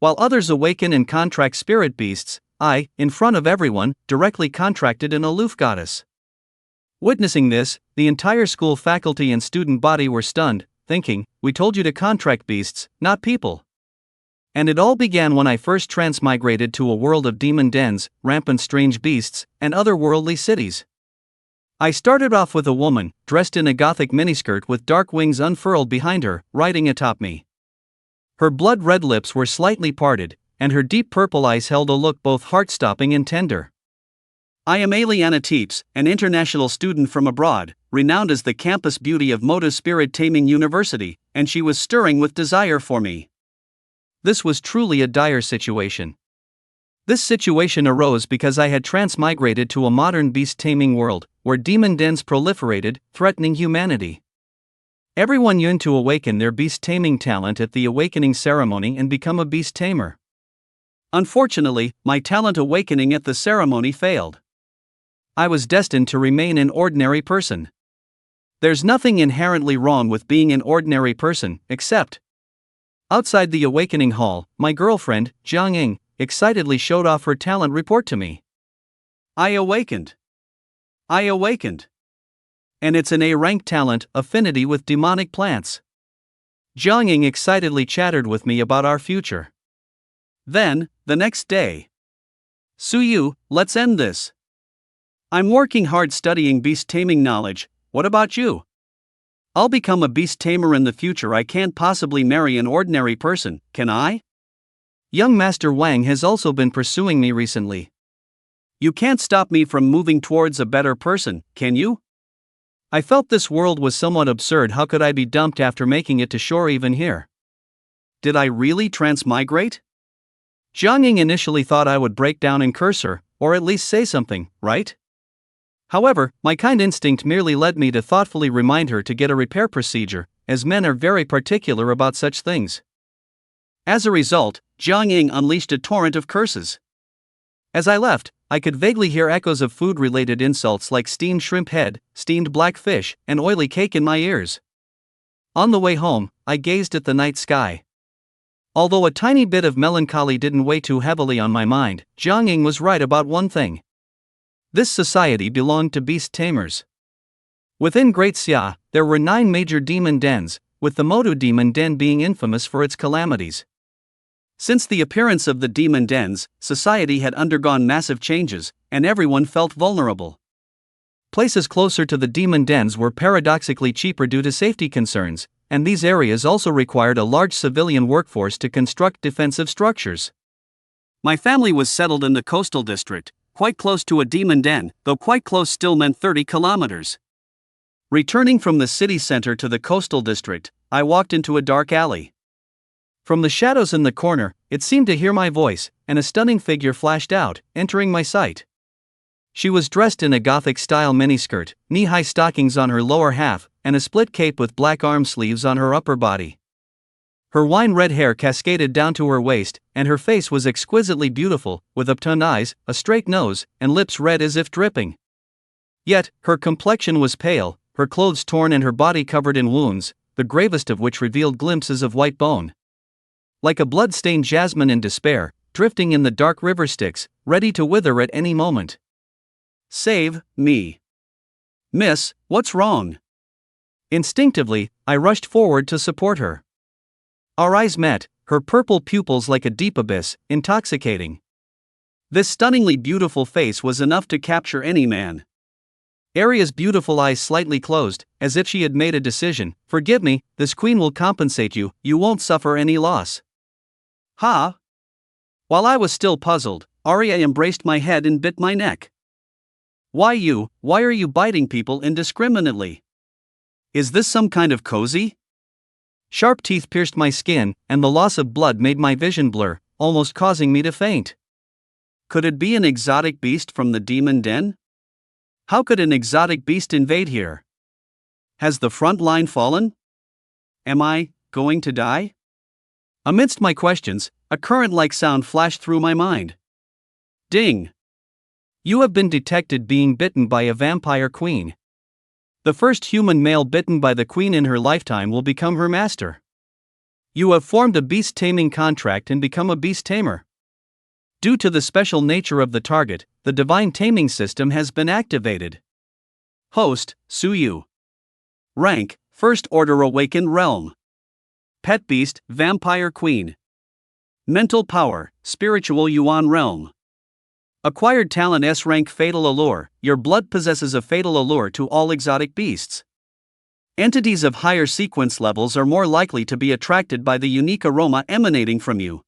While others awaken and contract spirit beasts, I, in front of everyone, directly contracted an aloof goddess. Witnessing this, the entire school faculty and student body were stunned, thinking, "We told you to contract beasts, not people." And it all began when I first transmigrated to a world of demon dens, rampant strange beasts, and otherworldly cities. I started off with a woman, dressed in a gothic miniskirt with dark wings unfurled behind her, riding atop me. Her blood-red lips were slightly parted, and her deep purple eyes held a look both heart-stopping and tender. I am Aliana Teeps, an international student from abroad, renowned as the campus beauty of Moto's Spirit Taming University, and she was stirring with desire for me. This was truly a dire situation. This situation arose because I had transmigrated to a modern beast-taming world, where demon dens proliferated, threatening humanity. Everyone yearned to awaken their beast-taming talent at the awakening ceremony and become a beast tamer. Unfortunately, my talent awakening at the ceremony failed. I was destined to remain an ordinary person. There's nothing inherently wrong with being an ordinary person, except outside the awakening hall, my girlfriend, Jiang Ying, excitedly showed off her talent report to me. I awakened. And it's an A-rank talent, affinity with demonic plants. Jiang Ying excitedly chattered with me about our future. Then, the next day. Suyu, let's end this. I'm working hard studying beast taming knowledge, what about you? I'll become a beast tamer in the future. I can't possibly marry an ordinary person, can I? Young Master Wang has also been pursuing me recently. You can't stop me from moving towards a better person, can you? I felt this world was somewhat absurd. How could I be dumped after making it to shore even here? Did I really transmigrate? Jiang Ying initially thought I would break down and curse her, or at least say something, right? However, my kind instinct merely led me to thoughtfully remind her to get a repair procedure, as men are very particular about such things. As a result, Jiang Ying unleashed a torrent of curses. As I left, I could vaguely hear echoes of food-related insults like steamed shrimp head, steamed black fish, and oily cake in my ears. On the way home, I gazed at the night sky. Although a tiny bit of melancholy didn't weigh too heavily on my mind, Jiang Ying was right about one thing. This society belonged to beast tamers. Within Great Xia, there were 9 major demon dens, with the Moto demon den being infamous for its calamities. Since the appearance of the demon dens, society had undergone massive changes, and everyone felt vulnerable. Places closer to the demon dens were paradoxically cheaper due to safety concerns, and these areas also required a large civilian workforce to construct defensive structures. My family was settled in the coastal district, quite close to a demon den, though quite close still meant 30 kilometers. Returning from the city center to the coastal district, I walked into a dark alley. From the shadows in the corner, it seemed to hear my voice, and a stunning figure flashed out, entering my sight. She was dressed in a Gothic-style miniskirt, knee-high stockings on her lower half, and a split cape with black arm sleeves on her upper body. Her wine-red hair cascaded down to her waist, and her face was exquisitely beautiful, with upturned eyes, a straight nose, and lips red as if dripping. Yet, her complexion was pale, her clothes torn and her body covered in wounds, the gravest of which revealed glimpses of white bone. Like a blood-stained jasmine in despair, drifting in the dark river Styx, ready to wither at any moment. Save me. Miss, what's wrong? Instinctively, I rushed forward to support her. Our eyes met, her purple pupils like a deep abyss, intoxicating. This stunningly beautiful face was enough to capture any man. Aria's beautiful eyes slightly closed, as if she had made a decision. Forgive me, this queen will compensate you, you won't suffer any loss. Ha! While I was still puzzled, Aria embraced my head and bit my neck. Why are you biting people indiscriminately? Is this some kind of cozy? Sharp teeth pierced my skin, and the loss of blood made my vision blur, almost causing me to faint. Could it be an exotic beast from the demon den? How could an exotic beast invade here? Has the front line fallen? Am I going to die? Amidst my questions, a current-like sound flashed through my mind. Ding! You have been detected being bitten by a vampire queen. The first human male bitten by the queen in her lifetime will become her master. You have formed a beast taming contract and become a beast tamer. Due to the special nature of the target, the divine taming system has been activated. Host, Suyu. Rank, First Order Awakened Realm. Pet Beast, Vampire Queen. Mental Power, Spiritual Yuan Realm. Acquired Talent S Rank Fatal Allure, your blood possesses a fatal allure to all exotic beasts. Entities of higher sequence levels are more likely to be attracted by the unique aroma emanating from you.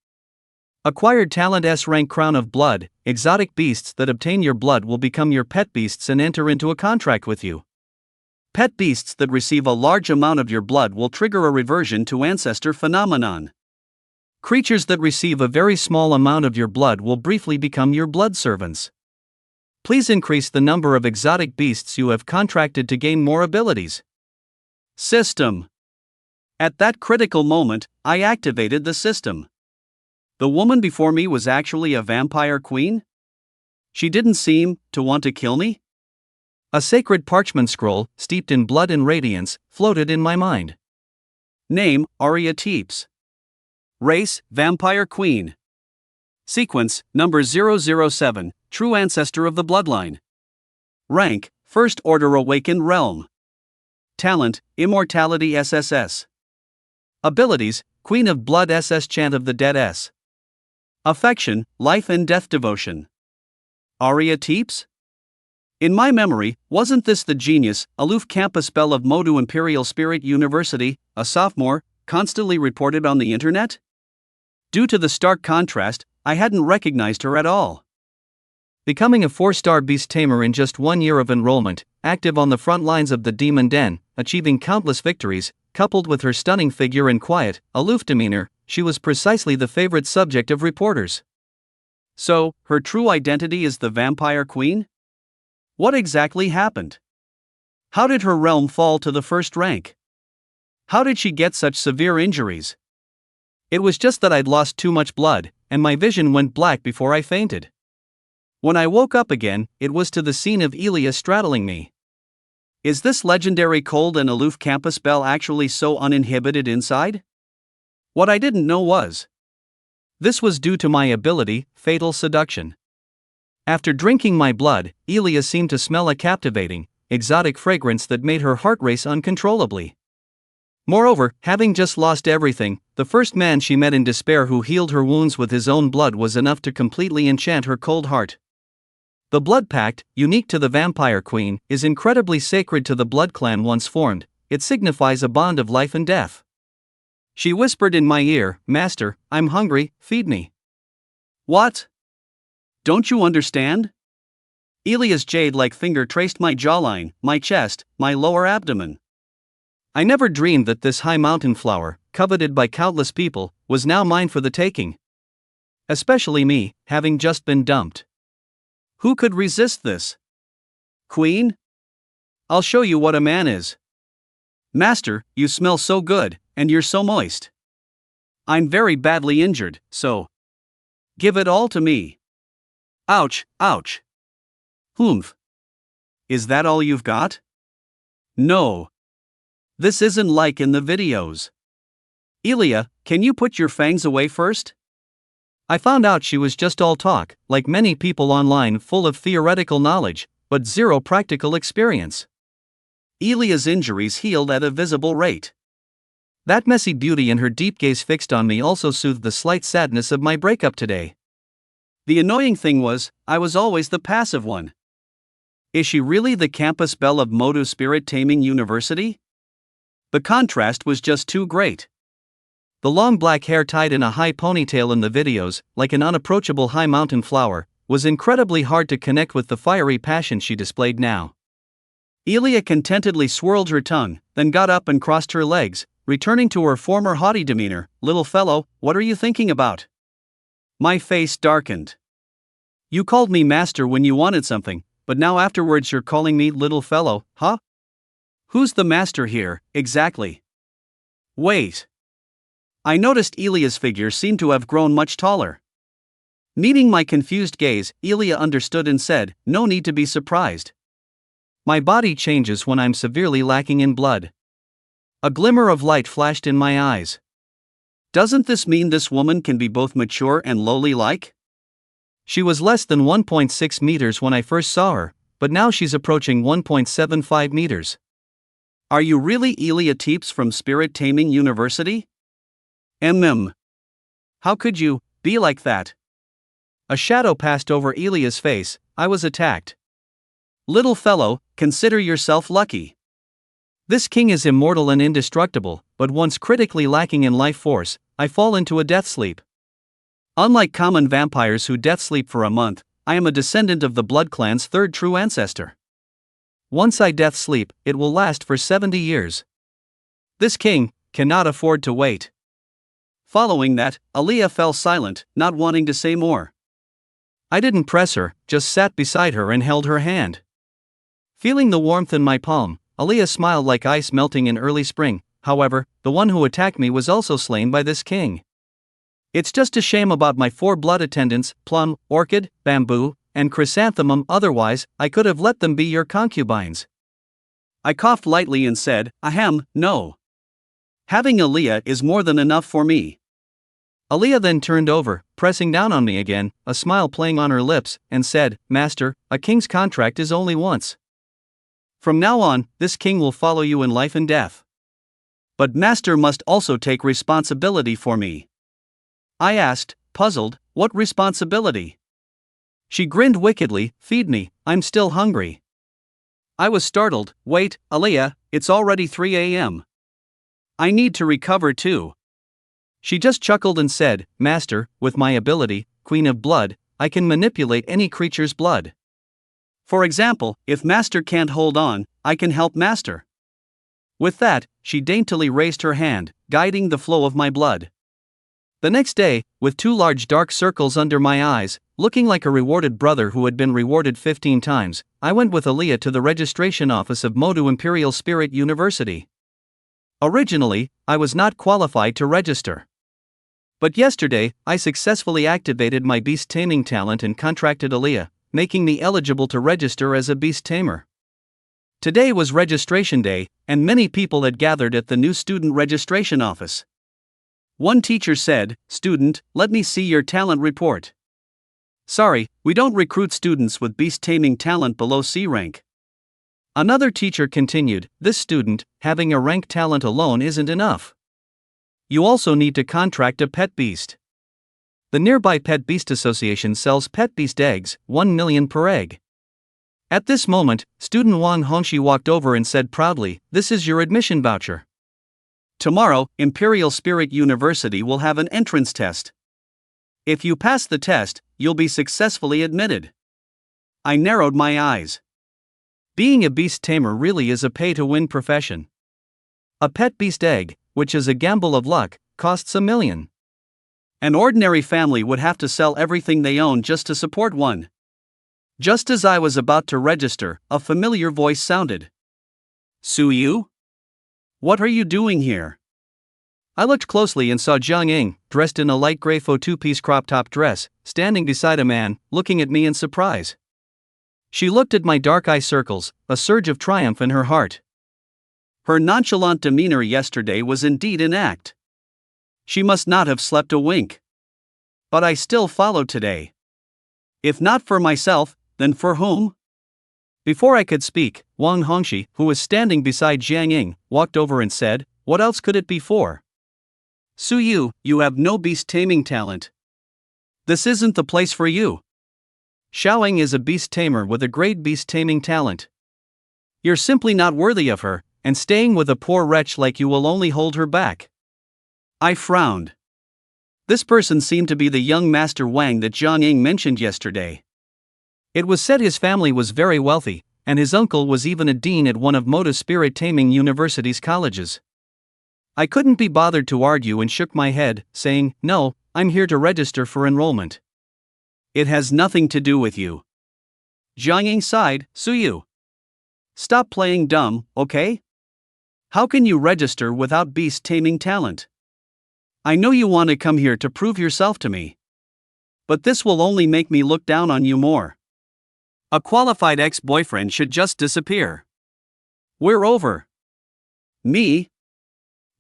Acquired Talent S Rank Crown of Blood, exotic beasts that obtain your blood will become your pet beasts and enter into a contract with you. Pet beasts that receive a large amount of your blood will trigger a reversion to ancestor phenomenon. Creatures that receive a very small amount of your blood will briefly become your blood servants. Please increase the number of exotic beasts you have contracted to gain more abilities. System. At that critical moment, I activated the system. The woman before me was actually a vampire queen? She didn't seem to want to kill me? A sacred parchment scroll, steeped in blood and radiance, floated in my mind. Name, Aria Teeps. Race, Vampire Queen. Sequence, number 007, True Ancestor of the Bloodline. Rank, First Order Awakened Realm. Talent, Immortality SSS. Abilities, Queen of Blood SS Chant of the Dead S. Affection, Life and Death Devotion. Aria Teeps? In my memory, wasn't this the genius, aloof campus belle of Modu Imperial Spirit University, a sophomore, constantly reported on the internet? Due to the stark contrast, I hadn't recognized her at all. Becoming a 4-star beast tamer in just 1 year of enrollment, active on the front lines of the Demon Den, achieving countless victories, coupled with her stunning figure and quiet, aloof demeanor, she was precisely the favorite subject of reporters. So, her true identity is the Vampire Queen? What exactly happened? How did her realm fall to the first rank? How did she get such severe injuries? It was just that I'd lost too much blood, and my vision went black before I fainted. When I woke up again, it was to the scene of Elia straddling me. Is this legendary cold and aloof campus belle actually so uninhibited inside? What I didn't know was, this was due to my ability, Fatal Seduction. After drinking my blood, Elia seemed to smell a captivating, exotic fragrance that made her heart race uncontrollably. Moreover, having just lost everything, the first man she met in despair who healed her wounds with his own blood was enough to completely enchant her cold heart. The blood pact, unique to the Vampire Queen, is incredibly sacred to the blood clan once formed. It signifies a bond of life and death. She whispered in my ear, "Master, I'm hungry, feed me." What? Don't you understand? Elia's jade-like finger traced my jawline, my chest, my lower abdomen. I never dreamed that this high mountain flower, coveted by countless people, was now mine for the taking. Especially me, having just been dumped. Who could resist this? Queen? I'll show you what a man is. Master, you smell so good, and you're so moist. I'm very badly injured, so give it all to me. Ouch, ouch. Humph. Is that all you've got? No. This isn't like in the videos. Elia, can you put your fangs away first? I found out she was just all talk, like many people online, full of theoretical knowledge, but zero practical experience. Elia's injuries healed at a visible rate. That messy beauty and her deep gaze fixed on me also soothed the slight sadness of my breakup today. The annoying thing was, I was always the passive one. Is she really the campus belle of Modu Spirit Taming University? The contrast was just too great. The long black hair tied in a high ponytail in the videos, like an unapproachable high mountain flower, was incredibly hard to connect with the fiery passion she displayed now. Elia contentedly swirled her tongue, then got up and crossed her legs, returning to her former haughty demeanor. "Little fellow, what are you thinking about?" My face darkened. You called me master when you wanted something, but now afterwards you're calling me little fellow, huh? Who's the master here, exactly? Wait. I noticed Elia's figure seemed to have grown much taller. Meeting my confused gaze, Elia understood and said, "No need to be surprised. My body changes when I'm severely lacking in blood." A glimmer of light flashed in my eyes. Doesn't this mean this woman can be both mature and lowly-like? She was less than 1.6 meters when I first saw her, but now she's approaching 1.75 meters. Are you really Elia Teeps from Spirit Taming University? How could you be like that? A shadow passed over Elia's face. I was attacked. Little fellow, consider yourself lucky. This king is immortal and indestructible, but once critically lacking in life force, I fall into a death sleep. Unlike common vampires who death sleep for a month, I am a descendant of the Blood Clan's third true ancestor. Once I death sleep, it will last for 70 years. This king cannot afford to wait. Following that, Aaliyah fell silent, not wanting to say more. I didn't press her, just sat beside her and held her hand. Feeling the warmth in my palm, Aaliyah smiled like ice melting in early spring. However, the one who attacked me was also slain by this king. It's just a shame about my 4 blood attendants, plum, orchid, bamboo, and chrysanthemum. Otherwise, I could have let them be your concubines. I coughed lightly and said, ahem, no. Having Aaliyah is more than enough for me. Aaliyah then turned over, pressing down on me again, a smile playing on her lips, and said, Master, a king's contract is only once. From now on, this king will follow you in life and death. But Master must also take responsibility for me. I asked, puzzled, what responsibility? She grinned wickedly, feed me, I'm still hungry. I was startled, wait, Aaliyah, it's already 3 a.m. I need to recover too. She just chuckled and said, Master, with my ability, Queen of Blood, I can manipulate any creature's blood. For example, if Master can't hold on, I can help Master. With that, she daintily raised her hand, guiding the flow of my blood. The next day, with 2 large dark circles under my eyes, looking like a rewarded brother who had been rewarded 15 times, I went with Aaliyah to the registration office of Modu Imperial Spirit University. Originally, I was not qualified to register. But yesterday, I successfully activated my beast taming talent and contracted Aaliyah, making me eligible to register as a beast tamer. Today was registration day, and many people had gathered at the new student registration office. One teacher said, Student, let me see your talent report. Sorry, we don't recruit students with beast taming talent below C rank. Another teacher continued, This student, having a rank talent alone isn't enough. You also need to contract a pet beast. The nearby Pet Beast Association sells pet beast eggs, 1 million per egg. At this moment, student Wang Hongxi walked over and said proudly, This is your admission voucher. Tomorrow, Imperial Spirit University will have an entrance test. If you pass the test, you'll be successfully admitted. I narrowed my eyes. Being a beast tamer really is a pay-to-win profession. A pet beast egg, which is a gamble of luck, costs $1 million. An ordinary family would have to sell everything they own just to support one. Just as I was about to register, a familiar voice sounded. Suyu? What are you doing here? I looked closely and saw Jiang Ying, dressed in a light gray faux 2-piece crop top dress, standing beside a man, looking at me in surprise. She looked at my dark eye circles, a surge of triumph in her heart. Her nonchalant demeanor yesterday was indeed in act. She must not have slept a wink. But I still followed today. If not for myself, then for whom? Before I could speak, Wang Hongxi, who was standing beside Jiang Ying, walked over and said, What else could it be for? Suyu, you have no beast taming talent. This isn't the place for you. Xiaoying is a beast tamer with a great beast taming talent. You're simply not worthy of her, and staying with a poor wretch like you will only hold her back. I frowned. This person seemed to be the young Master Wang that Jiang Ying mentioned yesterday. It was said his family was very wealthy, and his uncle was even a dean at one of Moda Spirit Taming University's colleges. I couldn't be bothered to argue and shook my head, saying, No, I'm here to register for enrollment. It has nothing to do with you. Jiang Ying sighed, Suyu. Stop playing dumb, okay? How can you register without beast taming talent? I know you want to come here to prove yourself to me. But this will only make me look down on you more. A qualified ex-boyfriend should just disappear. We're over. Me?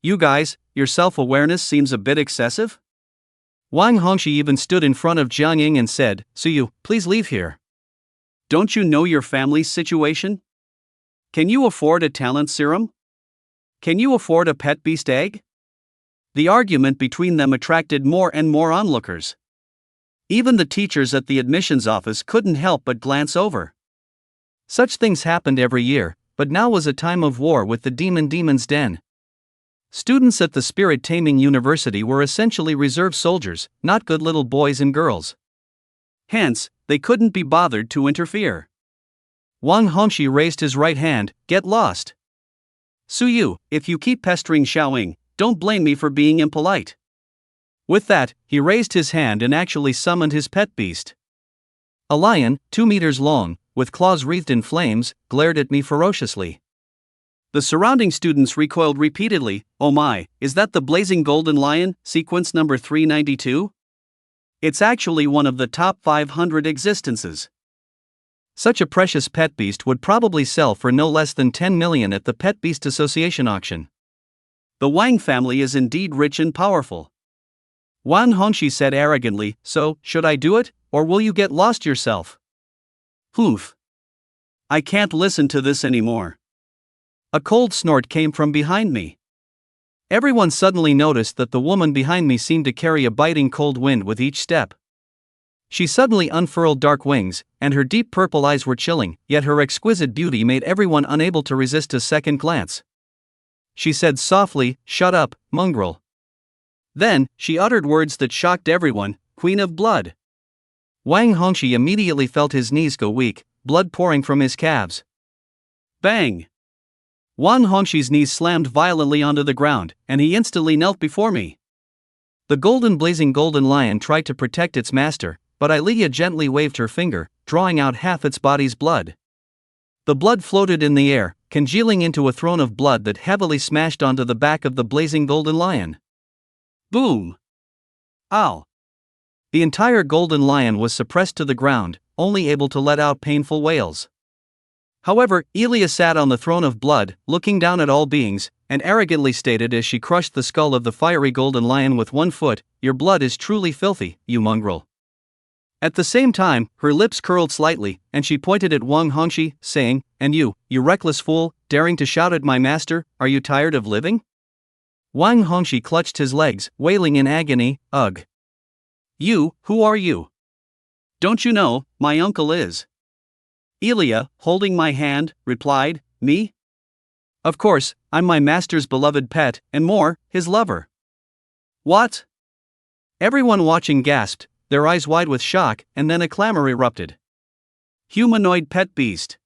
You guys, your self-awareness seems a bit excessive? Wang Hongxi even stood in front of Jiang Ying and said, Suyu, please leave here. Don't you know your family's situation? Can you afford a talent serum? Can you afford a pet beast egg? The argument between them attracted more and more onlookers. Even the teachers at the admissions office couldn't help but glance over. Such things happened every year, but now was a time of war with the demon's den. Students at the Spirit Taming University were essentially reserve soldiers, not good little boys and girls. Hence, they couldn't be bothered to interfere. Wang Hongxi raised his right hand, get lost. Suyu, if you keep pestering Xiaoying, don't blame me for being impolite. With that, he raised his hand and actually summoned his pet beast. A lion, 2 meters long, with claws wreathed in flames, glared at me ferociously. The surrounding students recoiled repeatedly. Oh my, is that the blazing golden lion, sequence number 392? It's actually one of the top 500 existences. Such a precious pet beast would probably sell for no less than 10 million at the Pet Beast Association auction. The Wang family is indeed rich and powerful. Wang Hongxi said arrogantly, so, should I do it, or will you get lost yourself? Humph. I can't listen to this anymore. A cold snort came from behind me. Everyone suddenly noticed that the woman behind me seemed to carry a biting cold wind with each step. She suddenly unfurled dark wings, and her deep purple eyes were chilling, yet her exquisite beauty made everyone unable to resist a second glance. She said softly, "Shut up, mongrel." Then, she uttered words that shocked everyone, "Queen of Blood." Wang Hongxi immediately felt his knees go weak, blood pouring from his calves. Bang! Wang Hongxi's knees slammed violently onto the ground, and he instantly knelt before me. The blazing golden lion tried to protect its master, but Ilia gently waved her finger, drawing out half its body's blood. The blood floated in the air, congealing into a throne of blood that heavily smashed onto the back of the blazing golden lion. Boom! Ow! The entire golden lion was suppressed to the ground, only able to let out painful wails. However, Ilia sat on the throne of blood, looking down at all beings, and arrogantly stated as she crushed the skull of the fiery golden lion with one foot, "Your blood is truly filthy, you mongrel." At the same time, her lips curled slightly, and she pointed at Wang Hongxi, saying, "And you reckless fool, daring to shout at my master, are you tired of living?" Wang Hongxi clutched his legs, wailing in agony, "Ugh! Who are you? Don't you know, my uncle is?" Ilia, holding my hand, replied, "Me? Of course, I'm my master's beloved pet, and more, his lover." What? Everyone watching gasped, their eyes wide with shock, and then a clamor erupted. Humanoid pet beast.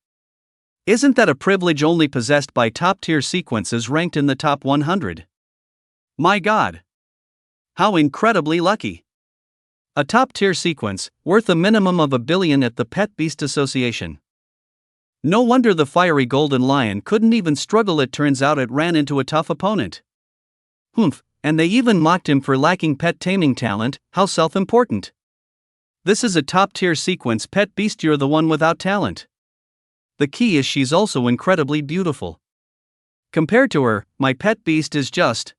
Isn't that a privilege only possessed by top-tier sequences ranked in the top 100? My God! How incredibly lucky! A top-tier sequence, worth a minimum of $1 billion at the Pet Beast Association. No wonder the fiery golden lion couldn't even struggle. It turns out it ran into a tough opponent. Humph, and they even mocked him for lacking pet taming talent. How self-important. This is a top-tier sequence pet beast. You're the one without talent. The key is she's also incredibly beautiful. Compared to her, my pet beast is just...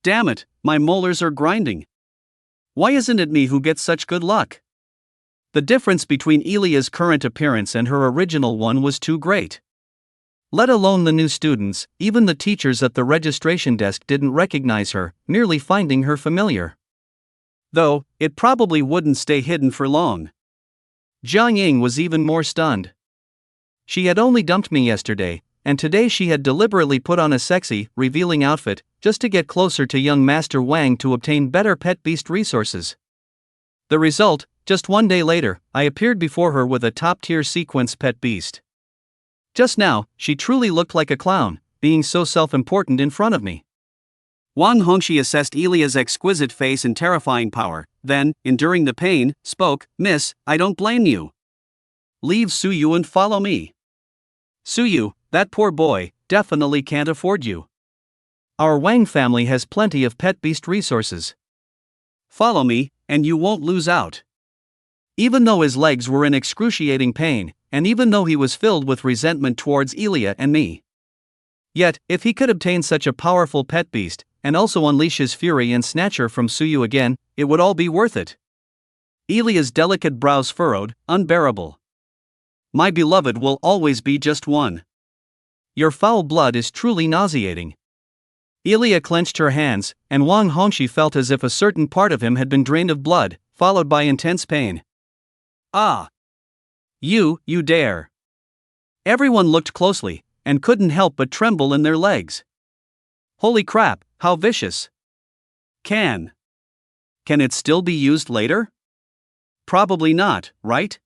Damn it, my molars are grinding. Why isn't it me who gets such good luck? The difference between Ilia's current appearance and her original one was too great. Let alone the new students, even the teachers at the registration desk didn't recognize her, merely finding her familiar. Though, it probably wouldn't stay hidden for long. Jiang Ying was even more stunned. She had only dumped me yesterday, and today she had deliberately put on a sexy, revealing outfit, just to get closer to young Master Wang to obtain better pet beast resources. The result, just one day later, I appeared before her with a top-tier sequence pet beast. Just now, she truly looked like a clown, being so self-important in front of me. Wang Hongxi assessed Ilia's exquisite face and terrifying power, then, enduring the pain, spoke, "Miss, I don't blame you. Leave Suyu and follow me. Suyu, that poor boy, definitely can't afford you. Our Wang family has plenty of pet beast resources. Follow me, and you won't lose out." Even though his legs were in excruciating pain, and even though he was filled with resentment towards Ilia and me. Yet, if he could obtain such a powerful pet beast, and also unleash his fury and snatch her from Suyu again, it would all be worth it. Elia's delicate brows furrowed, unbearable. My beloved will always be just one. Your foul blood is truly nauseating. Elia clenched her hands, and Wang Hongxi felt as if a certain part of him had been drained of blood, followed by intense pain. Ah! You dare! Everyone looked closely, and couldn't help but tremble in their legs. Holy crap, how vicious! Can it still be used later? Probably not, right?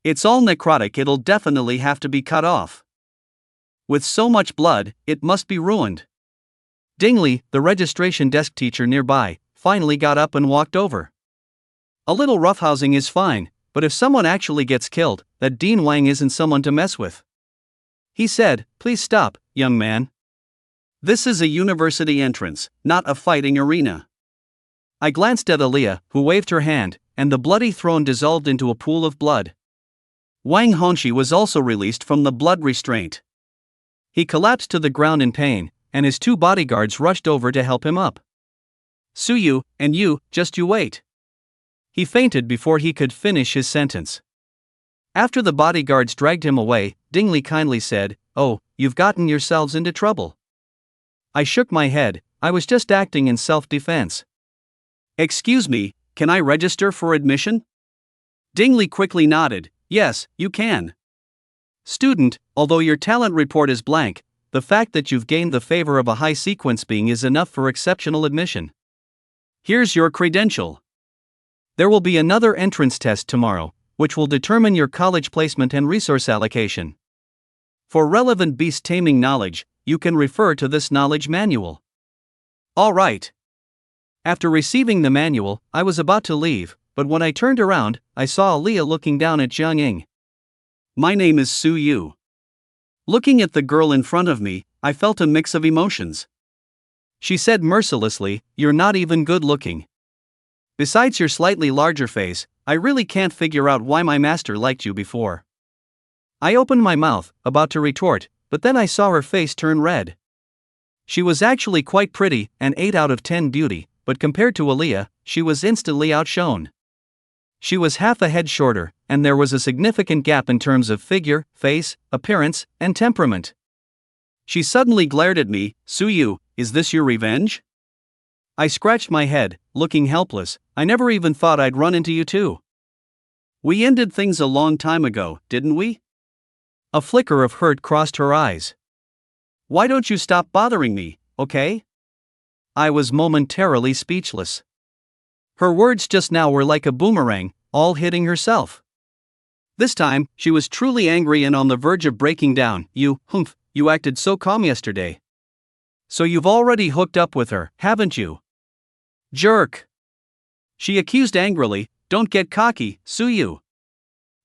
It's all necrotic, it'll definitely have to be cut off. With so much blood, it must be ruined. Dingley, the registration desk teacher nearby, finally got up and walked over. A little roughhousing is fine, but if someone actually gets killed, that Dean Wang isn't someone to mess with. He said, please stop, young man. This is a university entrance, not a fighting arena. I glanced at Aaliyah, who waved her hand, and the bloody throne dissolved into a pool of blood. Wang Hongxi was also released from the blood restraint. He collapsed to the ground in pain, and his two bodyguards rushed over to help him up. Suyu, and you wait. He fainted before he could finish his sentence. After the bodyguards dragged him away, Dingley kindly said, "Oh, you've gotten yourselves into trouble." I shook my head, I was just acting in self-defense. Excuse me, can I register for admission? Dingley quickly nodded, yes, you can. Student, although your talent report is blank, the fact that you've gained the favor of a high sequence being is enough for exceptional admission. Here's your credential. There will be another entrance test tomorrow, which will determine your college placement and resource allocation. For relevant beast taming knowledge, you can refer to this knowledge manual. All right. After receiving the manual, I was about to leave, but when I turned around, I saw Aaliyah looking down at Jiang Ying. My name is Su Yu. Looking at the girl in front of me, I felt a mix of emotions. She said mercilessly, "You're not even good looking. Besides your slightly larger face, I really can't figure out why my master liked you before." I opened my mouth, about to retort, but then I saw her face turn red. She was actually quite pretty, an 8 out of 10 beauty, but compared to Aaliyah, she was instantly outshone. She was half a head shorter, and there was a significant gap in terms of figure, face, appearance, and temperament. She suddenly glared at me, "Su Yu, is this your revenge?" I scratched my head, looking helpless. I never even thought I'd run into you too. We ended things a long time ago, didn't we? A flicker of hurt crossed her eyes. Why don't you stop bothering me, okay? I was momentarily speechless. Her words just now were like a boomerang, all hitting herself. This time, she was truly angry and on the verge of breaking down. You acted so calm yesterday. So you've already hooked up with her, haven't you? Jerk! She accused angrily, don't get cocky, Su Yu.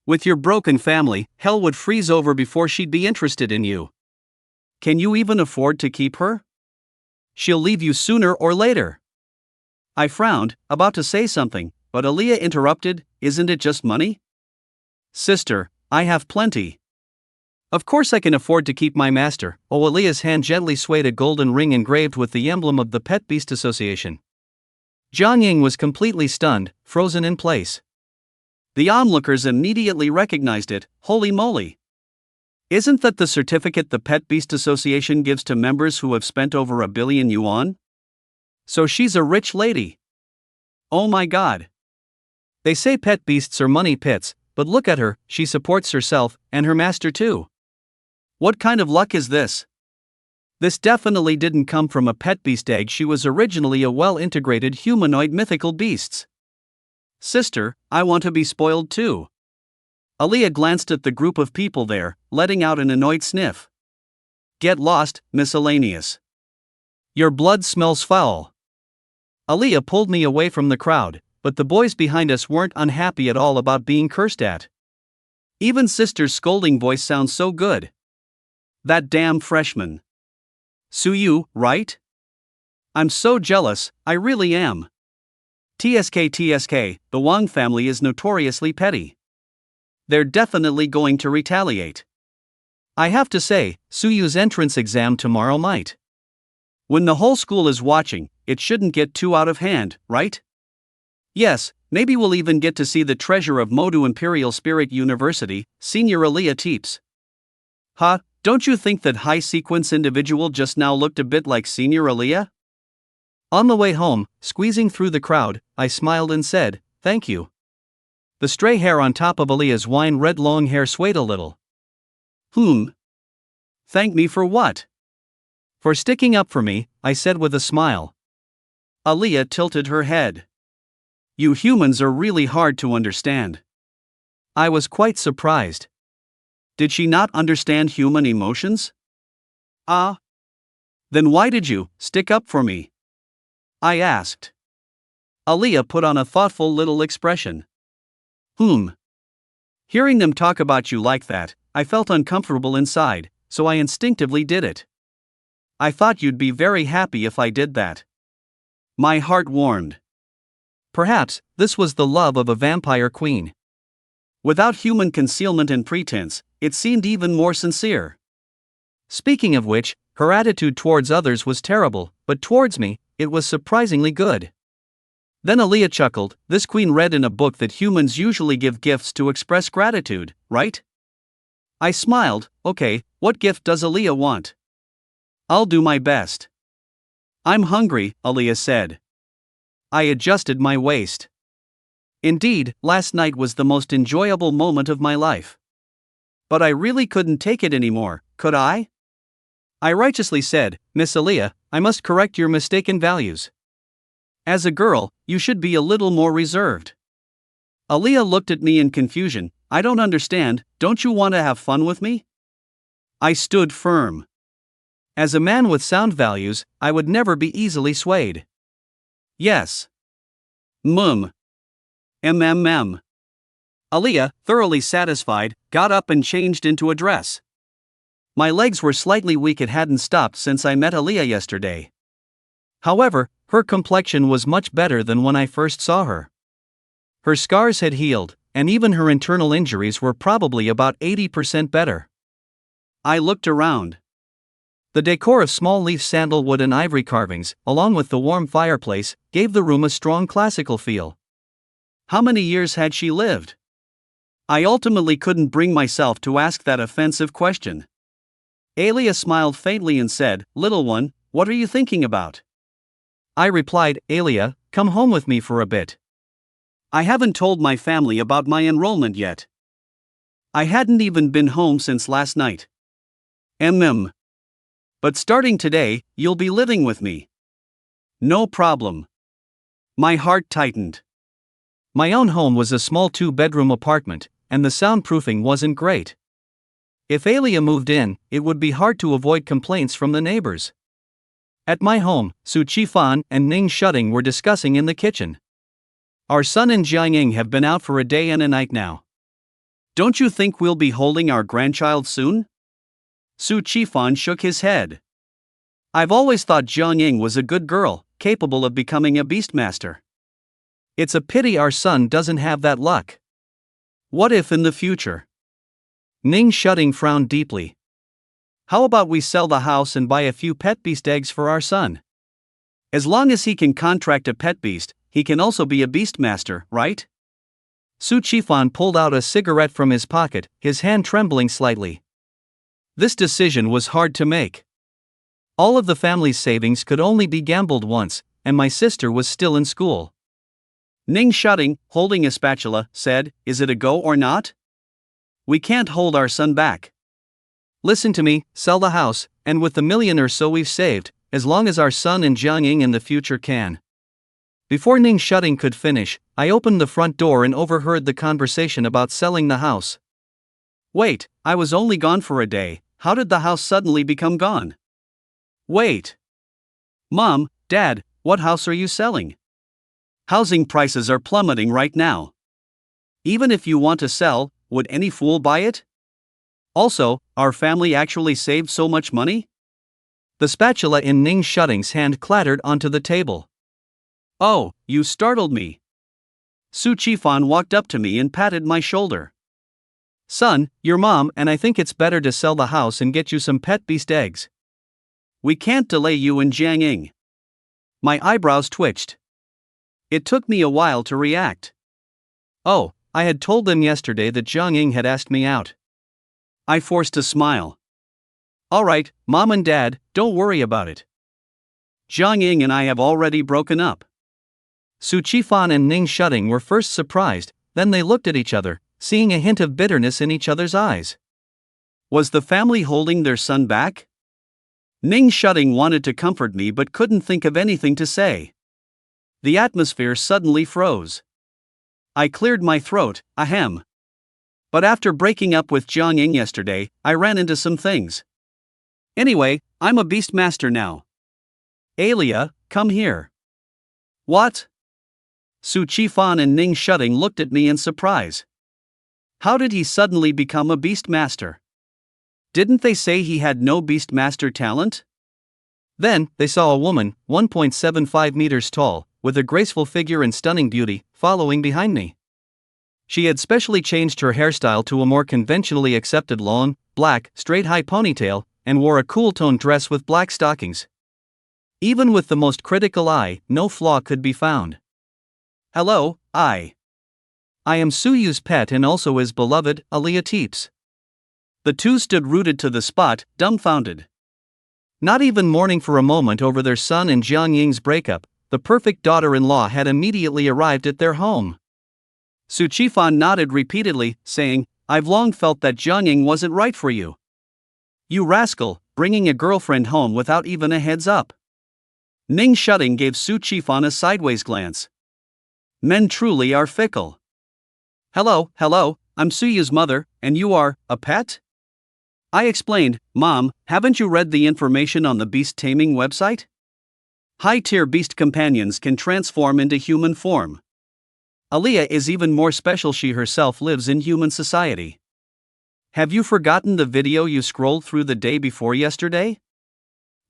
With your broken family, hell would freeze over before she'd be interested in you. Can you even afford to keep her? She'll leave you sooner or later. I frowned, about to say something, but Aaliyah interrupted, isn't it just money? Sister, I have plenty. Of course I can afford to keep my master. Oh, Aaliyah's hand gently swayed a golden ring engraved with the emblem of the Pet Beast Association. Jiang Ying was completely stunned, frozen in place. The onlookers immediately recognized it. Holy moly! Isn't that the certificate the Pet Beast Association gives to members who have spent over 1 billion yuan? So she's a rich lady. Oh my god. They say pet beasts are money pits, but look at her, she supports herself, and her master too. What kind of luck is this? This definitely didn't come from a pet beast egg, she was originally a well-integrated humanoid mythical beast. Sister, I want to be spoiled too. Aaliyah glanced at the group of people there, letting out an annoyed sniff. Get lost, miscellaneous. Your blood smells foul. Aaliyah pulled me away from the crowd, but the boys behind us weren't unhappy at all about being cursed at. Even Sister's scolding voice sounds so good. That damn freshman. Su Yu, right? I'm so jealous, I really am. TSK, the Wang family is notoriously petty. They're definitely going to retaliate. I have to say, Su Yu's entrance exam tomorrow might When the whole school is watching, it shouldn't get too out of hand, right? Yes, maybe we'll even get to see the treasure of Modu Imperial Spirit University, Senior Aaliyah Teeps. Huh, don't you think that high sequence individual just now looked a bit like Senior Aaliyah? On the way home, squeezing through the crowd, I smiled and said, "Thank you." The stray hair on top of Aaliyah's wine-red long hair swayed a little. Thank me for what? For sticking up for me, I said with a smile. Aaliyah tilted her head. You humans are really hard to understand. I was quite surprised. Did she not understand human emotions? Then why did you stick up for me? I asked. Aaliyah put on a thoughtful little expression. Hearing them talk about you like that, I felt uncomfortable inside, so I instinctively did it. I thought you'd be very happy if I did that. My heart warmed. Perhaps this was the love of a vampire queen. Without human concealment and pretense, it seemed even more sincere. Speaking of which, her attitude towards others was terrible, but towards me, it was surprisingly good. Then Aaliyah chuckled. This queen read in a book that humans usually give gifts to express gratitude, right? I smiled. Okay, what gift does Aaliyah want? I'll do my best. I'm hungry, Aaliyah said. I adjusted my waist. Indeed, last night was the most enjoyable moment of my life. But I really couldn't take it anymore, could I? I righteously said, Miss Aaliyah, I must correct your mistaken values. As a girl, you should be a little more reserved. Aaliyah looked at me in confusion. I don't understand, don't you want to have fun with me? I stood firm. As a man with sound values, I would never be easily swayed. Yes. Aaliyah, thoroughly satisfied, got up and changed into a dress. My legs were slightly weak. It hadn't stopped since I met Aaliyah yesterday. However, her complexion was much better than when I first saw her. Her scars had healed, and even her internal injuries were probably about 80% better. I looked around. The decor of small leaf sandalwood and ivory carvings, along with the warm fireplace, gave the room a strong classical feel. How many years had she lived? I ultimately couldn't bring myself to ask that offensive question. Aaliyah smiled faintly and said, Little one, what are you thinking about? I replied, Aaliyah, come home with me for a bit. I haven't told my family about my enrollment yet. I hadn't even been home since last night. But starting today, you'll be living with me. No problem. My heart tightened. My own home was a small 2-bedroom apartment, and the soundproofing wasn't great. If Aaliyah moved in, it would be hard to avoid complaints from the neighbors. At my home, Su Qifan and Ning Shutting were discussing in the kitchen. Our son and Jiangying have been out for a day and a night now. Don't you think we'll be holding our grandchild soon? Su Qifan shook his head. I've always thought Jiangying was a good girl, capable of becoming a beastmaster. It's a pity our son doesn't have that luck. What if in the future? Ning Shutting frowned deeply. How about we sell the house and buy a few pet beast eggs for our son? As long as he can contract a pet beast, he can also be a beastmaster, right? Su Qifan pulled out a cigarette from his pocket, his hand trembling slightly. This decision was hard to make. All of the family's savings could only be gambled once, and my sister was still in school. Ning Shutting, holding a spatula, said, Is it a go or not? We can't hold our son back. Listen to me, sell the house, and with the $1 million or so we've saved, as long as our son and Jiangying in the future can. Before Ning Shutting could finish, I opened the front door and overheard the conversation about selling the house. Wait, I was only gone for a day, how did the house suddenly become gone? Wait. Mom, Dad, what house are you selling? Housing prices are plummeting right now. Even if you want to sell, would any fool buy it? Also, our family actually saved so much money? The spatula in Ning Shutting's hand clattered onto the table. Oh, you startled me. Su Qifan walked up to me and patted my shoulder. Son, your mom and I think it's better to sell the house and get you some pet beast eggs. We can't delay you in Jiangying. My eyebrows twitched. It took me a while to react. Oh, I had told them yesterday that Jiangying had asked me out. I forced a smile. Alright, Mom and Dad, don't worry about it. Jiangying and I have already broken up. Su Qifan and Ning Shutting were first surprised, then they looked at each other, seeing a hint of bitterness in each other's eyes. Was the family holding their son back? Ning Shutting wanted to comfort me but couldn't think of anything to say. The atmosphere suddenly froze. I cleared my throat, ahem. But after breaking up with Jiangying yesterday, I ran into some things. Anyway, I'm a beastmaster now. Alia, come here. What? Su Qifan and Ning Shutting looked at me in surprise. How did he suddenly become a beastmaster? Didn't they say he had no beastmaster talent? Then, they saw a woman, 1.75 meters tall, with a graceful figure and stunning beauty, following behind me. She had specially changed her hairstyle to a more conventionally accepted long, black, straight high ponytail, and wore a cool-toned dress with black stockings. Even with the most critical eye, no flaw could be found. Hello, I am Suyu's pet and also his beloved, Alia Teeps. The two stood rooted to the spot, dumbfounded. Not even mourning for a moment over their son and Jiangying's breakup, the perfect daughter-in-law had immediately arrived at their home. Su Qifan nodded repeatedly, saying, I've long felt that Jiangying wasn't right for you. You rascal, bringing a girlfriend home without even a heads up. Ning Shutting gave Su Qifan a sideways glance. Men truly are fickle. Hello, I'm Suyu's mother, and you are, a pet? I explained, Mom, haven't you read the information on the beast taming website? High-tier beast companions can transform into human form. Alia is even more special, she herself lives in human society. Have you forgotten the video you scrolled through the day before yesterday?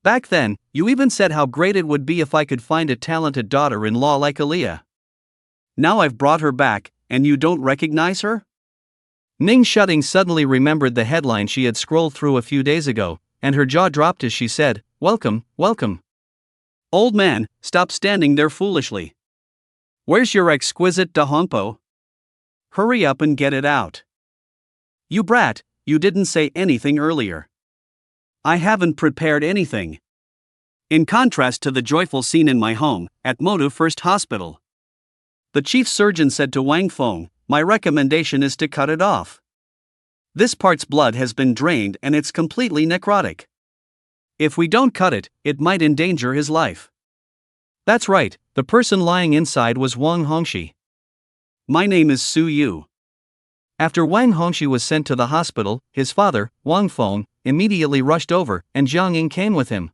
Back then, you even said how great it would be if I could find a talented daughter-in-law like Alia. Now I've brought her back, and you don't recognize her? Ning Shutting suddenly remembered the headline she had scrolled through a few days ago, and her jaw dropped as she said, Welcome. Old man, stop standing there foolishly. Where's your exquisite dahongpo? Hurry up and get it out. You brat, you didn't say anything earlier. I haven't prepared anything. In contrast to the joyful scene in my home, at Modu First Hospital. The chief surgeon said to Wang Feng, my recommendation is to cut it off. This part's blood has been drained and it's completely necrotic. If we don't cut it, it might endanger his life. That's right, the person lying inside was Wang Hongxi. My name is Su Yu. After Wang Hongxi was sent to the hospital, his father, Wang Feng, immediately rushed over, and Jiangying came with him.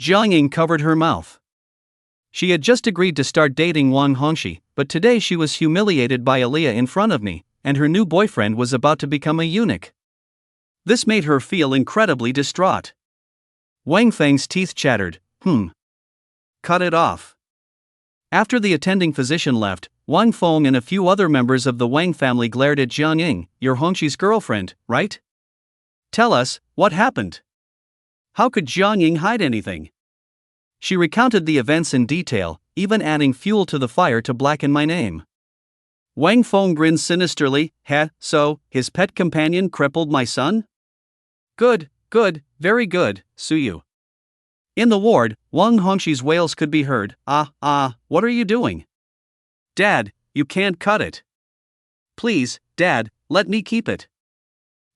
Jiangying covered her mouth. She had just agreed to start dating Wang Hongxi, but today she was humiliated by Alia in front of me, and her new boyfriend was about to become a eunuch. This made her feel incredibly distraught. Wang Feng's teeth chattered, Cut it off. After the attending physician left, Wang Feng and a few other members of the Wang family glared at Jiangying, you're Hongxi's girlfriend, right? Tell us, what happened? How could Jiangying hide anything? She recounted the events in detail, even adding fuel to the fire to blacken my name. Wang Feng grinned sinisterly, so, his pet companion crippled my son? Good, very good, Suyu. In the ward, Wang Hongxi's wails could be heard, what are you doing? Dad, you can't cut it. Please, Dad, let me keep it.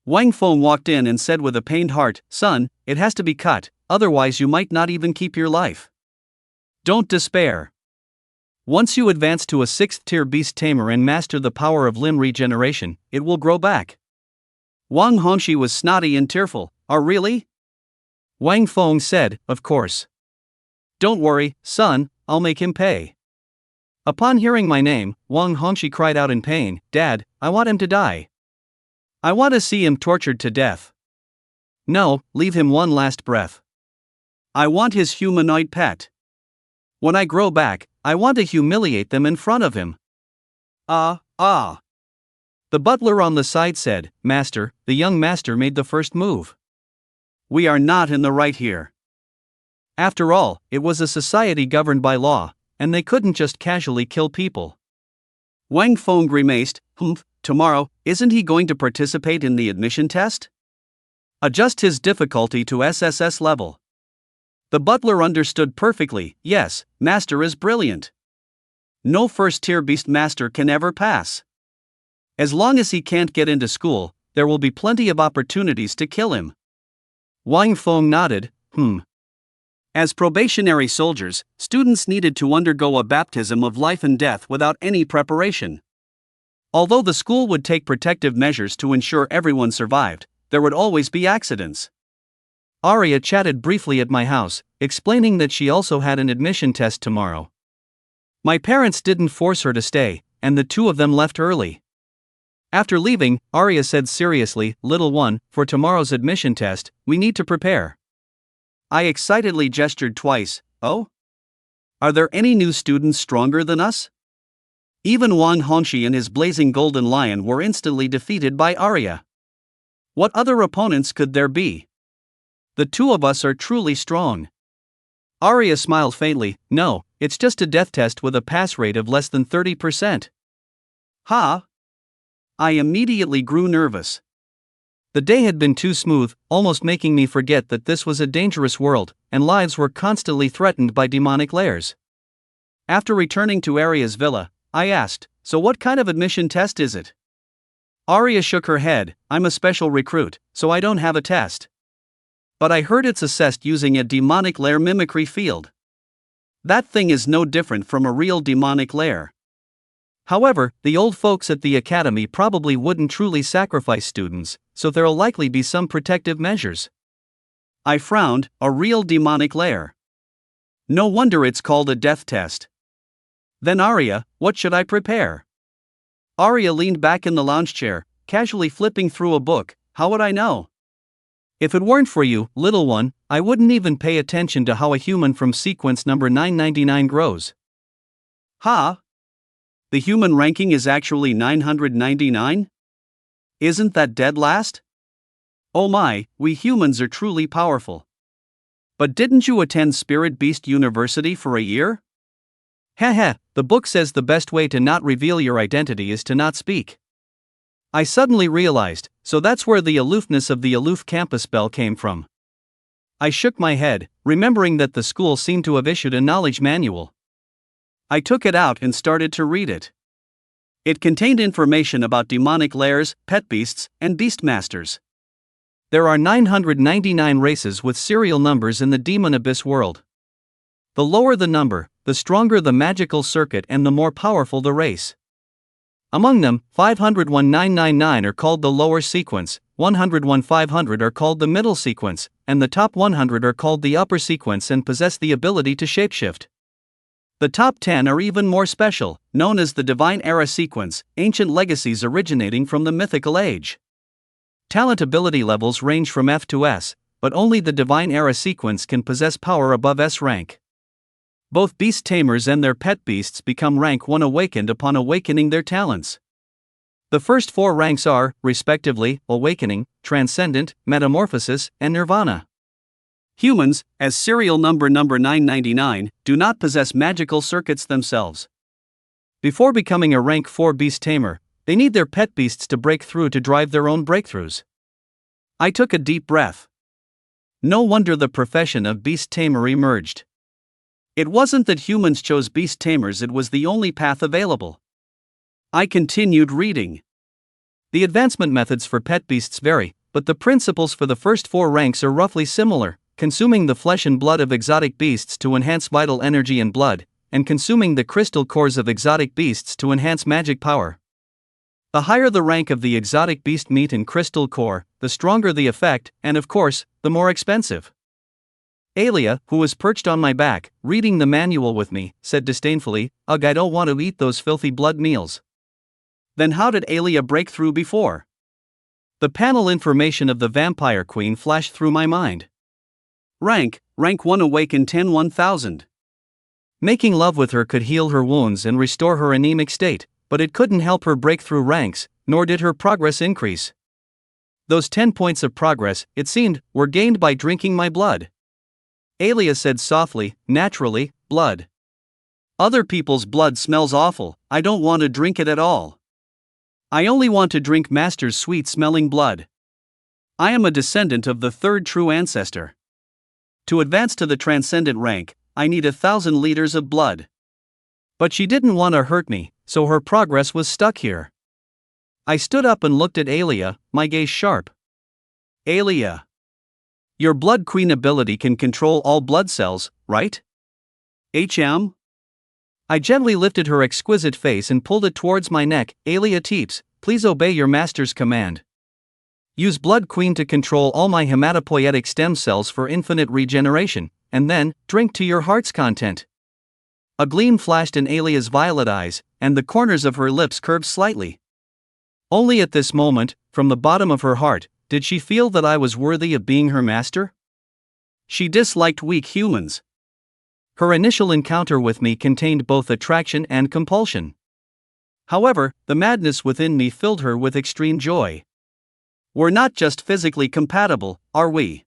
Wang Feng walked in and said with a pained heart, Son, it has to be cut, otherwise you might not even keep your life. Don't despair. Once you advance to a 6th-tier beast tamer and master the power of limb regeneration, it will grow back. Wang Hongxi was snotty and tearful, really? Wang Feng said, of course. Don't worry, son, I'll make him pay. Upon hearing my name, Wang Hongxi cried out in pain, Dad, I want him to die. I want to see him tortured to death. No, leave him one last breath. I want his humanoid pet. When I grow back, I want to humiliate them in front of him. The butler on the side said, Master, the young master made the first move. We are not in the right here. After all, it was a society governed by law, and they couldn't just casually kill people. Wang Feng grimaced. Tomorrow, isn't he going to participate in the admission test? Adjust his difficulty to SSS level. The butler understood perfectly. Yes, master is brilliant. No first-tier beast master can ever pass. As long as he can't get into school, there will be plenty of opportunities to kill him. Wang Feng nodded. As probationary soldiers, students needed to undergo a baptism of life and death without any preparation. Although the school would take protective measures to ensure everyone survived, there would always be accidents. Arya chatted briefly at my house, explaining that she also had an admission test tomorrow. My parents didn't force her to stay, and the two of them left early. After leaving, Arya said seriously, "Little one, for tomorrow's admission test, we need to prepare." I excitedly gestured twice. Oh? Are there any new students stronger than us? Even Wang Hongxi and his blazing golden lion were instantly defeated by Arya. What other opponents could there be? The two of us are truly strong. Arya smiled faintly. No, it's just a death test with a pass rate of less than 30%. Ha! I immediately grew nervous. The day had been too smooth, almost making me forget that this was a dangerous world, and lives were constantly threatened by demonic lairs. After returning to Arya's villa, I asked, "So what kind of admission test is it?" Arya shook her head. "I'm a special recruit, so I don't have a test. But I heard it's assessed using a demonic lair mimicry field. That thing is no different from a real demonic lair. However, the old folks at the academy probably wouldn't truly sacrifice students, so there'll likely be some protective measures." I frowned. A real demonic lair. No wonder it's called a death test. Then Arya, what should I prepare? Arya leaned back in the lounge chair, casually flipping through a book. How would I know? If it weren't for you, little one, I wouldn't even pay attention to how a human from sequence number 999 grows. Ha! The human ranking is actually 999? Isn't that dead last? Oh my, we humans are truly powerful. But didn't you attend Spirit Beast University for a year? Heh, the book says the best way to not reveal your identity is to not speak. I suddenly realized, so that's where the aloofness of the aloof campus bell came from. I shook my head, remembering that the school seemed to have issued a knowledge manual. I took it out and started to read it. It contained information about demonic lairs, pet beasts, and beastmasters. There are 999 races with serial numbers in the demon abyss world. The lower the number, the stronger the magical circuit and the more powerful the race. Among them, 501,999 are called the lower sequence, 101,500 are called the middle sequence, and the top 100 are called the upper sequence and possess the ability to shapeshift. The top 10 are even more special, known as the Divine Era sequence, ancient legacies originating from the mythical age. Talent ability levels range from F to S, but only the Divine Era sequence can possess power above S rank. Both beast tamers and their pet beasts become rank 1 awakened upon awakening their talents. The first 4 ranks are, respectively, Awakening, Transcendent, Metamorphosis, and Nirvana. Humans, as serial number 999, do not possess magical circuits themselves. Before becoming a rank 4 beast tamer, they need their pet beasts to break through to drive their own breakthroughs. I took a deep breath. No wonder the profession of beast tamer emerged. It wasn't that humans chose beast tamers, it was the only path available. I continued reading. The advancement methods for pet beasts vary, but the principles for the first 4 ranks are roughly similar, consuming the flesh and blood of exotic beasts to enhance vital energy and blood, and consuming the crystal cores of exotic beasts to enhance magic power. The higher the rank of the exotic beast meat and crystal core, the stronger the effect, and of course, the more expensive. Alia, who was perched on my back, reading the manual with me, said disdainfully, "Ugh, I don't want to eat those filthy blood meals." Then how did Alia break through before? The panel information of the Vampire Queen flashed through my mind. Rank 1 awakened 10,000. Making love with her could heal her wounds and restore her anemic state, but it couldn't help her break through ranks, nor did her progress increase. Those 10 points of progress, it seemed, were gained by drinking my blood. Alia said softly, naturally, blood. Other people's blood smells awful, I don't want to drink it at all. I only want to drink Master's sweet-smelling blood. I am a descendant of the third true ancestor. To advance to the transcendent rank, I need 1,000 liters of blood. But she didn't want to hurt me, so her progress was stuck here. I stood up and looked at Alia, my gaze sharp. Alia. Your blood queen ability can control all blood cells, right? HM? I gently lifted her exquisite face and pulled it towards my neck. Alia Teeps, please obey your master's command. Use Blood Queen to control all my hematopoietic stem cells for infinite regeneration, and then, drink to your heart's content. A gleam flashed in Alia's violet eyes, and the corners of her lips curved slightly. Only at this moment, from the bottom of her heart, did she feel that I was worthy of being her master? She disliked weak humans. Her initial encounter with me contained both attraction and compulsion. However, the madness within me filled her with extreme joy. We're not just physically compatible, are we?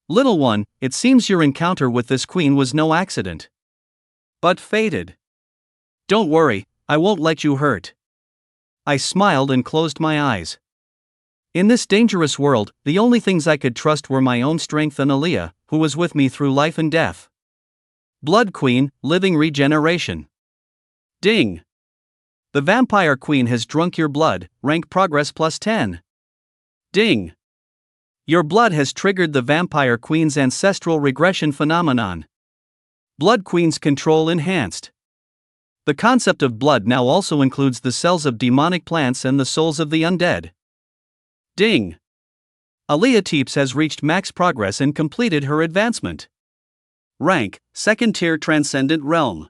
Little one, it seems your encounter with this queen was no accident. But fated. Don't worry, I won't let you hurt. I smiled and closed my eyes. In this dangerous world, the only things I could trust were my own strength and Alia, who was with me through life and death. Blood Queen, living regeneration. Ding! The Vampire Queen has drunk your blood, rank progress plus 10. Ding! Your blood has triggered the Vampire Queen's ancestral regression phenomenon. Blood Queen's control enhanced. The concept of blood now also includes the cells of demonic plants and the souls of the undead. Ding! Alia Teeps has reached max progress and completed her advancement. Rank, 2nd tier Transcendent Realm.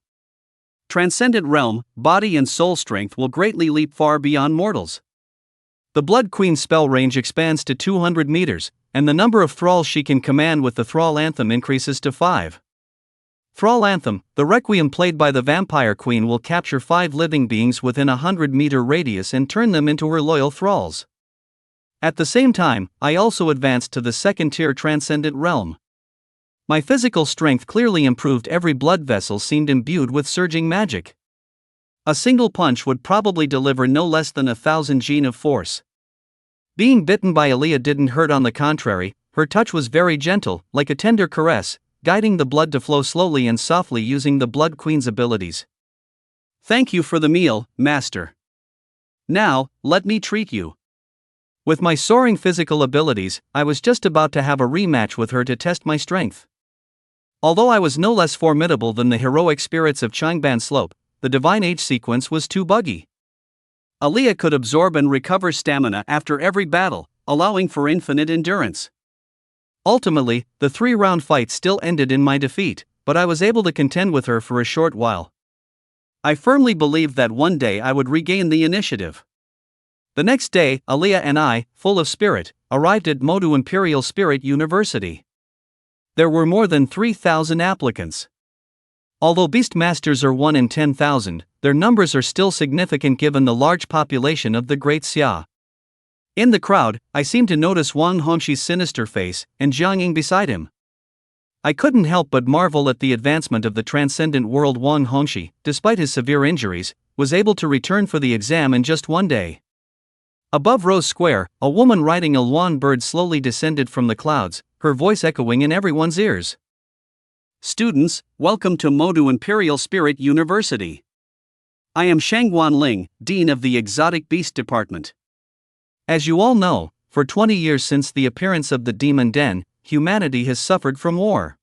Transcendent Realm, body and soul strength will greatly leap far beyond mortals. The Blood Queen's spell range expands to 200 meters, and the number of thralls she can command with the Thrall Anthem increases to 5. Thrall Anthem, the requiem played by the Vampire Queen will capture 5 living beings within a 100-meter radius and turn them into her loyal thralls. At the same time, I also advanced to the 2nd tier Transcendent Realm. My physical strength clearly improved. Every blood vessel seemed imbued with surging magic. A single punch would probably deliver no less than 1,000 Jin of force. Being bitten by Alia didn't hurt, on the contrary, her touch was very gentle, like a tender caress, guiding the blood to flow slowly and softly using the Blood Queen's abilities. Thank you for the meal, Master. Now, let me treat you. With my soaring physical abilities, I was just about to have a rematch with her to test my strength. Although I was no less formidable than the heroic spirits of Changban Slope, the Divine Age sequence was too buggy. Alia could absorb and recover stamina after every battle, allowing for infinite endurance. Ultimately, the 3-round fight still ended in my defeat, but I was able to contend with her for a short while. I firmly believed that one day I would regain the initiative. The next day, Alia and I, full of spirit, arrived at Modu Imperial Spirit University. There were more than 3,000 applicants. Although Beastmasters are 1 in 10,000, their numbers are still significant given the large population of the Great Xia. In the crowd, I seemed to notice Wang Hongxi's sinister face, and Jiang Ying beside him. I couldn't help but marvel at the advancement of the transcendent world. Wang Hongxi, despite his severe injuries, was able to return for the exam in just one day. Above Rose Square, a woman riding a Luan bird slowly descended from the clouds, her voice echoing in everyone's ears. Students, welcome to Modu Imperial Spirit University. I am Shangguan Ling, Dean of the Exotic Beast Department. As you all know, for 20 years since the appearance of the Demon Den, humanity has suffered from war.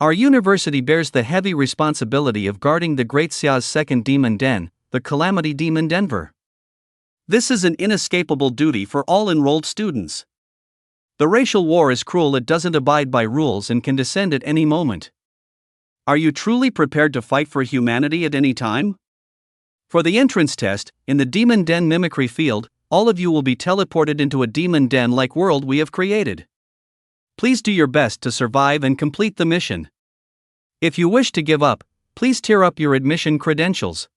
Our university bears the heavy responsibility of guarding the Great Xia's second Demon Den, the Calamity Demon Denver. This is an inescapable duty for all enrolled students. The racial war is cruel. It doesn't abide by rules and can descend at any moment. Are you truly prepared to fight for humanity at any time? For the entrance test, in the Demon Den mimicry field, all of you will be teleported into a Demon Den-like world we have created. Please do your best to survive and complete the mission. If you wish to give up, please tear up your admission credentials.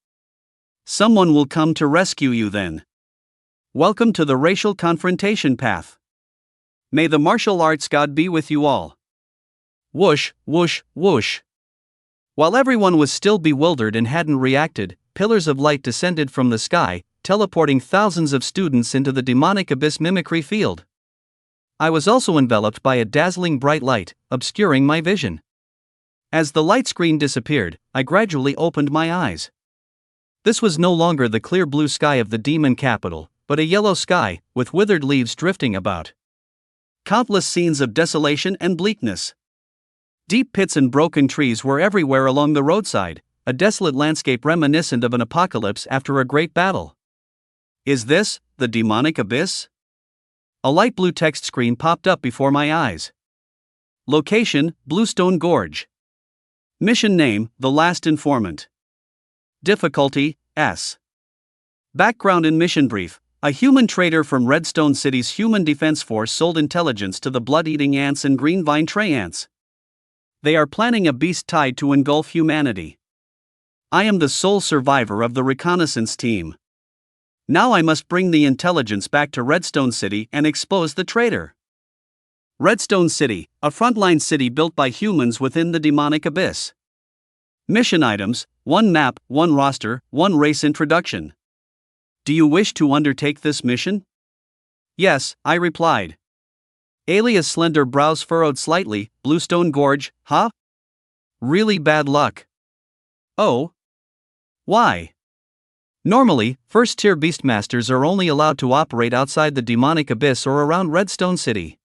Someone will come to rescue you then. Welcome to the racial confrontation path. May the martial arts god be with you all. Whoosh, whoosh, whoosh. While everyone was still bewildered and hadn't reacted, pillars of light descended from the sky, teleporting thousands of students into the demonic abyss mimicry field. I was also enveloped by a dazzling bright light, obscuring my vision. As the light screen disappeared, I gradually opened my eyes. This was no longer the clear blue sky of the demon capital, but a yellow sky, with withered leaves drifting about. Countless scenes of desolation and bleakness. Deep pits and broken trees were everywhere along the roadside, a desolate landscape reminiscent of an apocalypse after a great battle. Is this the demonic abyss? A light blue text screen popped up before my eyes. Location: Bluestone Gorge. Mission name: The Last Informant. Difficulty: S. Background and mission brief: a human trader from Redstone City's Human Defense Force sold intelligence to the blood-eating ants and green vine tray ants. They are planning a beast tide to engulf humanity. I am the sole survivor of the reconnaissance team. Now I must bring the intelligence back to Redstone City and expose the traitor. Redstone City, a frontline city built by humans within the demonic abyss. Mission items: 1 map, 1 roster, 1 race introduction. Do you wish to undertake this mission? Yes, I replied. Alia's slender brows furrowed slightly. Bluestone Gorge, huh? Really bad luck. Oh? Why? Normally, first-tier beastmasters are only allowed to operate outside the demonic abyss or around Redstone City.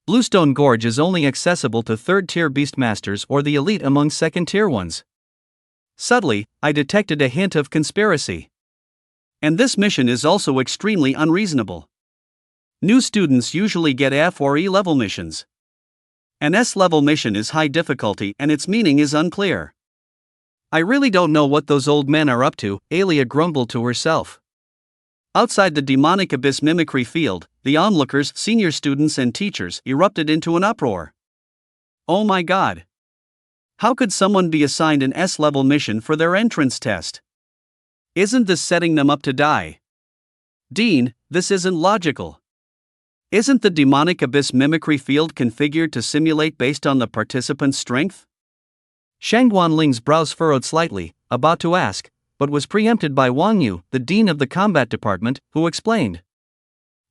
Bluestone Gorge is only accessible to third-tier beastmasters or the elite among second-tier ones. Subtly, I detected a hint of conspiracy. And this mission is also extremely unreasonable. New students usually get F or E level missions. An S level mission is high difficulty and its meaning is unclear. I really don't know what those old men are up to, Alia grumbled to herself. Outside the demonic abyss mimicry field, the onlookers, senior students and teachers, erupted into an uproar. Oh my god! How could someone be assigned an S-level mission for their entrance test? Isn't this setting them up to die? Dean, this isn't logical. Isn't the demonic abyss mimicry field configured to simulate based on the participant's strength? Shangguan Ling's brows furrowed slightly, about to ask, but was preempted by Wang Yu, the dean of the combat department, who explained.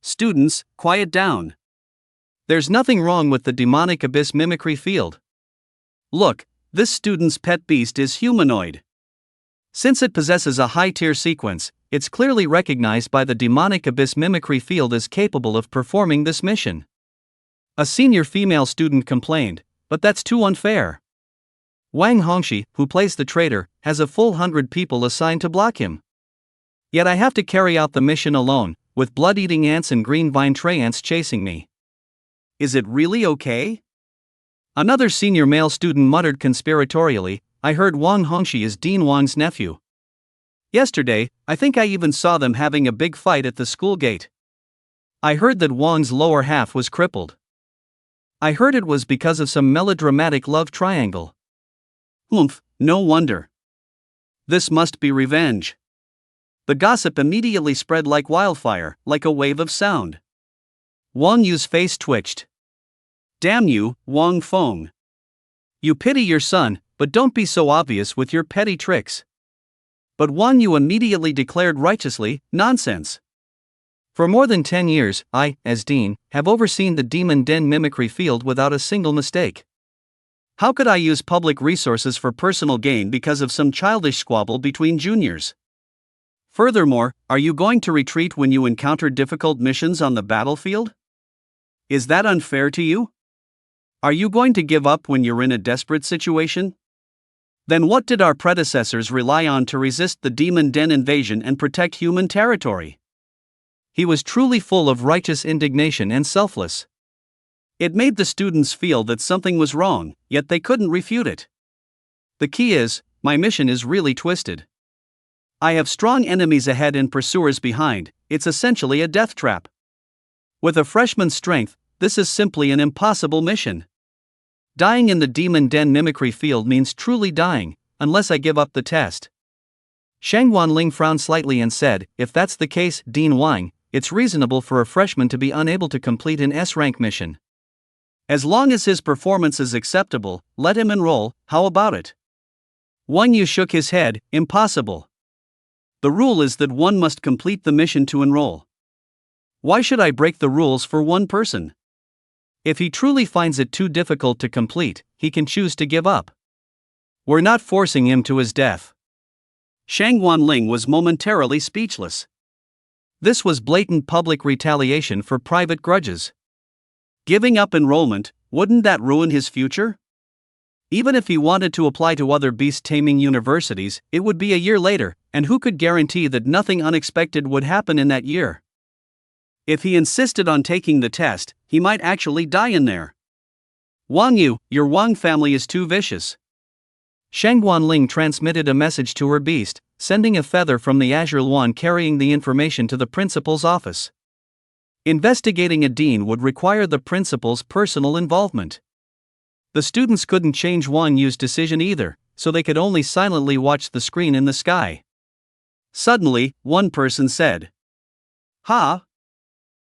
Students, quiet down. There's nothing wrong with the demonic abyss mimicry field. Look, this student's pet beast is humanoid. Since it possesses a high-tier sequence, it's clearly recognized by the demonic abyss mimicry field as capable of performing this mission. A senior female student complained, but that's too unfair. Wang Hongxi, who plays the traitor, has a full 100 people assigned to block him. Yet I have to carry out the mission alone, with blood-eating ants and green vine tray ants chasing me. Is it really okay? Another senior male student muttered conspiratorially, I heard Wang Hongxi is Dean Wang's nephew. Yesterday, I think I even saw them having a big fight at the school gate. I heard that Wang's lower half was crippled. I heard it was because of some melodramatic love triangle. Oomph, no wonder. This must be revenge. The gossip immediately spread like wildfire, like a wave of sound. Wang Yu's face twitched. Damn you, Wang Feng. You pity your son, but don't be so obvious with your petty tricks. But Wang Yu immediately declared righteously, nonsense. For more than 10 years, I, as dean, have overseen the Demon Den mimicry field without a single mistake. How could I use public resources for personal gain because of some childish squabble between juniors? Furthermore, are you going to retreat when you encounter difficult missions on the battlefield? Is that unfair to you? Are you going to give up when you're in a desperate situation? Then what did our predecessors rely on to resist the Demon Den invasion and protect human territory? He was truly full of righteous indignation and selfless. It made the students feel that something was wrong, yet they couldn't refute it. The key is, my mission is really twisted. I have strong enemies ahead and pursuers behind, it's essentially a death trap. With a freshman's strength, this is simply an impossible mission. Dying in the Demon Den mimicry field means truly dying, unless I give up the test. Shangguan Ling frowned slightly and said, if that's the case, Dean Wang, it's reasonable for a freshman to be unable to complete an S-rank mission. As long as his performance is acceptable, let him enroll, how about it? Wang Yu shook his head, impossible. The rule is that one must complete the mission to enroll. Why should I break the rules for one person? If he truly finds it too difficult to complete, he can choose to give up. We're not forcing him to his death. Shang Wanling was momentarily speechless. This was blatant public retaliation for private grudges. Giving up enrollment, wouldn't that ruin his future? Even if he wanted to apply to other beast-taming universities, it would be a year later, and who could guarantee that nothing unexpected would happen in that year? If he insisted on taking the test, he might actually die in there. Wang Yu, your Wang family is too vicious. Shang Guanling transmitted a message to her beast, sending a feather from the azure wand carrying the information to the principal's office. Investigating a dean would require the principal's personal involvement. The students couldn't change Wang Yu's decision either, so they could only silently watch the screen in the sky. Suddenly, one person said, "Ha!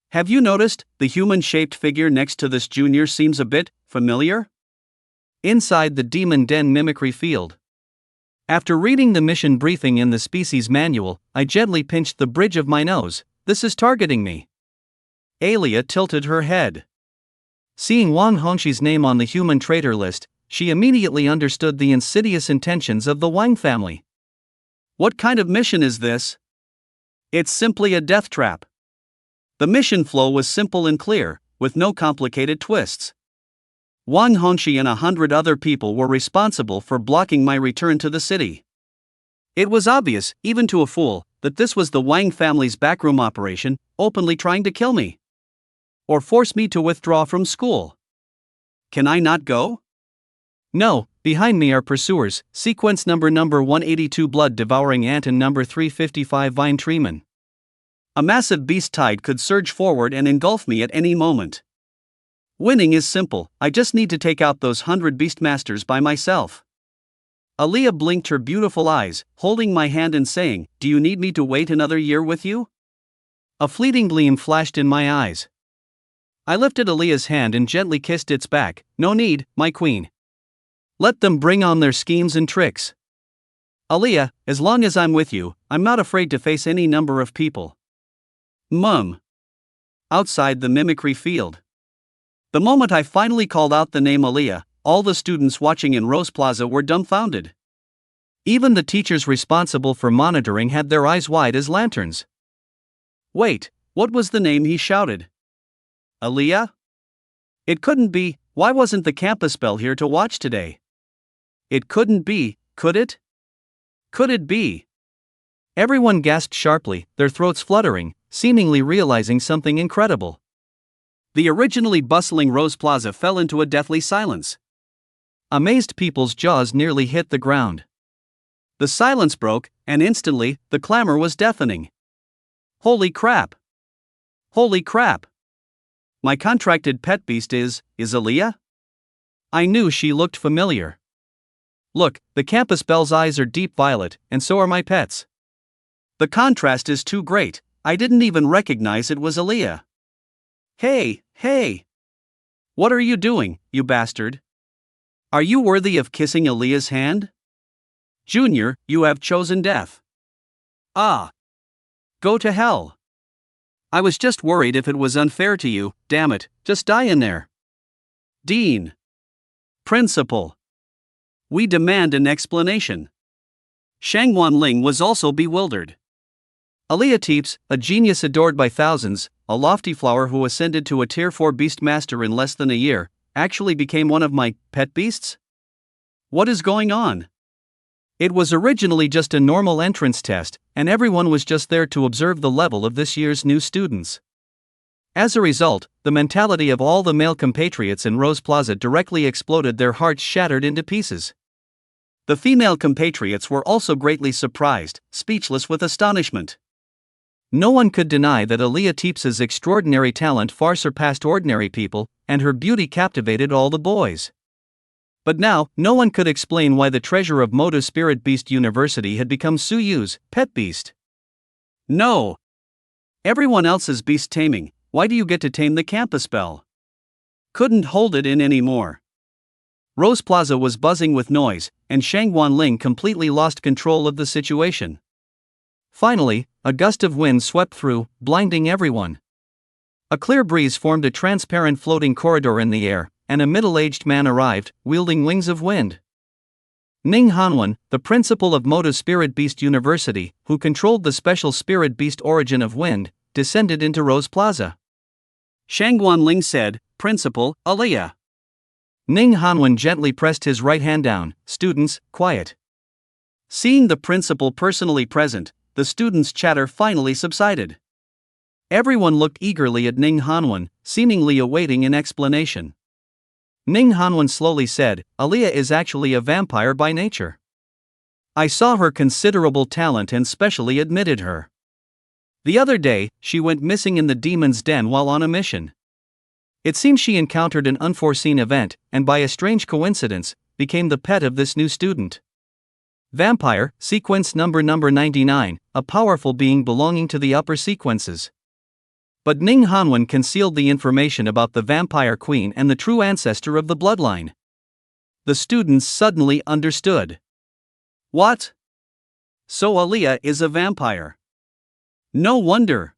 Have you noticed, the human-shaped figure next to this junior seems a bit familiar?" Inside the Demon Den mimicry field. After reading the mission briefing in the species manual, I gently pinched the bridge of my nose. This is targeting me. Alia tilted her head. Seeing Wang Hongshi's name on the human traitor list, she immediately understood the insidious intentions of the Wang family. What kind of mission is this? It's simply a death trap. The mission flow was simple and clear, with no complicated twists. Wang Hongxi and 100 other people were responsible for blocking my return to the city. It was obvious, even to a fool, that this was the Wang family's backroom operation, openly trying to kill me. Or force me to withdraw from school. Can I not go? No, behind me are pursuers, sequence number 182 blood-devouring ant and number 355 vine treeman. A massive beast tide could surge forward and engulf me at any moment. Winning is simple, I just need to take out those 100 beastmasters by myself. Alia blinked her beautiful eyes, holding my hand and saying, "Do you need me to wait another year with you?" A fleeting gleam flashed in my eyes. I lifted Alia's hand and gently kissed its back. "No need, my queen. Let them bring on their schemes and tricks. Alia, as long as I'm with you, I'm not afraid to face any number of people." Mum. Outside the mimicry field. The moment I finally called out the name Alia, all the students watching in Rose Plaza were dumbfounded. Even the teachers responsible for monitoring had their eyes wide as lanterns. Wait, what was the name he shouted? Alia? It couldn't be. Why wasn't the campus bell here to watch today? It couldn't be, could it? Could it be? Everyone gasped sharply, their throats fluttering, seemingly realizing something incredible. The originally bustling Rose Plaza fell into a deathly silence. Amazed people's jaws nearly hit the ground. The silence broke, and instantly, the clamor was deafening. Holy crap! Holy crap! My contracted pet beast is Alia? I knew she looked familiar. Look, the campus bell's eyes are deep violet, and so are my pets. The contrast is too great, I didn't even recognize it was Alia. Hey, hey! What are you doing, you bastard? Are you worthy of kissing Alia's hand? Junior, you have chosen death. Ah! Go to hell. I was just worried if it was unfair to you, damn it, just die in there. Dean. Principal. We demand an explanation. Shang Wanling was also bewildered. Alia Teeps, a genius adored by thousands, a lofty flower who ascended to a Tier 4 beastmaster in less than a year, actually became one of my pet beasts? What is going on? It was originally just a normal entrance test, and everyone was just there to observe the level of this year's new students. As a result, the mentality of all the male compatriots in Rose Plaza directly exploded, their hearts shattered into pieces. The female compatriots were also greatly surprised, speechless with astonishment. No one could deny that Alia Teeps's extraordinary talent far surpassed ordinary people, and her beauty captivated all the boys. But now, no one could explain why the treasure of Moto Spirit Beast University had become Su Yu's pet beast. No! Everyone else is beast taming, why do you get to tame the campus bell? couldn't hold it in anymore. Rose Plaza was buzzing with noise, and Shangguan Ling completely lost control of the situation. Finally, a gust of wind swept through, blinding everyone. A clear breeze formed a transparent floating corridor in the air, and a middle-aged man arrived, wielding wings of wind. Ning Hanwen, the principal of Moto Spirit Beast University, who controlled the special spirit beast origin of wind, descended into Rose Plaza. Shangguan Ling said, "Principal, Aliyah." Ning Hanwen gently pressed his right hand down. "Students, quiet." Seeing the principal personally present, the students' chatter finally subsided. Everyone looked eagerly at Ning Hanwen, seemingly awaiting an explanation. Ning Hanwen slowly said, "Aliyah is actually a vampire by nature. I saw her considerable talent and specially admitted her. The other day, she went missing in the demon's den while on a mission. It seems she encountered an unforeseen event, and by a strange coincidence, became the pet of this new student. Vampire, sequence number 99, a powerful being belonging to the upper sequences." But Ning Hanwen concealed the information about the vampire queen and the true ancestor of the bloodline. The students suddenly understood. What? So Aliyah is a vampire? No wonder.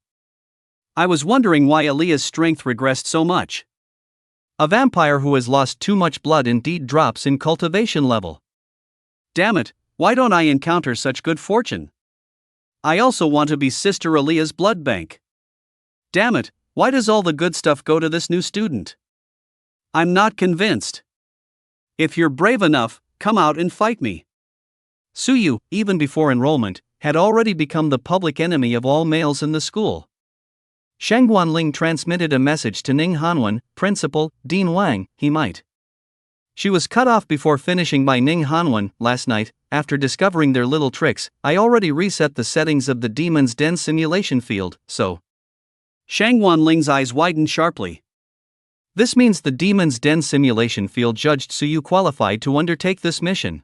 I was wondering why Aliyah's strength regressed so much. A vampire who has lost too much blood indeed drops in cultivation level. Damn it, why don't I encounter such good fortune? I also want to be Sister Aliyah's blood bank. Damn it, why does all the good stuff go to this new student? I'm not convinced. If you're brave enough, come out and fight me. Suyu, even before enrollment, had already become the public enemy of all males in the school. Shangguan Ling transmitted a message to Ning Hanwen, Principal, Dean Wang, he might. She was cut off before finishing by Ning Hanwen. Last night, after discovering their little tricks, I already reset the settings of the Demon's Den simulation field, so. Shangguan Ling's eyes widened sharply. This means the Demon's Den simulation field judged Suyu qualified to undertake this mission.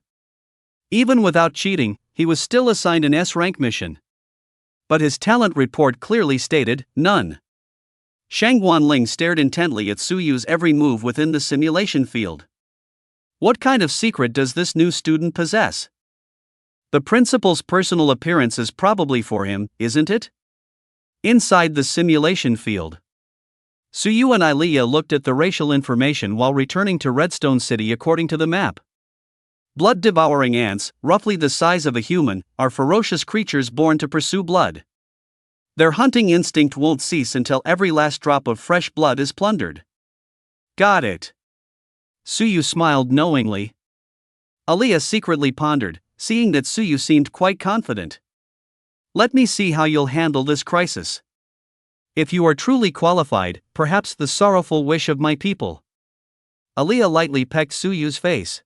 Even without cheating, he was still assigned an S-rank mission. But his talent report clearly stated, none. Shangguan Ling stared intently at Suyu's every move within the simulation field. What kind of secret does this new student possess? The principal's personal appearance is probably for him, isn't it? Inside the simulation field. Suyu and Aliyah looked at the racial information while returning to Redstone City according to the map. Blood-devouring ants, roughly the size of a human, are ferocious creatures born to pursue blood. Their hunting instinct won't cease until every last drop of fresh blood is plundered. Got it. Suyu smiled knowingly. Aliyah secretly pondered, seeing that Suyu seemed quite confident. Let me see how you'll handle this crisis. If you are truly qualified, perhaps the sorrowful wish of my people. Aliyah lightly pecked Suyu's face.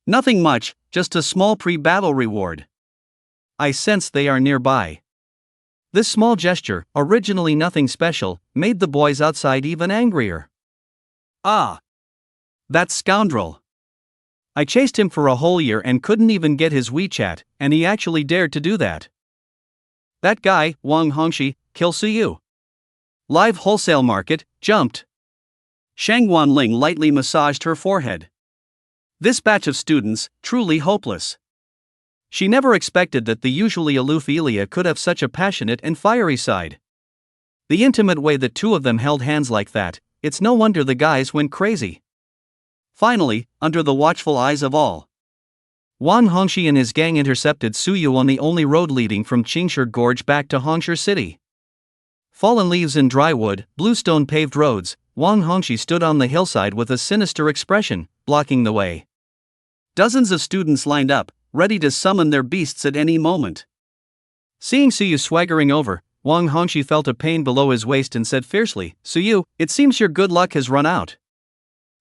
Nothing much, just a small pre-battle reward. I sense they are nearby. This small gesture, originally nothing special, made the boys outside even angrier. Ah! That scoundrel! I chased him for a whole year and couldn't even get his WeChat, and he actually dared to do that. That guy, Wang Hongxi, kill Suyu. Live wholesale market, jumped. Shangguan Ling lightly massaged her forehead. This batch of students, truly hopeless. She never expected that the usually aloof Ilya could have such a passionate and fiery side. The intimate way the two of them held hands like that, it's no wonder the guys went crazy. Finally, under the watchful eyes of all, Wang Hongxi and his gang intercepted Suyu on the only road leading from Qingshi Gorge back to Hongshi City. Fallen leaves and dry wood, bluestone paved roads, Wang Hongxi stood on the hillside with a sinister expression, blocking the way. Dozens of students lined up, ready to summon their beasts at any moment. Seeing Suyu swaggering over, Wang Hongxi felt a pain below his waist and said fiercely, "Suyu, it seems your good luck has run out."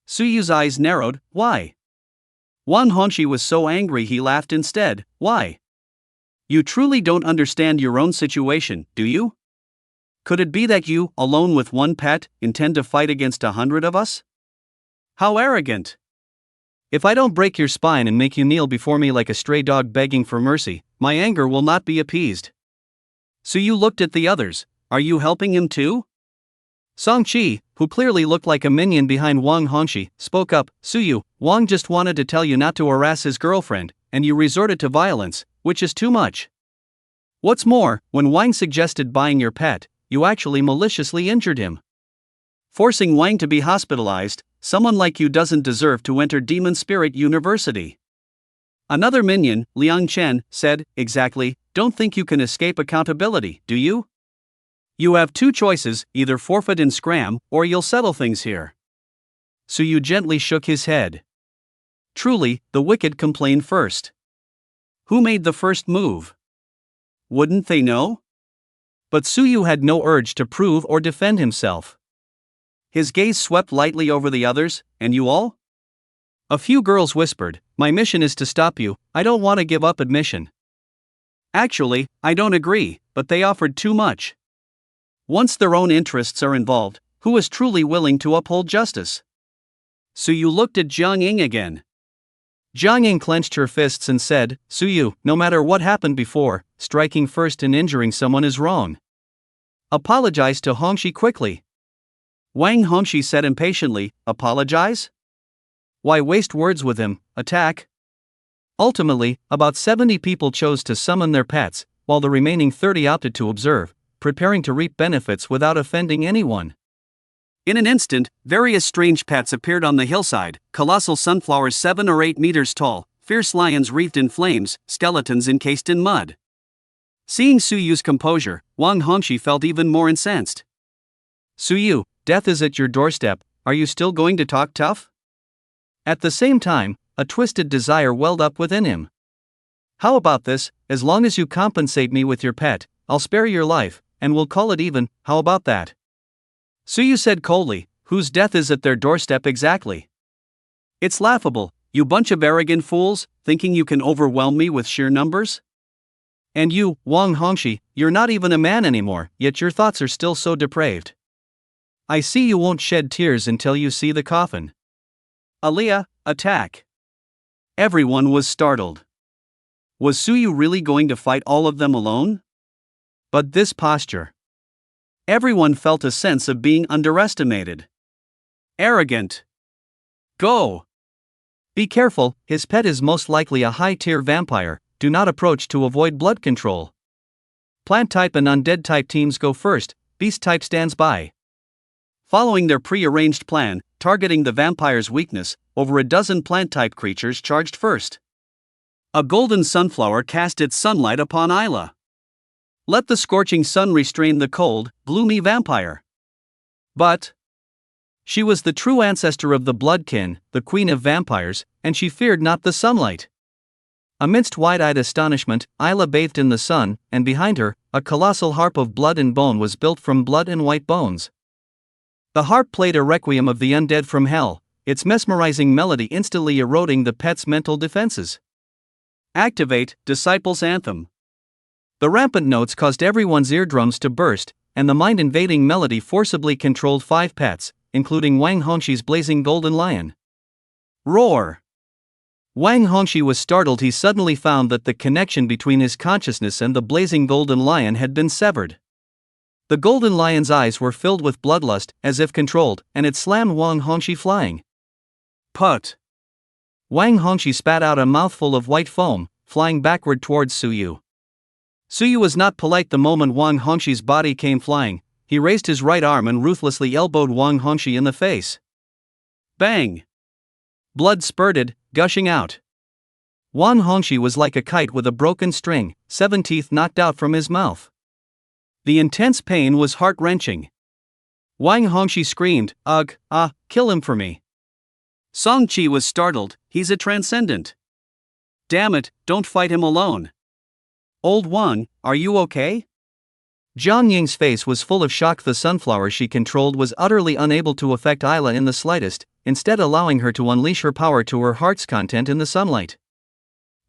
Suyu's eyes narrowed. Why? Wang Hongxi was so angry he laughed instead. Why? You truly don't understand your own situation, do you? Could it be that you, alone with one pet, intend to fight against 100 of us? How arrogant! If I don't break your spine and make you kneel before me like a stray dog begging for mercy, my anger will not be appeased. Suyu looked at the others. Are you helping him too? Song-chi, who clearly looked like a minion behind Wang Hongxi, spoke up. Suyu, Wang just wanted to tell you not to harass his girlfriend, and you resorted to violence, which is too much. What's more, when Wang suggested buying your pet, you actually maliciously injured him. Forcing Wang to be hospitalized, someone like you doesn't deserve to enter Demon Spirit University. Another minion, Liang Chen, said, exactly, don't think you can escape accountability, do you? You have two choices, either forfeit and scram, or you'll settle things here. Suyu gently shook his head. Truly, the wicked complain first. Who made the first move? Wouldn't they know? But Suyu had no urge to prove or defend himself. His gaze swept lightly over the others. And you all? A few girls whispered, my mission is to stop you, I don't want to give up admission. Actually, I don't agree, but they offered too much. Once their own interests are involved, who is truly willing to uphold justice? Suyu looked at Jiang Ying again. Jiang Ying clenched her fists and said, Suyu, no matter what happened before, striking first and injuring someone is wrong. Apologize to Hongxi quickly. Wang Hongxi said impatiently, apologize? Why waste words with him, attack? Ultimately, about 70 people chose to summon their pets, while the remaining 30 opted to observe, preparing to reap benefits without offending anyone. In an instant, various strange pets appeared on the hillside, colossal sunflowers 7 or 8 meters tall, fierce lions wreathed in flames, skeletons encased in mud. Seeing Suyu's composure, Wang Hongxi felt even more incensed. Suyu, death is at your doorstep, are you still going to talk tough? At the same time, a twisted desire welled up within him. How about this, as long as you compensate me with your pet, I'll spare your life, and we'll call it even, how about that? Suyu said coldly, whose death is at their doorstep exactly? It's laughable, you bunch of arrogant fools, thinking you can overwhelm me with sheer numbers? And you, Wang Hongxi, you're not even a man anymore, yet your thoughts are still so depraved. I see you won't shed tears until you see the coffin. Aliyah, attack. Everyone was startled. Was Suyu really going to fight all of them alone? But this posture. Everyone felt a sense of being underestimated. Arrogant. Go. Be careful, his pet is most likely a high-tier vampire, do not approach to avoid blood control. Plant type and undead type teams go first, beast type stands by. Following their pre-arranged plan, targeting the vampire's weakness, over a dozen plant-type creatures charged first. A golden sunflower cast its sunlight upon Isla. Let the scorching sun restrain the cold, gloomy vampire. But she was the true ancestor of the bloodkin, the queen of vampires, and she feared not the sunlight. Amidst wide-eyed astonishment, Isla bathed in the sun, and behind her, a colossal harp of blood and bone was built from blood and white bones. The harp played a requiem of the undead from hell, its mesmerizing melody instantly eroding the pet's mental defenses. Activate, Disciples' Anthem. The rampant notes caused everyone's eardrums to burst, and the mind-invading melody forcibly controlled 5 pets, including Wang Hongxi's blazing golden lion. Roar! Wang Hongxi was startled. He suddenly found that the connection between his consciousness and the blazing golden lion had been severed. The golden lion's eyes were filled with bloodlust, as if controlled, and it slammed Wang Hongxi flying. Put! Wang Hongxi spat out a mouthful of white foam, flying backward towards Suyu. Suyu was not polite the moment Wang Hongxi's body came flying. He raised his right arm and ruthlessly elbowed Wang Hongxi in the face. Bang! Blood spurted, gushing out. Wang Hongxi was like a kite with a broken string, 7 teeth knocked out from his mouth. The intense pain was heart-wrenching. Wang Hongxi screamed, ugh, kill him for me. Song-chi was startled, he's a transcendent. Damn it, don't fight him alone. Old Wang, are you okay? Jiang Ying's face was full of shock. The sunflower she controlled was utterly unable to affect Isla in the slightest, instead allowing her to unleash her power to her heart's content in the sunlight.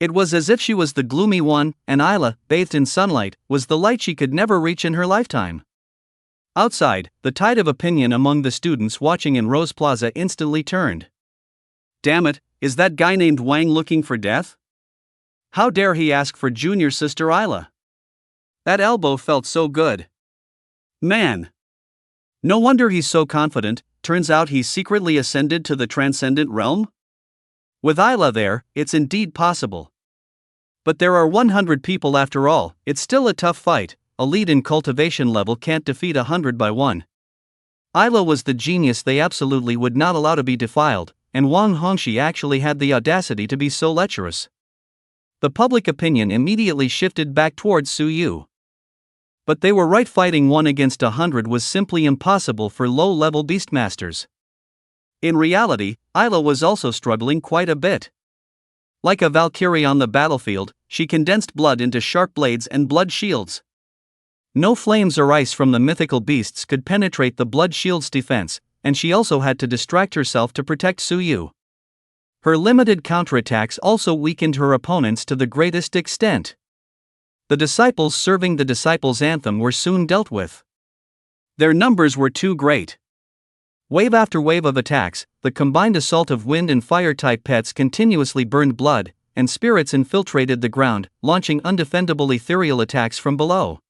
It was as if she was the gloomy one, and Isla, bathed in sunlight, was the light she could never reach in her lifetime. Outside, the tide of opinion among the students watching in Rose Plaza instantly turned. Damn it, is that guy named Wang looking for death? How dare he ask for junior sister Isla? That elbow felt so good. Man! No wonder he's so confident, turns out he's secretly ascended to the transcendent realm? With Isla there, it's indeed possible. But there are 100 people after all, it's still a tough fight, a lead in cultivation level can't defeat 100 by 1. Isla was the genius they absolutely would not allow to be defiled, and Wang Hongxi actually had the audacity to be so lecherous. The public opinion immediately shifted back towards Su Yu. But they were right, fighting 1 against 100 was simply impossible for low-level beastmasters. In reality, Isla was also struggling quite a bit. Like a Valkyrie on the battlefield, she condensed blood into sharp blades and blood shields. No flames or ice from the mythical beasts could penetrate the blood shield's defense, and she also had to distract herself to protect Su Yu. Her limited counterattacks also weakened her opponents to the greatest extent. The disciples serving the disciples' anthem were soon dealt with. Their numbers were too great. Wave after wave of attacks, the combined assault of wind and fire-type pets continuously burned blood, and spirits infiltrated the ground, launching undefendable ethereal attacks from below.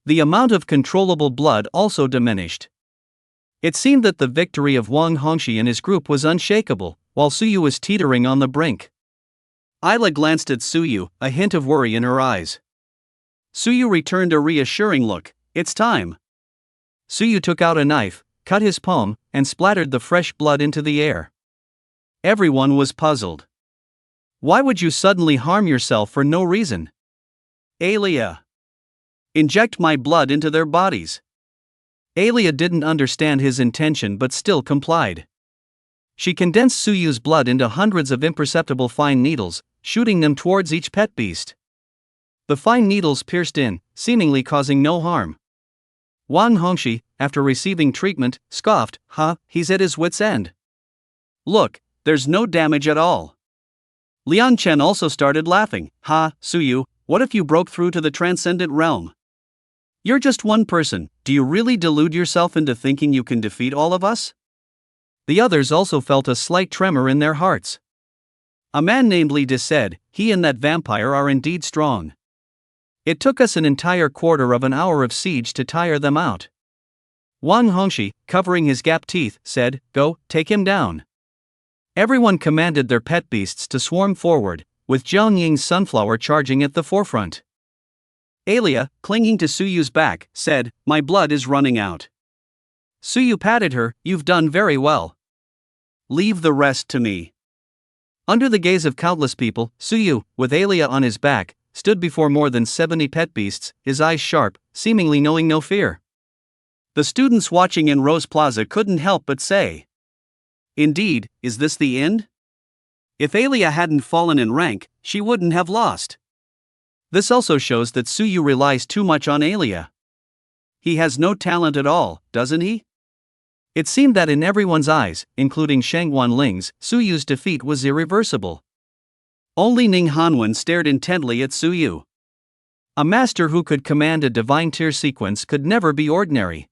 The amount of controllable blood also diminished. It seemed that the victory of Wang Hongxi and his group was unshakable, while Su Yu was teetering on the brink. Isla glanced at Su Yu, a hint of worry in her eyes. Su Yu returned a reassuring look. It's time. Su Yu took out a knife, cut his palm, and splattered the fresh blood into the air. Everyone was puzzled. Why would you suddenly harm yourself for no reason? Alia. Inject my blood into their bodies. Alia didn't understand his intention but still complied. She condensed Su Yu's blood into hundreds of imperceptible fine needles, shooting them towards each pet beast. The fine needles pierced in, seemingly causing no harm. Wang Hongxi, after receiving treatment, scoffed, he's at his wit's end. Look, there's no damage at all. Lian Chen also started laughing. Su Yu, what if you broke through to the transcendent realm? You're just one person, do you really delude yourself into thinking you can defeat all of us? The others also felt a slight tremor in their hearts. A man named Li De said, he and that vampire are indeed strong. It took us an entire quarter of an hour of siege to tire them out. Wang Hongxi, covering his gap teeth, said, go, take him down. Everyone commanded their pet beasts to swarm forward, with Jiang Ying's sunflower charging at the forefront. Alia, clinging to Su Yu's back, said, my blood is running out. Su Yu patted her, you've done very well. Leave the rest to me. Under the gaze of countless people, Su Yu, with Alia on his back, stood before more than 70 pet beasts, his eyes sharp, seemingly knowing no fear. The students watching in Rose Plaza couldn't help but say, indeed, is this the end? If Alia hadn't fallen in rank, she wouldn't have lost. This also shows that Su Yu relies too much on Alia. He has no talent at all, doesn't he? It seemed that in everyone's eyes, including Shang Wanling's, Su Yu's defeat was irreversible. Only Ning Hanwen stared intently at Su Yu. A master who could command a divine tier sequence could never be ordinary.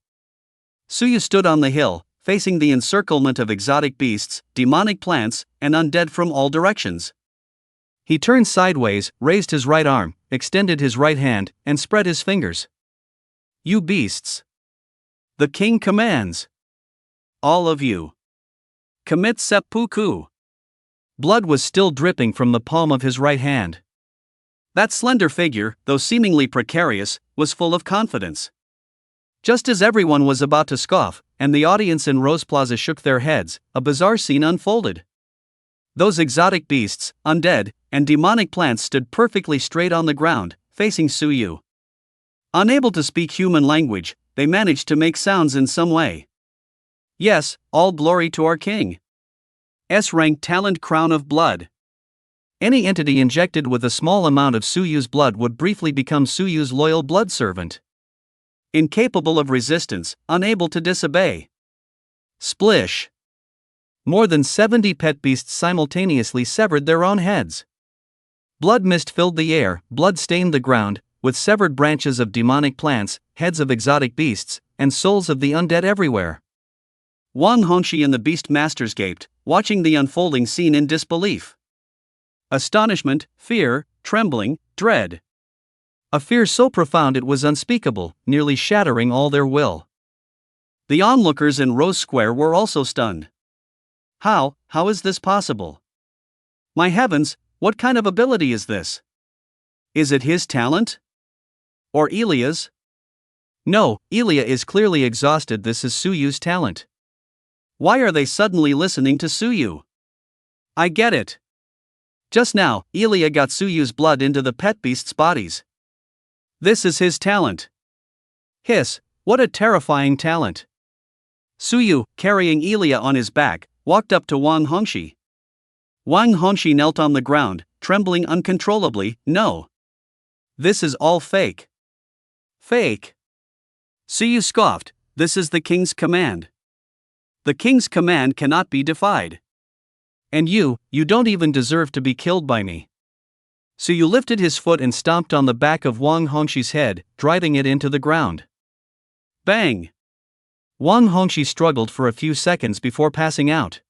Su Yu stood on the hill, facing the encirclement of exotic beasts, demonic plants, and undead from all directions. He turned sideways, raised his right arm, extended his right hand, and spread his fingers. You beasts! The king commands! All of you! Commit seppuku! Blood was still dripping from the palm of his right hand. That slender figure, though seemingly precarious, was full of confidence. Just as everyone was about to scoff, and the audience in Rose Plaza shook their heads, a bizarre scene unfolded. Those exotic beasts, undead, and demonic plants stood perfectly straight on the ground, facing Su Yu. Unable to speak human language, they managed to make sounds in some way. Yes, all glory to our king. S-rank talent crown of blood. Any entity injected with a small amount of Su Yu's blood would briefly become Su Yu's loyal blood servant. Incapable of resistance, unable to disobey. Splish! More than 70 pet beasts simultaneously severed their own heads. Blood mist filled the air, blood stained the ground, with severed branches of demonic plants, heads of exotic beasts, and souls of the undead everywhere. Wang Hongxi and the beast masters gaped, watching the unfolding scene in disbelief. Astonishment, fear, trembling, dread. A fear so profound it was unspeakable, nearly shattering all their will. The onlookers in Rose Square were also stunned. How is this possible? My heavens, what kind of ability is this? Is it his talent? Or Ilia's? No, Ilia is clearly exhausted. This is Suyu's talent. Why are they suddenly listening to Suyu? I get it. Just now, Ilia got Suyu's blood into the pet beasts' bodies. This is his talent. Hiss, what a terrifying talent. Suyu, carrying Ilia on his back, walked up to Wang Hongxi. Wang Hongxi knelt on the ground, trembling uncontrollably. No. This is all fake. Fake. Suyu scoffed, this is the king's command. The king's command cannot be defied. And you don't even deserve to be killed by me. Suyu lifted his foot and stomped on the back of Wang Hongxi's head, driving it into the ground. Bang! Wang Hongxi struggled for a few seconds before passing out.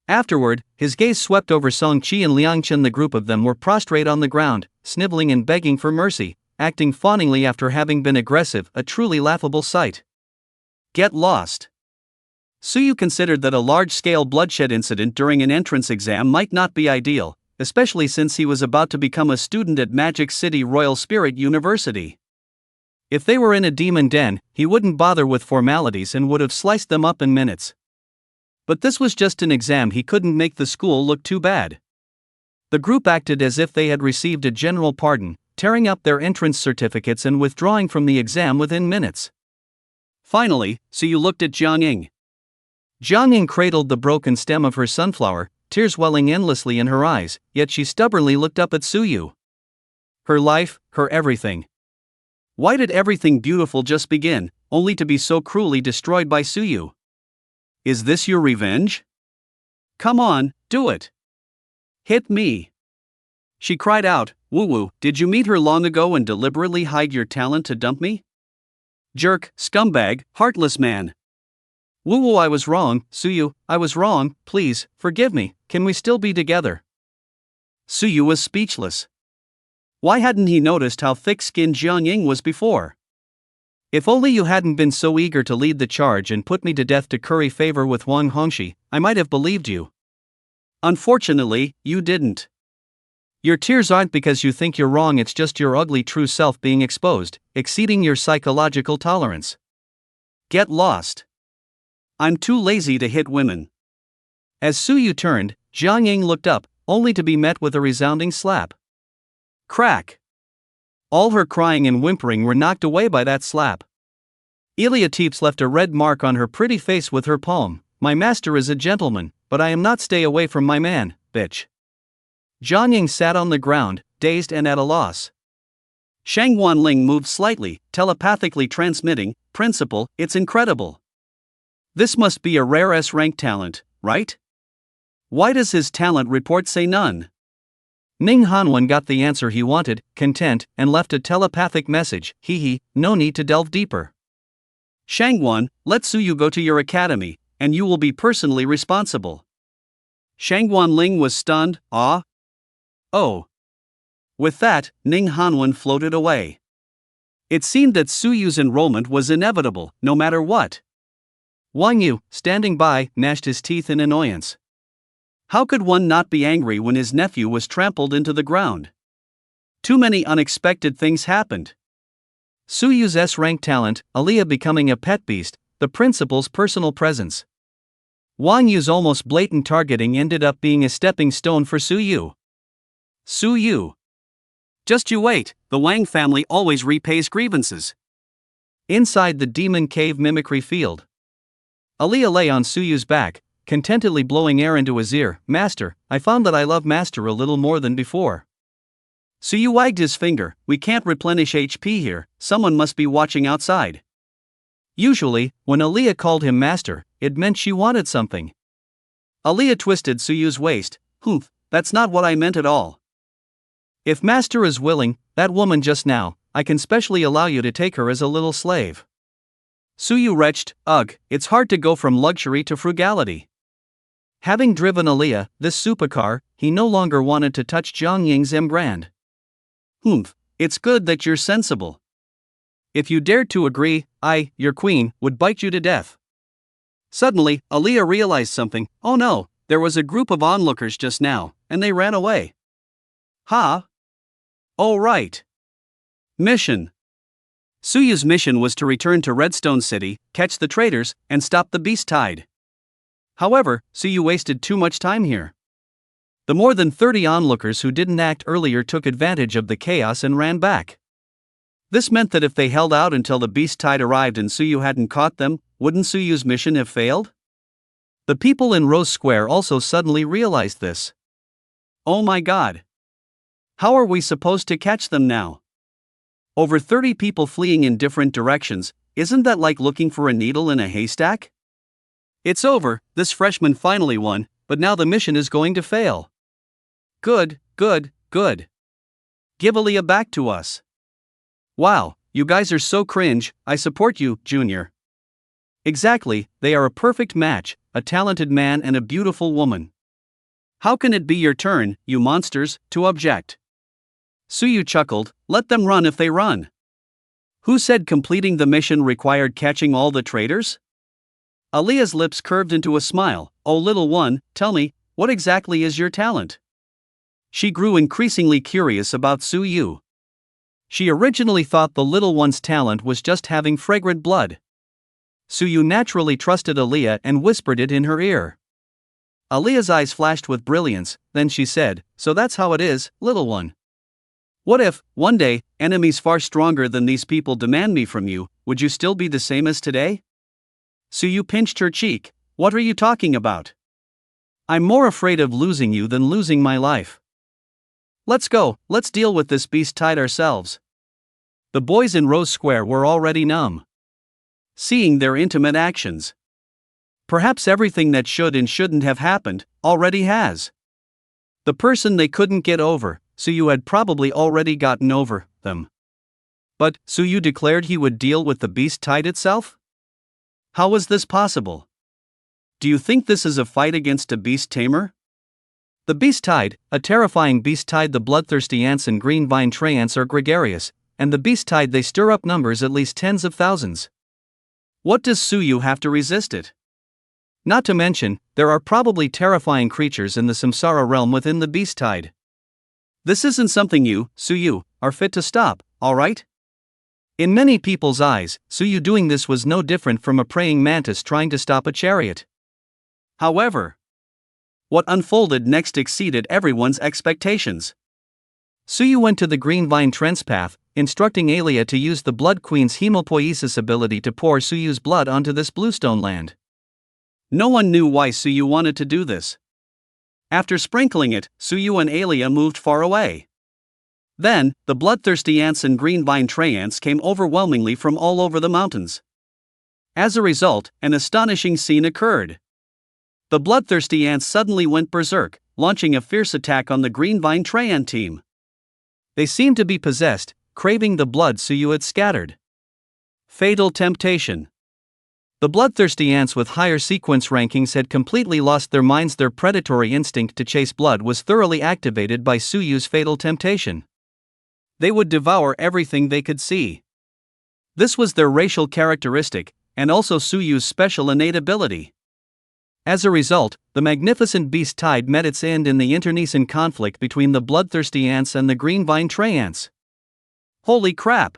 Afterward, his gaze swept over Song Qi and Liang Chen. The group of them were prostrate on the ground, sniveling and begging for mercy, acting fawningly after having been aggressive, a truly laughable sight. Get lost. Suyu considered that a large-scale bloodshed incident during an entrance exam might not be ideal, especially since he was about to become a student at Magic City Royal Spirit University. If they were in a demon den, he wouldn't bother with formalities and would have sliced them up in minutes. But this was just an exam. He couldn't make the school look too bad. The group acted as if they had received a general pardon, tearing up their entrance certificates and withdrawing from the exam within minutes. Finally, Suyu looked at Jiang Ying. Jiang Ying cradled the broken stem of her sunflower, tears welling endlessly in her eyes, yet she stubbornly looked up at Suyu. Her life, her everything. Why did everything beautiful just begin, only to be so cruelly destroyed by Suyu? Is this your revenge? Come on, do it. Hit me. She cried out, Woo-woo, did you meet her long ago and deliberately hide your talent to dump me? Jerk, scumbag, heartless man. Woo-woo, I was wrong, Suyu, I was wrong, please, forgive me, can we still be together? Suyu was speechless. Why hadn't he noticed how thick-skinned Jiang Ying was before? If only you hadn't been so eager to lead the charge and put me to death to curry favor with Wang Hongxi, I might have believed you. Unfortunately, you didn't. Your tears aren't because you think you're wrong, it's just your ugly true self being exposed, exceeding your psychological tolerance. Get lost. I'm too lazy to hit women. As Suyu turned, Jiang Ying looked up, only to be met with a resounding slap. Crack. All her crying and whimpering were knocked away by that slap. Ilia Teeps left a red mark on her pretty face with her palm. My master is a gentleman, but I am not. Stay away from my man, bitch. Jiang Ying sat on the ground, dazed and at a loss. Shang Wanling moved slightly, telepathically transmitting, Principal, it's incredible. This must be a rare S-rank talent, right? Why does his talent report say none? Ning Hanwen got the answer he wanted, content, and left a telepathic message, hee, no need to delve deeper. Shangwan, let Suyu go to your academy, and you will be personally responsible. Shangwan Ling was stunned, ah? Oh. With that, Ning Hanwen floated away. It seemed that Suyu's enrollment was inevitable, no matter what. Wang Yu, standing by, gnashed his teeth in annoyance. How could one not be angry when his nephew was trampled into the ground? Too many unexpected things happened. Suyu's S-rank talent, Aaliyah becoming a pet beast, the principal's personal presence. Wang Yu's almost blatant targeting ended up being a stepping stone for Suyu. Suyu. Just you wait, the Wang family always repays grievances. Inside the demon cave mimicry field. Aaliyah lay on Suyu's back, contentedly blowing air into his ear. Master, I found that I love Master a little more than before. Suyu wagged his finger. We can't replenish HP here, someone must be watching outside. Usually, when Aaliyah called him Master, it meant she wanted something. Aaliyah twisted Suyu's waist. Humph, that's not what I meant at all. If Master is willing, that woman just now, I can specially allow you to take her as a little slave. Suyu retched, ugh, it's hard to go from luxury to frugality. Having driven Aaliyah, this supercar, he no longer wanted to touch Jiang Ying's M Grand. Humph, it's good that you're sensible. If you dared to agree, I, your queen, would bite you to death. Suddenly, Aaliyah realized something. Oh no, there was a group of onlookers just now, and they ran away. Huh? Oh right. Mission. Suyu's mission was to return to Redstone City, catch the traitors, and stop the beast tide. However, Suyu wasted too much time here. The more than 30 onlookers who didn't act earlier took advantage of the chaos and ran back. This meant that if they held out until the beast tide arrived and Suyu hadn't caught them, wouldn't Suyu's mission have failed? The people in Rose Square also suddenly realized this. Oh my god. How are we supposed to catch them now? Over 30 people fleeing in different directions, isn't that like looking for a needle in a haystack? It's over, this freshman finally won, but now the mission is going to fail. Good. Give Aaliyah back to us. Wow, you guys are so cringe, I support you, Junior. Exactly, they are a perfect match, a talented man and a beautiful woman. How can it be your turn, you monsters, to object? Suyu chuckled, let them run if they run. Who said completing the mission required catching all the traitors? Aaliyah's lips curved into a smile. Oh little one, tell me, what exactly is your talent? She grew increasingly curious about Suyu. She originally thought the little one's talent was just having fragrant blood. Suyu naturally trusted Aaliyah and whispered it in her ear. Aaliyah's eyes flashed with brilliance, then she said, so that's how it is, little one. What if, one day, enemies far stronger than these people demand me from you, would you still be the same as today? Suyu pinched her cheek. What are you talking about? I'm more afraid of losing you than losing my life. Let's go, let's deal with this beast tide ourselves. The boys in Rose Square were already numb, seeing their intimate actions. Perhaps everything that should and shouldn't have happened, already has. The person they couldn't get over, Suyu had probably already gotten over them. But, Suyu declared he would deal with the beast tide itself? How was this possible? Do you think this is a fight against a beast tamer? The beast tide, a terrifying beast tide. The bloodthirsty ants and green vine tray ants are gregarious, and the beast tide they stir up numbers at least tens of thousands. What does Suyu have to resist it? Not to mention, there are probably terrifying creatures in the samsara realm within the beast tide. This isn't something you, Suyu, are fit to stop, alright? In many people's eyes, Suyu doing this was no different from a praying mantis trying to stop a chariot. However, what unfolded next exceeded everyone's expectations. Suyu went to the green vine trance path, instructing Aaliyah to use the Blood Queen's hemopoiesis ability to pour Suyu's blood onto this bluestone land. No one knew why Suyu wanted to do this. After sprinkling it, Suyu and Aaliyah moved far away. Then, the bloodthirsty ants and green vine tray ants came overwhelmingly from all over the mountains. As a result, an astonishing scene occurred. The bloodthirsty ants suddenly went berserk, launching a fierce attack on the green vine tray ant team. They seemed to be possessed, craving the blood Suyu had scattered. Fatal temptation. The bloodthirsty ants with higher sequence rankings had completely lost their minds. Their predatory instinct to chase blood was thoroughly activated by Suyu's fatal temptation. They would devour everything they could see. This was their racial characteristic, and also Suyu's special innate ability. As a result, the magnificent beast tide met its end in the internecine conflict between the bloodthirsty ants and the green vine tray ants. Holy crap!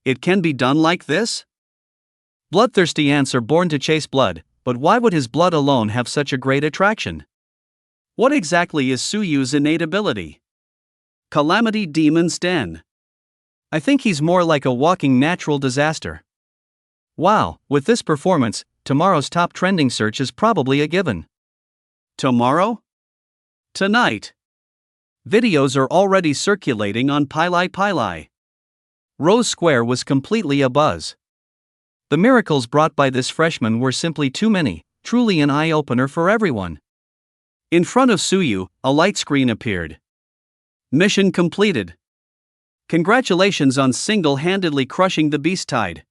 It can be done like this? Bloodthirsty ants are born to chase blood, but why would his blood alone have such a great attraction? What exactly is Suyu's innate ability? Calamity Demon's Den. I think he's more like a walking natural disaster. Wow, with this performance, tomorrow's top trending search is probably a given. Tomorrow? Tonight. Videos are already circulating on Pili. Rose Square was completely abuzz. The miracles brought by this freshman were simply too many, truly an eye-opener for everyone. In front of Suyu, a light screen appeared. Mission completed. Congratulations on single-handedly crushing the beast tide.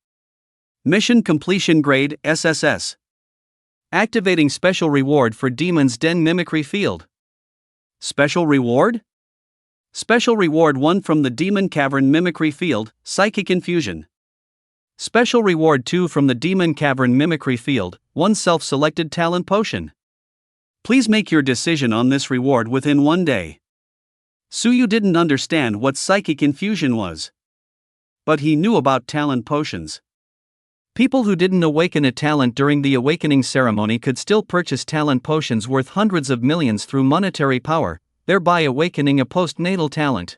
Mission completion grade SSS. Activating special reward for Demon's Den Mimicry Field. Special reward? Special reward 1 from the Demon Cavern Mimicry Field, Psychic Infusion. Special reward 2 from the Demon Cavern Mimicry Field, 1 self-selected talent potion. Please make your decision on this reward within 1 day. Suyu didn't understand what psychic infusion was. But he knew about talent potions. People who didn't awaken a talent during the awakening ceremony could still purchase talent potions worth hundreds of millions through monetary power, thereby awakening a postnatal talent.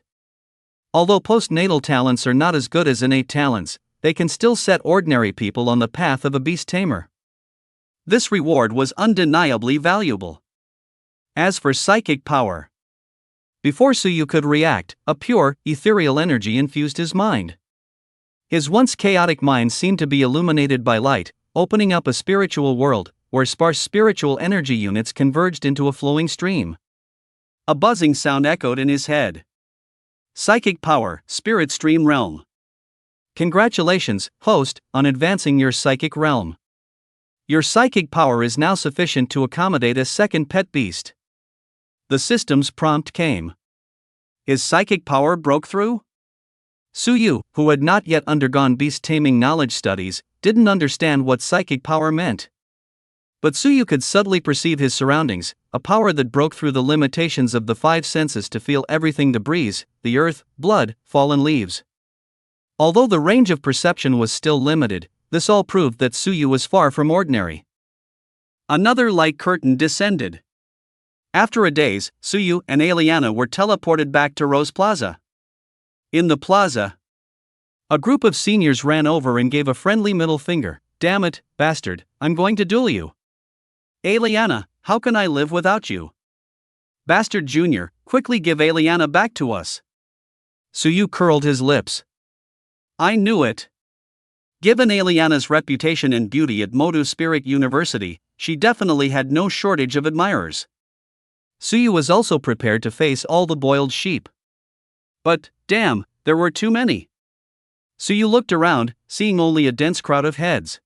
Although postnatal talents are not as good as innate talents, they can still set ordinary people on the path of a beast tamer. This reward was undeniably valuable. As for psychic power, before Suyu could react, a pure, ethereal energy infused his mind. His once chaotic mind seemed to be illuminated by light, opening up a spiritual world, where sparse spiritual energy units converged into a flowing stream. A buzzing sound echoed in his head. Psychic power, spirit stream realm. Congratulations, host, on advancing your psychic realm. Your psychic power is now sufficient to accommodate a second pet beast. The system's prompt came. His psychic power broke through? Suyu, who had not yet undergone beast taming knowledge studies, didn't understand what psychic power meant. But Suyu could subtly perceive his surroundings, a power that broke through the limitations of the 5 senses to feel everything: the breeze, the earth, blood, fallen leaves. Although the range of perception was still limited, this all proved that Suyu was far from ordinary. Another light curtain descended. After a daze, Suyu and Aliana were teleported back to Rose Plaza. In the plaza, a group of seniors ran over and gave a friendly middle finger. Damn it, bastard, I'm going to duel you. Aliana, how can I live without you? Bastard Jr., quickly give Aliana back to us. Suyu curled his lips. I knew it. Given Aliana's reputation and beauty at Modu Spirit University, she definitely had no shortage of admirers. Suyu was also prepared to face all the boiled sheep. But, damn, there were too many. Suyu looked around, seeing only a dense crowd of heads.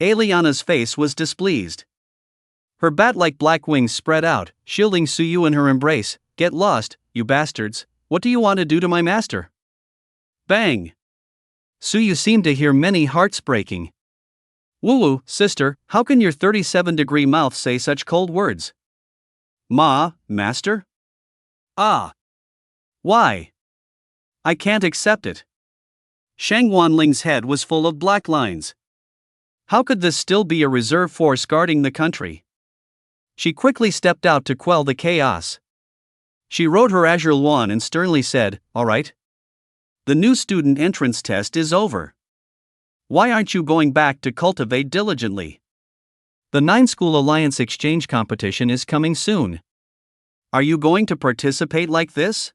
Aliana's face was displeased. Her bat-like black wings spread out, shielding Suyu in her embrace. Get lost, you bastards, what do you want to do to my master? Bang! Suyu seemed to hear many hearts breaking. Woo-woo, sister, how can your 37-degree mouth say such cold words? Master? Ah! Why? I can't accept it. Shang Wanling's head was full of black lines. How could this still be a reserve force guarding the country? She quickly stepped out to quell the chaos. She rode her azure wand and sternly said, "All right. The new student entrance test is over. Why aren't you going back to cultivate diligently? The 9-School Alliance exchange competition is coming soon. Are you going to participate like this?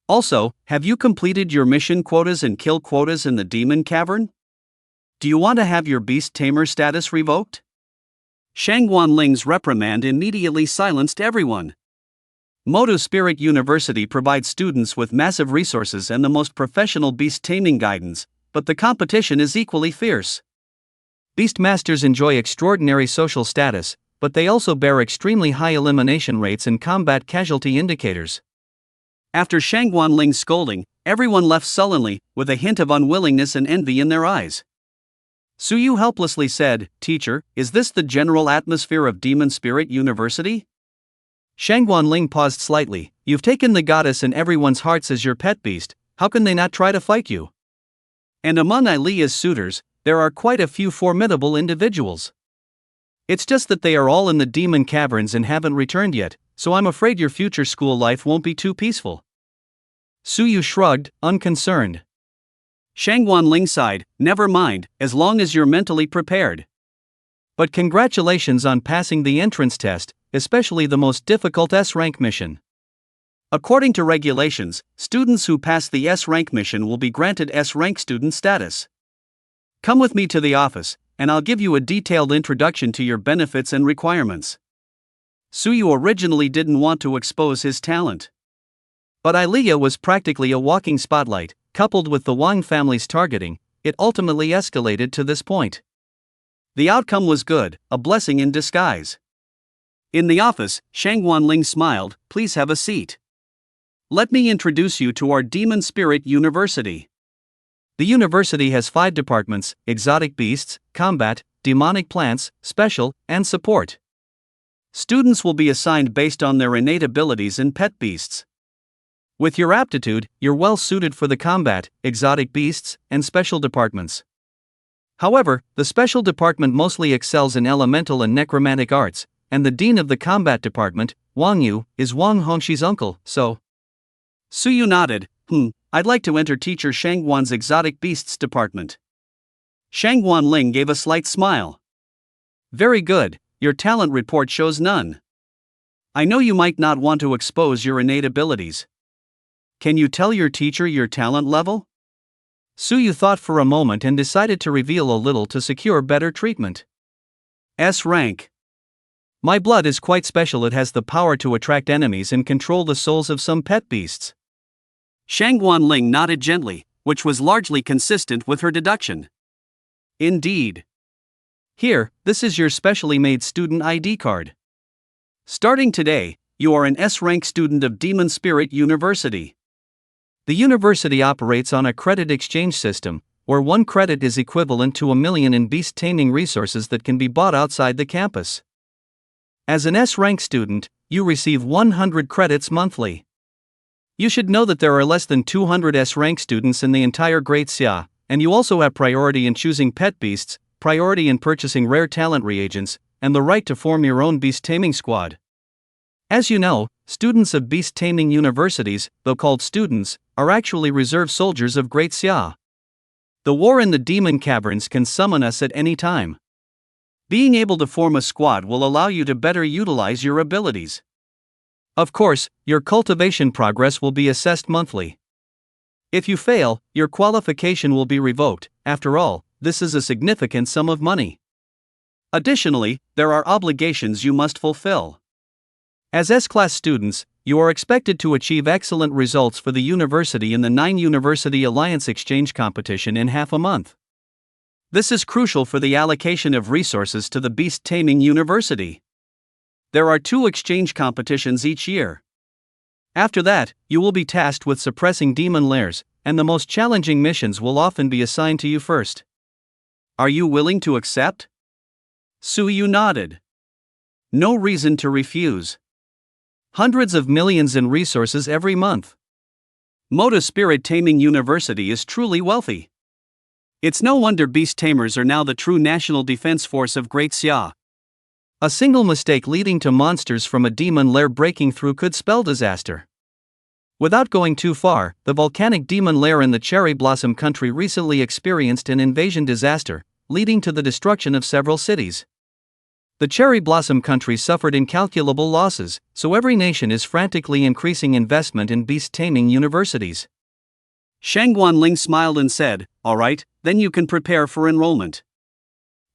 Also, have you completed your mission quotas and kill quotas in the Demon Cavern? Do you want to have your beast tamer status revoked?" Shang Wanling's reprimand immediately silenced everyone. Modu Spirit University provides students with massive resources and the most professional beast taming guidance, but the competition is equally fierce. Beast masters enjoy extraordinary social status, but they also bear extremely high elimination rates and combat casualty indicators. After Shang Wanling's scolding, everyone left sullenly, with a hint of unwillingness and envy in their eyes. Suyu helplessly said, "Teacher, is this the general atmosphere of Demon Spirit University?" Shang Wanling paused slightly. "You've taken the goddess in everyone's hearts as your pet beast, how can they not try to fight you? And among Ilia's suitors, there are quite a few formidable individuals. It's just that they are all in the Demon Caverns and haven't returned yet, so I'm afraid your future school life won't be too peaceful." Suyu shrugged, unconcerned. Shang Wanling sighed, "Never mind, as long as you're mentally prepared. But congratulations on passing the entrance test, especially the most difficult S-rank mission. According to regulations, students who pass the S-rank mission will be granted S-rank student status. Come with me to the office, and I'll give you a detailed introduction to your benefits and requirements." Suyu originally didn't want to expose his talent. But Ilia was practically a walking spotlight, coupled with the Wang family's targeting, it ultimately escalated to this point. The outcome was good, a blessing in disguise. In the office, Shang Wanling smiled, "Please have a seat. Let me introduce you to our Demon Spirit University. The university has 5 departments: exotic beasts, combat, demonic plants, special, and support. Students will be assigned based on their innate abilities and pet beasts. With your aptitude, you're well suited for the combat, exotic beasts, and special departments. However, the special department mostly excels in elemental and necromantic arts, and the dean of the combat department, Wang Yu, is Wang Hongxi's uncle, so. Suyu nodded. I'd like to enter teacher Shangguan's exotic beasts department. Shangguan Ling gave a slight smile. Very good, your talent report shows none. I know you might not want to expose your innate abilities. Can you tell your teacher your talent level? Suyu thought for a moment and decided to reveal a little to secure better treatment. S rank. My blood is quite special. It has the power to attract enemies and control the souls of some pet beasts. Shangguan Ling nodded gently, which was largely consistent with her deduction. Indeed. Here, this is your specially made student ID card. Starting today, you are an S-rank student of Demon Spirit University. The university operates on a credit exchange system, where 1 credit is equivalent to 1 million in beast taming resources that can be bought outside the campus. As an S-rank student, you receive 100 credits monthly. You should know that there are less than 200 S-rank students in the entire Great Xia, and you also have priority in choosing pet beasts, priority in purchasing rare talent reagents, and the right to form your own beast taming squad. As you know, students of beast taming universities, though called students, are actually reserve soldiers of Great Xia. The war in the demon caverns can summon us at any time. Being able to form a squad will allow you to better utilize your abilities. Of course, your cultivation progress will be assessed monthly. If you fail, your qualification will be revoked. After all, this is a significant sum of money. Additionally, there are obligations you must fulfill. As S-class students, you are expected to achieve excellent results for the university in the 9 University Alliance Exchange competition in half a month. This is crucial for the allocation of resources to the beast taming university. There are 2 exchange competitions each year. After that, you will be tasked with suppressing demon lairs, and the most challenging missions will often be assigned to you first. Are you willing to accept? Suyu nodded. No reason to refuse. Hundreds of millions in resources every month. Moda Spirit Taming University is truly wealthy. It's no wonder beast tamers are now the true national defense force of Great Xia. A single mistake leading to monsters from a demon lair breaking through could spell disaster. Without going too far, the volcanic demon lair in the Cherry Blossom country recently experienced an invasion disaster, leading to the destruction of several cities. The Cherry Blossom country suffered incalculable losses, so every nation is frantically increasing investment in beast taming universities. Shangguan Ling smiled and said, "All right, then you can prepare for enrollment."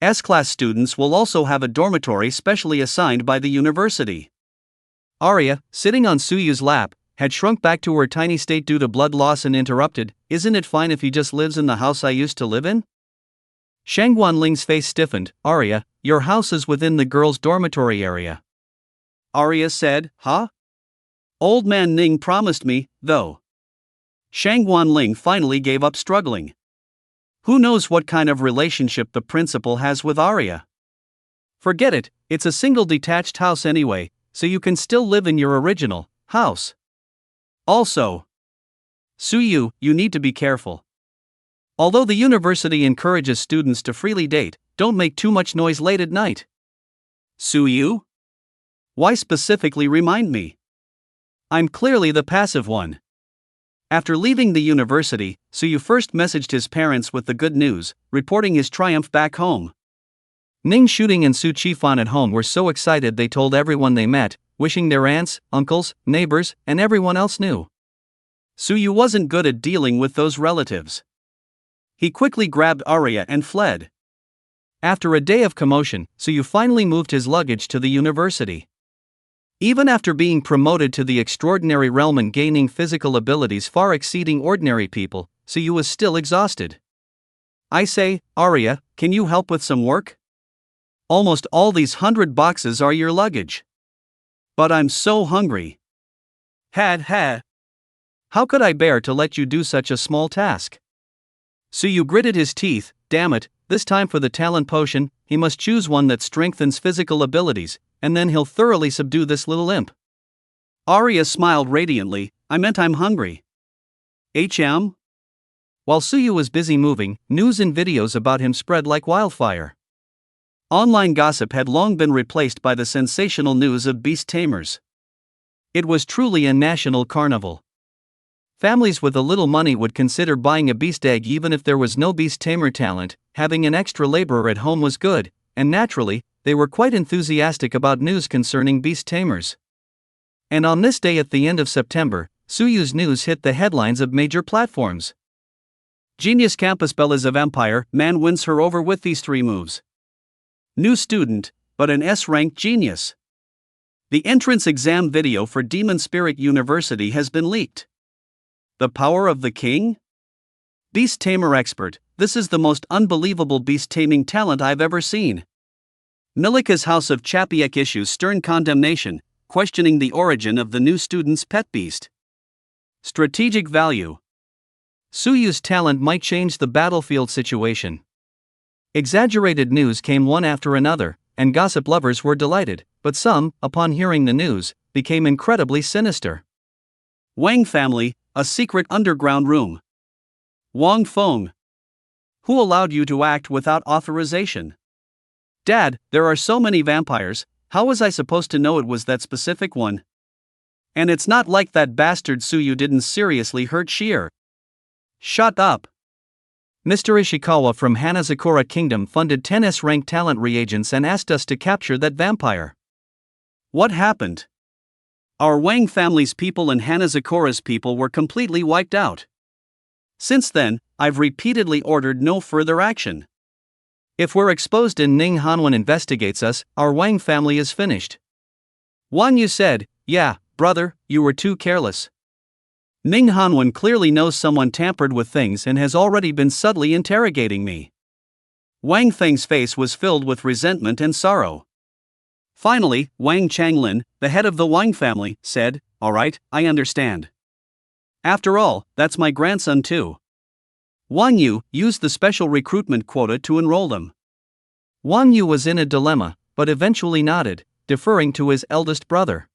S-class students will also have a dormitory specially assigned by the university. Arya, sitting on Suyu's lap, had shrunk back to her tiny state due to blood loss and interrupted, "Isn't it fine if he just lives in the house I used to live in?" Shangguan Ling's face stiffened. "Arya, your house is within the girls' dormitory area." Arya said, "Huh? Old man Ning promised me, though." Shangguan Ling finally gave up struggling. Who knows what kind of relationship the principal has with Arya? Forget it, it's a single detached house anyway, so you can still live in your original house. Also, Suyu, you need to be careful. Although the university encourages students to freely date, don't make too much noise late at night. Suyu? Why specifically remind me? I'm clearly the passive one. After leaving the university, Suyu first messaged his parents with the good news, reporting his triumph back home. Ning Shooting and Su Qifan at home were so excited they told everyone they met, wishing their aunts, uncles, neighbors, and everyone else knew. Suyu wasn't good at dealing with those relatives. He quickly grabbed Arya and fled. After a day of commotion, Suyu finally moved his luggage to the university. Even after being promoted to the extraordinary realm and gaining physical abilities far exceeding ordinary people, Suyu was still exhausted. "I say, Arya, can you help with some work? Almost all these 100 boxes are your luggage. But I'm so hungry." "Had. How could I bear to let you do such a small task?" Suyu gritted his teeth. Damn it, this time for the talent potion, he must choose one that strengthens physical abilities, and then he'll thoroughly subdue this little imp. Arya smiled radiantly. I meant I'm hungry. HM? While Suyu was busy moving, news and videos about him spread like wildfire. Online gossip had long been replaced by the sensational news of beast tamers. It was truly a national carnival. Families with a little money would consider buying a beast egg even if there was no beast tamer talent. Having an extra laborer at home was good, and naturally, they were quite enthusiastic about news concerning beast tamers. And on this day at the end of September, Suyu's news hit the headlines of major platforms. Genius Campus Belle is a vampire, man wins her over with these 3 moves. New student, but an S-ranked genius. The entrance exam video for Demon Spirit University has been leaked. The power of the king? Beast tamer expert, this is the most unbelievable beast taming talent I've ever seen. Milika's House of Chapiek issues stern condemnation, questioning the origin of the new student's pet beast. Strategic value. Suyu's talent might change the battlefield situation. Exaggerated news came one after another, and gossip lovers were delighted, but some, upon hearing the news, became incredibly sinister. Wang family, a secret underground room. Wang Feng. Who allowed you to act without authorization? Dad, there are so many vampires, how was I supposed to know it was that specific one? And it's not like that bastard Suyu didn't seriously hurt Sheer. Shut up. Mr. Ishikawa from Hanazakura Kingdom funded 10 S-rank talent reagents and asked us to capture that vampire. What happened? Our Wang family's people and Hanazakura's people were completely wiped out. Since then, I've repeatedly ordered no further action. If we're exposed and Ning Hanwen investigates us, our Wang family is finished. Wan Yu said, yeah, brother, you were too careless. Ning Hanwen clearly knows someone tampered with things and has already been subtly interrogating me. Wang Feng's face was filled with resentment and sorrow. Finally, Wang Changlin, the head of the Wang family, said, all right, I understand. After all, that's my grandson too. Wang Yu used the special recruitment quota to enroll them. Wang Yu was in a dilemma, but eventually nodded, deferring to his eldest brother.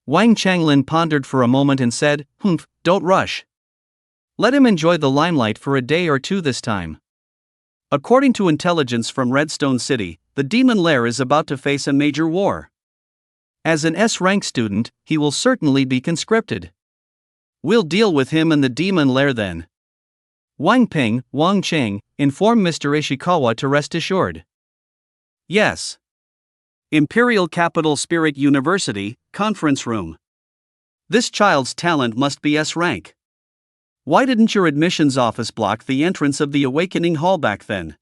Wang Changlin pondered for a moment and said, don't rush. Let him enjoy the limelight for a day or two this time. According to intelligence from Redstone City, the Demon Lair is about to face a major war. As an S-rank student, he will certainly be conscripted. We'll deal with him in the Demon Lair then. Wang Ping, Wang Cheng, informed Mr. Ishikawa to rest assured. Yes. Imperial Capital Spirit University, Conference Room. This child's talent must be S-rank. Why didn't your admissions office block the entrance of the Awakening Hall back then?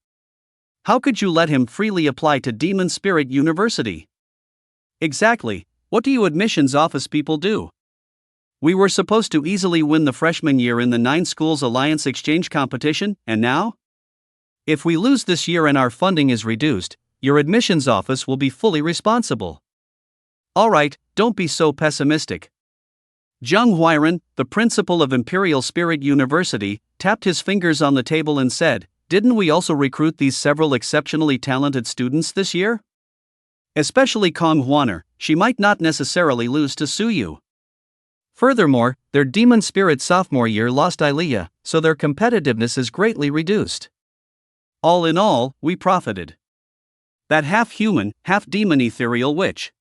How could you let him freely apply to Demon Spirit University? Exactly, what do you admissions office people do? We were supposed to easily win the freshman year in the 9 Schools Alliance exchange competition, and now? If we lose this year and our funding is reduced, your admissions office will be fully responsible. Alright, don't be so pessimistic. Zheng Huiran, the principal of Imperial Spirit University, tapped his fingers on the table and said, didn't we also recruit these several exceptionally talented students this year? Especially Kong Huaner, she might not necessarily lose to Suyu. Furthermore, their Demon Spirit sophomore year lost Ilea, so their competitiveness is greatly reduced. All in all, we profited. That half-human, half-demon ethereal witch.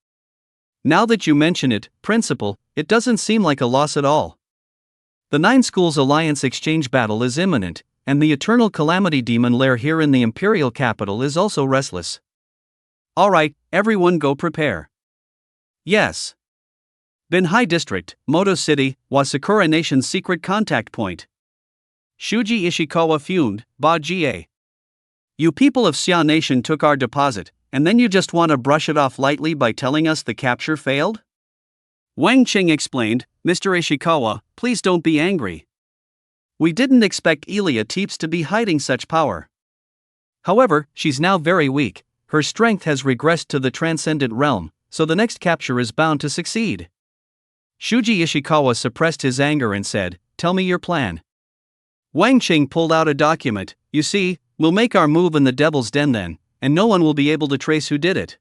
Now that you mention it, Principal, it doesn't seem like a loss at all. The 9 Schools Alliance exchange battle is imminent, and the Eternal Calamity Demon Lair here in the Imperial Capital is also restless. Alright, everyone go prepare. Yes. Binhai District, Moto City, Wasakura Nation's secret contact point. Shuji Ishikawa fumed, Ba Jie. You people of Xia Nation took our deposit, and then you just want to brush it off lightly by telling us the capture failed? Wang Qing explained, Mr. Ishikawa, please don't be angry. We didn't expect Ilea Teeps to be hiding such power. However, she's now very weak, her strength has regressed to the transcendent realm, so the next capture is bound to succeed. Shuji Ishikawa suppressed his anger and said, tell me your plan. Wang Qing pulled out a document. You see, we'll make our move in the Devil's Den then, and no one will be able to trace who did it.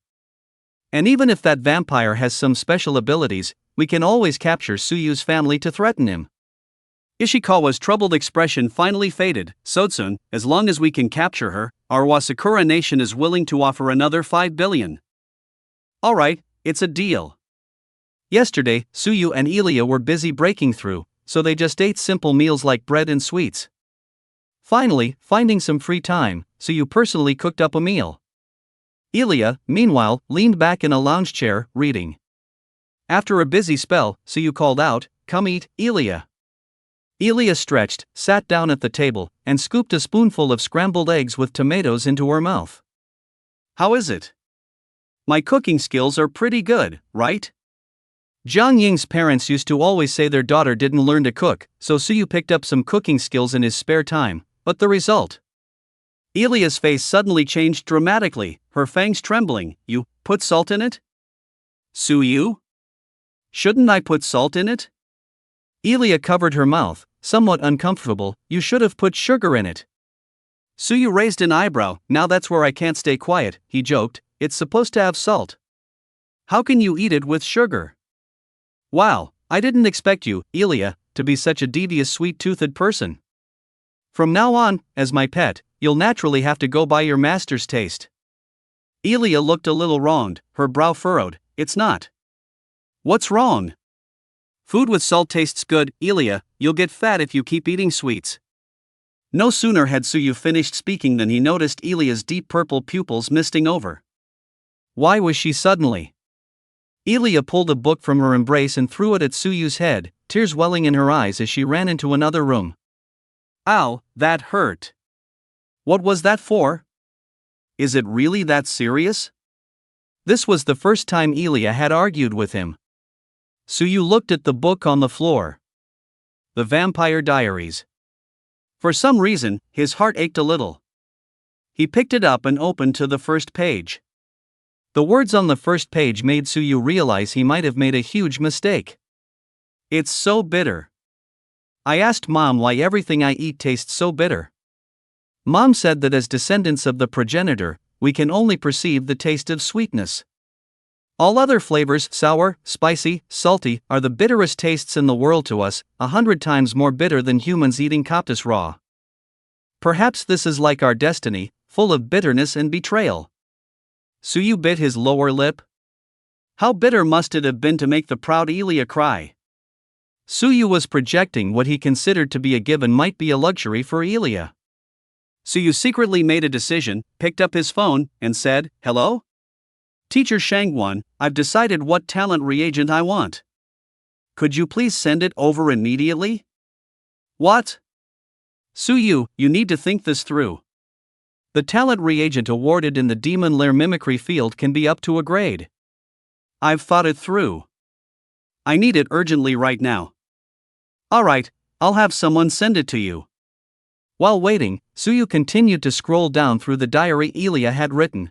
And even if that vampire has some special abilities, we can always capture Suyu's family to threaten him. Ishikawa's troubled expression finally faded. Sotsune, as long as we can capture her, our Wasakura nation is willing to offer another 5 billion. Alright, it's a deal. Yesterday, Suyu and Ilya were busy breaking through, so they just ate simple meals like bread and sweets. Finally, finding some free time, Suyu personally cooked up a meal. Ilya, meanwhile, leaned back in a lounge chair, reading. After a busy spell, Suyu called out, "Come eat, Ilya." Ilya stretched, sat down at the table, and scooped a spoonful of scrambled eggs with tomatoes into her mouth. How is it? My cooking skills are pretty good, right? Jiang Ying's parents used to always say their daughter didn't learn to cook, so Suyu picked up some cooking skills in his spare time, but the result? Ilya's face suddenly changed dramatically, her fangs trembling. You put salt in it? Suyu? Shouldn't I put salt in it? Ilya covered her mouth, somewhat uncomfortable. You should have put sugar in it. Suyu raised an eyebrow. Now that's where I can't stay quiet, he joked. It's supposed to have salt. How can you eat it with sugar? Wow, I didn't expect you, Ilya, to be such a devious sweet-toothed person. From now on, as my pet, you'll naturally have to go by your master's taste. Ilya looked a little wronged, her brow furrowed. It's not. What's wrong? Food with salt tastes good, Ilya, you'll get fat if you keep eating sweets. No sooner had Suyu finished speaking than he noticed Ilya's deep purple pupils misting over. Why was she suddenly? Ilya pulled a book from her embrace and threw it at Suyu's head, tears welling in her eyes as she ran into another room. Ow, that hurt. What was that for? Is it really that serious? This was the first time Ilya had argued with him. Suyu looked at the book on the floor. The Vampire Diaries. For some reason, his heart ached a little. He picked it up and opened to the first page. The words on the first page made Suyu realize he might have made a huge mistake. It's so bitter. I asked Mom why everything I eat tastes so bitter. Mom said that as descendants of the progenitor, we can only perceive the taste of sweetness. All other flavors, sour, spicy, salty, are the bitterest tastes in the world to us, 100 times more bitter than humans eating cactus raw. Perhaps this is like our destiny, full of bitterness and betrayal. Suyu bit his lower lip. How bitter must it have been to make the proud Ilya cry? Suyu was projecting what he considered to be a given might be a luxury for Ilya. Suyu secretly made a decision, picked up his phone, and said, "Hello? Teacher Shangwan, I've decided what talent reagent I want. Could you please send it over immediately?" What? Suyu, you need to think this through. The talent reagent awarded in the Demon Lair mimicry field can be up to a grade. I've thought it through. I need it urgently right now. Alright, I'll have someone send it to you. While waiting, Suyu continued to scroll down through the diary Ilya had written.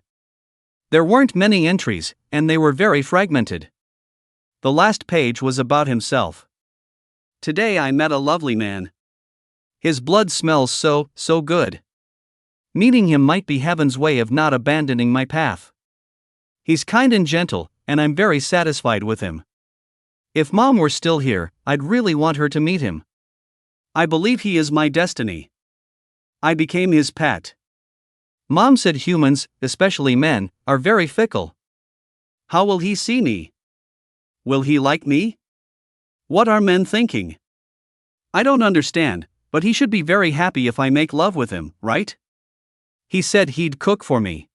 There weren't many entries, and they were very fragmented. The last page was about himself. Today I met a lovely man. His blood smells so good. Meeting him might be heaven's way of not abandoning my path. He's kind and gentle, and I'm very satisfied with him. If Mom were still here, I'd really want her to meet him. I believe he is my destiny. I became his pet. Mom said humans, especially men, are very fickle. How will he see me? Will he like me? What are men thinking? I don't understand, but he should be very happy if I make love with him, right? He said he'd cook for me.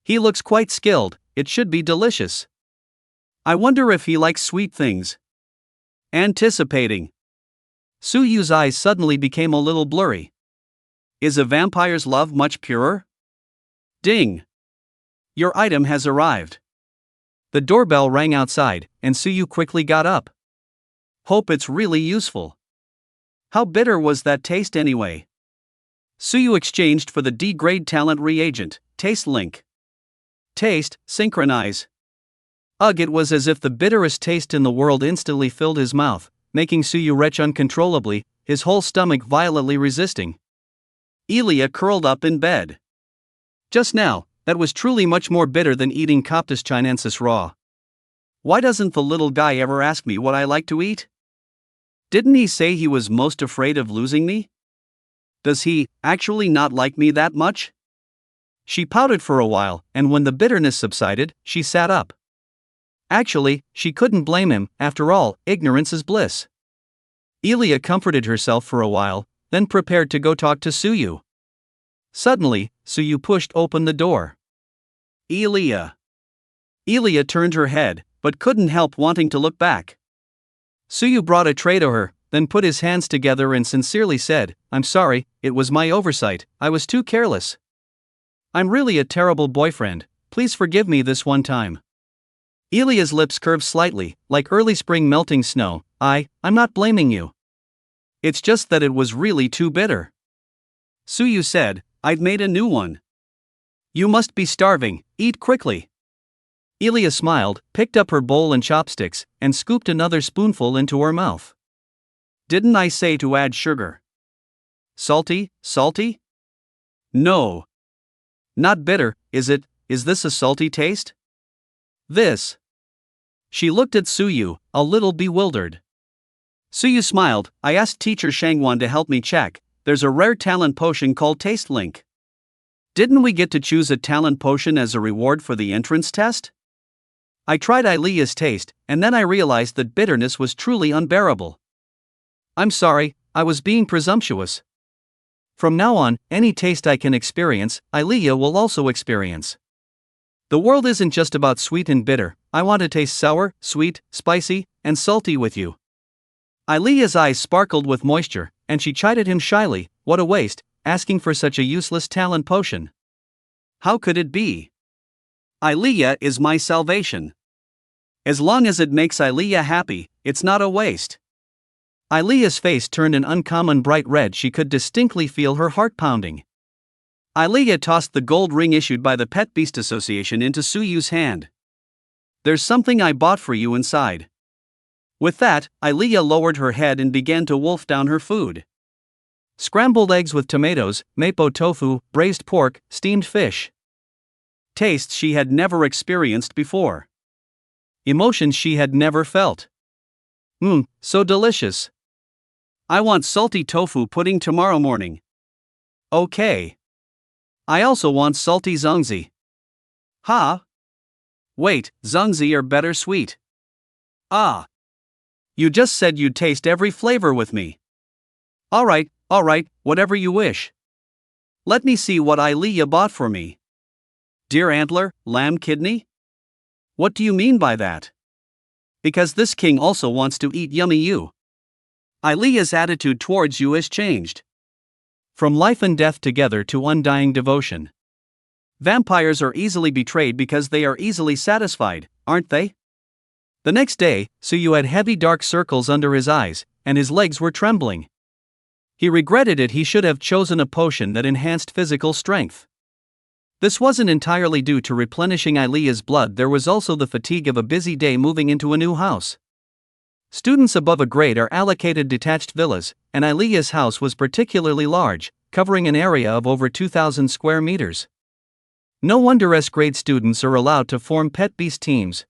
He looks quite skilled, it should be delicious. I wonder if he likes sweet things. Anticipating. Suyu's eyes suddenly became a little blurry. Is a vampire's love much purer? Ding! Your item has arrived. The doorbell rang outside, and Suyu quickly got up. Hope it's really useful. How bitter was that taste anyway? Suyu exchanged for the D-grade talent reagent, Taste Link. Taste, synchronize. Ugh, it was as if the bitterest taste in the world instantly filled his mouth, making Suyu retch uncontrollably. his whole stomach violently resisting. Elia curled up in bed. Just now, that was truly much more bitter than eating Coptis chinensis raw. Why doesn't the little guy ever ask me what I like to eat? Didn't he say he was most afraid of losing me? Does he actually not like me that much? She pouted for a while, and when the bitterness subsided, she sat up. Actually, she couldn't blame him. After all, ignorance is bliss. Elia comforted herself for a while, then prepared to go talk to Suyu. Suddenly, Suyu pushed open the door. Elia. Elia turned her head, but couldn't help wanting to look back. Suyu brought a tray to her, then put his hands together and sincerely said, "I'm sorry, it was my oversight, I was too careless. I'm really a terrible boyfriend, please forgive me this one time." Elia's lips curved slightly, like early spring melting snow. I'm not blaming you. It's just that it was really too bitter. Suyu said, "I've made a new one." "You must be starving, eat quickly." Elia smiled, picked up her bowl and chopsticks, and scooped another spoonful into her mouth. "Didn't I say to add sugar? Salty? No. Not bitter, is it? Is this a salty taste? This." She looked at Suyu, a little bewildered. Suyu smiled. "I asked teacher Shangwan to help me check. There's a rare talent potion called Taste Link. Didn't we get to choose a talent potion as a reward for the entrance test? I tried Ilia's taste, and then I realized that bitterness was truly unbearable. I'm sorry, I was being presumptuous. From now on, any taste I can experience, Ilia will also experience. The world isn't just about sweet and bitter, I want to taste sour, sweet, spicy, and salty with you." Ilia's eyes sparkled with moisture, and she chided him shyly, "What a waste, asking for such a useless talent potion. How could it be? Ilia is my salvation. As long as it makes Ilia happy, it's not a waste." Ilia's face turned an uncommon bright red. She could distinctly feel her heart pounding. Ilia tossed the gold ring issued by the Pet Beast Association into Suyu's hand. "There's something I bought for you inside." With that, Ilia lowered her head and began to wolf down her food. Scrambled eggs with tomatoes, mapo tofu, braised pork, steamed fish. Tastes she had never experienced before. Emotions she had never felt. So delicious. I want salty tofu pudding tomorrow morning. Okay. I also want salty zongzi. Wait, zongzi are better sweet. You just said you'd taste every flavor with me. Alright, whatever you wish. Let me see what Ilia bought for me. Deer antler, lamb kidney? What do you mean by that? Because this king also wants to eat yummy you. Ilia's attitude towards you has changed. From life and death together to undying devotion. Vampires are easily betrayed because they are easily satisfied, aren't they? The next day, Suyu had heavy dark circles under his eyes, and his legs were trembling. He regretted it. He should have chosen a potion that enhanced physical strength. This wasn't entirely due to replenishing Ilia's blood, there was also the fatigue of a busy day moving into a new house. Students above a grade are allocated detached villas, and Ilia's house was particularly large, covering an area of over 2,000 square meters. No wonder S-grade students are allowed to form pet beast teams.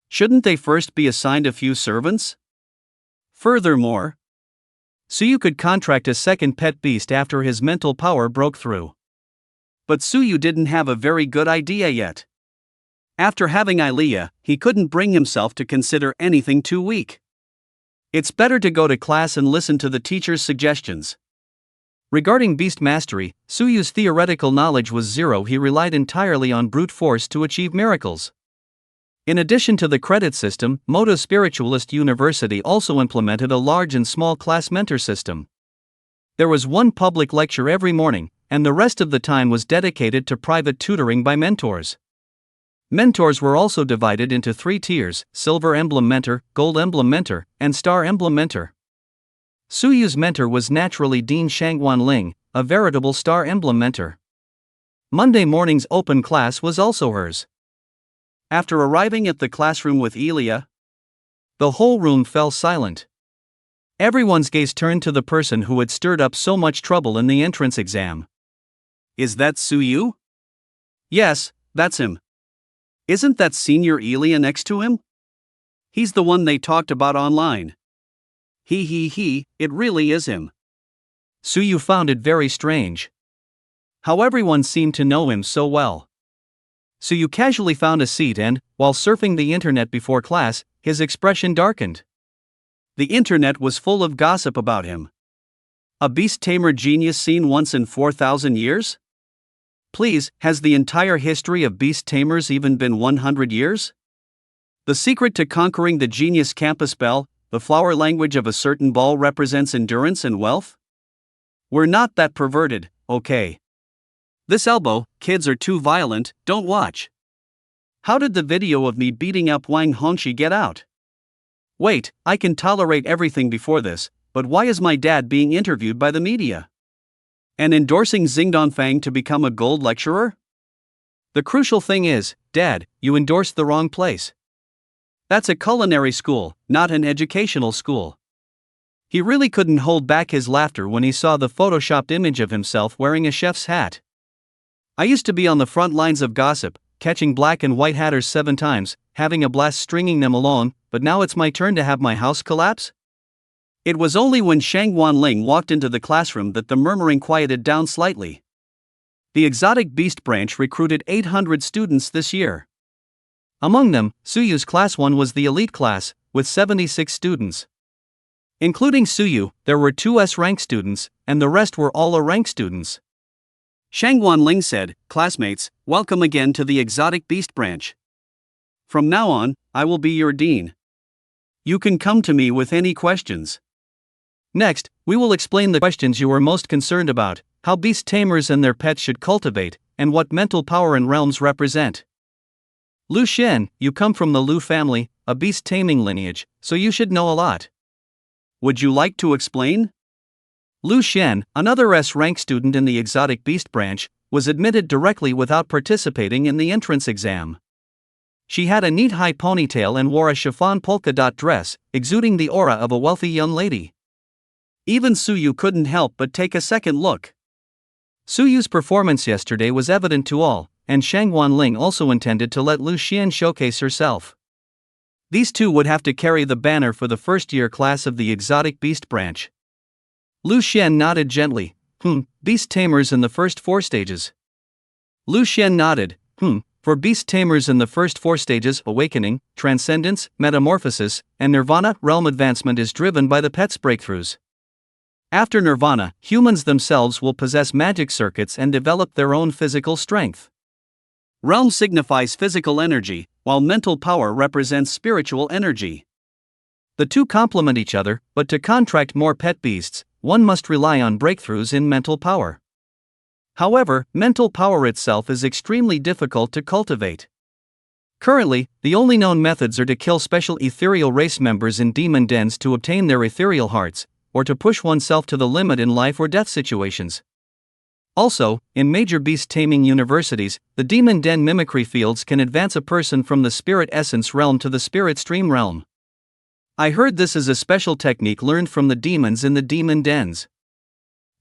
Shouldn't they first be assigned a few servants? Furthermore, Suyu could contract a second pet beast after his mental power broke through. But Suyu didn't have a very good idea yet. After having Ilia, he couldn't bring himself to consider anything too weak. It's better to go to class and listen to the teacher's suggestions. Regarding beast mastery, Suyu's theoretical knowledge was zero. He relied entirely on brute force to achieve miracles. In addition to the credit system, Moto Spiritualist University also implemented a large and small class mentor system. There was one public lecture every morning, and the rest of the time was dedicated to private tutoring by mentors. Mentors were also divided into 3 tiers: Silver Emblem Mentor, Gold Emblem Mentor, and Star Emblem Mentor. Suyu's mentor was naturally Dean Shangwan Ling, a veritable Star Emblem Mentor. Monday morning's open class was also hers. After arriving at the classroom with Ilia, the whole room fell silent. Everyone's gaze turned to the person who had stirred up so much trouble in the entrance exam. Is that Suyu? Yes, that's him. Isn't that Senior Elia next to him? He's the one they talked about online. It really is him. Suyu found it very strange. How everyone seemed to know him so well. Suyu casually found a seat and, while surfing the internet before class, his expression darkened. The internet was full of gossip about him. A beast tamer genius seen once in 4,000 years? Please, has the entire history of beast tamers even been 100 years? The secret to conquering the genius campus spell, the flower language of a certain ball represents endurance and wealth? We're not that perverted, okay? This elbow, kids are too violent, don't watch. How did the video of me beating up Wang Hongxi get out? Wait, I can tolerate everything before this, but why is my dad being interviewed by the media? And endorsing Xing Dongfang to become a gold lecturer? The crucial thing is, Dad, you endorsed the wrong place. That's a culinary school, not an educational school. He really couldn't hold back his laughter when he saw the photoshopped image of himself wearing a chef's hat. I used to be on the front lines of gossip, catching black and white hatters 7 times, having a blast stringing them along, but now it's my turn to have my house collapse? It was only when Shang Wanling walked into the classroom that the murmuring quieted down slightly. The exotic beast branch recruited 800 students this year. Among them, Suyu's class 1 was the elite class, with 76 students. Including Suyu, there were 2 S-rank students, and the rest were all A-rank students. Shang Wanling said, "Classmates, welcome again to the exotic beast branch. From now on, I will be your dean. You can come to me with any questions. Next, we will explain the questions you are most concerned about, how beast tamers and their pets should cultivate, and what mental power and realms represent. Lu Shen, you come from the Lu family, a beast taming lineage, so you should know a lot. Would you like to explain?" Lu Shen, another S-rank student in the exotic beast branch, was admitted directly without participating in the entrance exam. She had a neat high ponytail and wore a chiffon polka dot dress, exuding the aura of a wealthy young lady. Even Suyu couldn't help but take a second look. Suyu's performance yesterday was evident to all, and Shang Wanling also intended to let Lu Xian showcase herself. These two would have to carry the banner for the first-year class of the exotic beast branch. Lu Xian nodded gently. Beast tamers in the first 4 stages. Lu Xian nodded. For beast tamers in the first 4 stages, awakening, transcendence, metamorphosis, and nirvana, realm advancement is driven by the pet's breakthroughs. After nirvana, humans themselves will possess magic circuits and develop their own physical strength. Realm signifies physical energy, while mental power represents spiritual energy. The two complement each other, but to contract more pet beasts, one must rely on breakthroughs in mental power. However, mental power itself is extremely difficult to cultivate. Currently, the only known methods are to kill special ethereal race members in demon dens to obtain their ethereal hearts, or to push oneself to the limit in life or death situations. Also, in major beast taming universities, the demon den mimicry fields can advance a person from the spirit essence realm to the spirit stream realm. I heard this is a special technique learned from the demons in the demon dens.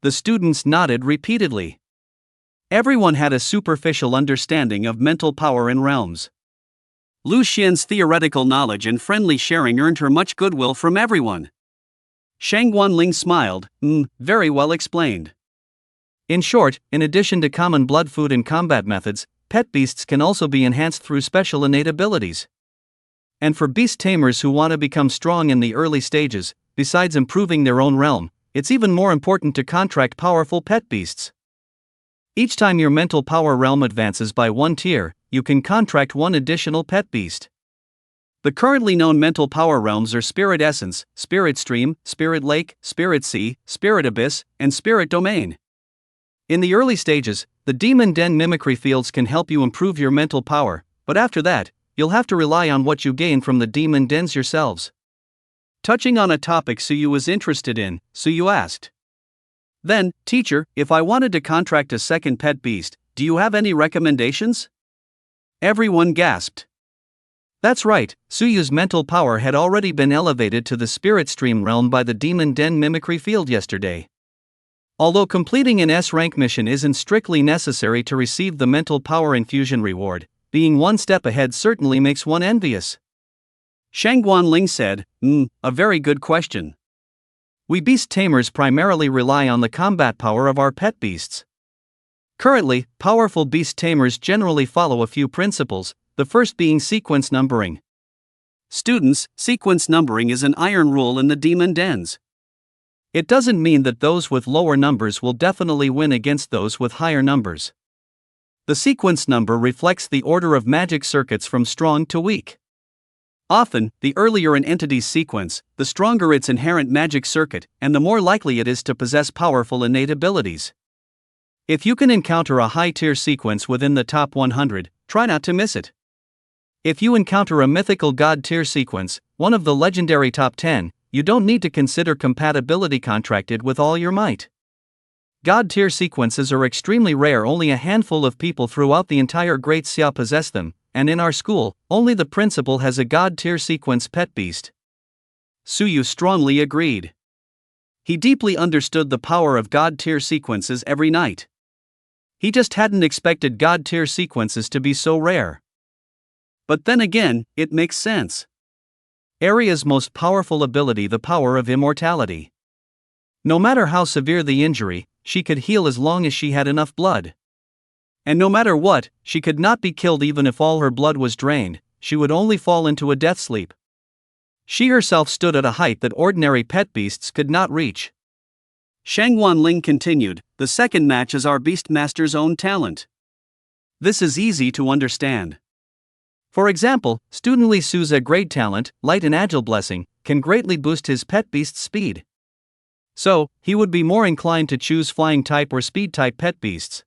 The students nodded repeatedly. Everyone had a superficial understanding of mental power and realms. Lu Xian's theoretical knowledge and friendly sharing earned her much goodwill from everyone. Shang Wanling smiled. Very well explained. In short, in addition to common blood food and combat methods, pet beasts can also be enhanced through special innate abilities. And for beast tamers who want to become strong in the early stages, besides improving their own realm, it's even more important to contract powerful pet beasts. Each time your mental power realm advances by 1 tier, you can contract 1 additional pet beast. The currently known mental power realms are Spirit Essence, Spirit Stream, Spirit Lake, Spirit Sea, Spirit Abyss, and Spirit Domain. In the early stages, the Demon Den mimicry fields can help you improve your mental power, but after that, you'll have to rely on what you gain from the Demon Dens yourselves. Touching on a topic Suyu was interested in, Suyu asked. Then, teacher, if I wanted to contract a second pet beast, do you have any recommendations? Everyone gasped. That's right, Suyu's mental power had already been elevated to the spirit stream realm by the demon den mimicry field yesterday. Although completing an S-rank mission isn't strictly necessary to receive the mental power infusion reward, being one step ahead certainly makes one envious. Shangguan Ling said, a very good question. We beast tamers primarily rely on the combat power of our pet beasts. Currently, powerful beast tamers generally follow a few principles, the first being sequence numbering. Students, sequence numbering is an iron rule in the demon dens. It doesn't mean that those with lower numbers will definitely win against those with higher numbers. The sequence number reflects the order of magic circuits from strong to weak. Often, the earlier an entity's sequence, the stronger its inherent magic circuit, and the more likely it is to possess powerful innate abilities. If you can encounter a high-tier sequence within the top 100, try not to miss it. If you encounter a mythical god-tier sequence, one of the legendary top 10, you don't need to consider compatibility contracted with all your might. God-tier sequences are extremely rare, only a handful of people throughout the entire Great Xia possess them, and in our school, only the principal has a god-tier sequence pet beast. Suyu strongly agreed. He deeply understood the power of god-tier sequences every night. He just hadn't expected god-tier sequences to be so rare. But then again, it makes sense. Arya's most powerful ability, the power of immortality. No matter how severe the injury, she could heal as long as she had enough blood. And no matter what, she could not be killed even if all her blood was drained, she would only fall into a death sleep. She herself stood at a height that ordinary pet beasts could not reach. Shangguan Ling continued, the second match is our Beastmaster's own talent. This is easy to understand. For example, student Li Su's grade talent, Light and Agile Blessing, can greatly boost his pet beast's speed. So, he would be more inclined to choose flying type or speed type pet beasts.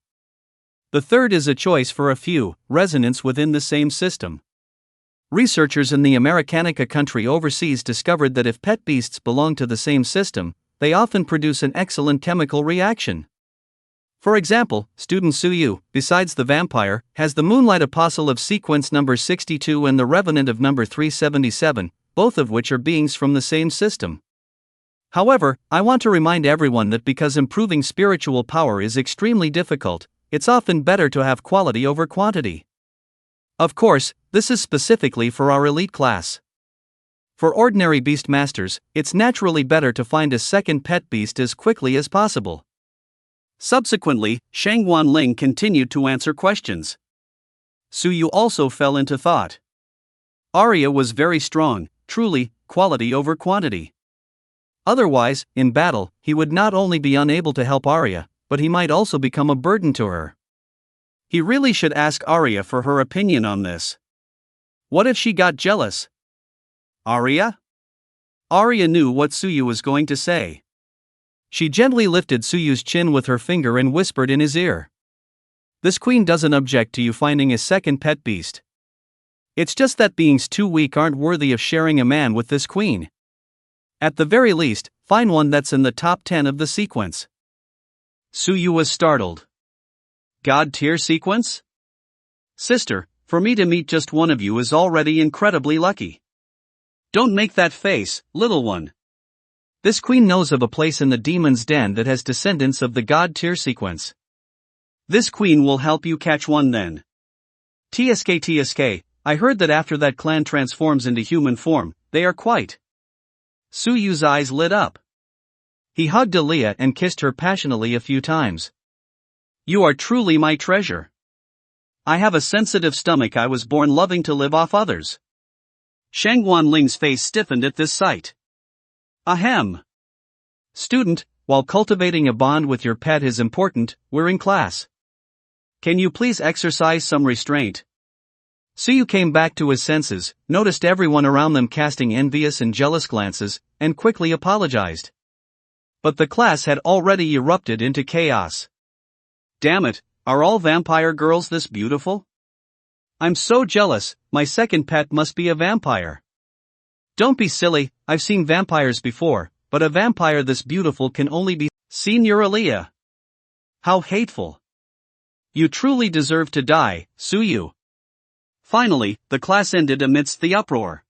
The third is a choice for a few, resonance within the same system. Researchers in the Americanica country overseas discovered that if pet beasts belong to the same system, they often produce an excellent chemical reaction. For example, student Suyu, besides the vampire, has the Moonlight Apostle of sequence number 62 and the Revenant of number 377, both of which are beings from the same system. However, I want to remind everyone that because improving spiritual power is extremely difficult, it's often better to have quality over quantity. Of course, this is specifically for our elite class. For ordinary beast masters, it's naturally better to find a second pet beast as quickly as possible. Subsequently, Shangguan Ling continued to answer questions. Suyu also fell into thought. Arya was very strong, truly, quality over quantity. Otherwise, in battle, he would not only be unable to help Arya, but he might also become a burden to her. He really should ask Arya for her opinion on this. What if she got jealous? Arya? Arya knew what Suyu was going to say. She gently lifted Suyu's chin with her finger and whispered in his ear. This queen doesn't object to you finding a second pet beast. It's just that beings too weak aren't worthy of sharing a man with this queen. At the very least, find one that's in the top 10 of the sequence. Suyu was startled. God-tier sequence? Sister, for me to meet just one of you is already incredibly lucky. Don't make that face, little one. This queen knows of a place in the demon's den that has descendants of the god-tier sequence. This queen will help you catch one then. TSK, I heard that after that clan transforms into human form, they are quite. Suyu's eyes lit up. He hugged Aaliyah and kissed her passionately a few times. You are truly my treasure. I have a sensitive stomach. I was born loving to live off others. Shangguan Ling's face stiffened at this sight. Ahem. Student, while cultivating a bond with your pet is important, we're in class. Can you please exercise some restraint? Suyu came back to his senses, noticed everyone around them casting envious and jealous glances, and quickly apologized. But the class had already erupted into chaos. Damn it, are all vampire girls this beautiful? I'm so jealous, my second pet must be a vampire. Don't be silly, I've seen vampires before, but a vampire this beautiful can only be Senior Aaliyah. How hateful. You truly deserve to die, Suyu. Finally, the class ended amidst the uproar.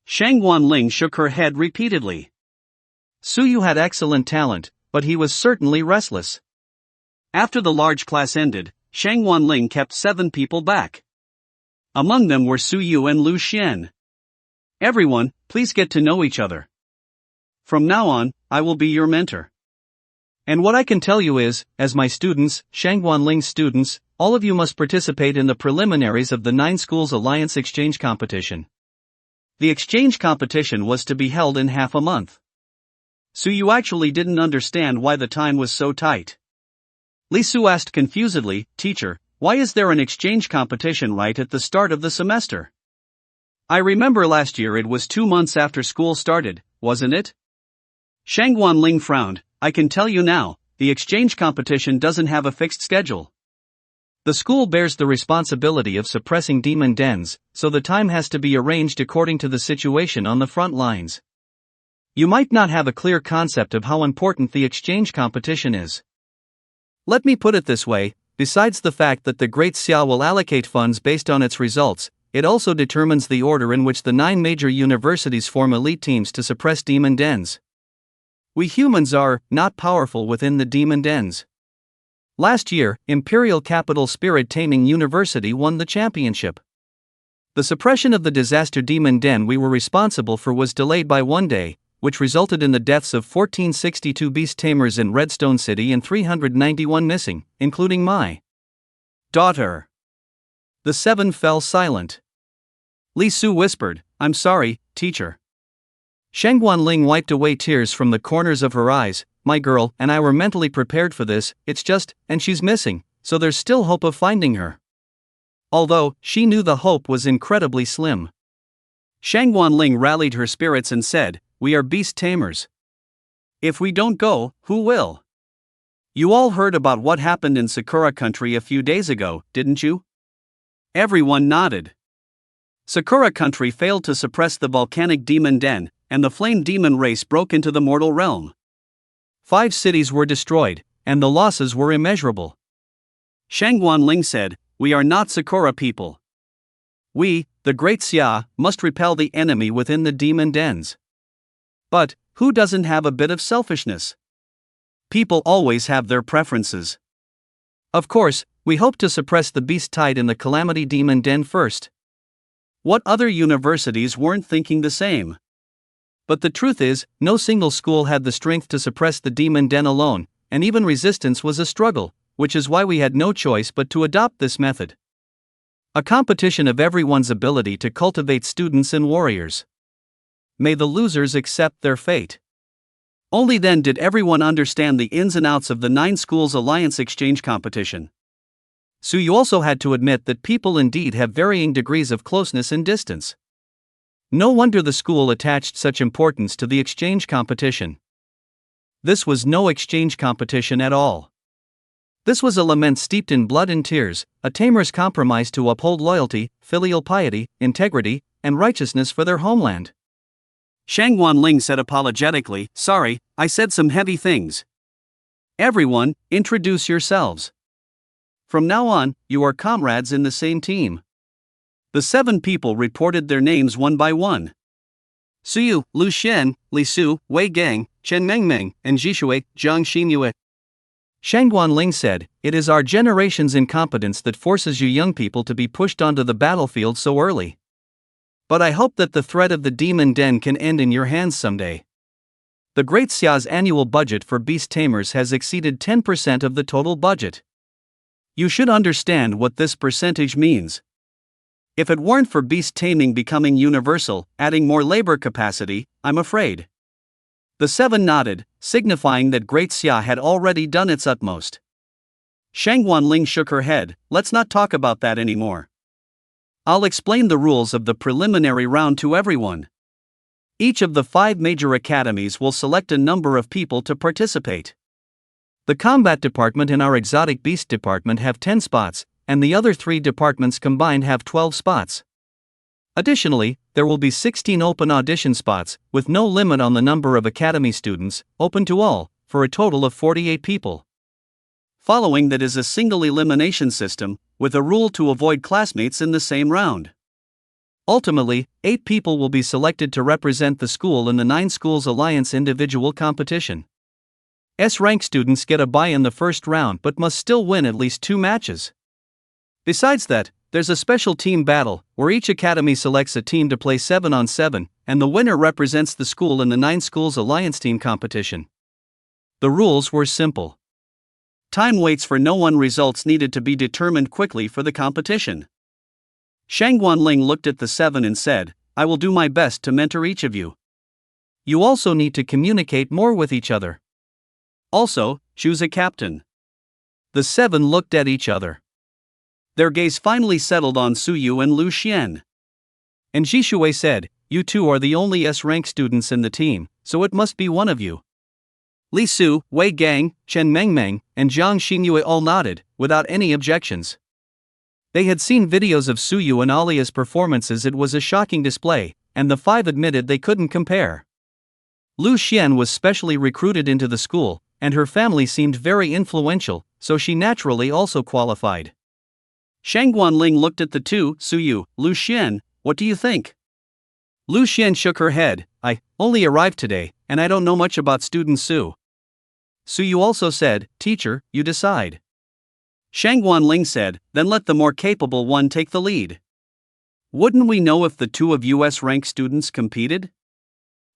Shang Guanling shook her head repeatedly. Suyu had excellent talent, but he was certainly restless. After the large class ended, Shang Guanling kept 7 people back. Among them were Suyu and Lu Xian. Everyone, please get to know each other. From now on, I will be your mentor. And what I can tell you is, as my students, Shang Guanling's students, all of you must participate in the preliminaries of the 9 Schools Alliance Exchange Competition. The exchange competition was to be held in half a month. Suyu actually didn't understand why the time was so tight. Li Su asked confusedly, "Teacher, why is there an exchange competition right at the start of the semester? I remember last year it was 2 months after school started, wasn't it?" Shang Guanling frowned. "I can tell you now, the exchange competition doesn't have a fixed schedule. The school bears the responsibility of suppressing demon dens, so the time has to be arranged according to the situation on the front lines. You might not have a clear concept of how important the exchange competition is. Let me put it this way, besides the fact that the Great Xia will allocate funds based on its results, it also determines the order in which the 9 major universities form elite teams to suppress demon dens. We humans are not powerful within the demon dens. Last year, Imperial Capital Spirit Taming University won the championship. The suppression of the disaster demon den we were responsible for was delayed by 1 day, which resulted in the deaths of 1462 beast tamers in Redstone City and 391 missing, including my daughter. The 7 fell silent. Li Su whispered, "I'm sorry, teacher." Shang Guanling wiped away tears from the corners of her eyes. "My girl and I were mentally prepared for this, it's just, and she's missing, so there's still hope of finding her." Although, she knew the hope was incredibly slim. Shang Guanling rallied her spirits and said, "We are beast tamers. If we don't go, who will? You all heard about what happened in Sakura Country a few days ago, didn't you?" Everyone nodded. Sakura Country failed to suppress the volcanic demon den, and the flame demon race broke into the mortal realm. 5 cities were destroyed, and the losses were immeasurable. Shang Guanling said, "We are not Sakura people. We, the Great Xia, must repel the enemy within the demon dens." But, who doesn't have a bit of selfishness? People always have their preferences. Of course, we hope to suppress the beast tide in the Calamity Demon Den first. What other universities weren't thinking the same? But the truth is, no single school had the strength to suppress the demon den alone, and even resistance was a struggle, which is why we had no choice but to adopt this method. A competition of everyone's ability to cultivate students and warriors. May the losers accept their fate. Only then did everyone understand the ins and outs of the 9 Schools Alliance Exchange Competition. So you also had to admit that people indeed have varying degrees of closeness and distance. No wonder the school attached such importance to the exchange competition. This was no exchange competition at all. This was a lament steeped in blood and tears, a tamer's compromise to uphold loyalty, filial piety, integrity, and righteousness for their homeland. Shang Guanling said apologetically, "Sorry, I said some heavy things. Everyone, introduce yourselves. From now on, you are comrades in the same team." The 7 people reported their names one by one. Suyu, Lu Xian, Li Su, Wei Gang, Chen Mengmeng, and Zhishui, Zhang Xinyue. Shang Guanling said, "It is our generation's incompetence that forces you young people to be pushed onto the battlefield so early. But I hope that the threat of the demon den can end in your hands someday. The Great Xia's annual budget for beast tamers has exceeded 10% of the total budget. You should understand what this percentage means. If it weren't for beast taming becoming universal, adding more labor capacity, I'm afraid." The 7 nodded, signifying that Great Xia had already done its utmost. Shang Guanling shook her head, "Let's not talk about that anymore. I'll explain the rules of the preliminary round to everyone. Each of the 5 major academies will select a number of people to participate. The combat department and our exotic beast department have 10 spots, and the other 3 departments combined have 12 spots. Additionally, there will be 16 open audition spots, with no limit on the number of academy students, open to all, for a total of 48 people. Following that is a single elimination system, with a rule to avoid classmates in the same round. Ultimately, 8 people will be selected to represent the school in the 9 Schools Alliance individual competition. S-rank students get a bye in the first round but must still win at least 2 matches. Besides that, there's a special team battle, where each academy selects a team to play 7-on-7, and the winner represents the school in the 9 Schools Alliance team competition. The rules were simple. Time waits for no one, results needed to be determined quickly for the competition. Shang Guanling looked at the 7 and said, "I will do my best to mentor each of you. You also need to communicate more with each other. Also, choose a captain." The 7 looked at each other. Their gaze finally settled on Suyu and Lu Xian. And Jishui said, "You two are the only S-rank students in the team, so it must be one of you." Li Su, Wei Gang, Chen Mengmeng, and Zhang Xingyue all nodded, without any objections. They had seen videos of Suyu and Alia's performances. It was a shocking display, and the 5 admitted they couldn't compare. Lu Xian was specially recruited into the school, and her family seemed very influential, so she naturally also qualified. Shang Guanling looked at the 2, Suyu, Lu Xian, "What do you think?" Lu Xian shook her head, "I only arrived today, and I don't know much about student Su." Suyu also said, "Teacher, you decide." Shang Guanling said, "Then let the more capable one take the lead. Wouldn't we know if the 2 of US rank students competed?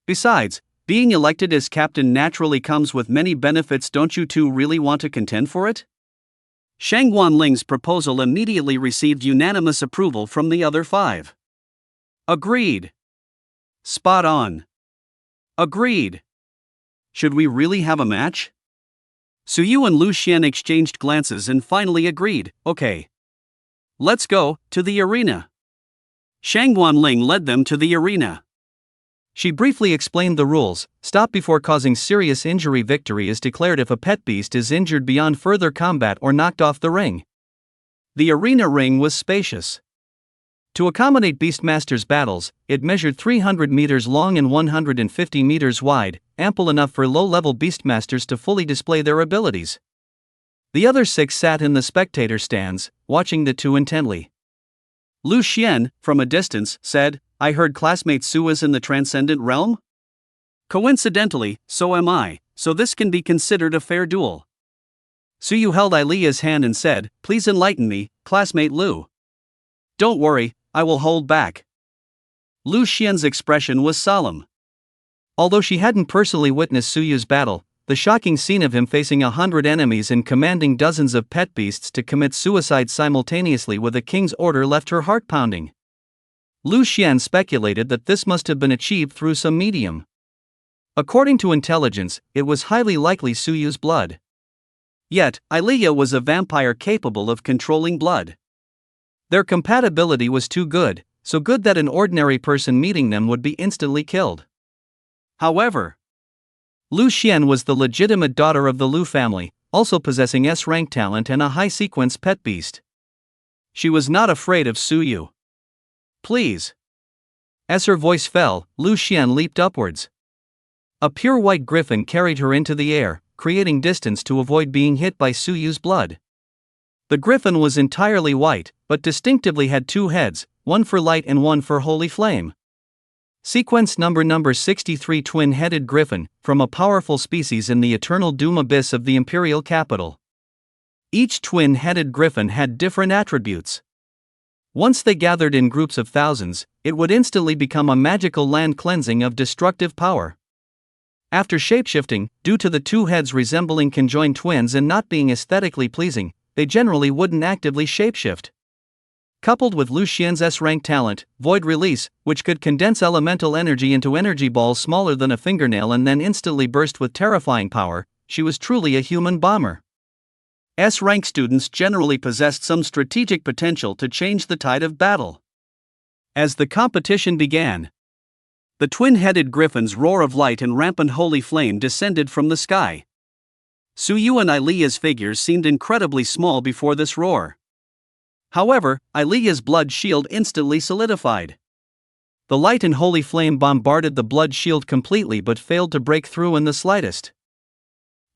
Besides, being elected as captain naturally comes with many benefits. Don't you two really want to contend for it?" Shang Guanling's proposal immediately received unanimous approval from the other 5. "Agreed." "Spot on." "Agreed." "Should we really have a match?" Suyu and Lu Xian exchanged glances and finally agreed, "Okay. Let's go to the arena." Shang Guanling led them to the arena. She briefly explained the rules. Stop before causing serious injury. Victory is declared if a pet beast is injured beyond further combat or knocked off the ring. The arena ring was spacious. To accommodate Beastmasters' battles, it measured 300 meters long and 150 meters wide, ample enough for low-level Beastmasters to fully display their abilities. The other 6 sat in the spectator stands, watching the 2 intently. Lu Xian, from a distance, said, "I heard classmate Su is in the Transcendent Realm? Coincidentally, so am I, so this can be considered a fair duel." Suyu held Ilia's hand and said, "Please enlighten me, classmate Lu." "Don't worry, I will hold back." Lu Xian's expression was solemn. Although she hadn't personally witnessed Suyu's battle, the shocking scene of him facing 100 enemies and commanding dozens of pet beasts to commit suicide simultaneously with a king's order left her heart pounding. Lu Xian speculated that this must have been achieved through some medium. According to intelligence, it was highly likely Suyu's blood. Yet, Ilia was a vampire capable of controlling blood. Their compatibility was too good, so good that an ordinary person meeting them would be instantly killed. However, Lu Xian was the legitimate daughter of the Lu family, also possessing S-rank talent and a high-sequence pet beast. She was not afraid of Suyu. "Please." As her voice fell, Lu Xian leaped upwards. A pure white griffin carried her into the air, creating distance to avoid being hit by Suyu's blood. The griffin was entirely white, but distinctively had 2 heads, one for light and one for holy flame. Sequence number 63, twin-headed griffin, from a powerful species in the eternal doom abyss of the imperial capital. Each twin-headed griffin had different attributes. Once they gathered in groups of thousands, it would instantly become a magical land cleansing of destructive power. After shapeshifting, due to the 2 heads resembling conjoined twins and not being aesthetically pleasing, they generally wouldn't actively shapeshift. Coupled with Lu Xian's S-rank talent, Void Release, which could condense elemental energy into energy balls smaller than a fingernail and then instantly burst with terrifying power, she was truly a human bomber. S-rank students generally possessed some strategic potential to change the tide of battle. As the competition began, the twin-headed griffin's roar of light and rampant holy flame descended from the sky. Suyu and Ilia's figures seemed incredibly small before this roar. However, Ilia's blood shield instantly solidified. The light and holy flame bombarded the blood shield completely but failed to break through in the slightest.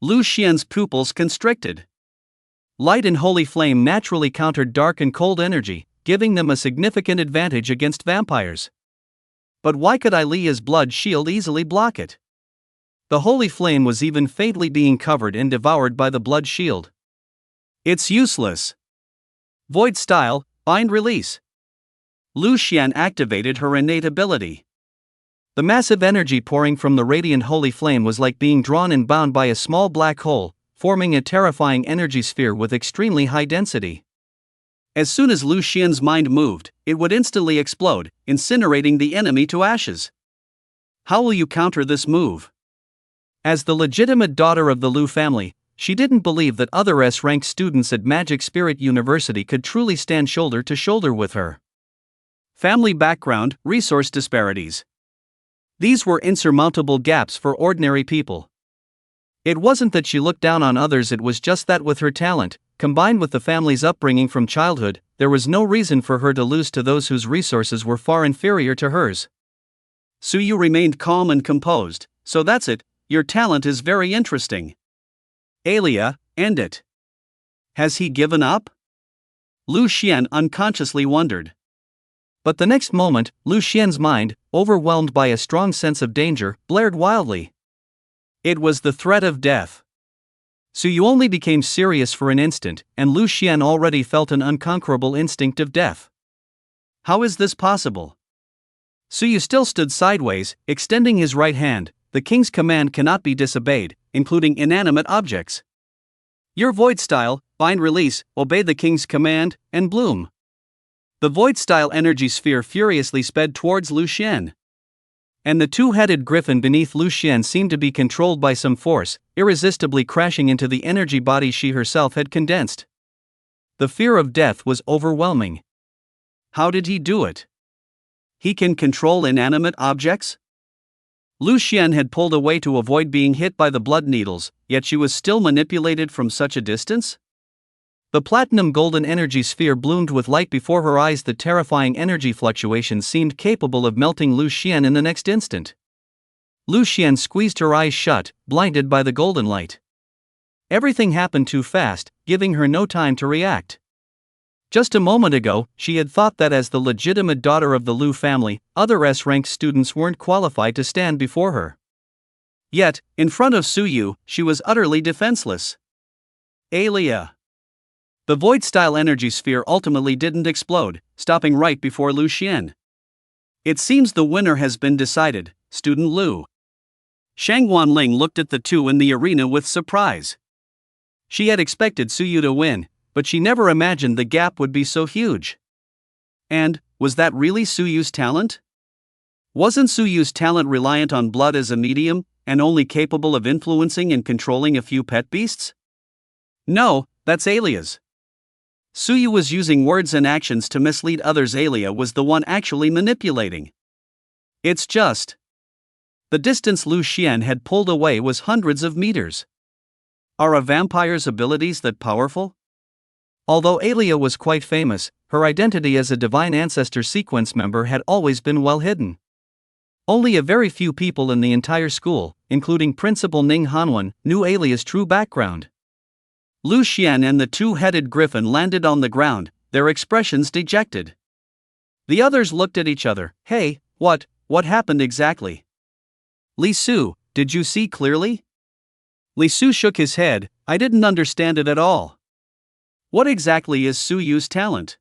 Lu Xian's pupils constricted. Light and holy flame naturally countered dark and cold energy, giving them a significant advantage against vampires. But why could Ilia's blood shield easily block it? The holy flame was even faintly being covered and devoured by the blood shield. It's useless. Void style, bind release. Lu Xian activated her innate ability. The massive energy pouring from the radiant holy flame was like being drawn and bound by a small black hole, forming a terrifying energy sphere with extremely high density. As soon as Lu Xian's mind moved, it would instantly explode, incinerating the enemy to ashes. How will you counter this move? As the legitimate daughter of the Lu family, she didn't believe that other S-ranked students at Magic Spirit University could truly stand shoulder to shoulder with her. Family background, resource disparities. These were insurmountable gaps for ordinary people. It wasn't that she looked down on others, it was just that with her talent, combined with the family's upbringing from childhood, there was no reason for her to lose to those whose resources were far inferior to hers. Suyu remained calm and composed. So that's it, your talent is very interesting. Alia, end it. Has he given up? Lu Xian unconsciously wondered. But the next moment, Lu Xian's mind, overwhelmed by a strong sense of danger, blared wildly. It was the threat of death. Suyu only became serious for an instant, and Lu Xian already felt an unconquerable instinct of death. How is this possible? Suyu still stood sideways, extending his right hand. The king's command cannot be disobeyed, including inanimate objects. Your void style, bind release, obey the king's command, and bloom. The void-style energy sphere furiously sped towards Lu Xian. And the two-headed griffin beneath Lu Xian seemed to be controlled by some force, irresistibly crashing into the energy body she herself had condensed. The fear of death was overwhelming. How did he do it? He can control inanimate objects? Lu Xian had pulled away to avoid being hit by the blood needles, yet she was still manipulated from such a distance? The platinum-golden energy sphere bloomed with light before her eyes. The terrifying energy fluctuations seemed capable of melting Lu Xian in the next instant. Lu Xian squeezed her eyes shut, blinded by the golden light. Everything happened too fast, giving her no time to react. Just a moment ago, she had thought that as the legitimate daughter of the Lu family, other S-ranked students weren't qualified to stand before her. Yet, in front of Suyu, she was utterly defenseless. Alia. The void-style energy sphere ultimately didn't explode, stopping right before Lu Xian. It seems the winner has been decided, Student Lu. Shang Wanling looked at the two in the arena with surprise. She had expected Suyu to win, but she never imagined the gap would be so huge. And, was that really Suyu's talent? Wasn't Suyu's talent reliant on blood as a medium, and only capable of influencing and controlling a few pet beasts? No, that's Alia's. Suyu was using words and actions to mislead others. Alia was the one actually manipulating. It's just. The distance Lu Xian had pulled away was hundreds of meters. Are a vampire's abilities that powerful? Although Alia was quite famous, her identity as a Divine Ancestor sequence member had always been well hidden. Only a very few people in the entire school, including Principal Ning Hanwen, knew Alia's true background. Lu Xian and the two-headed griffin landed on the ground, their expressions dejected. The others looked at each other. Hey, what happened exactly? Li Su, did you see clearly? Li Su shook his head. I didn't understand it at all. What exactly is Suyu's talent?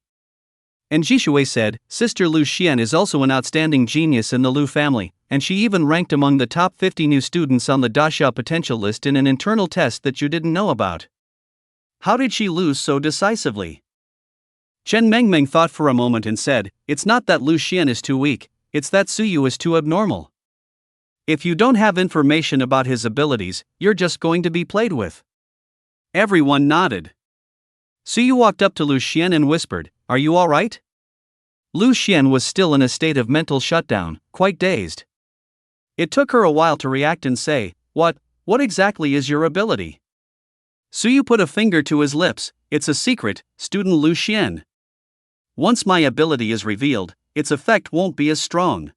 And Jishui said, Sister Lu Xian is also an outstanding genius in the Lu family, and she even ranked among the top 50 new students on the Dasha potential list in an internal test that you didn't know about. How did she lose so decisively? Chen Mengmeng thought for a moment and said, It's not that Lu Xian is too weak, it's that Suyu is too abnormal. If you don't have information about his abilities, you're just going to be played with. Everyone nodded. Suyu walked up to Lu Xian and whispered, Are you alright? Lu Xian was still in a state of mental shutdown, quite dazed. It took her a while to react and say, What exactly is your ability? Suyu put a finger to his lips. It's a secret, Student Lu Xian. Once my ability is revealed, its effect won't be as strong.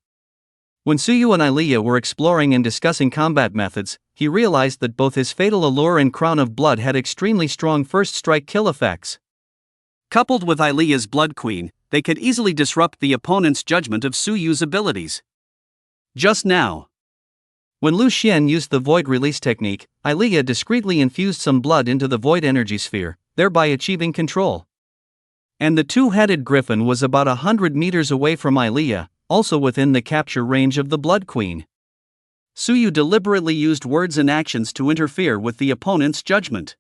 When Suyu and Ilia were exploring and discussing combat methods, he realized that both his fatal allure and crown of blood had extremely strong first strike kill effects. Coupled with Ilia's Blood Queen, they could easily disrupt the opponent's judgment of Suyu's abilities. Just now, when Lu Xian used the void release technique, Ilia discreetly infused some blood into the void energy sphere, thereby achieving control. And the two-headed griffin was about 100 meters away from Ilia, also within the capture range of the Blood Queen. Suyu deliberately used words and actions to interfere with the opponent's judgment.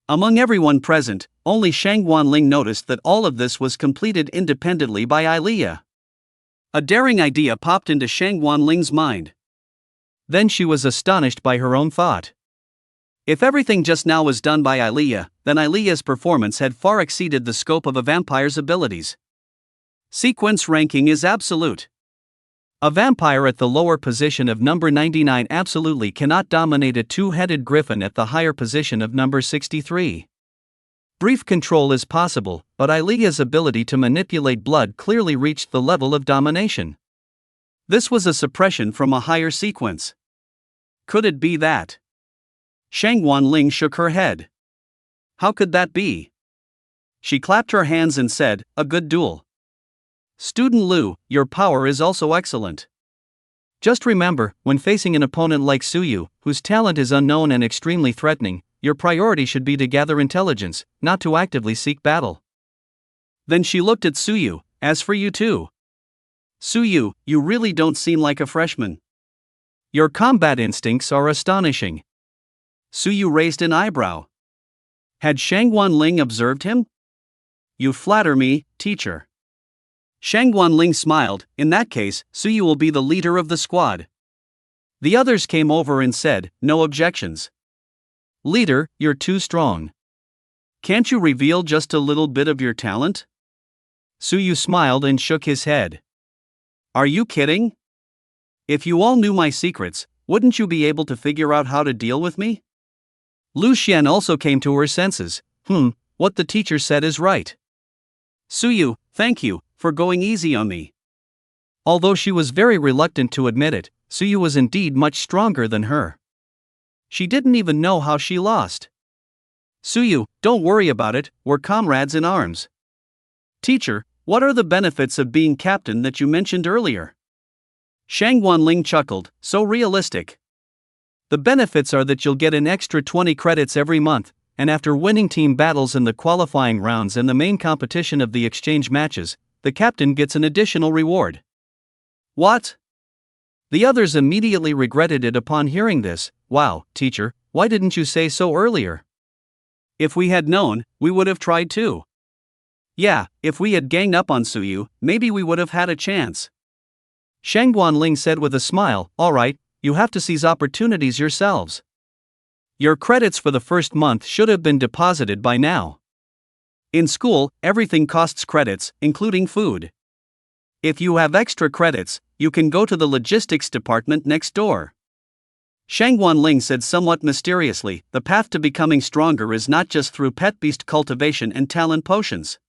Among everyone present, only Shang Guanling noticed that all of this was completed independently by Ilia. A daring idea popped into Shang Guanling's mind. Then she was astonished by her own thought. If everything just now was done by Ilia, then Ilia's performance had far exceeded the scope of a vampire's abilities. Sequence ranking is absolute. A vampire at the lower position of number 99 absolutely cannot dominate a two-headed griffin at the higher position of number 63. Brief control is possible, but Ilia's ability to manipulate blood clearly reached the level of domination. This was a suppression from a higher sequence. Could it be that? Shang Guanling shook her head. How could that be? She clapped her hands and said, "A good duel. Student Lu, your power is also excellent. Just remember, when facing an opponent like Suyu, whose talent is unknown and extremely threatening, your priority should be to gather intelligence, not to actively seek battle." Then she looked at Suyu. "As for you too. Suyu, you really don't seem like a freshman. Your combat instincts are astonishing." Suyu raised an eyebrow. Had Shang Guanling observed him? "You flatter me, teacher." Shang Guanling smiled. "In that case, Suyu will be the leader of the squad." The others came over and said, "No objections." "Leader, you're too strong. Can't you reveal just a little bit of your talent?" Suyu smiled and shook his head. "Are you kidding? If you all knew my secrets, wouldn't you be able to figure out how to deal with me?" Lu Xian also came to her senses. What the teacher said is right. "Suyu, thank you for going easy on me." Although she was very reluctant to admit it, Suyu was indeed much stronger than her. She didn't even know how she lost. "Suyu, don't worry about it, we're comrades in arms." "Teacher, what are the benefits of being captain that you mentioned earlier?" Shang Guanling chuckled, "So realistic. The benefits are that you'll get an extra 20 credits every month, and after winning team battles in the qualifying rounds and the main competition of the exchange matches, the captain gets an additional reward." "What?" The others immediately regretted it upon hearing this. "Wow, teacher, why didn't you say so earlier? If we had known, we would have tried too. Yeah, if we had ganged up on Suyu, maybe we would have had a chance." Shang Guanling said with a smile, "All right, you have to seize opportunities yourselves. Your credits for the first month should have been deposited by now. In school, everything costs credits, including food. If you have extra credits, you can go to the logistics department next door." Shang Guanling said somewhat mysteriously, "The path to becoming stronger is not just through pet beast cultivation and talent potions.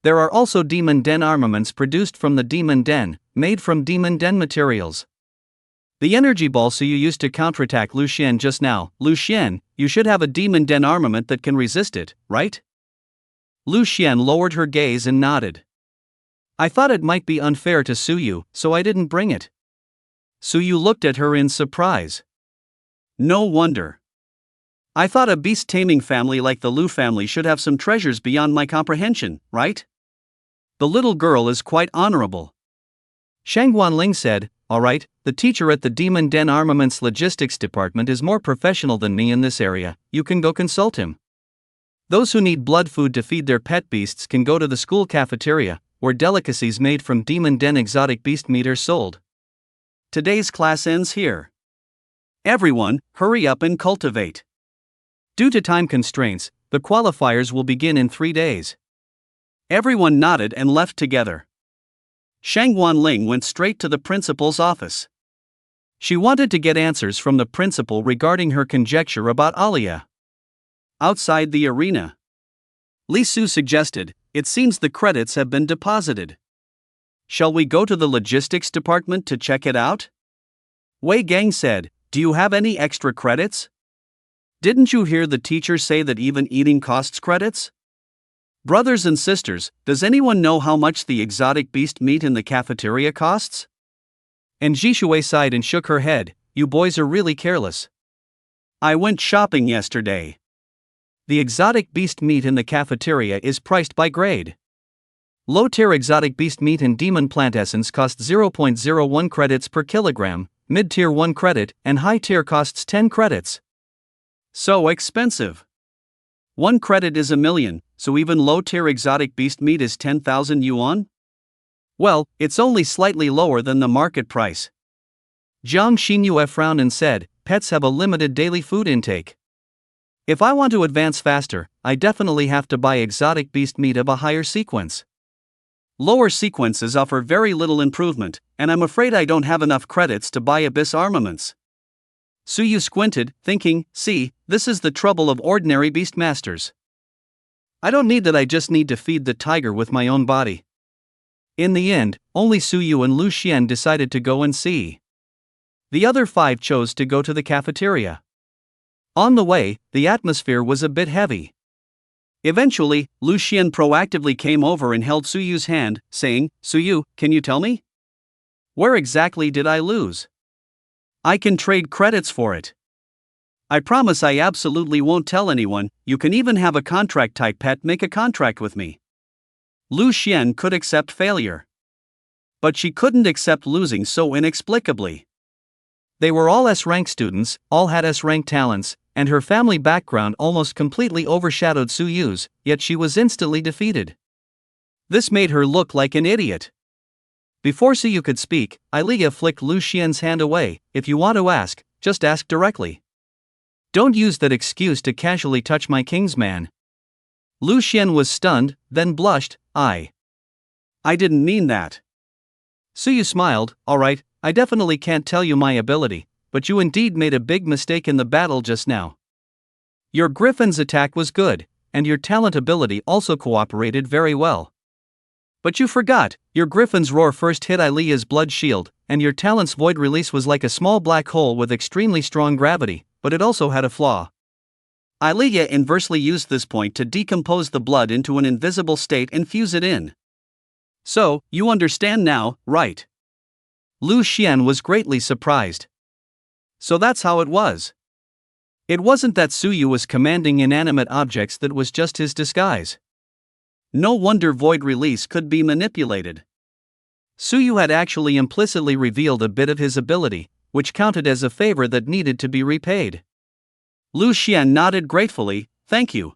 There are also Demon Den armaments produced from the Demon Den, made from Demon Den materials. The energy ball Suyu used to counterattack Lu Xian just now. Lu Xian, you should have a Demon Den armament that can resist it, right?" Lu Xian lowered her gaze and nodded. "I thought it might be unfair to Suyu, so I didn't bring it." Suyu looked at her in surprise. "No wonder. I thought a beast-taming family like the Lu family should have some treasures beyond my comprehension, right? The little girl is quite honorable." Shang Guanling said, "All right, the teacher at the Demon Den Armaments Logistics Department is more professional than me in this area, you can go consult him. Those who need blood food to feed their pet beasts can go to the school cafeteria, where delicacies made from Demon Den exotic beast meat are sold. Today's class ends here. Everyone, hurry up and cultivate. Due to time constraints, the qualifiers will begin in 3 days." Everyone nodded and left together. Shang Guanling went straight to the principal's office. She wanted to get answers from the principal regarding her conjecture about Alia. Outside the arena, Li Su suggested, "It seems the credits have been deposited. Shall we go to the logistics department to check it out?" Wei Gang said, Do you have any extra credits? Didn't you hear the teacher say that even eating costs credits? Brothers and sisters, does anyone know how much the exotic beast meat in the cafeteria costs? And Jishue sighed and shook her head. You boys are really careless. I went shopping yesterday. The exotic beast meat in the cafeteria is priced by grade. Low-tier exotic beast meat and demon plant essence costs 0.01 credits per kilogram, mid-tier 1 credit, and high-tier costs 10 credits. So expensive. 1 credit is 1,000,000, so even low-tier exotic beast meat is 10,000 yuan? Well, it's only slightly lower than the market price. Jiang Xinyue frowned and said, pets have a limited daily food intake. If I want to advance faster, I definitely have to buy exotic beast meat of a higher sequence. Lower sequences offer very little improvement, and I'm afraid I don't have enough credits to buy abyss armaments. Suyu squinted, thinking, see, this is the trouble of ordinary beast masters. I don't need that, I just need to feed the tiger with my own body. In the end, only Suyu and Lu Xian decided to go and see. The other 5 chose to go to the cafeteria. On the way, the atmosphere was a bit heavy. Eventually, Lu Xian proactively came over and held Suyu's hand, saying, Suyu, can you tell me? Where exactly did I lose? I can trade credits for it. I promise I absolutely won't tell anyone. You can even have a contract type pet make a contract with me. Lu Xian could accept failure. But she couldn't accept losing so inexplicably. They were all S-rank students, all had S-rank talents, and her family background almost completely overshadowed Suyu's, yet she was instantly defeated. This made her look like an idiot. Before Suyu could speak, Ilya flicked Lu Xian's hand away. If you want to ask, just ask directly. Don't use that excuse to casually touch my kingsman. Lu Xian was stunned, then blushed. I didn't mean that. Suyu smiled. Alright, I definitely can't tell you my ability, but you indeed made a big mistake in the battle just now. Your griffin's attack was good, and your talent ability also cooperated very well. But you forgot, your griffin's roar first hit Ilya's blood shield, and your talent's void release was like a small black hole with extremely strong gravity, but it also had a flaw. Ilya inversely used this point to decompose the blood into an invisible state and fuse it in. So, you understand now, right? Lu Xian was greatly surprised. So that's how it was. It wasn't that Suyu was commanding inanimate objects, that was just his disguise. No wonder void release could be manipulated. Suyu had actually implicitly revealed a bit of his ability, which counted as a favor that needed to be repaid. Lu Xian nodded gratefully, thank you.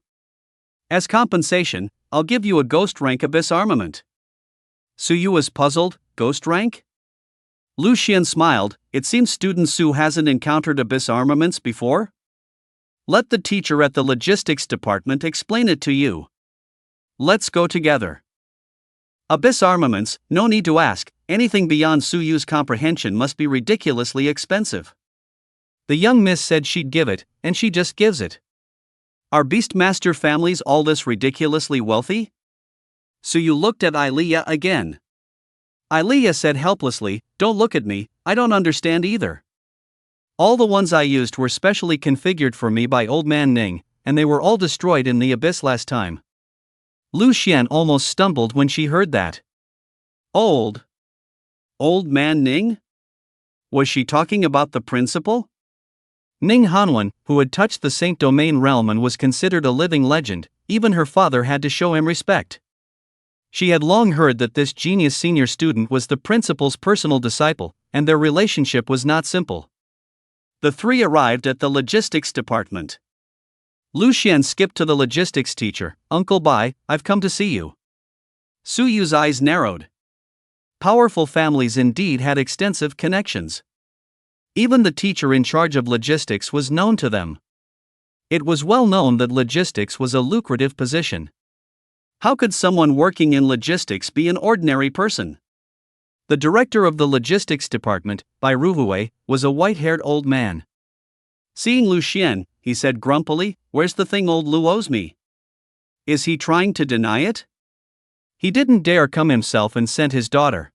As compensation, I'll give you a ghost rank abyss armament. Suyu was puzzled, ghost rank? Lu Xian smiled, it seems student Su hasn't encountered abyss armaments before? Let the teacher at the logistics department explain it to you. Let's go together. Abyss armaments, no need to ask, anything beyond Suyu's comprehension must be ridiculously expensive. The young miss said she'd give it, and she just gives it. Are Beastmaster families all this ridiculously wealthy? Suyu looked at Ilya again. Ilya said helplessly, don't look at me, I don't understand either. All the ones I used were specially configured for me by Old Man Ning, and they were all destroyed in the abyss last time. Lu Xian almost stumbled when she heard that. Old Man Ning? Was she talking about the principal? Ning Hanwen, who had touched the Saint Domain realm and was considered a living legend, even her father had to show him respect. She had long heard that this genius senior student was the principal's personal disciple, and their relationship was not simple. The 3 arrived at the logistics department. Lu Xian skipped to the logistics teacher. Uncle Bai, I've come to see you. Suyu's eyes narrowed. Powerful families indeed had extensive connections. Even the teacher in charge of logistics was known to them. It was well known that logistics was a lucrative position. How could someone working in logistics be an ordinary person? The director of the logistics department, Bai Ruhue, was a white-haired old man. Seeing Lu Xian, he said grumpily, where's the thing old Lu owes me? Is he trying to deny it? He didn't dare come himself and sent his daughter.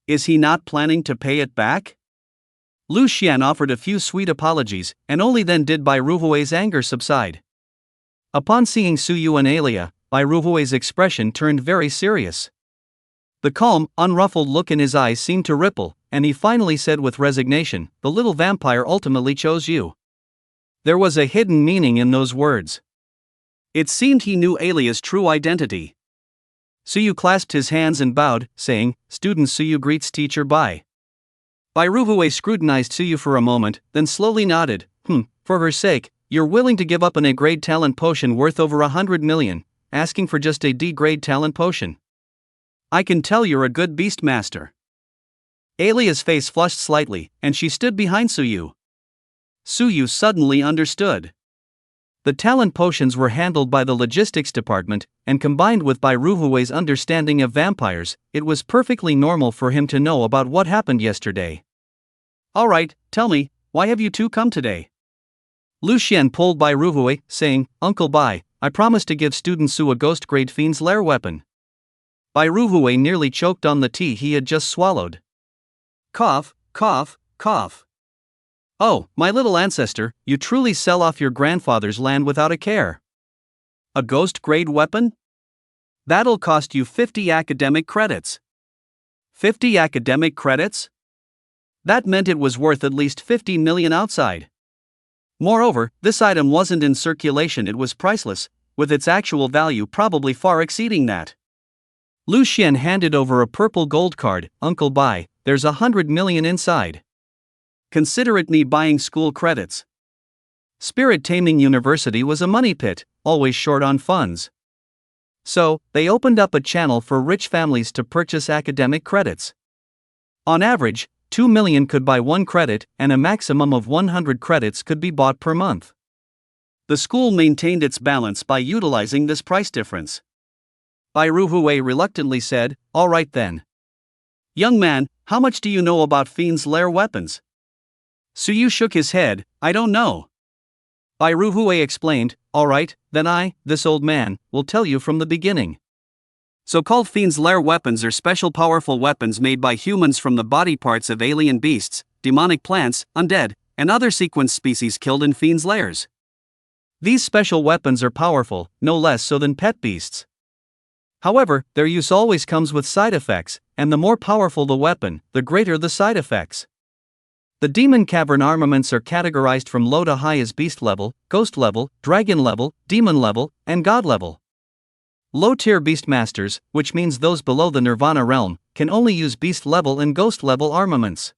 Is he not planning to pay it back? Lu Xian offered a few sweet apologies, and only then did Bai Ruhui's anger subside. Upon seeing Suyu and Alia, Bai Ruhui's expression turned very serious. The calm, unruffled look in his eyes seemed to ripple, and he finally said with resignation, "The little vampire ultimately chose you." There was a hidden meaning in those words. It seemed he knew Alia's true identity. Suyu clasped his hands and bowed, saying, "Student Suyu greets teacher Bai." Bai Ruhui scrutinized Suyu for a moment, then slowly nodded. For her sake, you're willing to give up an A-grade talent potion worth over 100 million, asking for just a D-grade talent potion. I can tell you're a good beast master. Alia's face flushed slightly, and she stood behind Suyu. Suyu suddenly understood. The talent potions were handled by the logistics department, and combined with Bai Ruhui's understanding of vampires, it was perfectly normal for him to know about what happened yesterday. Alright, tell me, why have you two come today? Lu Xian pulled Bai Ruhui, saying, Uncle Bai, I promised to give student Su a ghost-grade fiend's lair weapon. Bai Ruhui nearly choked on the tea he had just swallowed. Cough, cough, cough. Oh, my little ancestor, you truly sell off your grandfather's land without a care. A ghost-grade weapon? That'll cost you 50 academic credits. 50 academic credits? That meant it was worth at least 50 million outside. Moreover, this item wasn't in circulation, it was priceless, with its actual value probably far exceeding that. Lu Xian handed over a purple gold card. Uncle Bai, there's 100 million inside. Consider it me buying school credits. Spirit Taming University was a money pit, always short on funds. So, they opened up a channel for rich families to purchase academic credits. On average, 2 million could buy 1 credit, and a maximum of 100 credits could be bought per month. The school maintained its balance by utilizing this price difference. Bai Ruhui reluctantly said, All right then. Young man, how much do you know about Fiend's Lair weapons? Suyu shook his head, I don't know. Bai Ruhui explained, All right, then this old man, will tell you from the beginning. So-called Fiend's Lair weapons are special powerful weapons made by humans from the body parts of alien beasts, demonic plants, undead, and other sequence species killed in Fiend's Lairs. These special weapons are powerful, no less so than pet beasts. However, their use always comes with side effects, and the more powerful the weapon, the greater the side effects. The demon cavern armaments are categorized from low to high as beast level, ghost level, dragon level, demon level, and god level. Low-tier beastmasters, which means those below the nirvana realm, can only use beast level and ghost level armaments.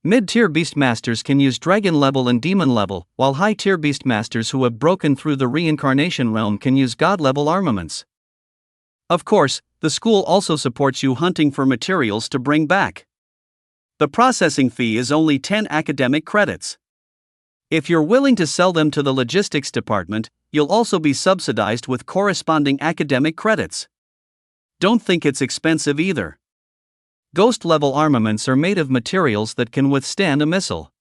Mid-tier beastmasters can use dragon level and demon level, while high-tier beastmasters who have broken through the reincarnation realm can use god level armaments. Of course, the school also supports you hunting for materials to bring back. The processing fee is only 10 academic credits. If you're willing to sell them to the logistics department, you'll also be subsidized with corresponding academic credits. Don't think it's expensive either. Ghost-level armaments are made of materials that can withstand a missile.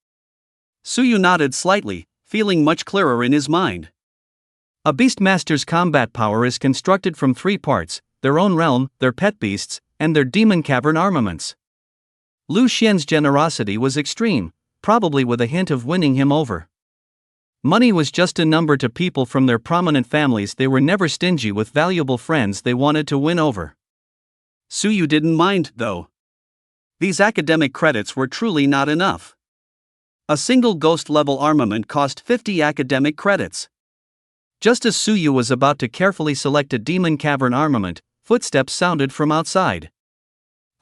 Suyu nodded slightly, feeling much clearer in his mind. A beastmaster's combat power is constructed from 3 parts, their own realm, their pet beasts, and their demon cavern armaments. Lu Xian's generosity was extreme, probably with a hint of winning him over. Money was just a number to people from their prominent families. They were never stingy with valuable friends they wanted to win over. Suyu didn't mind, though. These academic credits were truly not enough. A single ghost-level armament cost 50 academic credits. Just as Suyu was about to carefully select a demon cavern armament, footsteps sounded from outside.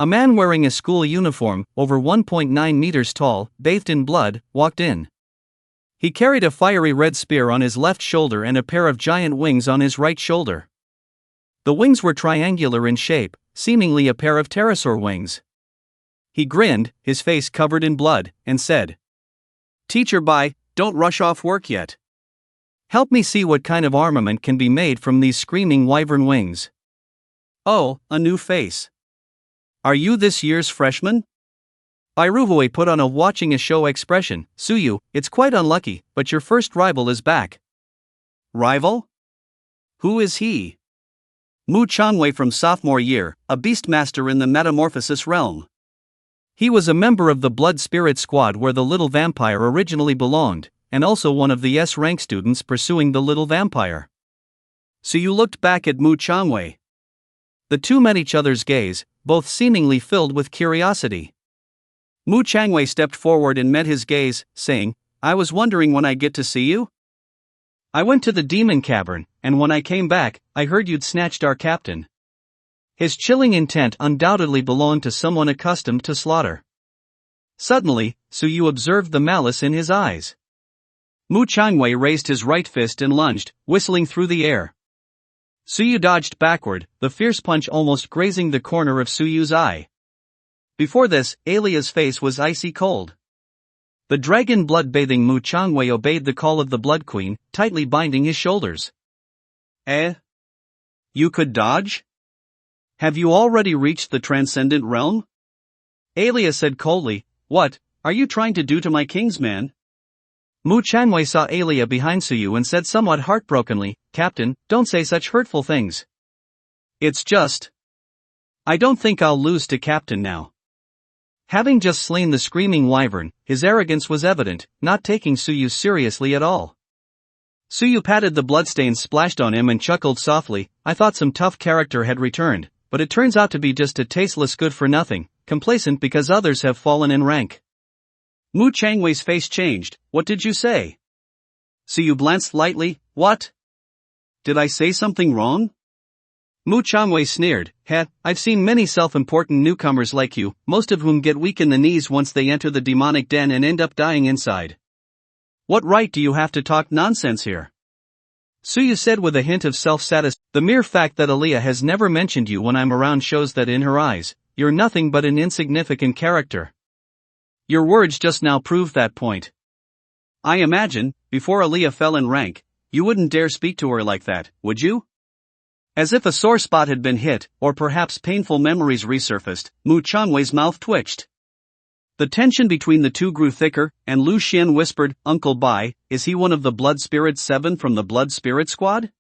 A man wearing a school uniform, over 1.9 meters tall, bathed in blood, walked in. He carried a fiery red spear on his left shoulder and a pair of giant wings on his right shoulder. The wings were triangular in shape, seemingly a pair of pterosaur wings. He grinned, his face covered in blood, and said, Teacher Bai, don't rush off work yet. Help me see what kind of armament can be made from these screaming wyvern wings. Oh, a new face. Are you this year's freshman? Bai Ruhui put on a watching a show expression. Suyu, it's quite unlucky, but your first rival is back. Rival? Who is he? Mu Chanwei from sophomore year, a beastmaster in the metamorphosis realm. He was a member of the Blood Spirit Squad where the little vampire originally belonged, and also one of the S-rank students pursuing the little vampire. Suyu looked back at Mu Changwei. The two met each other's gaze, both seemingly filled with curiosity. Mu Changwei stepped forward and met his gaze, saying, "I was wondering when I'd get to see you? I went to the demon cavern, and when I came back, I heard you'd snatched our captain." His chilling intent undoubtedly belonged to someone accustomed to slaughter. Suddenly, Suyu observed the malice in his eyes. Mu Changwei raised his right fist and lunged, whistling through the air. Suyu dodged backward, the fierce punch almost grazing the corner of Suyu's eye. Before this, Alia's face was icy cold. The dragon blood-bathing Mu Changwei obeyed the call of the Blood Queen, tightly binding his shoulders. "Eh? You could dodge? Have you already reached the transcendent realm?" Alia said coldly, "What are you trying to do to my kingsman?" Mu Changwei saw Alia behind Suyu and said somewhat heartbrokenly, "Captain, don't say such hurtful things. It's just, I don't think I'll lose to Captain now." Having just slain the screaming wyvern, his arrogance was evident, not taking Suyu seriously at all. Suyu patted the bloodstains splashed on him and chuckled softly, "I thought some tough character had returned, but it turns out to be just a tasteless good-for-nothing, complacent because others have fallen in rank." Mu Changwei's face changed. "What did you say?" Suyu glanced lightly. "What? Did I say something wrong?" Mu Changwei sneered. I've seen many self-important newcomers like you, most of whom get weak in the knees once they enter the demonic den and end up dying inside. What right do you have to talk nonsense here?" Suyu said with a hint of self-satisfaction. "The mere fact that Alia has never mentioned you when I'm around shows that in her eyes, you're nothing but an insignificant character. Your words just now prove that point. I imagine, before Alia fell in rank, you wouldn't dare speak to her like that, would you?" As if a sore spot had been hit, or perhaps painful memories resurfaced, Mu Changwei's mouth twitched. The tension between the two grew thicker, and Lu Xian whispered, "Uncle Bai, is he one of the Blood Spirit 7 from the Blood Spirit Squad?"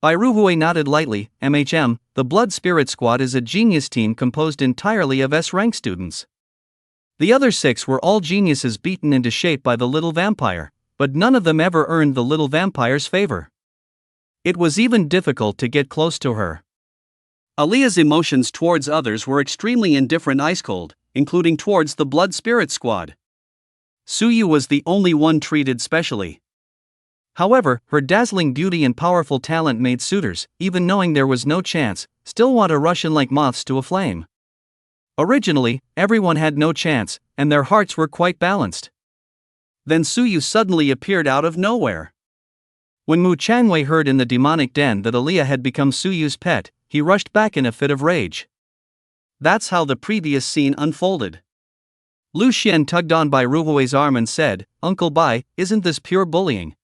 Bai Ruhui nodded lightly. "MHM, the Blood Spirit Squad is a genius team composed entirely of S-rank students. The other 6 were all geniuses beaten into shape by the little vampire, but none of them ever earned the little vampire's favor. It was even difficult to get close to her. Alia's emotions towards others were extremely indifferent, ice-cold, including towards the Blood Spirit Squad. Suyu was the only one treated specially. However, her dazzling beauty and powerful talent made suitors, even knowing there was no chance, still want to rush in like moths to a flame. Originally, everyone had no chance, and their hearts were quite balanced. Then Suyu suddenly appeared out of nowhere. When Mu Changwei heard in the demonic den that Alia had become Suyu's pet, he rushed back in a fit of rage. That's how the previous scene unfolded. Lu Xian tugged on Bai Ruhui's arm and said, "Uncle Bai, isn't this pure bullying?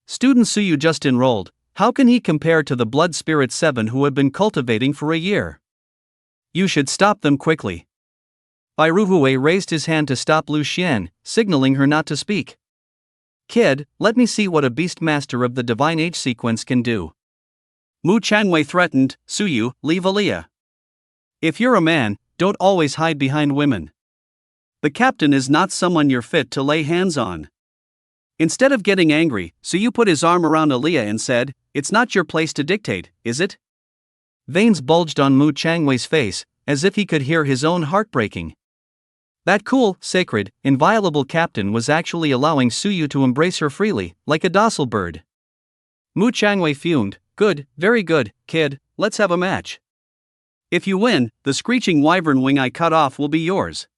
Student Suyu just enrolled, how can he compare to the Blood Spirit 7 who have been cultivating for a year? You should stop them quickly." Bai Ruhui raised his hand to stop Lu Xian, signaling her not to speak. "Kid, let me see what a beast master of the Divine Age sequence can do." Mu Changwei threatened, "Suyu, leave Alia. If you're a man, don't always hide behind women. The captain is not someone you're fit to lay hands on." Instead of getting angry, Suyu put his arm around Alia and said, "It's not your place to dictate, is it?" Veins bulged on Mu Changwei's face, as if he could hear his own heart breaking. That cool, sacred, inviolable captain was actually allowing Suyu to embrace her freely, like a docile bird. Mu Changwei fumed, "Good, very good, kid, let's have a match. If you win, the screeching wyvern wing I cut off will be yours.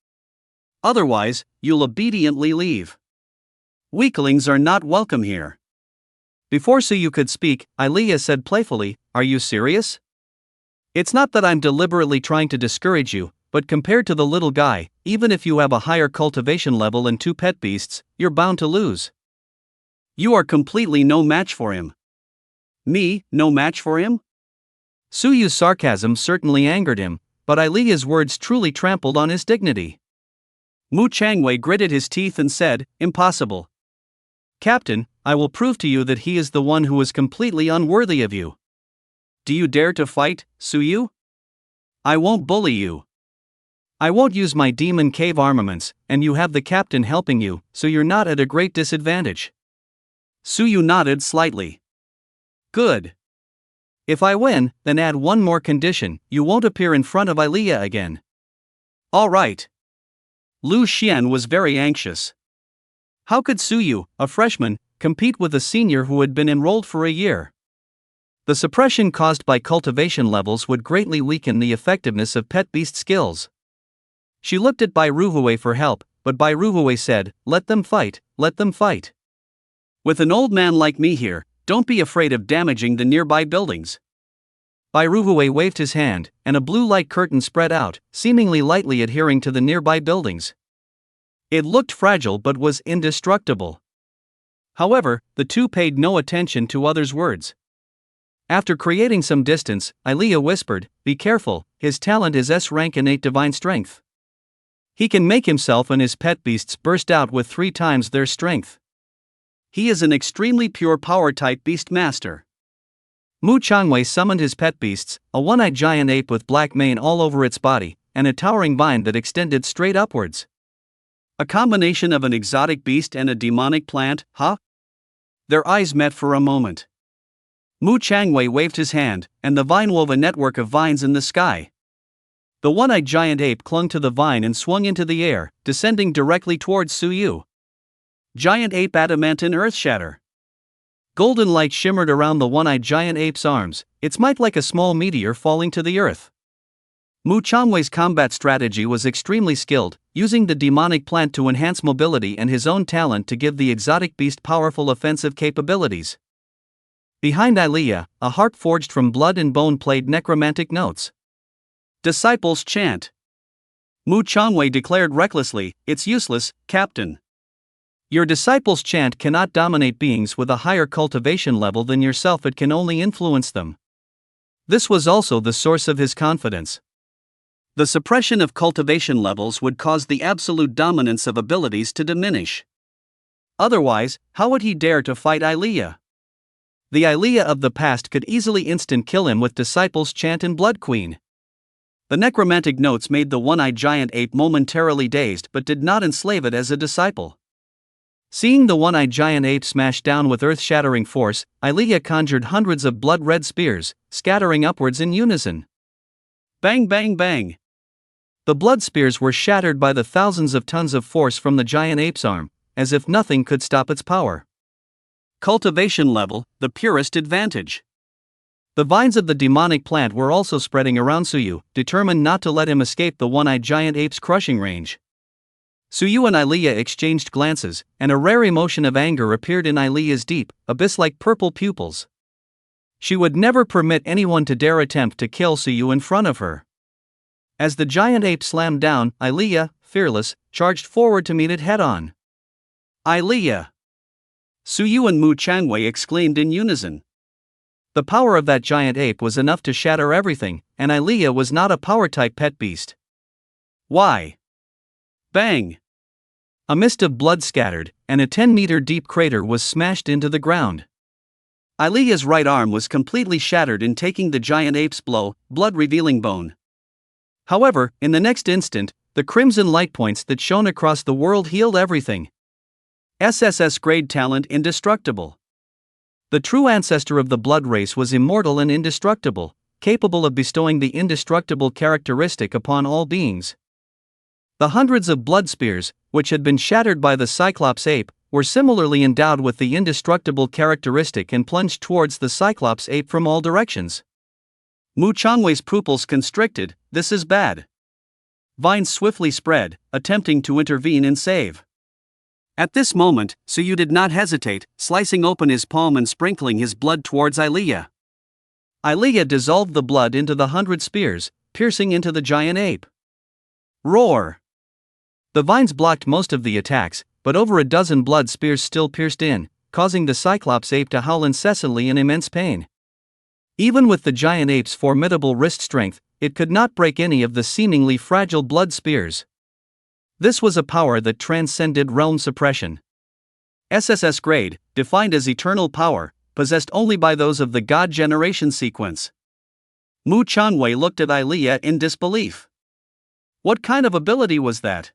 Otherwise, you'll obediently leave. Weaklings are not welcome here." Before Suyu could speak, Alia said playfully, "Are you serious? It's not that I'm deliberately trying to discourage you, but compared to the little guy, even if you have a higher cultivation level and 2 pet beasts, you're bound to lose. You are completely no match for him." "Me, no match for him?" Suyu's sarcasm certainly angered him, but Alia's words truly trampled on his dignity. Mu Changwei gritted his teeth and said, "Impossible. Captain, I will prove to you that he is the one who is completely unworthy of you. Do you dare to fight, Suyu? I won't bully you." I won't use my demon cave armaments, and you have the captain helping you, so you're not at a great disadvantage. Suyu nodded slightly. Good. If I win, then add one more condition: you won't appear in front of Ilea again. All right. Lu Xian was very anxious. How could Suyu, a freshman, compete with a senior who had been enrolled for a year? The suppression caused by cultivation levels would greatly weaken the effectiveness of pet beast skills. She looked at Bai Ruhue for help, but Bai Ruhue said, "Let them fight, let them fight. With an old man like me here, don't be afraid of damaging the nearby buildings." Bai Ruhue waved his hand, and a blue light curtain spread out, seemingly lightly adhering to the nearby buildings. It looked fragile but was indestructible. However, the two paid no attention to others' words. After creating some distance, Ilea whispered, "Be careful, his talent is S-rank innate divine strength. He can make himself and his pet beasts burst out with 3 times their strength. He is an extremely pure power-type beast master." Mu Changwei summoned his pet beasts, a one-eyed giant ape with black mane all over its body, and a towering vine that extended straight upwards. A combination of an exotic beast and a demonic plant, huh? Their eyes met for a moment. Mu Changwei waved his hand, and the vine wove a network of vines in the sky. The one-eyed giant ape clung to the vine and swung into the air, descending directly towards Suyu. Giant ape adamantine earth shatter. Golden light shimmered around the one-eyed giant ape's arms, its might like a small meteor falling to the earth. Mu Changwei's combat strategy was extremely skilled, using the demonic plant to enhance mobility and his own talent to give the exotic beast powerful offensive capabilities. Behind Ilea, a harp forged from blood and bone played necromantic notes. Disciples chant. Mu Changwei declared recklessly, "It's useless, Captain. Your disciples' chant cannot dominate beings with a higher cultivation level than yourself, it can only influence them." This was also the source of his confidence. The suppression of cultivation levels would cause the absolute dominance of abilities to diminish. Otherwise, how would he dare to fight Ilea? The Ilea of the past could easily instant kill him with disciples chant and Blood Queen. The necromantic notes made the one-eyed giant ape momentarily dazed but did not enslave it as a disciple. Seeing the one-eyed giant ape smash down with earth-shattering force, Ilea conjured hundreds of blood-red spears, scattering upwards in unison. Bang bang bang! The blood spears were shattered by the thousands of tons of force from the giant ape's arm, as if nothing could stop its power. Cultivation level, the purest advantage. The vines of the demonic plant were also spreading around Suyu, determined not to let him escape the one-eyed giant ape's crushing range. Suyu and Ilea exchanged glances, and a rare emotion of anger appeared in Ilea's deep, abyss-like purple pupils. She would never permit anyone to dare attempt to kill Suyu in front of her. As the giant ape slammed down, Ilea, fearless, charged forward to meet it head-on. "Ilea!" Suyu and Mu Changwei exclaimed in unison. The power of that giant ape was enough to shatter everything, and Ilea was not a power-type pet beast. Why? Bang! A mist of blood scattered, and a 10-meter deep crater was smashed into the ground. Ilea's right arm was completely shattered in taking the giant ape's blow, blood revealing bone. However, in the next instant, the crimson light points that shone across the world healed everything. SSS grade talent indestructible. The true ancestor of the blood race was immortal and indestructible, capable of bestowing the indestructible characteristic upon all beings. The hundreds of blood spears, which had been shattered by the Cyclops ape, were similarly endowed with the indestructible characteristic and plunged towards the Cyclops ape from all directions. Mu Changwei's pupils constricted. This is bad. Vines swiftly spread, attempting to intervene and save. At this moment, Suyu did not hesitate, slicing open his palm and sprinkling his blood towards Ilea. Ilea dissolved the blood into the 100 spears, piercing into the giant ape. Roar! The vines blocked most of the attacks, but over a dozen blood spears still pierced in, causing the Cyclops ape to howl incessantly in immense pain. Even with the giant ape's formidable wrist strength, it could not break any of the seemingly fragile blood spears. This was a power that transcended realm suppression. SSS grade, defined as eternal power, possessed only by those of the God generation sequence. Mu Changwei looked at Ilea in disbelief. What kind of ability was that?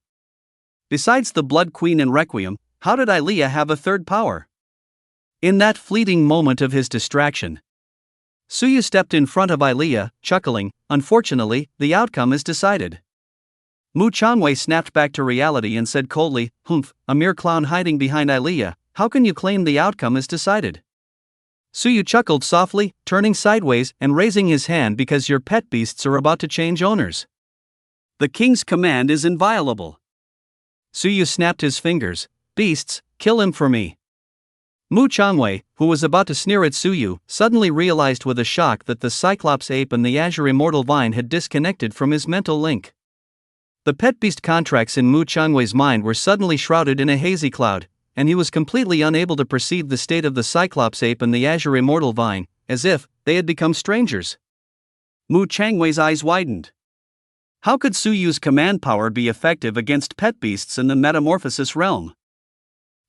Besides the Blood Queen and Requiem, how did Ilea have a third power? In that fleeting moment of his distraction, Suyu stepped in front of Ilea, chuckling. Unfortunately, the outcome is decided. Mu Changwei snapped back to reality and said coldly, "Humph, a mere clown hiding behind Ilea, how can you claim the outcome is decided?" Suyu chuckled softly, turning sideways and raising his hand. "Because your pet beasts are about to change owners. The king's command is inviolable." Suyu snapped his fingers. "Beasts, kill him for me." Mu Changwei, who was about to sneer at Suyu, suddenly realized with a shock that the Cyclops ape and the Azure Immortal Vine had disconnected from his mental link. The pet beast contracts in Mu Changwei's mind were suddenly shrouded in a hazy cloud, and he was completely unable to perceive the state of the Cyclops ape and the Azure Immortal Vine, as if they had become strangers. Mu Changwei's eyes widened. How could Suyu's command power be effective against pet beasts in the metamorphosis realm?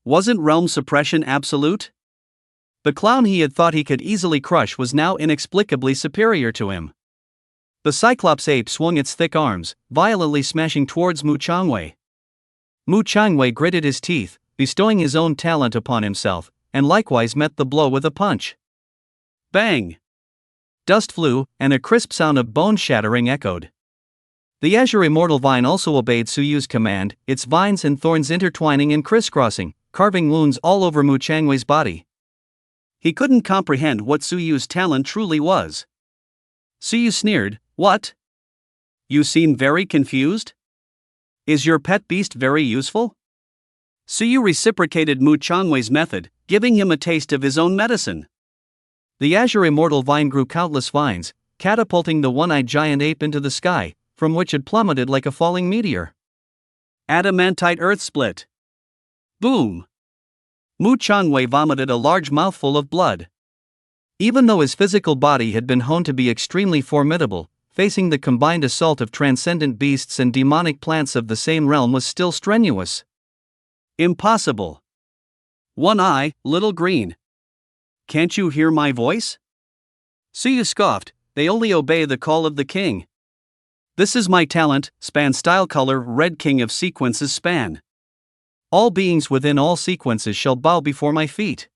Wasn't realm suppression absolute? The clown he had thought he could easily crush was now inexplicably superior to him. The Cyclops ape swung its thick arms, violently smashing towards Mu Changwei. Mu Changwei gritted his teeth, bestowing his own talent upon himself, and likewise met the blow with a punch. Bang! Dust flew, and a crisp sound of bone shattering echoed. The Azure Immortal Vine also obeyed Suyu's command, its vines and thorns intertwining and crisscrossing, carving wounds all over Mu Changwei's body. He couldn't comprehend what Suyu's talent truly was. Suyu sneered, "What? You seem very confused? Is your pet beast very useful?" Suyu reciprocated Mu Changwei's method, giving him a taste of his own medicine. The Azure Immortal Vine grew countless vines, catapulting the one-eyed giant ape into the sky, from which it plummeted like a falling meteor. Adamantite earth split. Boom! Mu Changwei vomited a large mouthful of blood. Even though his physical body had been honed to be extremely formidable, facing the combined assault of transcendent beasts and demonic plants of the same realm was still strenuous. Impossible. One eye, little green. Can't you hear my voice? Suyu scoffed, "They only obey the call of the king. This is my talent, span style color red king of sequences span. All beings within all sequences shall bow before my feet."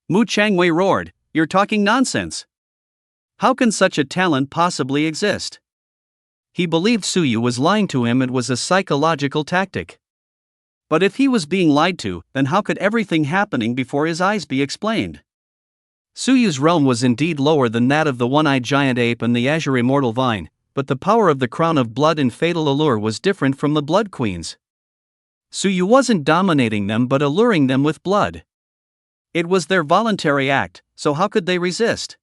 Mu Changwei roared, "You're talking nonsense. How can such a talent possibly exist?" He believed Suyu was lying to him. It was a psychological tactic. But if he was being lied to, then how could everything happening before his eyes be explained? Suyu's realm was indeed lower than that of the one-eyed giant ape and the Azure Immortal Vine, but the power of the crown of blood and fatal allure was different from the Blood Queen's. Suyu wasn't dominating them but alluring them with blood. It was their voluntary act, so how could they resist?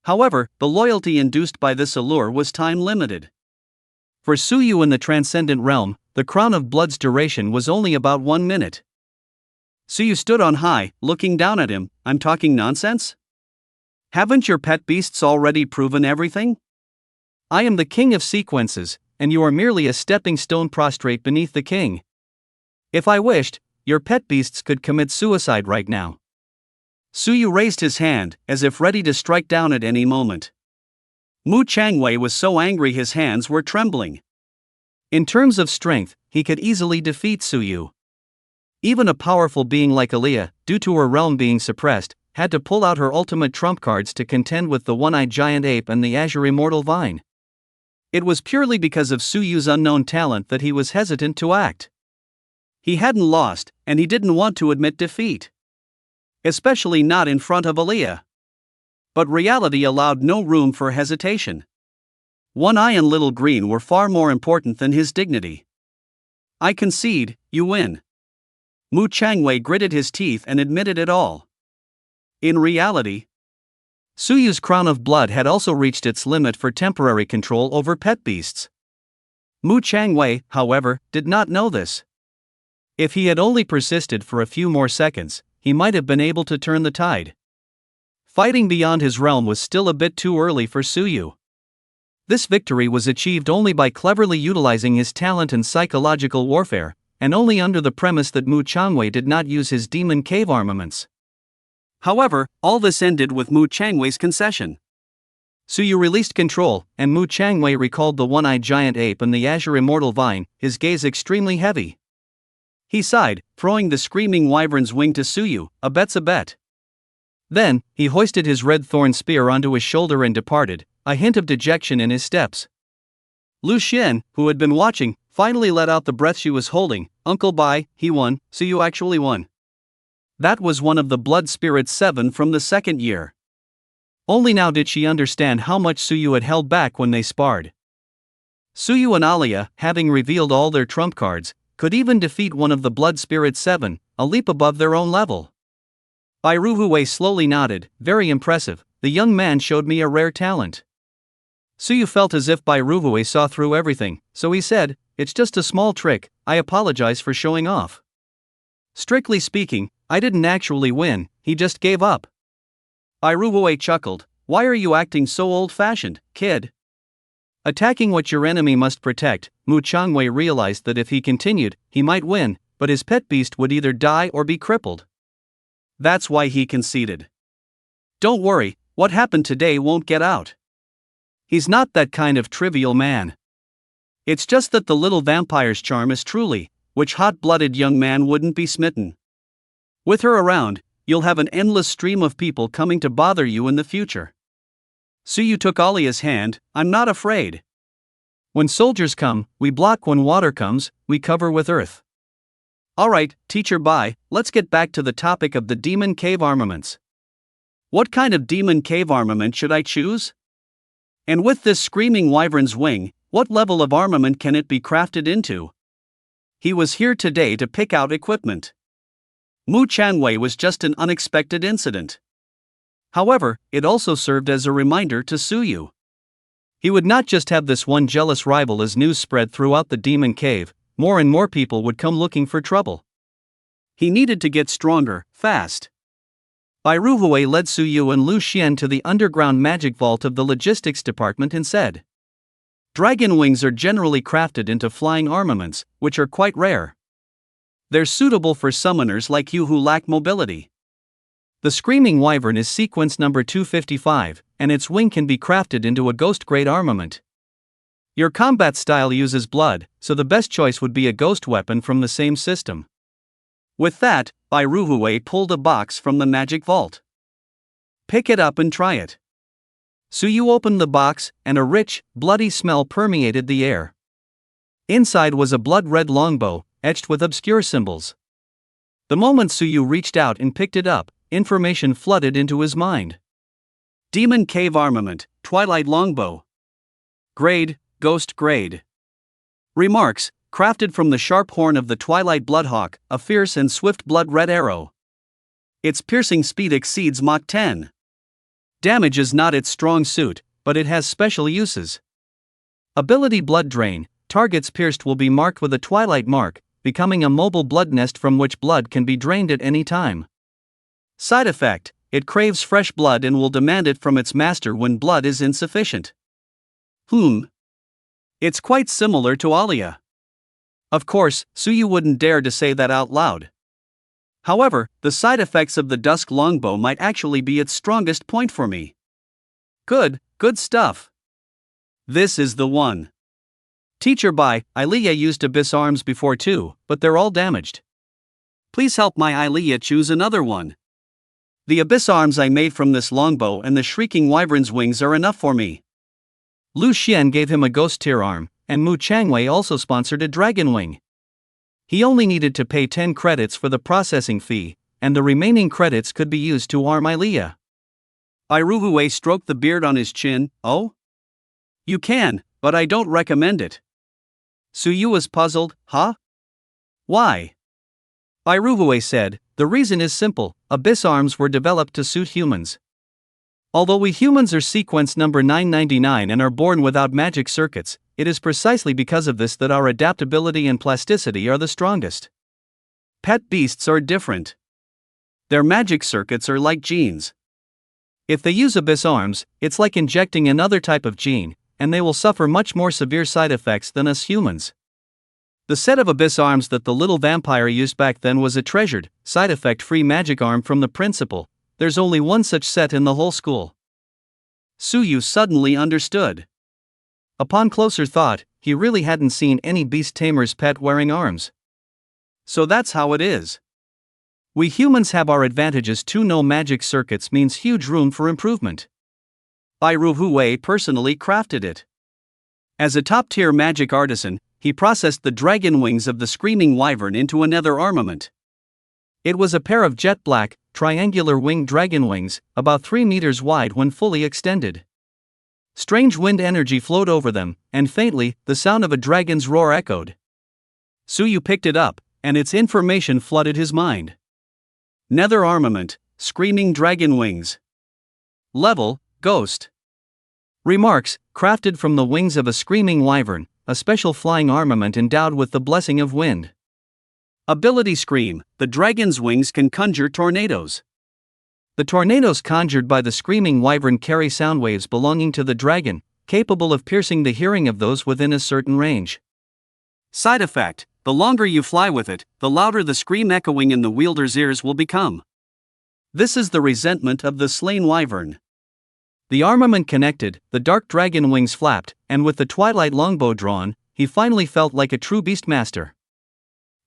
However, the loyalty induced by this allure was time-limited. For Suyu in the transcendent realm, the crown of blood's duration was only about 1 minute. Suyu stood on high, looking down at him. "I'm talking nonsense? Haven't your pet beasts already proven everything? I am the king of sequences, and you are merely a stepping stone prostrate beneath the king. If I wished, your pet beasts could commit suicide right now." Suyu raised his hand, as if ready to strike down at any moment. Mu Changwei was so angry his hands were trembling. In terms of strength, he could easily defeat Suyu. Even a powerful being like Ilea, due to her realm being suppressed, had to pull out her ultimate trump cards to contend with the one-eyed giant ape and the Azure Immortal Vine. It was purely because of Suyu's unknown talent that he was hesitant to act. He hadn't lost, and he didn't want to admit defeat. Especially not in front of Ilea. But reality allowed no room for hesitation. One eye and little green were far more important than his dignity. "I concede, you win." Mu Changwei gritted his teeth and admitted it all. In reality, Suyu's crown of blood had also reached its limit for temporary control over pet beasts. Mu Changwei, however, did not know this. If he had only persisted for a few more seconds, he might have been able to turn the tide. Fighting beyond his realm was still a bit too early for Suyu. This victory was achieved only by cleverly utilizing his talent in psychological warfare, and only under the premise that Mu Changwei did not use his demon cave armaments. However, all this ended with Mu Changwei's concession. Suyu released control, and Mu Changwei recalled the one-eyed giant ape and the azure immortal vine, his gaze extremely heavy. He sighed, throwing the screaming wyvern's wing to Suyu. A bet's a bet. Then, he hoisted his red thorn spear onto his shoulder and departed, a hint of dejection in his steps. Lu Xian, who had been watching, finally let out the breath she was holding. Uncle Bai, he won. Suyu actually won. That was one of the blood spirits 7 from the second year. Only now did she understand how much Suyu had held back when they sparred. Suyu and Alia, having revealed all their trump cards, could even defeat one of the blood spirits 7, a leap above their own level. Bai Ruhui slowly nodded. Very impressive, the young man showed me a rare talent. Suyu felt as if Bai Ruhui saw through everything, so he said, it's just a small trick, I apologize for showing off. Strictly speaking, I didn't actually win, he just gave up. Bai Ruhui chuckled. Why are you acting so old-fashioned, kid? Attacking what your enemy must protect, Mu Changwei realized that if he continued, he might win, but his pet beast would either die or be crippled. That's why he conceded. Don't worry, what happened today won't get out. He's not that kind of trivial man. It's just that the little vampire's charm is truly, which hot-blooded young man wouldn't be smitten. With her around, you'll have an endless stream of people coming to bother you in the future. Suyu took Alia's hand. I'm not afraid. When soldiers come, we block. When water comes, we cover with earth. Alright, Teacher Bai, let's get back to the topic of the demon cave armaments. What kind of demon cave armament should I choose? And with this screaming wyvern's wing, what level of armament can it be crafted into? He was here today to pick out equipment. Mu Changwei was just an unexpected incident. However, it also served as a reminder to Suyu. He would not just have this one jealous rival. As news spread throughout the demon cave, more and more people would come looking for trouble. He needed to get stronger, fast. Bai Ruhui led Suyu and Lu Xian to the underground magic vault of the logistics department and said, Dragon wings are generally crafted into flying armaments, which are quite rare. They're suitable for summoners like you who lack mobility. The Screaming Wyvern is sequence number 255, and its wing can be crafted into a ghost-grade armament. Your combat style uses blood, so the best choice would be a ghost weapon from the same system. With that, Bai Ruhui pulled a box from the magic vault. Pick it up and try it. Suyu opened the box, and a rich, bloody smell permeated the air. Inside was a blood-red longbow, etched with obscure symbols. The moment Suyu reached out and picked it up, information flooded into his mind. Demon Cave Armament, Twilight Longbow. Grade, Ghost Grade. Remarks, crafted from the sharp horn of the Twilight Bloodhawk, a fierce and swift blood-red arrow. Its piercing speed exceeds Mach 10. Damage is not its strong suit, but it has special uses. Ability Blood Drain. Targets pierced will be marked with a Twilight mark, becoming a mobile blood nest from which blood can be drained at any time. Side effect, it craves fresh blood and will demand it from its master when blood is insufficient. It's quite similar to Alia. Of course, Suyu wouldn't dare to say that out loud. However, the side effects of the Dusk Longbow might actually be its strongest point for me. Good stuff. This is the one. Teacher Bai, Alia used Abyss arms before too, but they're all damaged. Please help my Alia choose another one. The Abyss arms I made from this longbow and the Shrieking Wyvern's wings are enough for me. Lu Xian gave him a ghost tier arm, and Mu Changwei also sponsored a dragon wing. He only needed to pay 10 credits for the processing fee, and the remaining credits could be used to arm Alia. Bai Ruhui stroked the beard on his chin. Oh? You can, but I don't recommend it. Suyu was puzzled. Huh? Why? Bai Ruhui said, the reason is simple, Abyss arms were developed to suit humans. Although we humans are sequence number 999 and are born without magic circuits, it is precisely because of this that our adaptability and plasticity are the strongest. Pet beasts are different. Their magic circuits are like genes. If they use Abyss arms, it's like injecting another type of gene, and they will suffer much more severe side effects than us humans. The set of Abyss arms that the little vampire used back then was a treasured, side effect-free magic arm from the principal. There's only one such set in the whole school. Suyu suddenly understood. Upon closer thought, he really hadn't seen any beast tamer's pet wearing arms. So that's how it is. We humans have our advantages too. No magic circuits means huge room for improvement. Ruhui personally crafted it. As a top-tier magic artisan, he processed the dragon wings of the screaming wyvern into another armament. It was a pair of jet black, triangular winged dragon wings, about 3 meters wide when fully extended. Strange wind energy flowed over them, and faintly, the sound of a dragon's roar echoed. Suyu picked it up, and its information flooded his mind. Nether armament, screaming dragon wings. Level, Ghost. Remarks, crafted from the wings of a screaming wyvern, a special flying armament endowed with the blessing of wind. Ability Scream, the dragon's wings can conjure tornadoes. The tornadoes conjured by the screaming wyvern carry sound waves belonging to the dragon, capable of piercing the hearing of those within a certain range. Side effect, the longer you fly with it, the louder the scream echoing in the wielder's ears will become. This is the resentment of the slain wyvern. The armament connected, the dark dragon wings flapped, and with the twilight longbow drawn, he finally felt like a true beastmaster.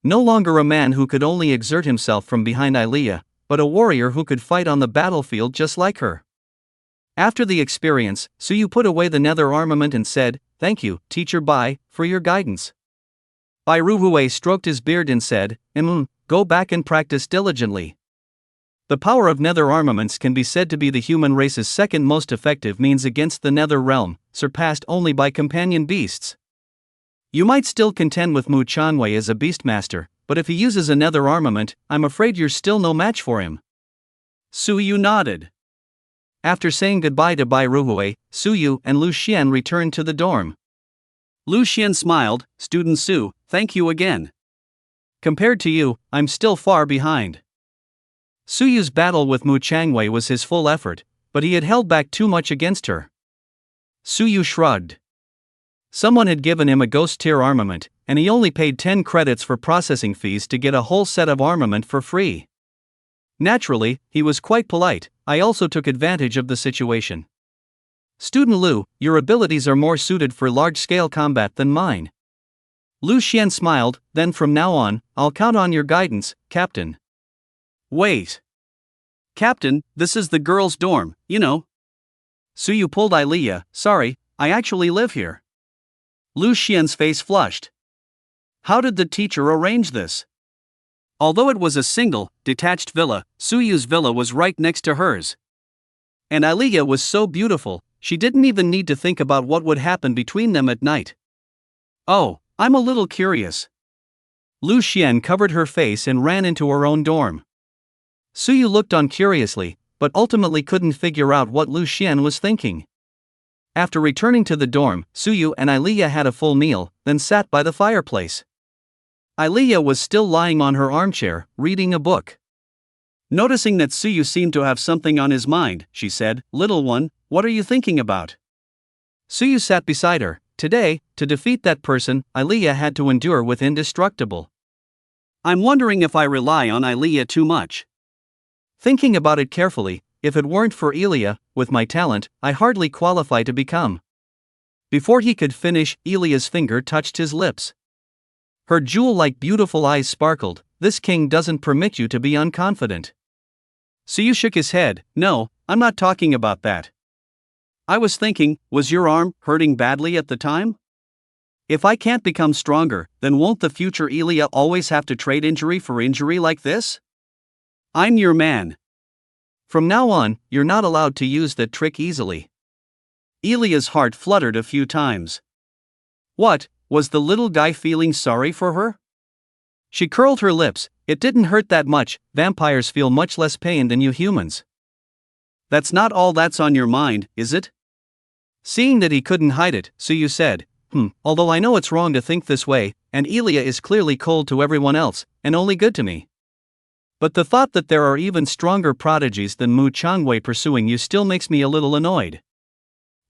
No longer a man who could only exert himself from behind Ilea, but a warrior who could fight on the battlefield just like her. After the experience, Suyu put away the nether armament and said, "Thank you, Teacher Bai, for your guidance." Ruhui stroked his beard and said, "Go back and practice diligently." The power of nether armaments can be said to be the human race's second most effective means against the nether realm, surpassed only by companion beasts. You might still contend with Mu Chanwei as a beastmaster, but if he uses a nether armament, I'm afraid you're still no match for him. Suyu nodded. After saying goodbye to Bai Ruhui, Suyu and Lu Xian returned to the dorm. Lu Xian smiled, "Student Su, thank you again. Compared to you, I'm still far behind." Suyu's battle with Mu Changwei was his full effort, but he had held back too much against her. Suyu shrugged. Someone had given him a ghost-tier armament, and he only paid 10 credits for processing fees to get a whole set of armament for free. Naturally, he was quite polite. I also took advantage of the situation. "Student Lu, your abilities are more suited for large-scale combat than mine." Lu Xian smiled, "Then from now on, I'll count on your guidance, Captain." "Wait. Captain, this is the girls' dorm, you know." Suyu pulled Ilea, "Sorry, I actually live here." Lu Xian's face flushed. How did the teacher arrange this? Although it was a single, detached villa, Suyu's villa was right next to hers. And Ilea was so beautiful, she didn't even need to think about what would happen between them at night. "Oh, I'm a little curious." Lu Xian covered her face and ran into her own dorm. Suyu looked on curiously, but ultimately couldn't figure out what Lu Xian was thinking. After returning to the dorm, Suyu and Ilea had a full meal, then sat by the fireplace. Ilea was still lying on her armchair, reading a book. Noticing that Suyu seemed to have something on his mind, she said, "Little one, what are you thinking about?" Suyu sat beside her. Today, to defeat that person, Ilea had to endure with indestructible. "I'm wondering if I rely on Ilea too much. Thinking about it carefully, if it weren't for Ilea, with my talent, I hardly qualify to become." Before he could finish, Ilea's finger touched his lips. Her jewel-like beautiful eyes sparkled. "This king doesn't permit you to be unconfident." Suyu shook his head. "No, I'm not talking about that. I was thinking, was your arm hurting badly at the time? If I can't become stronger, then won't the future Ilea always have to trade injury for injury like this? I'm your man. From now on, you're not allowed to use that trick easily." Ilea's heart fluttered a few times. What, was the little guy feeling sorry for her? She curled her lips. "It didn't hurt that much. Vampires feel much less pain than you humans." "That's not all that's on your mind, is it?" Seeing that he couldn't hide it, Suyu said, "Although I know it's wrong to think this way, and Ilea is clearly cold to everyone else, and only good to me. But the thought that there are even stronger prodigies than Mu Changwei pursuing you still makes me a little annoyed."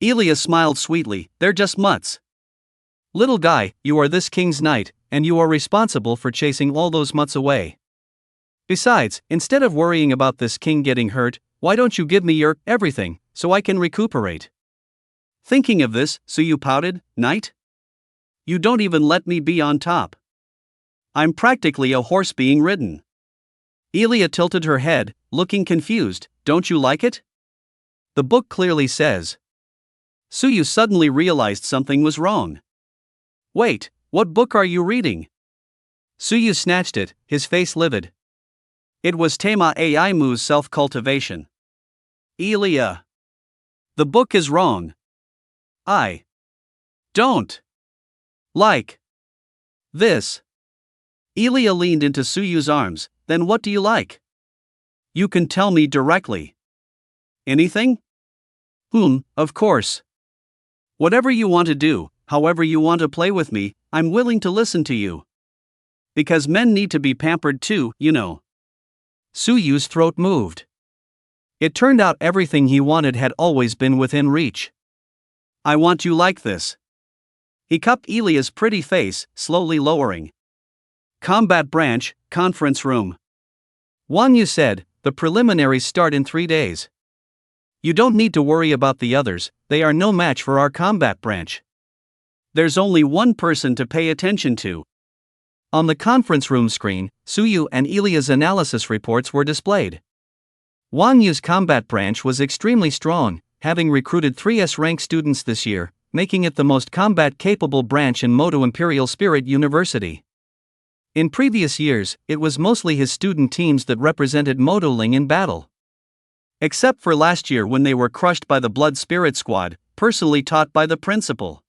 Ilea smiled sweetly. "They're just mutts. Little guy, you are this king's knight, and you are responsible for chasing all those mutts away. Besides, instead of worrying about this king getting hurt, why don't you give me your everything, so I can recuperate. Thinking of this, Suyu pouted, Knight? You don't even let me be on top. I'm practically a horse being ridden. Elia tilted her head, looking confused. Don't you like it? The book clearly says. Suyu suddenly realized something was wrong. Wait, what book are you reading? Suyu snatched it, his face livid. It was Tema Aimu's self-cultivation. Elia. The book is wrong. I don't like this. Elia leaned into Suyu's arms. Then what do you like? You can tell me directly. Anything? Of course. Whatever you want to do, however you want to play with me, I'm willing to listen to you. Because men need to be pampered too, you know. Suyu's throat moved. It turned out everything he wanted had always been within reach. I want you like this. He cupped Elia's pretty face, slowly lowering. Combat branch, conference room. Wang Yu said, the preliminaries start in 3 days. You don't need to worry about the others, they are no match for our combat branch. There's only one person to pay attention to. On the conference room screen, Suyu and Elia's analysis reports were displayed. Wang Yu's combat branch was extremely strong, having recruited 3 S-rank students this year, making it the most combat-capable branch in Moto Imperial Spirit University. In previous years, it was mostly his student teams that represented Motoling in battle. Except for last year when they were crushed by the Blood Spirit Squad, personally taught by the principal.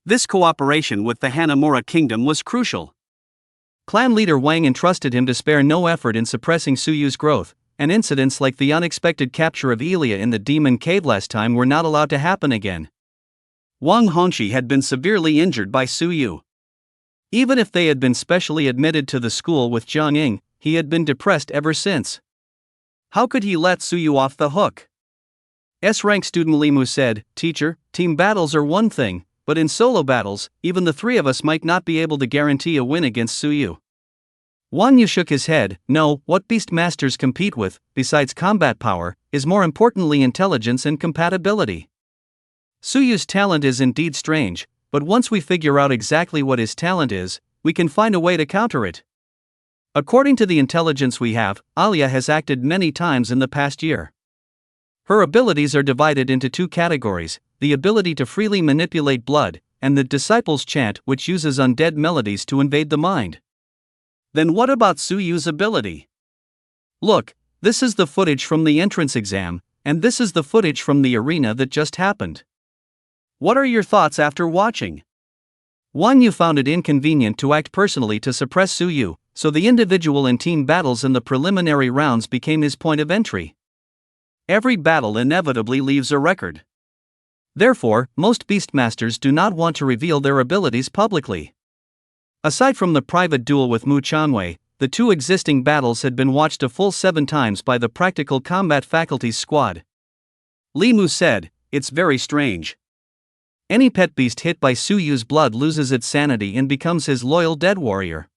This cooperation with the Hanamura Kingdom was crucial. Clan leader Wang entrusted him to spare no effort in suppressing Suyu's growth, and incidents like the unexpected capture of Elia in the Demon Cave last time were not allowed to happen again. Wang Hongxi had been severely injured by Suyu. Even if they had been specially admitted to the school with Jiang Ying, he had been depressed ever since. How could he let Suyu off the hook? S-rank student Limu said, Teacher, team battles are one thing, but in solo battles, even the 3 of us might not be able to guarantee a win against Suyu. Wang Yu shook his head. No, what Beastmasters compete with, besides combat power, is more importantly intelligence and compatibility. Suyu's talent is indeed strange, but once we figure out exactly what his talent is, we can find a way to counter it. According to the intelligence we have, Alia has acted many times in the past year. Her abilities are divided into 2 categories, the ability to freely manipulate blood, and the Disciples' Chant, which uses undead melodies to invade the mind. Then what about Suyu's ability? Look, this is the footage from the entrance exam, and this is the footage from the arena that just happened. What are your thoughts after watching? Wang Yu found it inconvenient to act personally to suppress Suyu, so the individual and team battles in the preliminary rounds became his point of entry. Every battle inevitably leaves a record. Therefore, most Beastmasters do not want to reveal their abilities publicly. Aside from the private duel with Mu Chanwei, the 2 existing battles had been watched a full 7 times by the Practical Combat Faculty's squad. Li Mu said, It's very strange. Any pet beast hit by Suyu's blood loses its sanity and becomes his loyal dead warrior.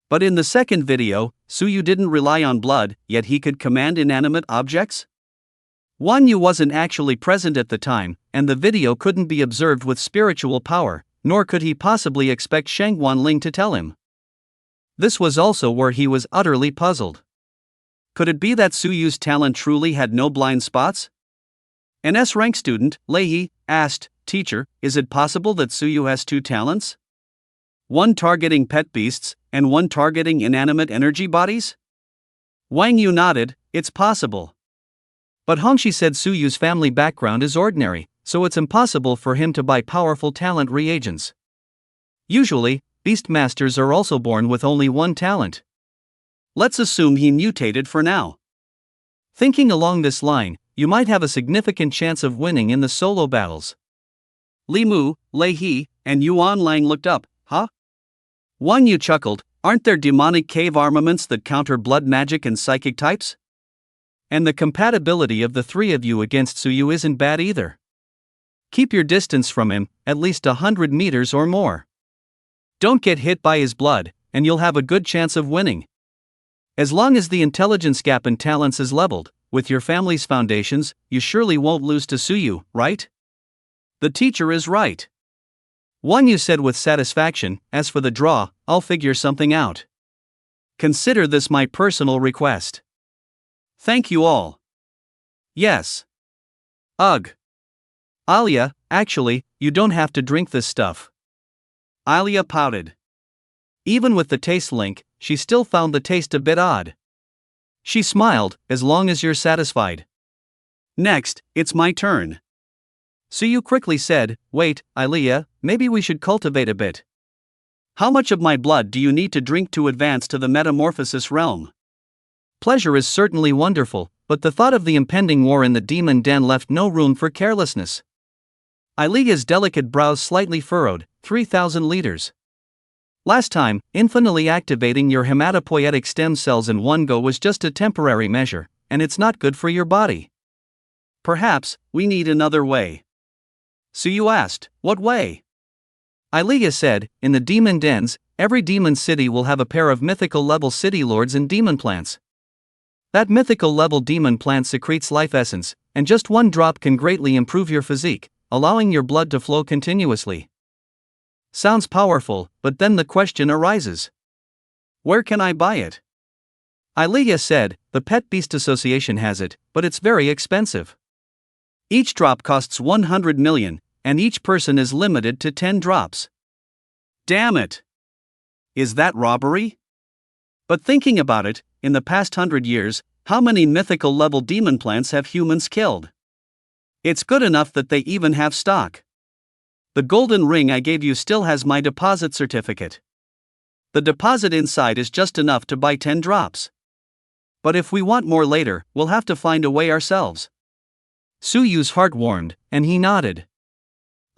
But in the second video, Suyu didn't rely on blood, yet he could command inanimate objects? Wang Yu wasn't actually present at the time, and the video couldn't be observed with spiritual power, nor could he possibly expect Sheng Wanling to tell him. This was also where he was utterly puzzled. Could it be that Suyu's talent truly had no blind spots? An S-rank student, Leihi, asked, Teacher, is it possible that Suyu has 2 talents? One targeting pet beasts, and one targeting inanimate energy bodies? Wang Yu nodded, it's possible. But Hongxi said Suyu's family background is ordinary, so it's impossible for him to buy powerful talent reagents. Usually, Beastmasters are also born with only one talent. Let's assume he mutated for now. Thinking along this line, you might have a significant chance of winning in the solo battles. Li Mu, Leihi, and Yuan Lang looked up. Huh? Wang Yu chuckled, aren't there demonic cave armaments that counter blood magic and psychic types? And the compatibility of the 3 of you against Suyu isn't bad either. Keep your distance from him, at least 100 meters or more. Don't get hit by his blood, and you'll have a good chance of winning. As long as the intelligence gap in talents is leveled, with your family's foundations, you surely won't lose to Suyu, right? The teacher is right. Yu said with satisfaction, as for the draw, I'll figure something out. Consider this my personal request. Thank you all. Yes. Ugh. Alia, actually, you don't have to drink this stuff. Alia pouted. Even with the taste link, she still found the taste a bit odd. She smiled, as long as you're satisfied. Next, it's my turn. Suyu quickly said, wait, Alia, maybe we should cultivate a bit. How much of my blood do you need to drink to advance to the metamorphosis realm? Pleasure is certainly wonderful, but the thought of the impending war in the demon den left no room for carelessness. Alia's delicate brows slightly furrowed, 3,000 liters. Last time, infinitely activating your hematopoietic stem cells in one go was just a temporary measure, and it's not good for your body. Perhaps, we need another way. Suyu asked, what way? Alia said, in the demon dens, every demon city will have a pair of mythical level city lords and demon plants. That mythical level demon plant secretes life essence, and just one drop can greatly improve your physique, allowing your blood to flow continuously. Sounds powerful, but then the question arises. Where can I buy it? Alia said, the Pet Beast Association has it, but it's very expensive. Each drop costs 100 million, and each person is limited to 10 drops. Damn it! Is that robbery? But thinking about it, in the past 100 years, how many mythical level demon plants have humans killed? It's good enough that they even have stock. The golden ring I gave you still has my deposit certificate. The deposit inside is just enough to buy 10 drops. But if we want more later, we'll have to find a way ourselves. Suyu's heart warmed, and he nodded.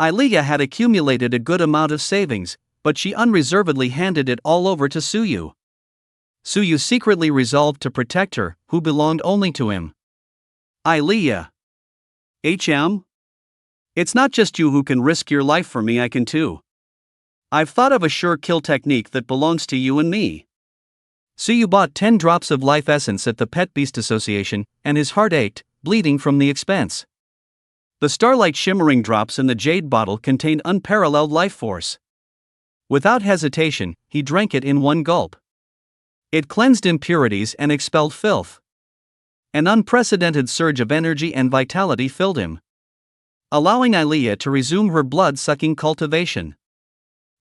Alia had accumulated a good amount of savings, but she unreservedly handed it all over to Suyu. Suyu secretly resolved to protect her, who belonged only to him. Alia. HM? It's not just you who can risk your life for me, I can too. I've thought of a sure kill technique that belongs to you and me. Suyu bought 10 drops of life essence at the Pet Beast Association, and his heart ached, bleeding from the expense. The starlight shimmering drops in the jade bottle contained unparalleled life force. Without hesitation, he drank it in one gulp. It cleansed impurities and expelled filth. An unprecedented surge of energy and vitality filled him, allowing Alia to resume her blood-sucking cultivation.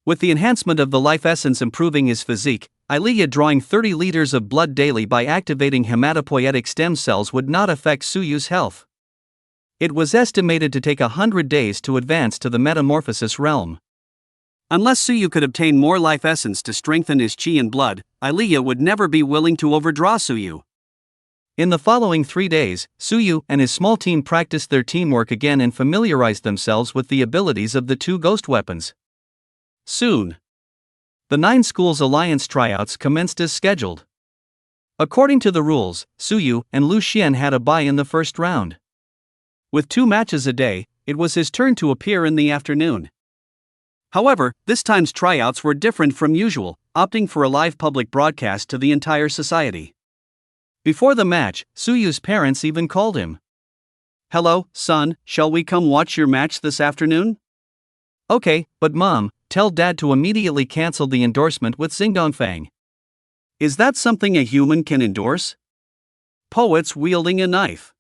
With the enhancement of the life essence improving his physique, Alia drawing 30 liters of blood daily by activating hematopoietic stem cells would not affect Suyu's health. It was estimated to take 100 days to advance to the metamorphosis realm. Unless Suyu could obtain more life essence to strengthen his chi and blood, Alia would never be willing to overdraw Suyu. In the following 3 days, Suyu and his small team practiced their teamwork again and familiarized themselves with the abilities of the two ghost weapons. Soon, the 9 schools alliance tryouts commenced as scheduled. According to the rules, Suyu and Lu Xian had a bye in the first round. With 2 matches a day, it was his turn to appear in the afternoon. However, this time's tryouts were different from usual, opting for a live public broadcast to the entire society. Before the match, Suyu's parents even called him. Hello, son, shall we come watch your match this afternoon? Okay, but mom, tell dad to immediately cancel the endorsement with Xingdongfang. Is that something a human can endorse? Poets wielding a knife.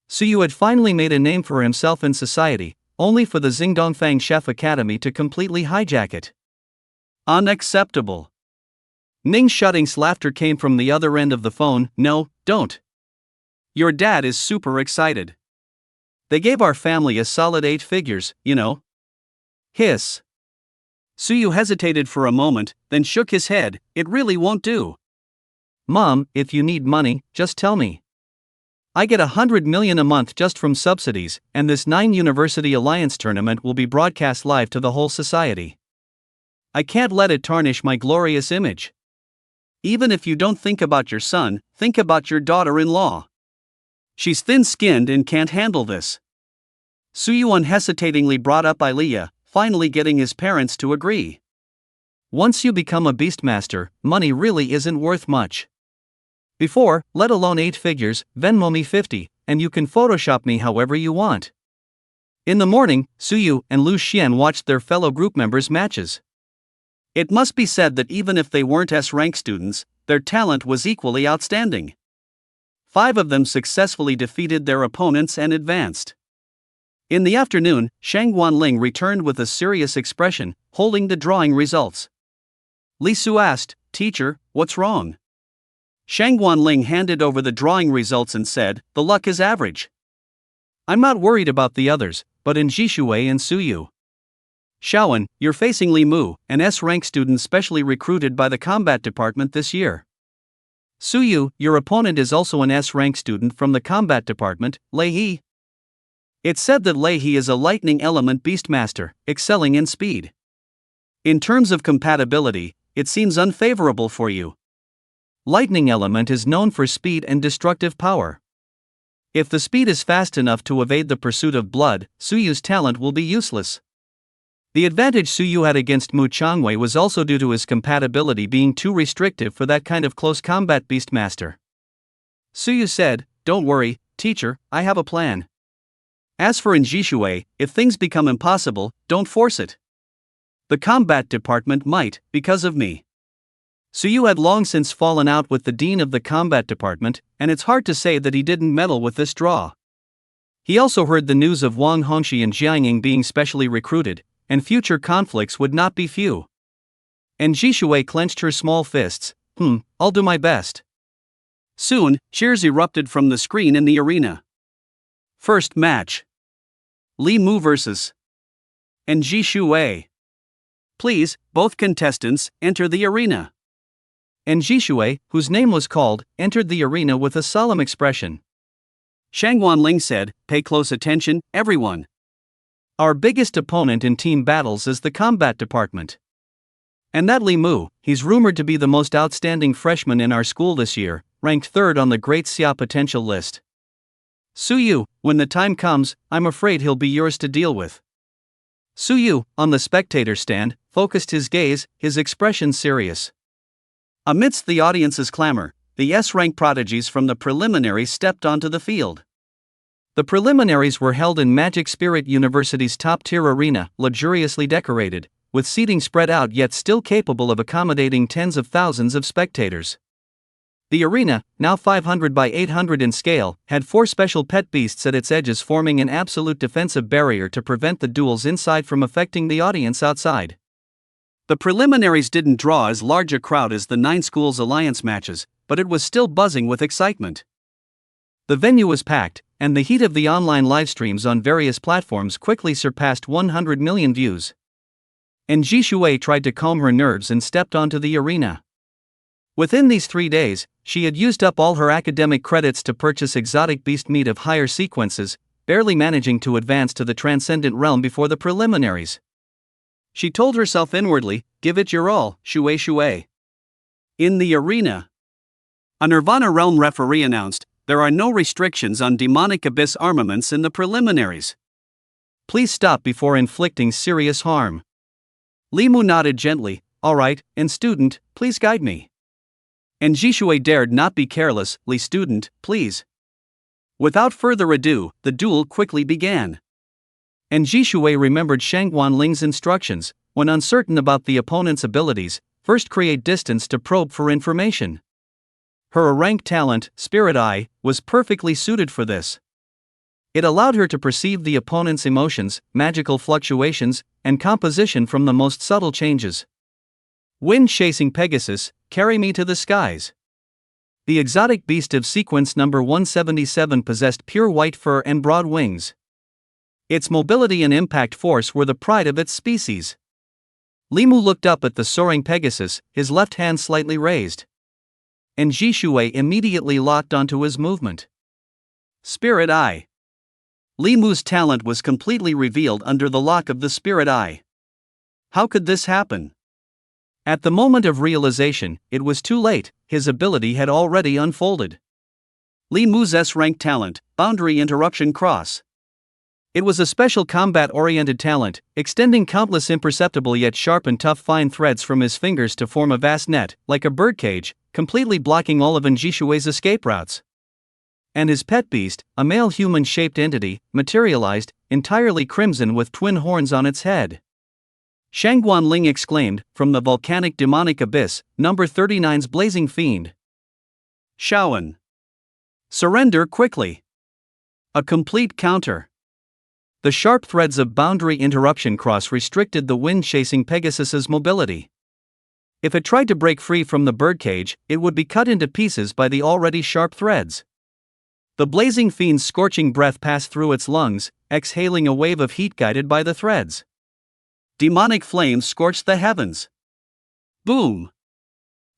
Suyu had finally made a name for himself in society, only for the Xingdongfang Chef Academy to completely hijack it. Unacceptable. Ning Shutting's laughter came from the other end of the phone. No, don't. Your dad is super excited. They gave our family a solid 8 figures, you know. Hiss. Suyu hesitated for a moment, then shook his head. It really won't do. Mom, if you need money, just tell me. I get 100 million a month just from subsidies, and this 9 University Alliance tournament will be broadcast live to the whole society. I can't let it tarnish my glorious image. Even if you don't think about your son, think about your daughter-in-law. She's thin-skinned and can't handle this. Suyu unhesitatingly brought up Alia, finally getting his parents to agree. Once you become a beastmaster, money really isn't worth much. Before, let alone 8 figures, Venmo me 50, and you can Photoshop me however you want. In the morning, Suyu and Lu Xian watched their fellow group members' matches. It must be said that even if they weren't S-rank students, their talent was equally outstanding. 5 of them successfully defeated their opponents and advanced. In the afternoon, Shang Guanling returned with a serious expression, holding the drawing results. Li Su asked, "Teacher, what's wrong?" Shang Guanling handed over the drawing results and said, "The luck is average. I'm not worried about the others, but in Jishui and Suyu. Shaowen, you're facing Li Mu, an S-rank student specially recruited by the combat department this year. Suyu, your opponent is also an S-rank student from the combat department, Lei He. It's said that Lei He is a lightning element beastmaster, excelling in speed. In terms of compatibility, it seems unfavorable for you. Lightning element is known for speed and destructive power. If the speed is fast enough to evade the pursuit of blood, Suyu's talent will be useless. The advantage Suyu had against Mu Changwei was also due to his compatibility being too restrictive for that kind of close combat beastmaster. Suyu said, "Don't worry, teacher, I have a plan. As for in Jishui, if things become impossible, don't force it. The combat department might, because of me." Suyu had long since fallen out with the dean of the combat department, and it's hard to say that he didn't meddle with this draw. He also heard the news of Wang Hongxi and Jianying being specially recruited, and future conflicts would not be few. And Jishui clenched her small fists. I'll do my best. Soon, cheers erupted from the screen in the arena. First match. Li Mu vs. and Jishui. Please, both contestants, enter the arena. And Jishui, whose name was called, entered the arena with a solemn expression. Shang Guanling said, "Pay close attention, everyone. Our biggest opponent in team battles is the combat department. And that Li Mu, he's rumored to be the most outstanding freshman in our school this year, ranked 3rd on the Great Xia potential list. Suyu, when the time comes, I'm afraid he'll be yours to deal with." Suyu, on the spectator stand, focused his gaze, his expression serious. Amidst the audience's clamor, the S-rank prodigies from the preliminaries stepped onto the field. The preliminaries were held in Magic Spirit University's top-tier arena, luxuriously decorated, with seating spread out yet still capable of accommodating tens of thousands of spectators. The arena, now 500 by 800 in scale, had 4 special pet beasts at its edges, forming an absolute defensive barrier to prevent the duels inside from affecting the audience outside. The preliminaries didn't draw as large a crowd as the 9 schools alliance matches, but it was still buzzing with excitement. The venue was packed, and the heat of the online livestreams on various platforms quickly surpassed 100 million views. And Jishui tried to calm her nerves and stepped onto the arena. Within these 3 days, she had used up all her academic credits to purchase exotic beast meat of higher sequences, barely managing to advance to the transcendent realm before the preliminaries. She told herself inwardly, "Give it your all, Shui Shui." In the arena, a Nirvana Realm referee announced, "There are no restrictions on demonic abyss armaments in the preliminaries. Please stop before inflicting serious harm." Li Mu nodded gently, "All right, and student, please guide me." And Jishui dared not be careless, "Li student, please." Without further ado, the duel quickly began. And Jishui remembered Shang Guanling's instructions: when uncertain about the opponent's abilities, first create distance to probe for information. Her rank talent, Spirit Eye, was perfectly suited for this. It allowed her to perceive the opponent's emotions, magical fluctuations, and composition from the most subtle changes. Wind chasing Pegasus, carry me to the skies. The exotic beast of sequence number 177 possessed pure white fur and broad wings. Its mobility and impact force were the pride of its species. Li Mu looked up at the soaring Pegasus, his left hand slightly raised. And Jishui immediately locked onto his movement. Spirit Eye. Li Mu's talent was completely revealed under the lock of the Spirit Eye. How could this happen? At the moment of realization, it was too late, his ability had already unfolded. Li Mu's S-rank talent, Boundary Interruption Cross. It was a special combat-oriented talent, extending countless imperceptible yet sharp and tough fine threads from his fingers to form a vast net, like a birdcage, completely blocking all of Njishue's escape routes. And his pet beast, a male human-shaped entity, materialized, entirely crimson with twin horns on its head. Shangguan Ling exclaimed, from the volcanic demonic abyss, number 39's blazing fiend. Shaoan. Surrender quickly. A complete counter. The sharp threads of boundary interruption cross restricted the wind-chasing Pegasus's mobility. If it tried to break free from the birdcage, it would be cut into pieces by the already sharp threads. The blazing fiend's scorching breath passed through its lungs, exhaling a wave of heat guided by the threads. Demonic flames scorched the heavens. Boom!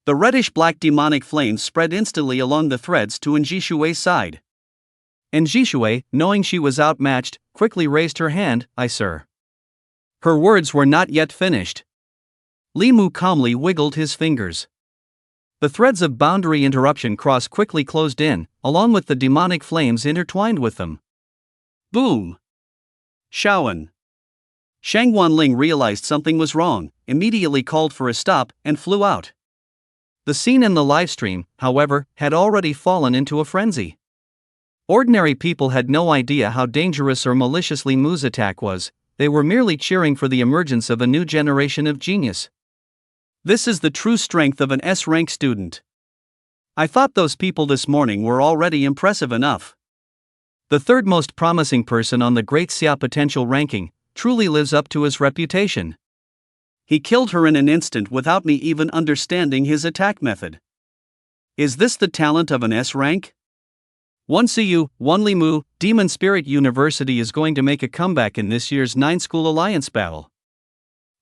The reddish-black demonic flames spread instantly along the threads to Njishue's side. Njishue, knowing she was outmatched, quickly raised her hand, "I sir." Her words were not yet finished. Li Mu calmly wiggled his fingers. The threads of boundary interruption cross quickly closed in, along with the demonic flames intertwined with them. Boom! Shaoan. Shangguan Ling realized something was wrong, immediately called for a stop, and flew out. The scene in the livestream, however, had already fallen into a frenzy. Ordinary people had no idea how dangerous or malicious Li Mu's attack was, they were merely cheering for the emergence of a new generation of genius. This is the true strength of an S-rank student. I thought those people this morning were already impressive enough. The third most promising person on the Great Xia potential ranking truly lives up to his reputation. He killed her in an instant without me even understanding his attack method. Is this the talent of an S-rank? One Suyu, one Li Mu, Demon Spirit University is going to make a comeback in this year's 9-school alliance battle.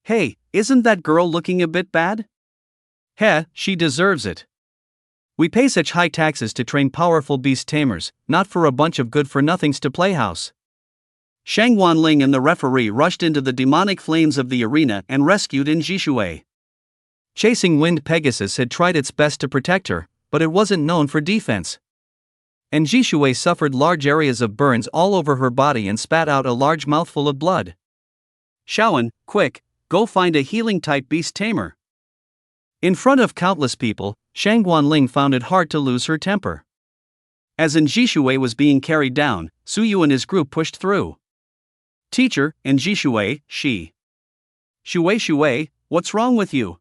Hey, isn't that girl looking a bit bad? Heh, she deserves it. We pay such high taxes to train powerful beast tamers, not for a bunch of good-for-nothings to play house. Shangguan Ling and the referee rushed into the demonic flames of the arena and rescued Njishue. Chasing Wind Pegasus had tried its best to protect her, but it wasn't known for defense. Njishue suffered large areas of burns all over her body and spat out a large mouthful of blood. Shaoan, quick, go find a healing-type beast tamer. In front of countless people, Shangguan Ling found it hard to lose her temper. As Njishue was being carried down, Suyu and his group pushed through. Teacher, Njishue, she. Shue, what's wrong with you?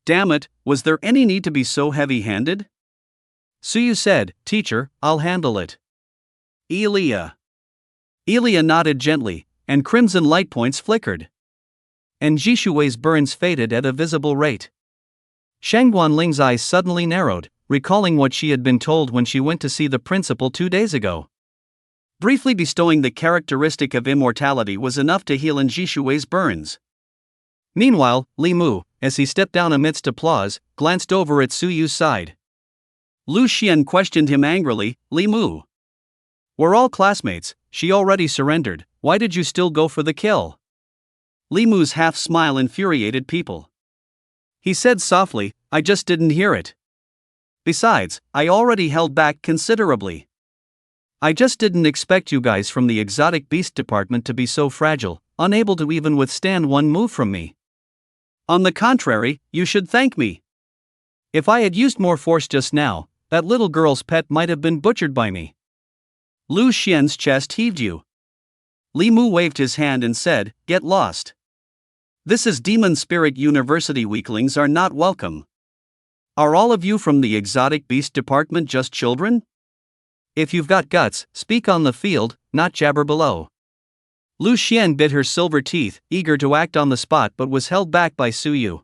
Damn it, was there any need to be so heavy-handed? Suyu said, Teacher, I'll handle it. Elia nodded gently, and crimson light points flickered. Njishue's burns faded at a visible rate. Shangguan Ling's eyes suddenly narrowed, recalling what she had been told when she went to see the principal 2 days ago. Briefly bestowing the characteristic of immortality was enough to heal Njishue's burns. Meanwhile, Li Mu, as he stepped down amidst applause, glanced over at Suyu's side. Lu Xian questioned him angrily, Li Mu. We're all classmates, she already surrendered, why did you still go for the kill? Li Mu's half-smile infuriated people. He said softly, I just didn't hear it. Besides, I already held back considerably. I just didn't expect you guys from the exotic beast department to be so fragile, unable to even withstand one move from me. On the contrary, you should thank me. If I had used more force just now, that little girl's pet might have been butchered by me. Lu Xian's chest heaved. Li Mu waved his hand and said, Get lost. This is Demon Spirit University, weaklings are not welcome. Are all of you from the exotic beast department just children? If you've got guts, speak on the field, not jabber below. Lu Xian bit her silver teeth, eager to act on the spot, but was held back by Suyu.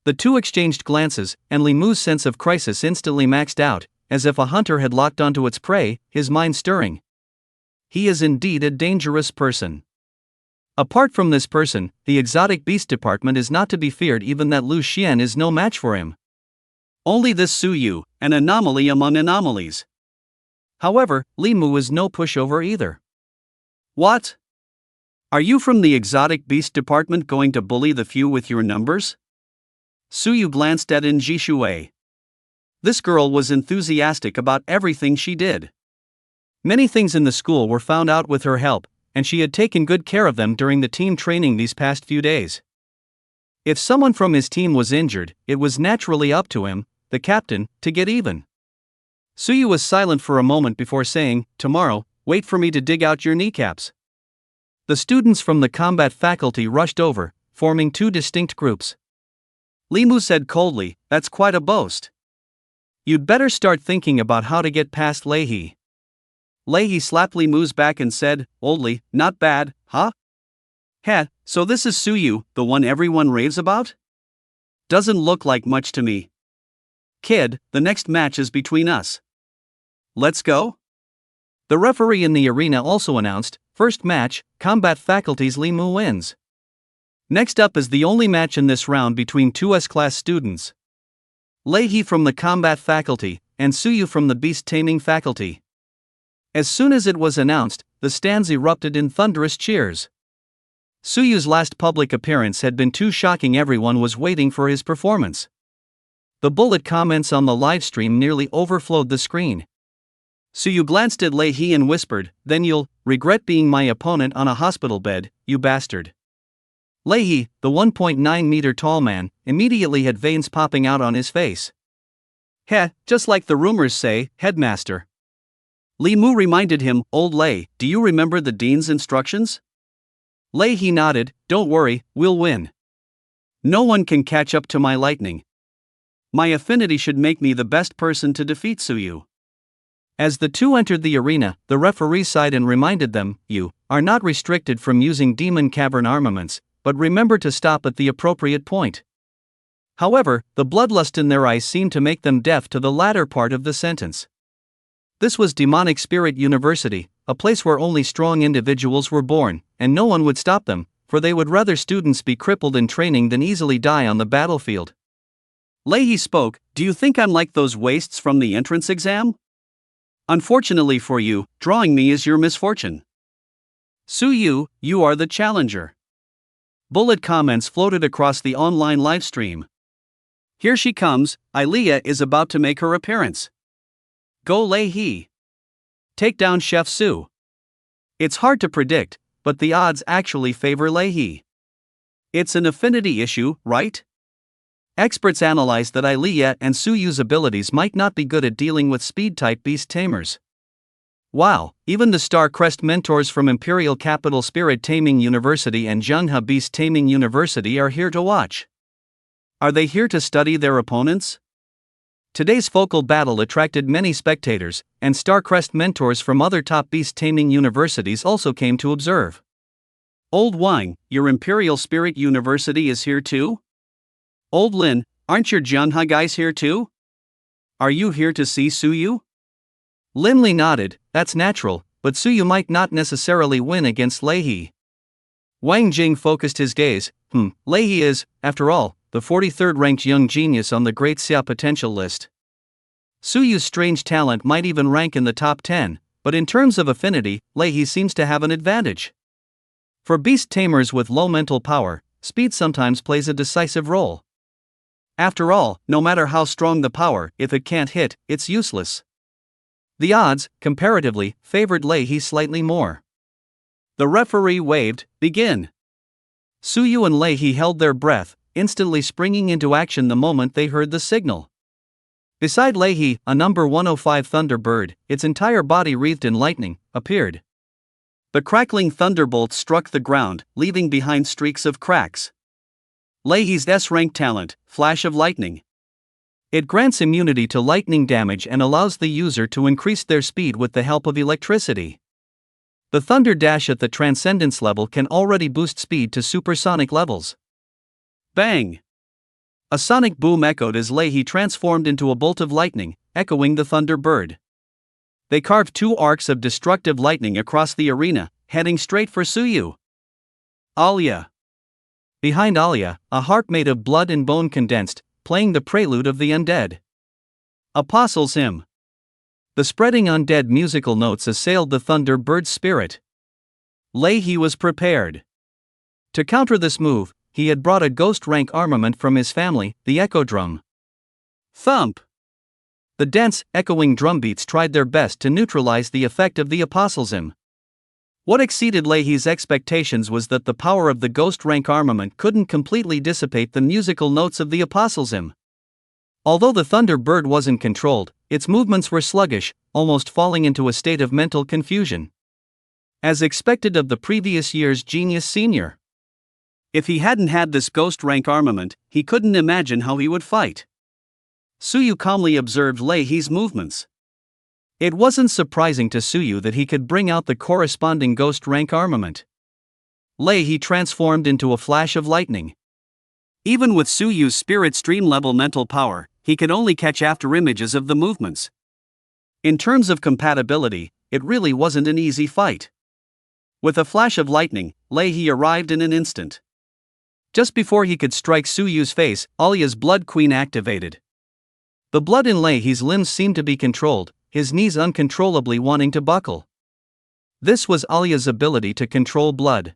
The two exchanged glances, and Li Mu's sense of crisis instantly maxed out, as if a hunter had locked onto its prey, his mind stirring. He is indeed a dangerous person. Apart from this person, the exotic beast department is not to be feared, even that Lu Xian is no match for him. Only this Suyu, an anomaly among anomalies. However, Li Mu is no pushover either. What? Are you from the exotic beast department going to bully the few with your numbers? Suyu glanced at Njishue. This girl was enthusiastic about everything she did. Many things in the school were found out with her help, and she had taken good care of them during the team training these past few days. If someone from his team was injured, it was naturally up to him, the captain, to get even. Suyu was silent for a moment before saying, "Tomorrow, wait for me to dig out your kneecaps." The students from the combat faculty rushed over, forming two distinct groups. Limu said coldly, "That's quite a boast. You'd better start thinking about how to get past Leihi." Leihi slapped Limu's back and said, boldly, "Not bad, huh? Heh, so this is Suyu, the one everyone raves about? Doesn't look like much to me. Kid, the next match is between us. Let's go?" The referee in the arena also announced, "First match, combat faculty's Limu wins." Next up is the only match in this round between two S-class students. Leihi from the combat faculty, and Suyu from the beast taming faculty. As soon as it was announced, the stands erupted in thunderous cheers. Suyu's last public appearance had been too shocking, everyone was waiting for his performance. The bullet comments on the livestream nearly overflowed the screen. Suyu glanced at Leihi and whispered, "Then you'll regret being my opponent on a hospital bed, you bastard." Leihi, the 1.9-meter tall man, immediately had veins popping out on his face. "Heh, just like the rumors say, headmaster." Limu reminded him, "Old Lei, do you remember the dean's instructions?" Leihi nodded, "Don't worry, we'll win. No one can catch up to my lightning. My affinity should make me the best person to defeat Suyu." As the two entered the arena, the referee sighed and reminded them, "You are not restricted from using demon cavern armaments, but remember to stop at the appropriate point." However, the bloodlust in their eyes seemed to make them deaf to the latter part of the sentence. This was Demonic Spirit University, a place where only strong individuals were born, and no one would stop them, for they would rather students be crippled in training than easily die on the battlefield. Leihi spoke, "Do you think I'm like those wastes from the entrance exam? Unfortunately for you, drawing me is your misfortune. Suyu, you are the challenger." Bullet comments floated across the online livestream. "Here she comes, Ilea is about to make her appearance. Go Leihi. Take down Chef Su." It's hard to predict, but the odds actually favor Leihi. It's an affinity issue, right? Experts analyze that Ilea and Suyu's abilities might not be good at dealing with speed-type beast tamers. Wow, even the Star Crest mentors from Imperial Capital Spirit Taming University and Zhenghe Beast Taming University are here to watch. Are they here to study their opponents? Today's focal battle attracted many spectators, and Starcrest mentors from other top beast taming universities also came to observe. "Old Wang, your Imperial Spirit University is here too? Old Lin, aren't your Zhenghe guys here too? Are you here to see Suyu?" Linli nodded, "That's natural, but Suyu might not necessarily win against Leihi." Wang Jing focused his gaze, Leihi is, after all, the 43rd ranked young genius on the Great Xia potential list. Suyu's strange talent might even rank in the top 10, but in terms of affinity, Leihi seems to have an advantage. For beast tamers with low mental power, speed sometimes plays a decisive role. After all, no matter how strong the power, if it can't hit, it's useless. The odds, comparatively, favored Leihi slightly more. The referee waved, "Begin." Suyu and Leihi held their breath, instantly springing into action the moment they heard the signal. Beside Leihi, a number 105 Thunderbird, its entire body wreathed in lightning, appeared. The crackling thunderbolts struck the ground, leaving behind streaks of cracks. Leihi's S-rank talent, Flash of Lightning. It grants immunity to lightning damage and allows the user to increase their speed with the help of electricity. The Thunder Dash at the Transcendence level can already boost speed to supersonic levels. Bang! A sonic boom echoed as Leihi transformed into a bolt of lightning, echoing the Thunderbird. They carved two arcs of destructive lightning across the arena, heading straight for Suyu. Alia. Behind Alia, a harp made of blood and bone condensed, playing the prelude of the undead. Apostles' Hymn. The spreading undead musical notes assailed the Thunderbird's spirit. Leihi was prepared. To counter this move, he had brought a ghost rank armament from his family, the Echo Drum. Thump! The dense, echoing drumbeats tried their best to neutralize the effect of the Apostles' Hymn. What exceeded Leihi's expectations was that the power of the ghost rank armament couldn't completely dissipate the musical notes of the Apostles' Hymn. Although the Thunder Bird wasn't controlled, its movements were sluggish, almost falling into a state of mental confusion. As expected of the previous year's genius senior. If he hadn't had this ghost rank armament, he couldn't imagine how he would fight. Suyu calmly observed Lei He's movements. It wasn't surprising to Suyu that he could bring out the corresponding ghost rank armament. Lei He transformed into a flash of lightning. Even with Suyu's spirit stream level mental power, he could only catch after images of the movements. In terms of compatibility, it really wasn't an easy fight. With a flash of lightning, Lei He arrived in an instant. Just before he could strike Suyu's face, Alia's Blood Queen activated. The blood in Lei He's limbs seemed to be controlled, his knees uncontrollably wanting to buckle. This was Alia's ability to control blood.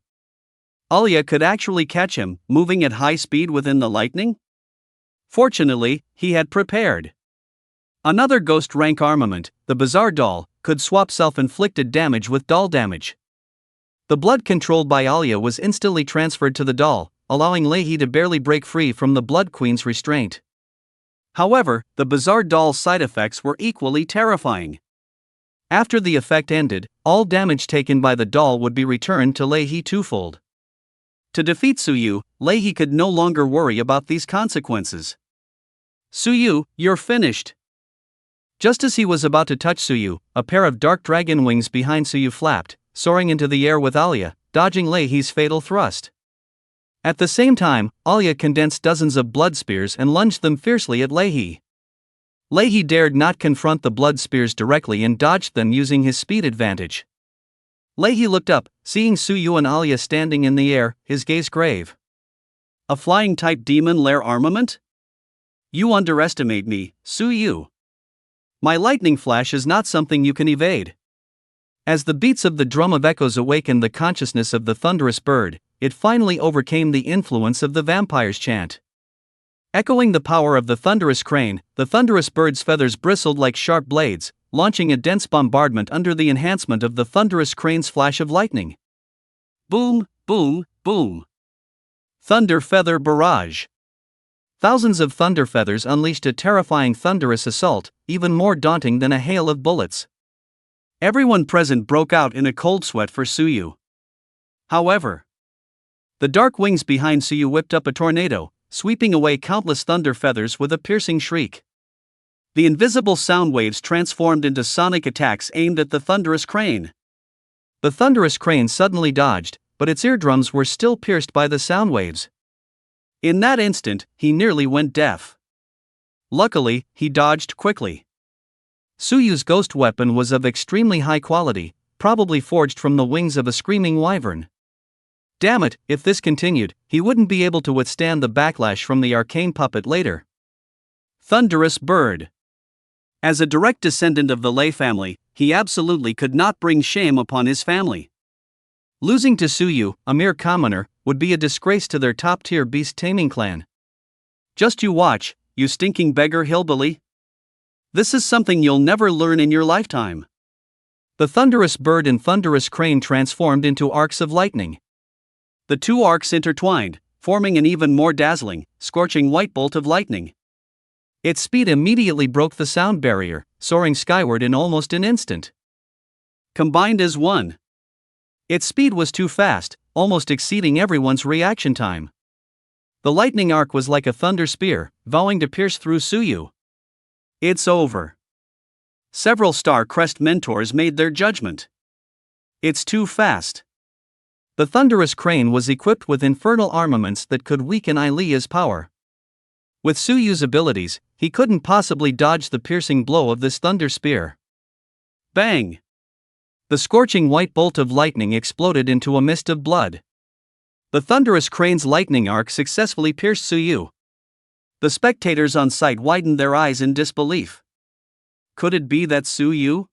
Alia could actually catch him, moving at high speed within the lightning? Fortunately, he had prepared. Another ghost rank armament, the Bizarre Doll, could swap self-inflicted damage with doll damage. The blood controlled by Alia was instantly transferred to the doll, allowing Lei He to barely break free from the Blood Queen's restraint. However, the Bizarre Doll's side effects were equally terrifying. After the effect ended, all damage taken by the doll would be returned to Lei He twofold. To defeat Suyu, Lei He could no longer worry about these consequences. Suyu, you're finished. Just as he was about to touch Suyu, a pair of dark dragon wings behind Suyu flapped, soaring into the air with Alia, dodging Lei He's fatal thrust. At the same time, Alia condensed dozens of blood spears and lunged them fiercely at Lei He. Lei He dared not confront the blood spears directly and dodged them using his speed advantage. Lei He looked up, seeing Suyu and Alia standing in the air, his gaze grave. A flying-type demon lair armament? You underestimate me, Suyu. My lightning flash is not something you can evade. As the beats of the drum of echoes awakened the consciousness of the thunderous bird, it finally overcame the influence of the vampire's chant. Echoing the power of the thunderous crane, the thunderous bird's feathers bristled like sharp blades, launching a dense bombardment under the enhancement of the thunderous crane's flash of lightning. Boom, boom, boom. Thunder Feather Barrage. Thousands of thunder feathers unleashed a terrifying thunderous assault, even more daunting than a hail of bullets. Everyone present broke out in a cold sweat for Suyu. However, the dark wings behind Suyu whipped up a tornado, sweeping away countless thunder feathers with a piercing shriek. The invisible sound waves transformed into sonic attacks aimed at the thunderous crane. The thunderous crane suddenly dodged, but its eardrums were still pierced by the sound waves. In that instant, he nearly went deaf. Luckily, he dodged quickly. Suyu's ghost weapon was of extremely high quality, probably forged from the wings of a screaming wyvern. Damn it, if this continued, he wouldn't be able to withstand the backlash from the arcane puppet later. Thunderous Bird. As a direct descendant of the Lei family, he absolutely could not bring shame upon his family. Losing to Suyu, a mere commoner, would be a disgrace to their top-tier beast-taming clan. Just you watch, you stinking beggar hillbilly. This is something you'll never learn in your lifetime. The thunderous bird and thunderous crane transformed into arcs of lightning. The two arcs intertwined, forming an even more dazzling, scorching white bolt of lightning. Its speed immediately broke the sound barrier, soaring skyward in almost an instant. Combined as one. Its speed was too fast, almost exceeding everyone's reaction time. The lightning arc was like a thunder spear, vowing to pierce through Suyu. It's over. Several Star Crest mentors made their judgment. It's too fast. The thunderous crane was equipped with infernal armaments that could weaken Ailea's power. With Suyu's abilities, he couldn't possibly dodge the piercing blow of this thunder spear. Bang! The scorching white bolt of lightning exploded into a mist of blood. The thunderous crane's lightning arc successfully pierced Suyu. The spectators on site widened their eyes in disbelief. Could it be that Suyu?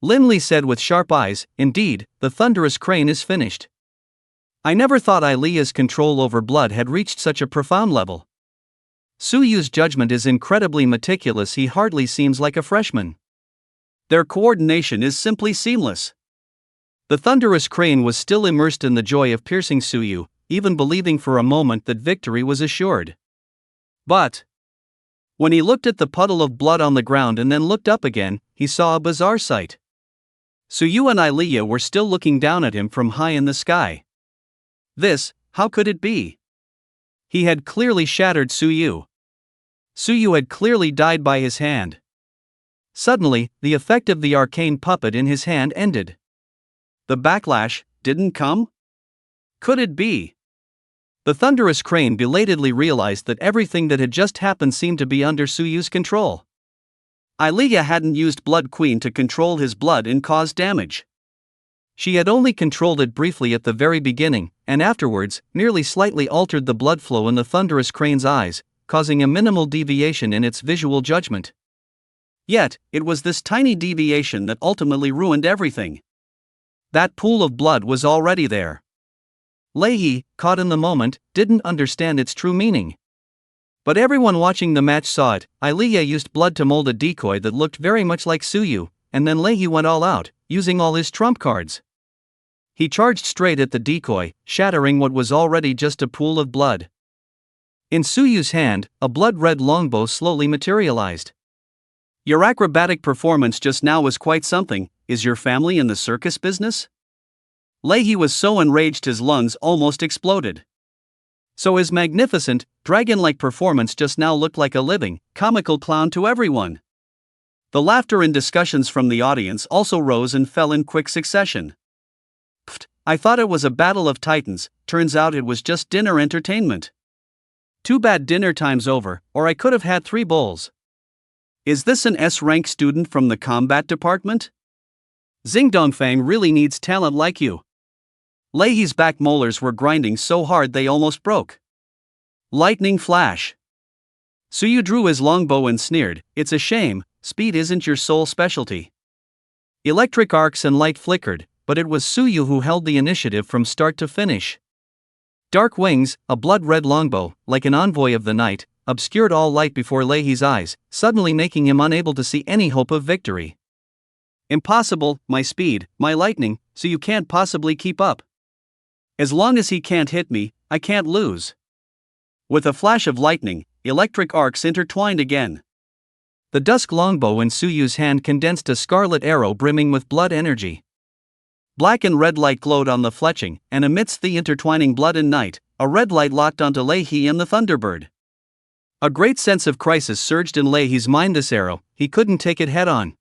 Linley said with sharp eyes, indeed, the thunderous crane is finished. I never thought Ailea's control over blood had reached such a profound level. Suyu's judgment is incredibly meticulous, he hardly seems like a freshman. Their coordination is simply seamless. The thunderous crane was still immersed in the joy of piercing Suyu, even believing for a moment that victory was assured. But When he looked at the puddle of blood on the ground and then looked up again, he saw a bizarre sight. Suyu and Ilya were still looking down at him from high in the sky. How could it be? He had clearly shattered Suyu. Suyu had clearly died by his hand. Suddenly, the effect of the arcane puppet in his hand ended. The backlash didn't come? Could it be? The thunderous crane belatedly realized that everything that had just happened seemed to be under Suyu's control. Ilya hadn't used Blood Queen to control his blood and cause damage. She had only controlled it briefly at the very beginning, and afterwards, merely slightly altered the blood flow in the thunderous crane's eyes, causing a minimal deviation in its visual judgment. Yet, it was this tiny deviation that ultimately ruined everything. That pool of blood was already there. Leahy, caught in the moment, didn't understand its true meaning. But everyone watching the match saw it. Ilya used blood to mold a decoy that looked very much like Suyu, and then Leahy went all out, using all his trump cards. He charged straight at the decoy, shattering what was already just a pool of blood. In Suyu's hand, a blood-red longbow slowly materialized. Your acrobatic performance just now was quite something. Is your family in the circus business? Leahy was so enraged his lungs almost exploded. So his magnificent, dragon-like performance just now looked like a living, comical clown to everyone. The laughter and discussions from the audience also rose and fell in quick succession. Pfft, I thought it was a battle of titans, turns out it was just dinner entertainment. Too bad dinner time's over, or I could have had 3 bowls. Is this an S-rank student from the combat department? Xingdongfang really needs talent like you. Leahy's back molars were grinding so hard they almost broke. Lightning flash. Suyu drew his longbow and sneered, it's a shame, speed isn't your sole specialty. Electric arcs and light flickered, but it was Suyu who held the initiative from start to finish. Dark wings, a blood-red longbow, like an envoy of the night, obscured all light before Leahy's eyes, suddenly making him unable to see any hope of victory. Impossible, my speed, my lightning, so you can't possibly keep up. As long as he can't hit me, I can't lose. With a flash of lightning, electric arcs intertwined again. The dusk longbow in Suyu's hand condensed a scarlet arrow brimming with blood energy. Black and red light glowed on the fletching, and amidst the intertwining blood and night, a red light locked onto Leahy and the Thunderbird. A great sense of crisis surged in Leahy's mind. This arrow, he couldn't take it head-on.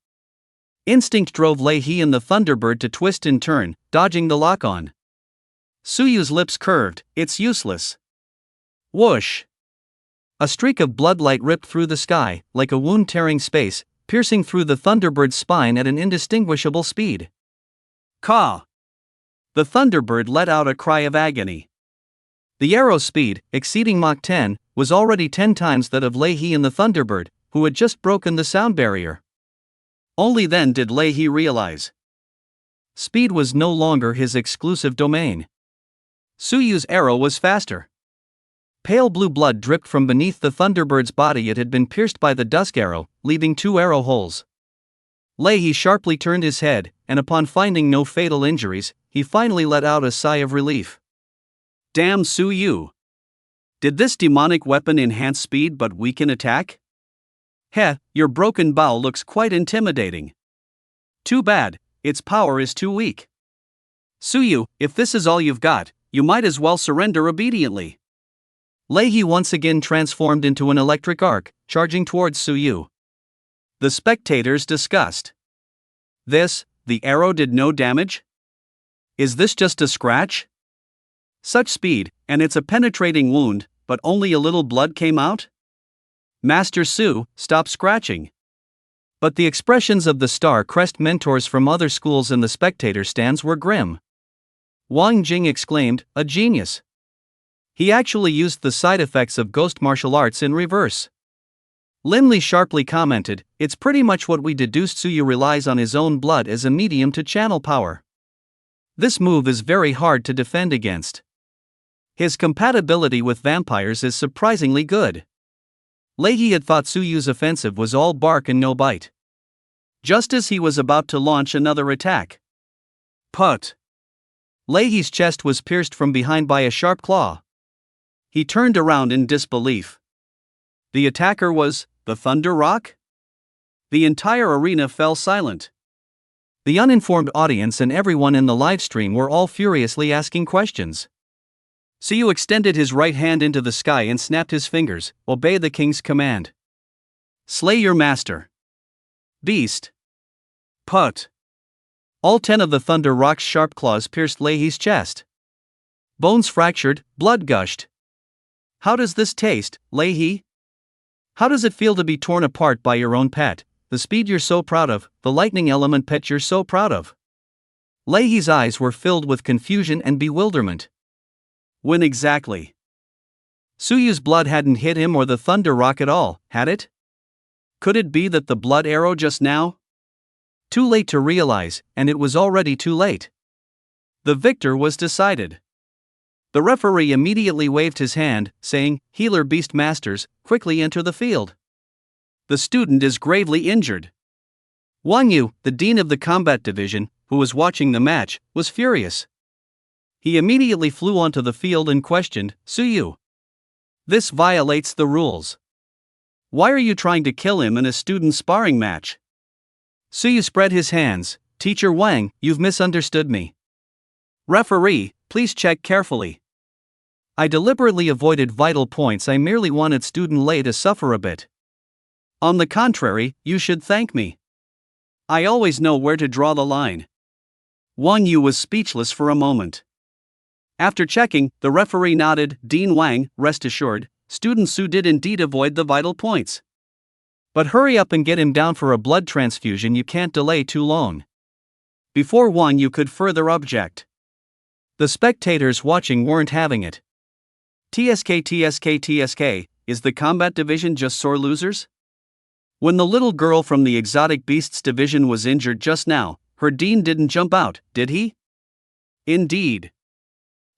Instinct drove Leahy and the Thunderbird to twist and turn, dodging the lock-on. Suyu's lips curved, it's useless. Whoosh! A streak of bloodlight ripped through the sky, like a wound tearing space, piercing through the Thunderbird's spine at an indistinguishable speed. Caw! The Thunderbird let out a cry of agony. The arrow's speed, exceeding Mach 10, was already 10 times that of Leahy and the Thunderbird, who had just broken the sound barrier. Only then did Leahy realize. Speed was no longer his exclusive domain. Suyu's arrow was faster. Pale blue blood dripped from beneath the Thunderbird's body. It had been pierced by the dusk arrow, leaving 2 arrow holes. Leahy sharply turned his head, and upon finding no fatal injuries, he finally let out a sigh of relief. Damn Suyu! Did this demonic weapon enhance speed but weaken attack? Heh, your broken bow looks quite intimidating. Too bad, its power is too weak. Suyu, if this is all you've got, you might as well surrender obediently. Leahy once again transformed into an electric arc, charging towards Suyu. The spectators discussed. The arrow did no damage? Is this just a scratch? Such speed, and it's a penetrating wound, but only a little blood came out? Master Su, stop scratching. But the expressions of the Star Crest mentors from other schools in the spectator stands were grim. Wang Jing exclaimed, a genius. He actually used the side effects of ghost martial arts in reverse. Lin Li sharply commented, it's pretty much what we deduced. Suyu relies on his own blood as a medium to channel power. This move is very hard to defend against. His compatibility with vampires is surprisingly good. Leahy had thought Suyu's offensive was all bark and no bite. Just as he was about to launch another attack. Put! Leahy's chest was pierced from behind by a sharp claw. He turned around in disbelief. The attacker was The Thunder Rock? The entire arena fell silent. The uninformed audience and everyone in the livestream were all furiously asking questions. Suyu extended his right hand into the sky and snapped his fingers. Obey the king's command. Slay your master. Beast. Put. All 10 of the Thunder Rock's sharp claws pierced Leihi's chest. Bones fractured, blood gushed. How does this taste, Leihi? How does it feel to be torn apart by your own pet, the speed you're so proud of, the lightning element pet you're so proud of? Leihi's eyes were filled with confusion and bewilderment. When exactly? Suyu's blood hadn't hit him or the Thunder Rock at all, had it? Could it be that the blood arrow just now? Too late to realize, and it was already too late. The victor was decided. The referee immediately waved his hand, saying, "Healer Beast Masters, quickly enter the field. The student is gravely injured." Wang Yu, the dean of the combat division, who was watching the match, was furious. He immediately flew onto the field and questioned, "Suyu, this violates the rules. Why are you trying to kill him in a student sparring match?" Suyu spread his hands. "Teacher Wang, you've misunderstood me. Referee, please check carefully. I deliberately avoided vital points. I merely wanted student Lei to suffer a bit. On the contrary, you should thank me. I always know where to draw the line." Wang Yu was speechless for a moment. After checking, the referee nodded. "Dean Wang, rest assured, student Su did indeed avoid the vital points. But hurry up and get him down for a blood transfusion. You can't delay too long." Before Wang Yu could further object, the spectators watching weren't having it. TSK, is the combat division just sore losers? When the little girl from the exotic beasts division was injured just now, her dean didn't jump out, did he? Indeed.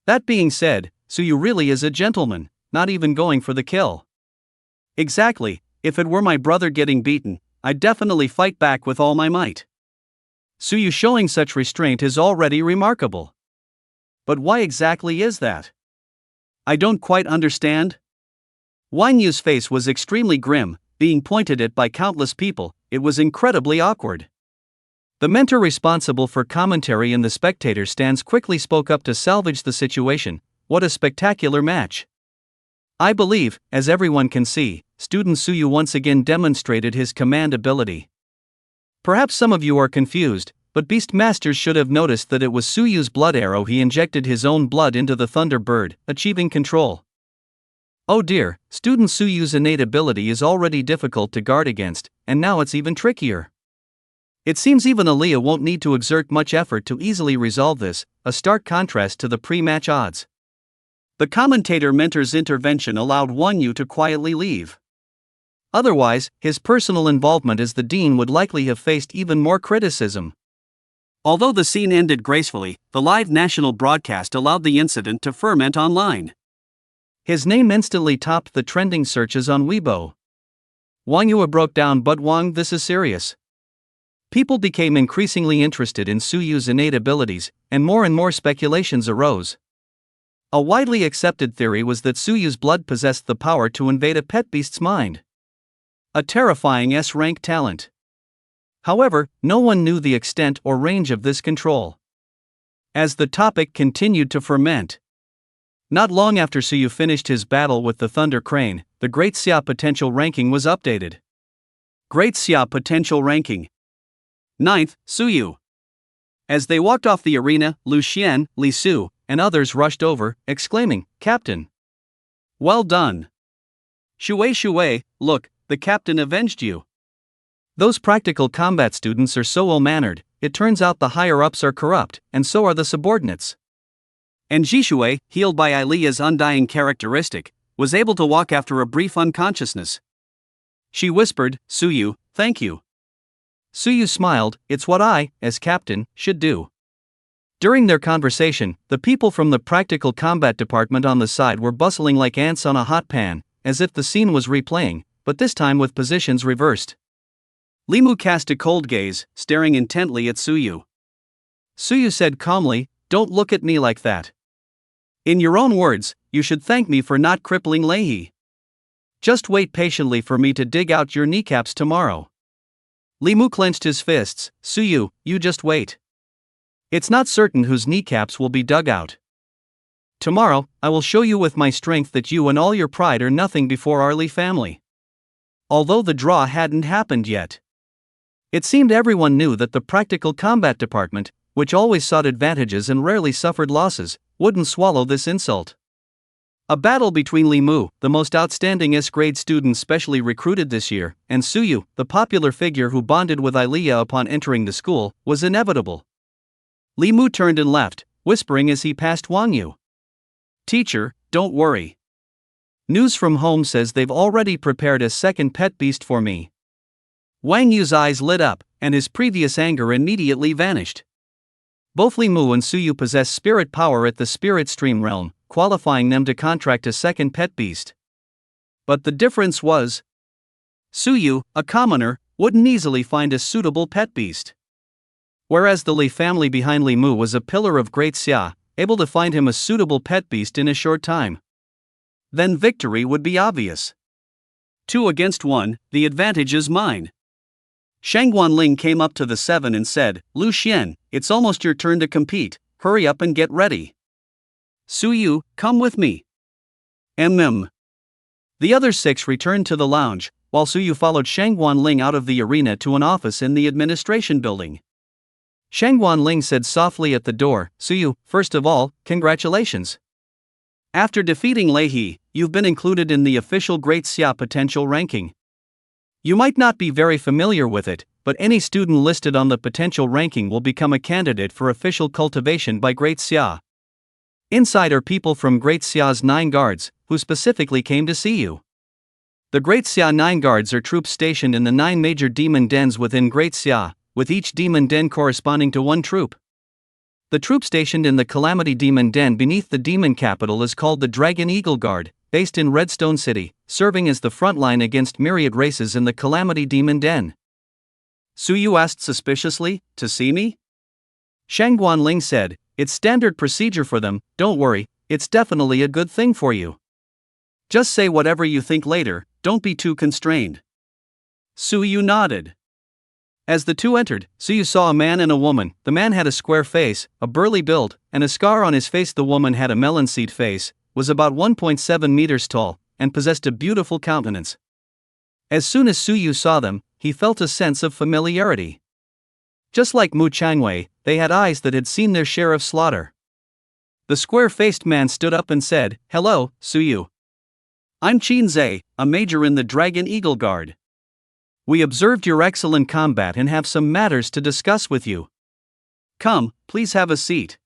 That being said, Suyu really is a gentleman, not even going for the kill. Exactly, if it were my brother getting beaten, I'd definitely fight back with all my might. Suyu showing such restraint is already remarkable. But why exactly is that? I don't quite understand. Wang Yu's face was extremely grim, being pointed at by countless people. It was incredibly awkward. The mentor responsible for commentary in the spectator stands quickly spoke up to salvage the situation. What a spectacular match. I believe, as everyone can see, student Suyu once again demonstrated his command ability. Perhaps some of you are confused, but Beast Masters should have noticed that it was Suyu's blood arrow. He injected his own blood into the Thunder Bird, achieving control. Oh dear, student Suyu's innate ability is already difficult to guard against, and now it's even trickier. It seems even Aaliyah won't need to exert much effort to easily resolve this, a stark contrast to the pre-match odds. The commentator mentor's intervention allowed Wang Yu to quietly leave. Otherwise, his personal involvement as the dean would likely have faced even more criticism. Although the scene ended gracefully, the live national broadcast allowed the incident to ferment online. His name instantly topped the trending searches on Weibo. Wang Yu broke down, "But Wang, this is serious." People became increasingly interested in Suyu's innate abilities, and more speculations arose. A widely accepted theory was that Suyu's blood possessed the power to invade a pet beast's mind. A terrifying S-rank talent. However, no one knew the extent or range of this control. As the topic continued to ferment, not long after Suyu finished his battle with the Thunder Crane, the Great Xia potential ranking was updated. Great Xia potential ranking. 9th, Suyu. As they walked off the arena, Lu Xian, Li Su, and others rushed over, exclaiming, "Captain! Well done! Shui, look, the captain avenged you." Those practical combat students are so ill-mannered. It turns out the higher-ups are corrupt, and so are the subordinates. And Jishui, healed by Aaliyah's undying characteristic, was able to walk after a brief unconsciousness. She whispered, "Suyu, thank you." Suyu smiled, "It's what I, as captain, should do." During their conversation, the people from the practical combat department on the side were bustling like ants on a hot pan, as if the scene was replaying, but this time with positions reversed. Limu cast a cold gaze, staring intently at Suyu. Suyu said calmly, "Don't look at me like that. In your own words, you should thank me for not crippling Leihi." Just wait patiently for me to dig out your kneecaps tomorrow. Li Mu clenched his fists. Suyu, you just wait. It's not certain whose kneecaps will be dug out. Tomorrow, I will show you with my strength that you and all your pride are nothing before our Li family. Although the draw hadn't happened yet, it seemed everyone knew that the practical combat department, which always sought advantages and rarely suffered losses, wouldn't swallow this insult. A battle between Li Mu, the most outstanding S-grade student specially recruited this year, and Suyu, the popular figure who bonded with Ilea upon entering the school, was inevitable. Li Mu turned and left, whispering as he passed Wang Yu. Teacher, don't worry. News from home says they've already prepared a second pet beast for me. Wang Yu's eyes lit up, and his previous anger immediately vanished. Both Li Mu and Suyu possess spirit power at the spirit stream realm, qualifying them to contract a second pet beast. But the difference was, Suyu, a commoner, wouldn't easily find a suitable pet beast. Whereas the Li family behind Li Mu was a pillar of great xia, able to find him a suitable pet beast in a short time. Then victory would be obvious. 2 against 1, the advantage is mine. Shang Guanling came up to the 7 and said, Lu Xian, it's almost your turn to compete, hurry up and get ready. Suyu, come with me. The other 6 returned to the lounge, while Suyu followed Shang Guanling out of the arena to an office in the administration building. Shang Guanling said softly at the door, Suyu, first of all, congratulations. After defeating Lei He, you've been included in the official Great Xia potential ranking. You might not be very familiar with it, but any student listed on the potential ranking will become a candidate for official cultivation by Great Xia. Inside are people from Great Xia's 9 guards, who specifically came to see you. The Great Xia 9 guards are troops stationed in the 9 major demon dens within Great Xia, with each demon den corresponding to 1 troop. The troop stationed in the Calamity Demon Den beneath the demon capital is called the Dragon Eagle Guard, based in Redstone City, serving as the front line against myriad races in the Calamity Demon Den. Suyu asked suspiciously, to see me? Shang Guanling said, it's standard procedure for them, don't worry, it's definitely a good thing for you. Just say whatever you think later, don't be too constrained. Suyu nodded. As the 2 entered, Suyu saw a man and a woman. The man had a square face, a burly build, and a scar on his face. The woman had a melon seed face, was about 1.7 meters tall, and possessed a beautiful countenance. As soon as Suyu saw them, he felt a sense of familiarity. Just like Mu Changwei, they had eyes that had seen their share of slaughter. The square-faced man stood up and said, Hello, Suyu. I'm Qin Zhe, a major in the Dragon Eagle Guard. We observed your excellent combat and have some matters to discuss with you. Come, please have a seat.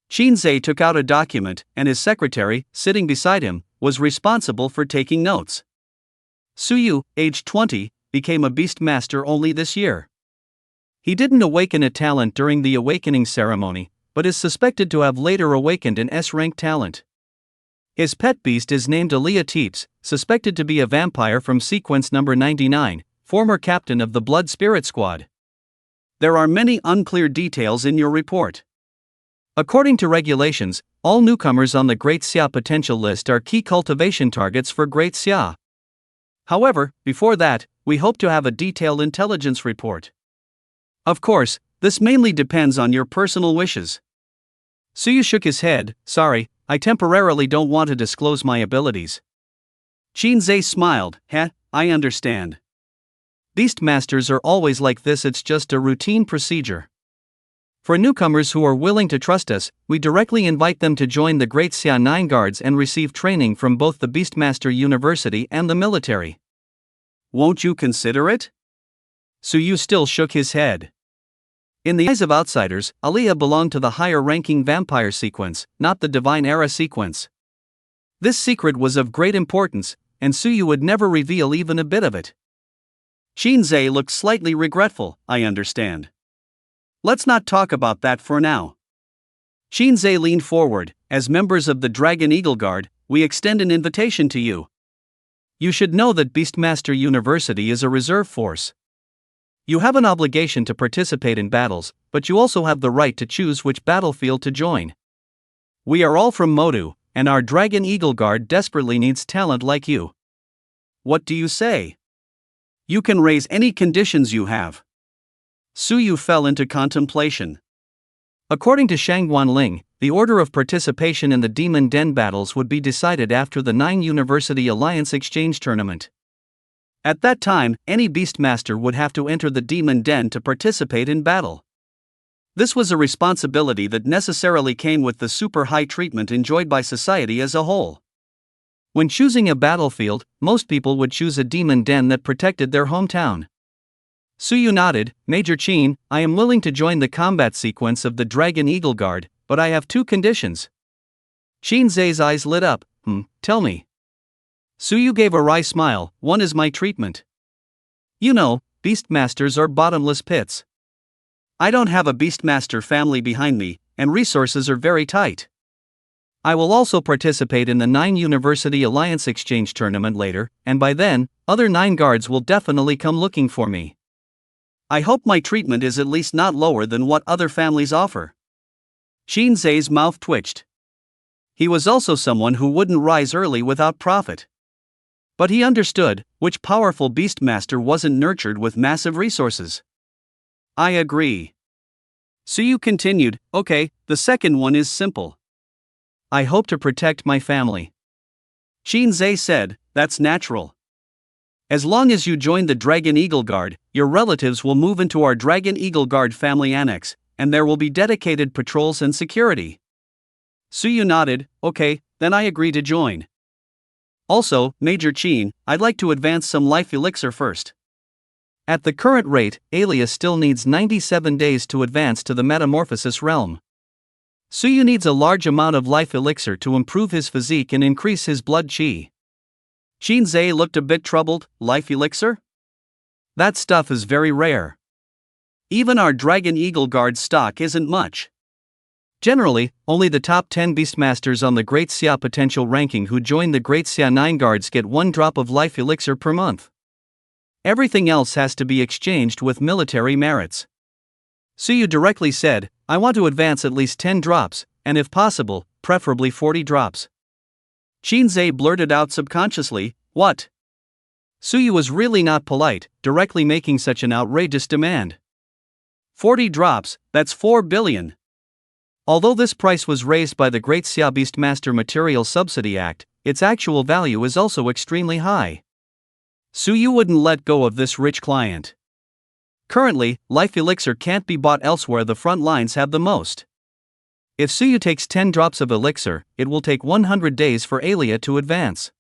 Qin Zhe took out a document, and his secretary, sitting beside him, was responsible for taking notes. Suyu, aged 20, became a beast master only this year. He didn't awaken a talent during the awakening ceremony, but is suspected to have later awakened an S-rank talent. His pet beast is named Alea Teeps, suspected to be a vampire from sequence number 99, former captain of the Blood Spirit Squad. There are many unclear details in your report. According to regulations, all newcomers on the Great Xia potential list are key cultivation targets for Great Xia. However, before that, we hope to have a detailed intelligence report. Of course, this mainly depends on your personal wishes. Suyu shook his head, sorry, I temporarily don't want to disclose my abilities. Qin Zhe smiled, I understand. Beastmasters are always like this, it's just a routine procedure. For newcomers who are willing to trust us, we directly invite them to join the Great Xia 9 Guards and receive training from both the Beastmaster University and the military. Won't you consider it? Suyu still shook his head. In the eyes of outsiders, Alea belonged to the higher-ranking vampire sequence, not the Divine Era sequence. This secret was of great importance, and Suyu would never reveal even a bit of it. Qin Zhe looked slightly regretful, I understand. Let's not talk about that for now. Qin Zhe leaned forward, as members of the Dragon Eagle Guard, we extend an invitation to you. You should know that Beastmaster University is a reserve force. You have an obligation to participate in battles, but you also have the right to choose which battlefield to join. We are all from Modu, and our Dragon Eagle Guard desperately needs talent like you. what do you say? You can raise any conditions you have. Su Yu fell into contemplation. According to Shangguan Ling, the order of participation in the Demon Den battles would be decided after the 9 University Alliance Exchange Tournament. At that time, any Beastmaster would have to enter the Demon Den to participate in battle. This was a responsibility that necessarily came with the super high treatment enjoyed by society as a whole. When choosing a battlefield, most people would choose a Demon Den that protected their hometown. Su Yu nodded. Major Qin, I am willing to join the combat sequence of the Dragon Eagle Guard, but I have 2 conditions. Qin Zai's eyes lit up. Tell me. Su Yu gave a wry smile. 1 is my treatment. You know, Beastmasters are bottomless pits. I don't have a Beastmaster family behind me, and resources are very tight. I will also participate in the 9 University Alliance Exchange Tournament later, and by then, other 9 guards will definitely come looking for me. I hope my treatment is at least not lower than what other families offer. Qin Zai's mouth twitched. He was also someone who wouldn't rise early without profit. But he understood, which powerful Beastmaster wasn't nurtured with massive resources. I agree. Su Yu continued, okay, the second one is simple. I hope to protect my family. Qin Zai said, that's natural. As long as you join the Dragon Eagle Guard, your relatives will move into our Dragon Eagle Guard family annex, and there will be dedicated patrols and security. Su Yu nodded, okay, then I agree to join. Also, Major Qin, I'd like to advance some life elixir first. At the current rate, Alia still needs 97 days to advance to the metamorphosis realm. Su Yu needs a large amount of life elixir to improve his physique and increase his blood qi. Qin Zai looked a bit troubled. Life elixir? That stuff is very rare. Even our Dragon Eagle Guard stock isn't much. Generally, only the top 10 Beastmasters on the Great Xia potential ranking who join the Great Xia 9 guards get 1 drop of life elixir per month. Everything else has to be exchanged with military merits. Su Yu directly said, I want to advance at least 10 drops, and if possible, preferably 40 drops. Qin Zai blurted out subconsciously, what? Su Yu was really not polite, directly making such an outrageous demand. 40 drops, that's 4 billion. Although this price was raised by the Great Xia Beastmaster Material Subsidy Act, its actual value is also extremely high. Su Yu wouldn't let go of this rich client. Currently, life elixir can't be bought elsewhere. The front lines have the most. If Su Yu takes 10 drops of elixir, it will take 100 days for Alia to advance.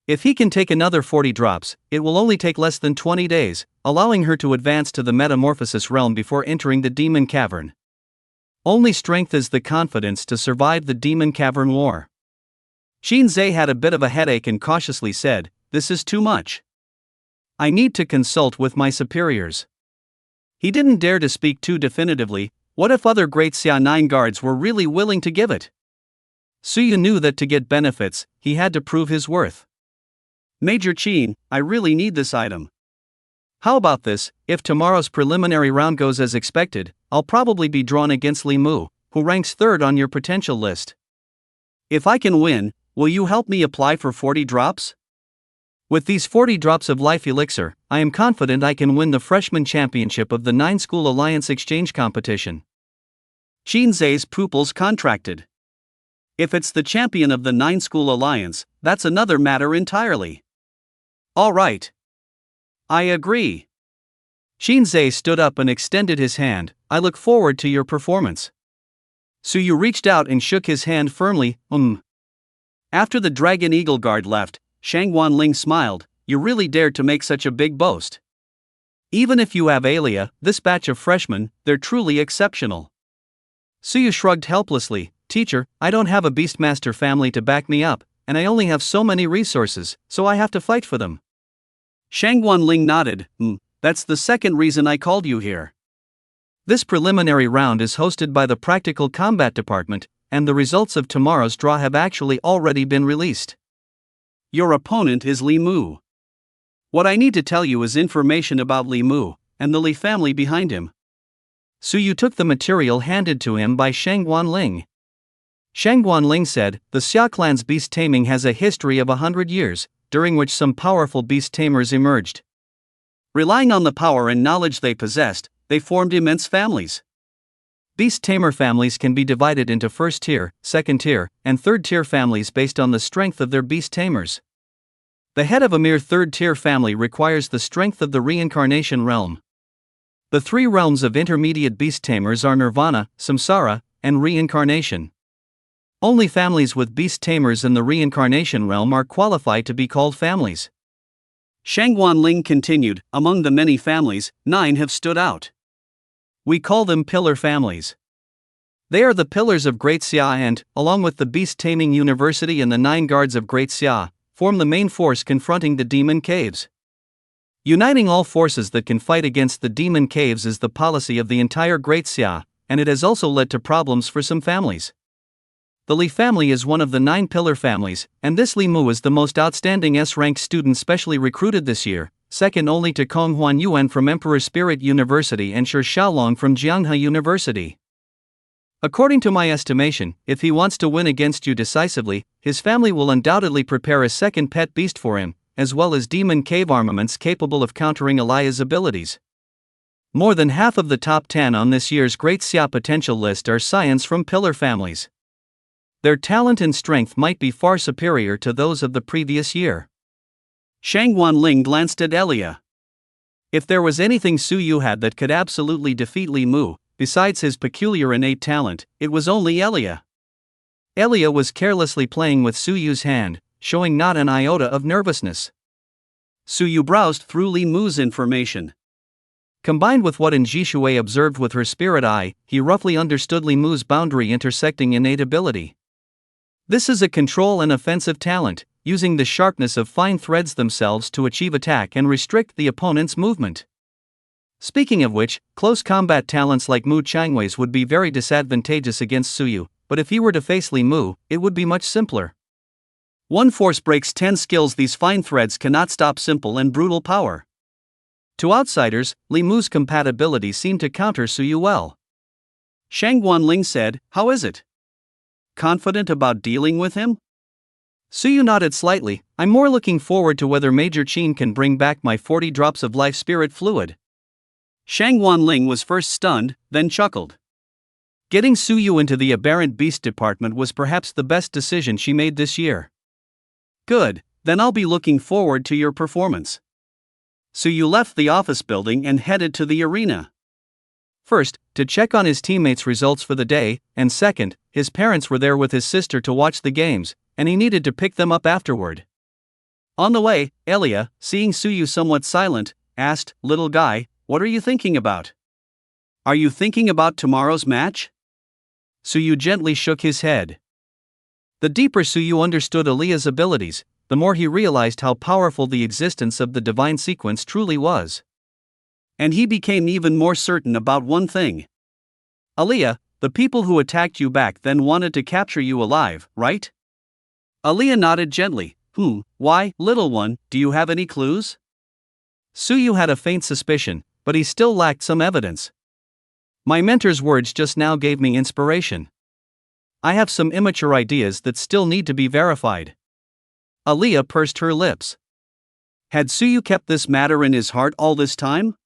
If he can take another 40 drops, it will only take less than 20 days, allowing her to advance to the metamorphosis realm before entering the Demon Cavern. Only strength is the confidence to survive the Demon Cavern war. Qin Zai had a bit of a headache and cautiously said, this is too much. I need to consult with my superiors. He didn't dare to speak too definitively. What if other Great Xia 9 guards were really willing to give it? Su Yu knew that to get benefits, he had to prove his worth. Major Qin, I really need this item. How about this? If tomorrow's preliminary round goes as expected, I'll probably be drawn against Li Mu, who ranks 3rd on your potential list. If I can win, will you help me apply for 40 drops? With these 40 drops of life elixir, I am confident I can win the freshman championship of the 9 School Alliance exchange competition. Qin Zai's pupils contracted. If it's the champion of the 9 School Alliance, that's another matter entirely. All right. I agree. Qin Zai stood up and extended his hand. I look forward to your performance. Su Yu reached out and shook his hand firmly. After the Dragon Eagle Guard left, Shangguan Ling smiled. You really dared to make such a big boast. Even if you have Alia, this batch of freshmen, they're truly exceptional. Su Yu shrugged helplessly. Teacher, I don't have a Beastmaster family to back me up, and I only have so many resources, so I have to fight for them. Shangguan Ling nodded. That's the second reason I called you here. This preliminary round is hosted by the Practical Combat Department, and the results of tomorrow's draw have actually already been released. Your opponent is Li Mu. What I need to tell you is information about Li Mu, and the Li family behind him. Su Yu took the material handed to him by Shangguan Ling. Shangguan Ling said, the Xia clan's beast taming has a history of 100 years, during which some powerful beast tamers emerged. Relying on the power and knowledge they possessed, they formed immense families. Beast tamer families can be divided into first tier, second tier, and third tier families based on the strength of their beast tamers. The head of a mere third tier family requires the strength of the reincarnation realm. The three realms of intermediate beast tamers are nirvana, samsara, and reincarnation. Only families with beast tamers in the reincarnation realm are qualified to be called families. Shangguan Ling continued, among the many families, 9 have stood out. We call them pillar families. They are the pillars of Great Xia and, along with the Beast Taming University and the 9 guards of Great Xia, form the main force confronting the demon caves. Uniting all forces that can fight against the demon caves is the policy of the entire Great Xia, and it has also led to problems for some families. The Li family is one of the 9 pillar families, and this Li Mu is the most outstanding S-rank student specially recruited this year, second only to Kong Huan Yuan from Emperor Spirit University and Shi Xiaolong from Jianghe University. According to my estimation, if he wants to win against you decisively, his family will undoubtedly prepare a second pet beast for him, as well as demon cave armaments capable of countering Elia's abilities. More than half of the top 10 on this year's Great Xia potential list are scions from pillar families. Their talent and strength might be far superior to those of the previous year. Shangguan Ling glanced at Elia. If there was anything Su Yu had that could absolutely defeat Li Mu, besides his peculiar innate talent, it was only Elia. Elia was carelessly playing with Su Yu's hand, showing not an iota of nervousness. Su Yu browsed through Li Mu's information. Combined with what Ji Shui observed with her spirit eye, he roughly understood Li Mu's boundary intersecting innate ability. This is a control and offensive talent, using the sharpness of fine threads themselves to achieve attack and restrict the opponent's movement. Speaking of which, close combat talents like Mu Changwei's would be very disadvantageous against Su Yu, but if he were to face Li Mu, it would be much simpler. One force breaks 10 skills. These fine threads cannot stop simple and brutal power. To outsiders, Li Mu's compatibility seemed to counter Su Yu well. Shangguan Ling said, "How is it? Confident about dealing with him?" Su Yu nodded slightly. "I'm more looking forward to whether Major Qin can bring back my 40 drops of life spirit fluid." Shangguan Ling was first stunned, then chuckled. Getting Su Yu into the aberrant beast department was perhaps the best decision she made this year. "Good, then I'll be looking forward to your performance." Su Yu left the office building and headed to the arena. First, to check on his teammates' results for the day, and second, his parents were there with his sister to watch the games, and he needed to pick them up afterward. On the way, Elia, seeing Su Yu somewhat silent, asked, "Little guy, what are you thinking about? Are you thinking about tomorrow's match?" Su Yu gently shook his head. The deeper Su Yu understood Elia's abilities, the more he realized how powerful the existence of the divine sequence truly was. And he became even more certain about one thing. "Elia, the people who attacked you back then wanted to capture you alive, right?" Elia nodded gently. Why, little one, do you have any clues?" Su Yu had a faint suspicion, but he still lacked some evidence. "My mentor's words just now gave me inspiration. I have some immature ideas that still need to be verified." Elia pursed her lips. Had Su Yu kept this matter in his heart all this time?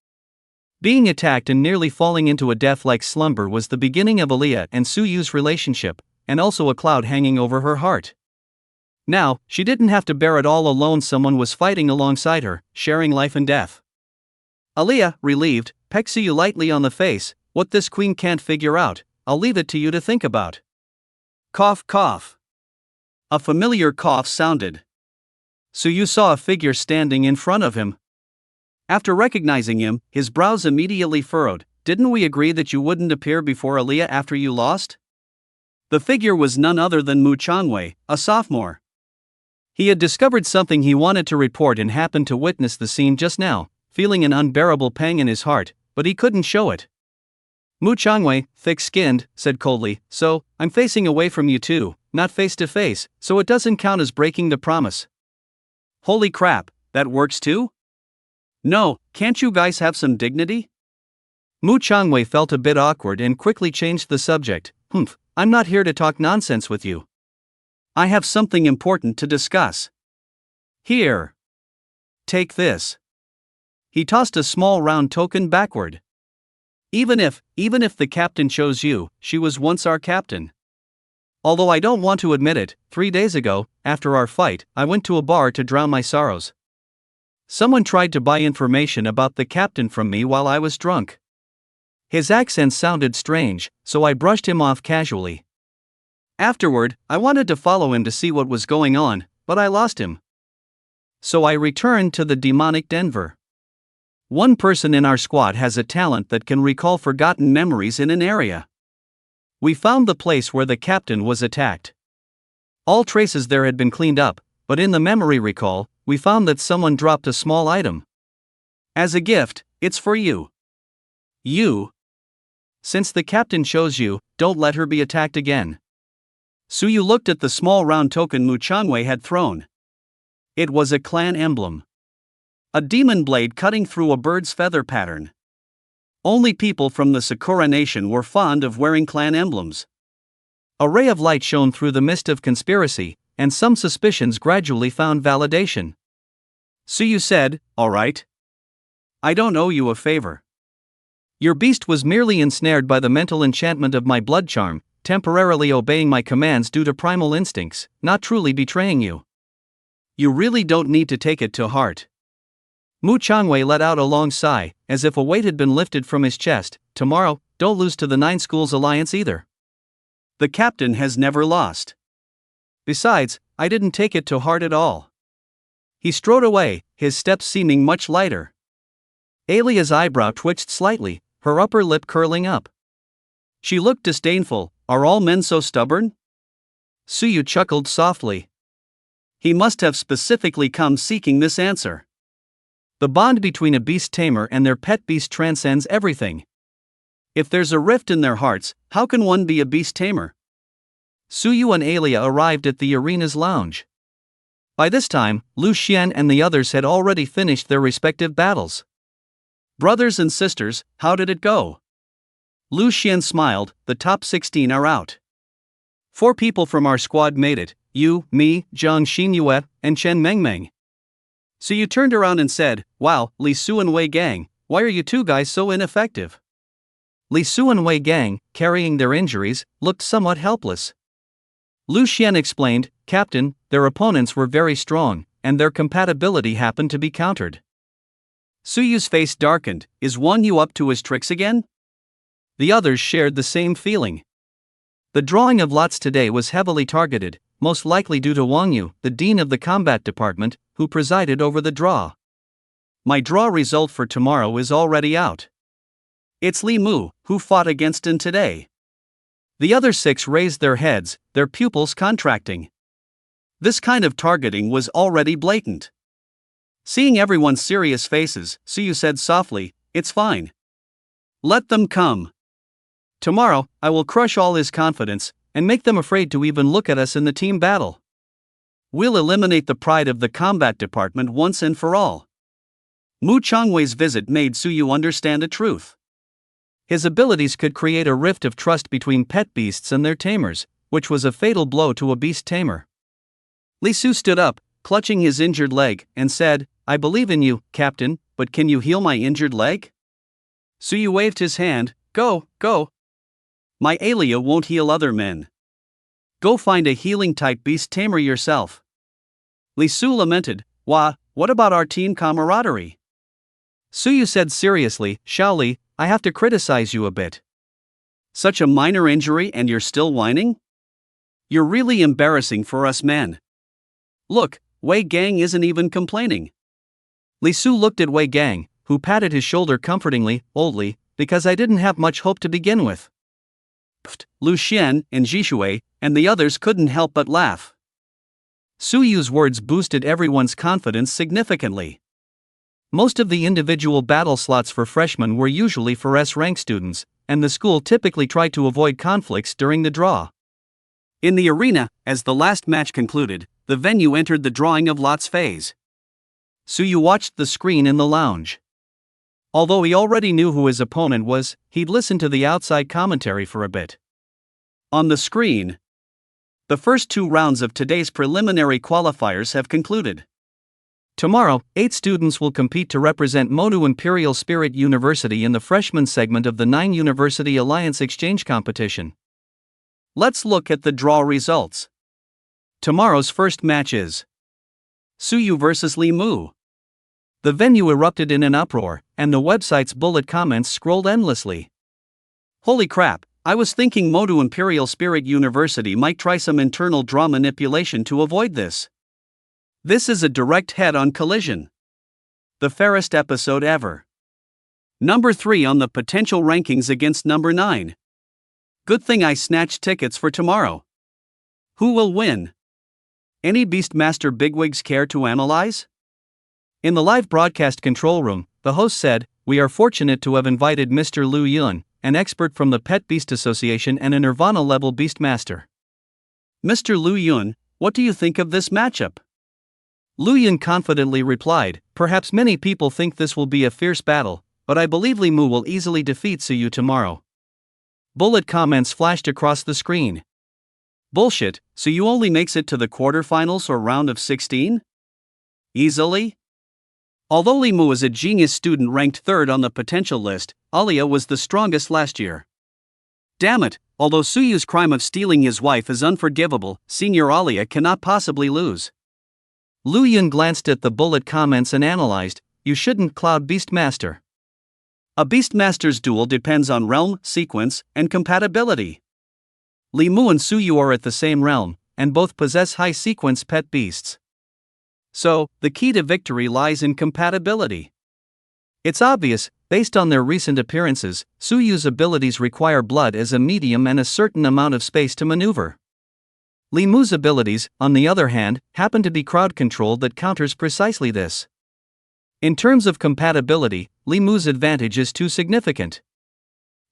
Being attacked and nearly falling into a death-like slumber was the beginning of Elia and Su Yu's relationship, and also a cloud hanging over her heart. Now, she didn't have to bear it all alone. Someone was fighting alongside her, sharing life and death. Elia, relieved, pecked Su Yu lightly on the face. "What this queen can't figure out, I'll leave it to you to think about." Cough, cough. A familiar cough sounded. Su Yu saw a figure standing in front of him. After recognizing him, his brows immediately furrowed. "Didn't we agree that you wouldn't appear before Elia after you lost?" The figure was none other than Mu Changwei, a sophomore. He had discovered something he wanted to report and happened to witness the scene just now, feeling an unbearable pang in his heart, but he couldn't show it. Mu Changwei, thick-skinned, said coldly, "So, I'm facing away from you too, not face to face, so it doesn't count as breaking the promise." Holy crap, that works too? No, can't you guys have some dignity? Mu Changwei felt a bit awkward and quickly changed the subject. I'm not here to talk nonsense with you. I have something important to discuss. Here. Take this. He tossed a small round token backward. Even if the captain chose you, she was once our captain. Although I don't want to admit it, 3 days ago, after our fight, I went to a bar to drown my sorrows. Someone tried to buy information about the captain from me while I was drunk. His accent sounded strange, so I brushed him off casually. Afterward, I wanted to follow him to see what was going on, but I lost him. So I returned to the demonic Denver. One person in our squad has a talent that can recall forgotten memories in an area. We found the place where the captain was attacked. All traces there had been cleaned up, but in the memory recall, we found that someone dropped a small item. As a gift, it's for you. You. Since the captain chose you, don't let her be attacked again. Suyu looked at the small round token Mu Changwei had thrown. It was a clan emblem. A demon blade cutting through a bird's feather pattern. Only people from the Sakura Nation were fond of wearing clan emblems. A ray of light shone through the mist of conspiracy, and some suspicions gradually found validation. Suyu said, "All right. I don't owe you a favor. Your beast was merely ensnared by the mental enchantment of my blood charm, temporarily obeying my commands due to primal instincts, not truly betraying you. You really don't need to take it to heart." Mu Changwei let out a long sigh, as if a weight had been lifted from his chest. Tomorrow, don't lose to the Nine Schools Alliance either. The captain has never lost. Besides, I didn't take it to heart at all. He strode away, his steps seeming much lighter. Alia's eyebrow twitched slightly, her upper lip curling up. She looked disdainful. Are all men so stubborn? Suyu chuckled softly. He must have specifically come seeking this answer. The bond between a beast tamer and their pet beast transcends everything. If there's a rift in their hearts, how can one be a beast tamer? Suyu and Alia arrived at the arena's lounge. By this time, Lu Xian and the others had already finished their respective battles. Brothers and sisters, how did it go? Lu Xian smiled. The top 16 are out. 4 people from our squad made it, you, me, Zhang Xinyue, and Chen Mengmeng. Suyu turned around and said, "Wow, Li Su and Wei Gang, why are you two guys so ineffective?" Li Su and Wei Gang, carrying their injuries, looked somewhat helpless. Lu Xian explained, "Captain, their opponents were very strong, and their compatibility happened to be countered." Suyu's face darkened. Is Wang Yu up to his tricks again? The others shared the same feeling. The drawing of lots today was heavily targeted, most likely due to Wang Yu, the dean of the combat department, who presided over the draw. My draw result for tomorrow is already out. It's Li Mu, who fought against An today. The other 6 raised their heads, their pupils contracting. This kind of targeting was already blatant. Seeing everyone's serious faces, Suyu said softly, "It's fine. Let them come. Tomorrow, I will crush all his confidence, and make them afraid to even look at us in the team battle. We'll eliminate the pride of the combat department once and for all." Mu Changwei's visit made Suyu understand a truth. His abilities could create a rift of trust between pet beasts and their tamers, which was a fatal blow to a beast tamer. Li Su stood up, clutching his injured leg, and said, "I believe in you, Captain, but can you heal my injured leg?" Suyu waved his hand. Go. My Alia won't heal other men. Go find a healing-type beast tamer yourself." Li Su lamented, What about our team camaraderie?" Suyu said seriously, "Shaoli, I have to criticize you a bit. Such a minor injury and you're still whining? You're really embarrassing for us men. Look, Wei Gang isn't even complaining." Li Su looked at Wei Gang, who patted his shoulder comfortingly, "Oldly, because I didn't have much hope to begin with." Lu Xian and Zhishui and the others couldn't help but laugh. Suyu's words boosted everyone's confidence significantly. Most of the individual battle slots for freshmen were usually for S-rank students, and the school typically tried to avoid conflicts during the draw. In the arena, as the last match concluded, the venue entered the drawing of lots phase. Suyu watched the screen in the lounge. Although he already knew who his opponent was, he'd listened to the outside commentary for a bit. On the screen, the first 2 rounds of today's preliminary qualifiers have concluded. Tomorrow, 8 students will compete to represent Modu Imperial Spirit University in the freshman segment of the 9 University Alliance Exchange Competition. Let's look at the draw results. Tomorrow's first match is Suyu vs Li Mu. The venue erupted in an uproar, and the website's bullet comments scrolled endlessly. Holy crap, I was thinking Modu Imperial Spirit University might try some internal draw manipulation to avoid this. This is a direct head-on collision. The fairest episode ever. Number 3 on the potential rankings against number 9. Good thing I snatched tickets for tomorrow. Who will win? Any Beastmaster bigwigs care to analyze? In the live broadcast control room, the host said, "We are fortunate to have invited Mr. Liu Yun, an expert from the Pet Beast Association and a Nirvana-level Beastmaster." Mr. Liu Yun, what do you think of this matchup? Liu Yun confidently replied, "Perhaps many people think this will be a fierce battle, but I believe Li Mu will easily defeat Suyu tomorrow." Bullet comments flashed across the screen. Bullshit, Suyu only makes it to the quarterfinals or round of 16? Easily? Although Li Mu is a genius student ranked 3rd on the potential list, Alia was the strongest last year. Damn it, although Suyu's crime of stealing his wife is unforgivable, Senior Alia cannot possibly lose. Liu Yun glanced at the bullet comments and analyzed, "You shouldn't cloud Beastmaster. A Beastmaster's duel depends on realm, sequence, and compatibility. Li Mu and Suyu are at the same realm, and both possess high-sequence pet beasts. So, the key to victory lies in compatibility. It's obvious, based on their recent appearances, Suyu's abilities require blood as a medium and a certain amount of space to maneuver. Li Mu's abilities, on the other hand, happen to be crowd-controlled that counters precisely this. In terms of compatibility, Li Mu's advantage is too significant.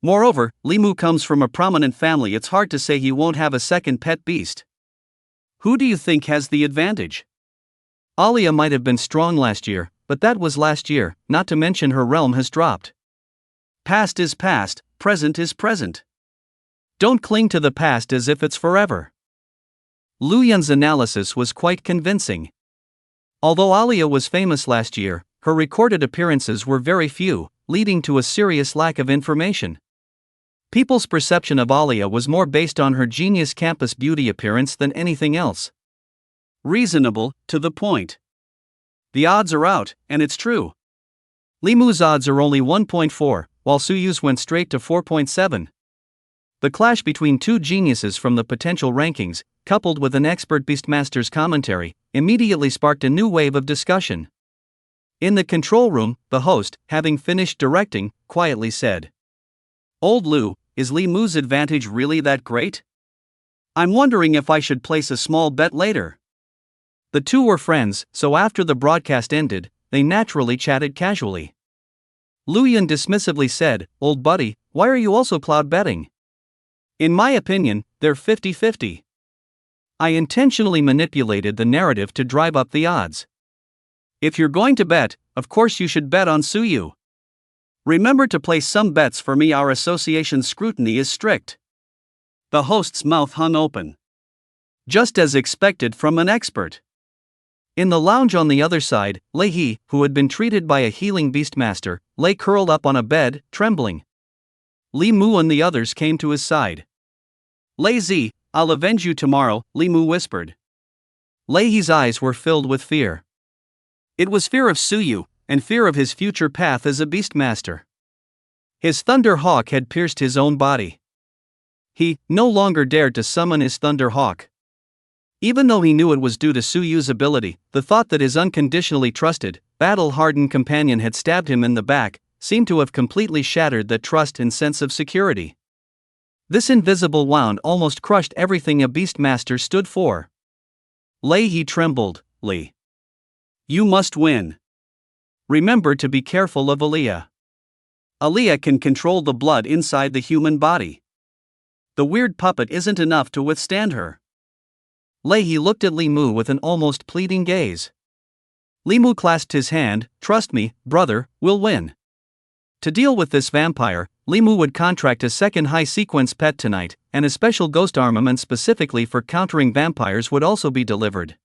Moreover, Li Mu comes from a prominent family. It's hard to say he won't have a second pet beast. Who do you think has the advantage? Alia might have been strong last year, but that was last year, not to mention her realm has dropped. Past is past, present is present. Don't cling to the past as if it's forever. Liu Yun's analysis was quite convincing. Although Alia was famous last year, her recorded appearances were very few, leading to a serious lack of information. People's perception of Alia was more based on her genius campus beauty appearance than anything else. Reasonable, to the point. The odds are out, and it's true. Li Mu's odds are only 1.4, while Suyu's went straight to 4.7. The clash between two geniuses from the potential rankings, coupled with an expert Beastmaster's commentary, immediately sparked a new wave of discussion. In the control room, the host, having finished directing, quietly said, "Old Liu, is Li Mu's advantage really that great? I'm wondering if I should place a small bet later." The two were friends, so after the broadcast ended, they naturally chatted casually. Liu Yun dismissively said, "Old buddy, why are you also cloud betting? In my opinion, they're 50-50. I intentionally manipulated the narrative to drive up the odds. If you're going to bet, of course you should bet on Suyu. Remember to place some bets for me. Our association's scrutiny is strict." The host's mouth hung open. Just as expected from an expert. In the lounge on the other side, Lei He, who had been treated by a healing Beastmaster, lay curled up on a bed, trembling. Li Mu and the others came to his side. "Lei Zi, I'll avenge you tomorrow," Li Mu whispered. Lei He's eyes were filled with fear. It was fear of Suyu, and fear of his future path as a Beastmaster. His Thunder Hawk had pierced his own body. He no longer dared to summon his Thunder Hawk. Even though he knew it was due to Suyu's ability, the thought that his unconditionally trusted, battle-hardened companion had stabbed him in the back seemed to have completely shattered that trust and sense of security. This invisible wound almost crushed everything a Beastmaster stood for. Lei He trembled. "Li, you must win. Remember to be careful of Alia. Alia can control the blood inside the human body. The weird puppet isn't enough to withstand her." Lei He looked at Li Mu with an almost pleading gaze. Li Mu clasped his hand. "Trust me, brother, we'll win." To deal with this vampire, Li Mu would contract a second high-sequence pet tonight, and a special ghost armament specifically for countering vampires would also be delivered.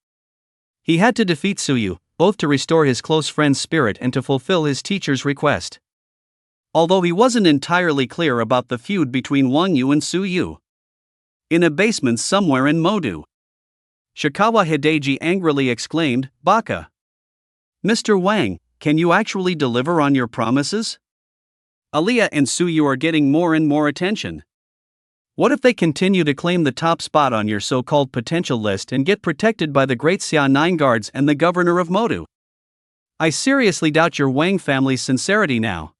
He had to defeat Suyu, both to restore his close friend's spirit and to fulfill his teacher's request. Although he wasn't entirely clear about the feud between Wang Yu and Su Yu. In a basement somewhere in Modu, Shikawa Hideji angrily exclaimed, "Baka! Mr. Wang, can you actually deliver on your promises? Aliyah and Su Yu are getting more and more attention. What if they continue to claim the top spot on your so-called potential list and get protected by the Great Xia Nine Guards and the governor of Modu? I seriously doubt your Wang family's sincerity now."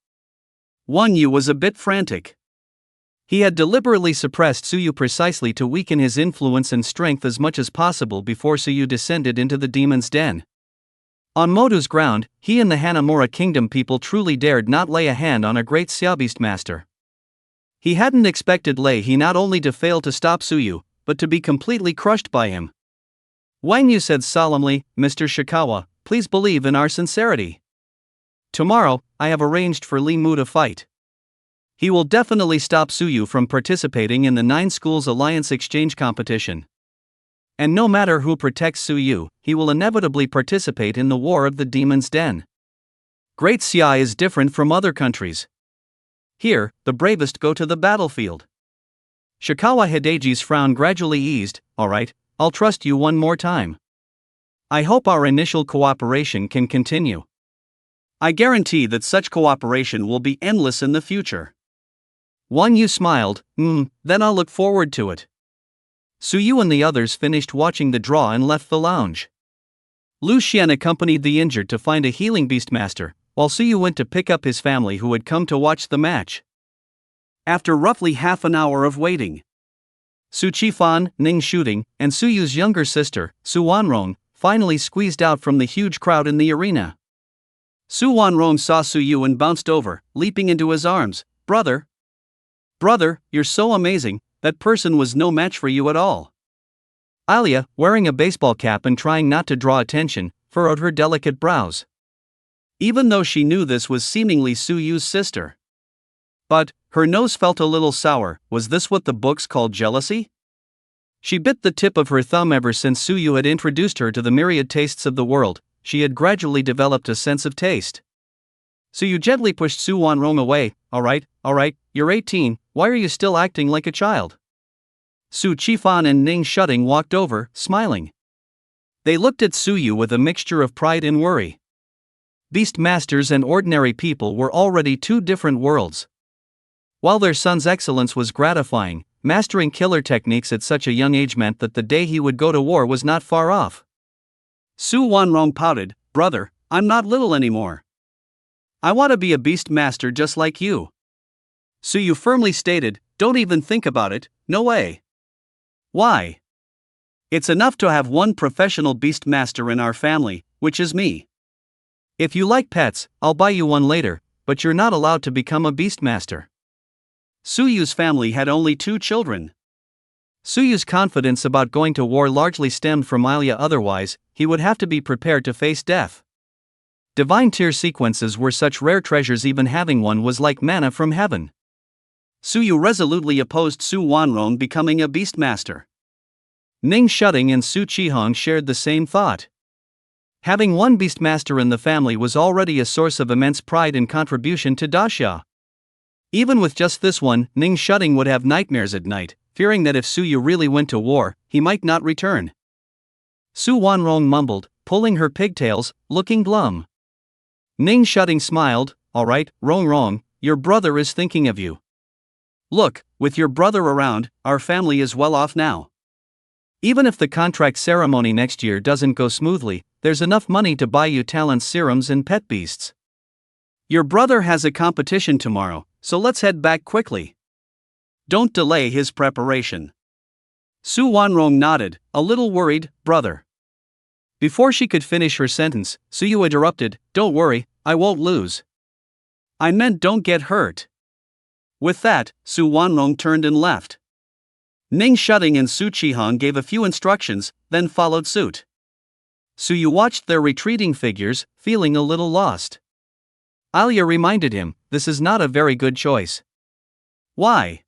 Wang Yu was a bit frantic. He had deliberately suppressed Su Yu precisely to weaken his influence and strength as much as possible before Su Yu descended into the demon's den. On Modu's ground, he and the Hanamura kingdom people truly dared not lay a hand on a great Xia Beastmaster. He hadn't expected Lei He not only to fail to stop Su Yu, but to be completely crushed by him. Wang Yu said solemnly, "Mr. Shikawa, please believe in our sincerity. Tomorrow, I have arranged for Li Mu to fight. He will definitely stop Su Yu from participating in the 9 Schools Alliance exchange competition. And no matter who protects Su Yu, he will inevitably participate in the War of the Demon's Den. Great Xia is different from other countries. Here, the bravest go to the battlefield." Shikawa Hideji's frown gradually eased. "Alright, I'll trust you one more time. I hope our initial cooperation can continue. I guarantee that such cooperation will be endless in the future." Wang Yu smiled. Then I'll look forward to it." Su Yu and the others finished watching the draw and left the lounge. Lu Xian accompanied the injured to find a healing beastmaster, while Su Yu went to pick up his family who had come to watch the match. After roughly half an hour of waiting, Su Qifan, Ning Shooting, and Su Yu's younger sister, Su Wanrong, finally squeezed out from the huge crowd in the arena. Su Wanrong saw Su Yu and bounced over, leaping into his arms. Brother, you're so amazing, that person was no match for you at all." Alia, wearing a baseball cap and trying not to draw attention, furrowed her delicate brows. Even though she knew this was seemingly Su Yu's sister. But, her nose felt a little sour. Was this what the books called jealousy? She bit the tip of her thumb. Ever since Su Yu had introduced her to the myriad tastes of the world, she had gradually developed a sense of taste. Su Yu gently pushed Su Wanrong away. Alright, you're 18, why are you still acting like a child?" Su Qifan and Ning Shutting walked over, smiling. They looked at Su Yu with a mixture of pride and worry. Beastmasters and ordinary people were already 2 different worlds. While their son's excellence was gratifying, mastering killer techniques at such a young age meant that the day he would go to war was not far off. Su Wanrong pouted. "Brother, I'm not little anymore. I want to be a beastmaster just like you." Su Yu firmly stated, "Don't even think about it, no way." "Why? It's enough to have one professional beastmaster in our family, which is me. If you like pets, I'll buy you one later, but you're not allowed to become a beastmaster." Su Yu's family had only 2 children. Su Yu's confidence about going to war largely stemmed from Alia. Otherwise, he would have to be prepared to face death. Divine tear sequences were such rare treasures, even having one was like manna from heaven. Su Yu resolutely opposed Su Wanrong becoming a beastmaster. Ning Shutting and Su Qihong shared the same thought. Having one beastmaster in the family was already a source of immense pride and contribution to Daxia. Even with just this one, Ning Shutting would have nightmares at night, fearing that if Su Yu really went to war, he might not return. Su Wanrong mumbled, pulling her pigtails, looking glum. Ning Shutting smiled. "Alright, Rong, your brother is thinking of you. Look, with your brother around, our family is well off now. Even if the contract ceremony next year doesn't go smoothly, there's enough money to buy you talent serums and pet beasts. Your brother has a competition tomorrow, so let's head back quickly. Don't delay his preparation." Su Wanrong nodded, a little worried. "Brother." Before she could finish her sentence, Su Yu interrupted. "Don't worry, I won't lose. I meant don't get hurt." With that, Su Wanrong turned and left. Ning Shutting and Su Qihong gave a few instructions, then followed suit. Su Yu watched their retreating figures, feeling a little lost. Alia reminded him, "This is not a very good choice." "Why?"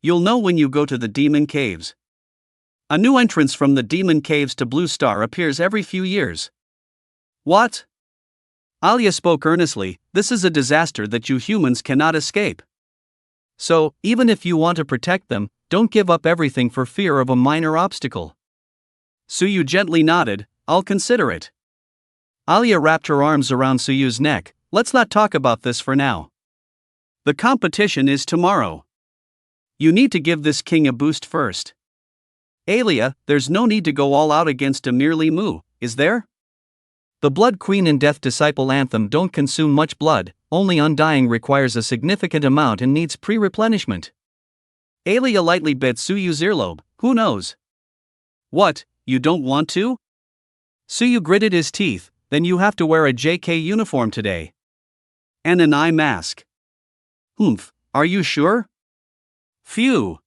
"You'll know when you go to the Demon Caves. A new entrance from the Demon Caves to Blue Star appears every few years. What? Alia spoke earnestly, this is a disaster that you humans cannot escape. So, even if you want to protect them, don't give up everything for fear of a minor obstacle. Suyu gently nodded, I'll consider it. Alia wrapped her arms around Suyu's neck, let's not talk about this for now. The competition is tomorrow. You need to give this king a boost first. Alia, there's no need to go all out against Emir Limu, is there? The Blood Queen and Death Disciple anthem don't consume much blood, only Undying requires a significant amount and needs pre-replenishment. Alia lightly bit Suyu's earlobe, who knows? What, you don't want to? Suyu gritted his teeth, then you have to wear a JK uniform today. And an eye mask. Humph, are you sure? Phew.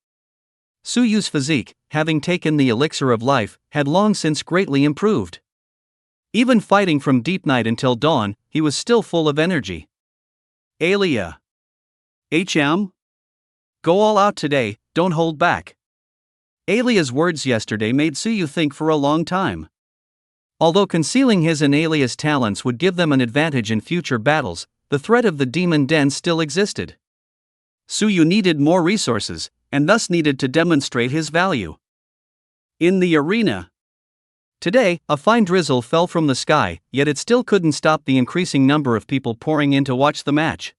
Suyu's physique, having taken the elixir of life, had long since greatly improved. Even fighting from deep night until dawn, he was still full of energy. Alia. HM? Go all out today, don't hold back. Alia's words yesterday made Suyu think for a long time. Although concealing his and Alia's talents would give them an advantage in future battles, the threat of the demon den still existed. Suyu needed more resources, and thus needed to demonstrate his value. In the arena. Today, a fine drizzle fell from the sky, yet it still couldn't stop the increasing number of people pouring in to watch the match.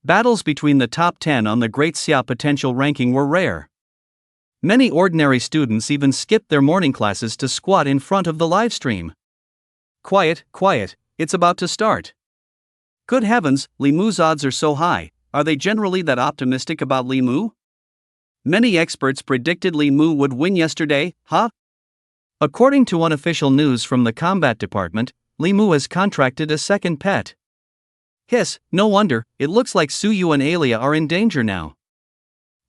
Battles between the top 10 on the Great Xia potential ranking were rare. Many ordinary students even skipped their morning classes to squat in front of the live stream. Quiet, quiet, it's about to start. Good heavens, Limu's odds are so high, are they generally that optimistic about Limu? Many experts predicted Limu would win yesterday, huh? According to unofficial news from the combat department, Limu has contracted a second pet. Hiss, no wonder, it looks like Suyu and Alia are in danger now.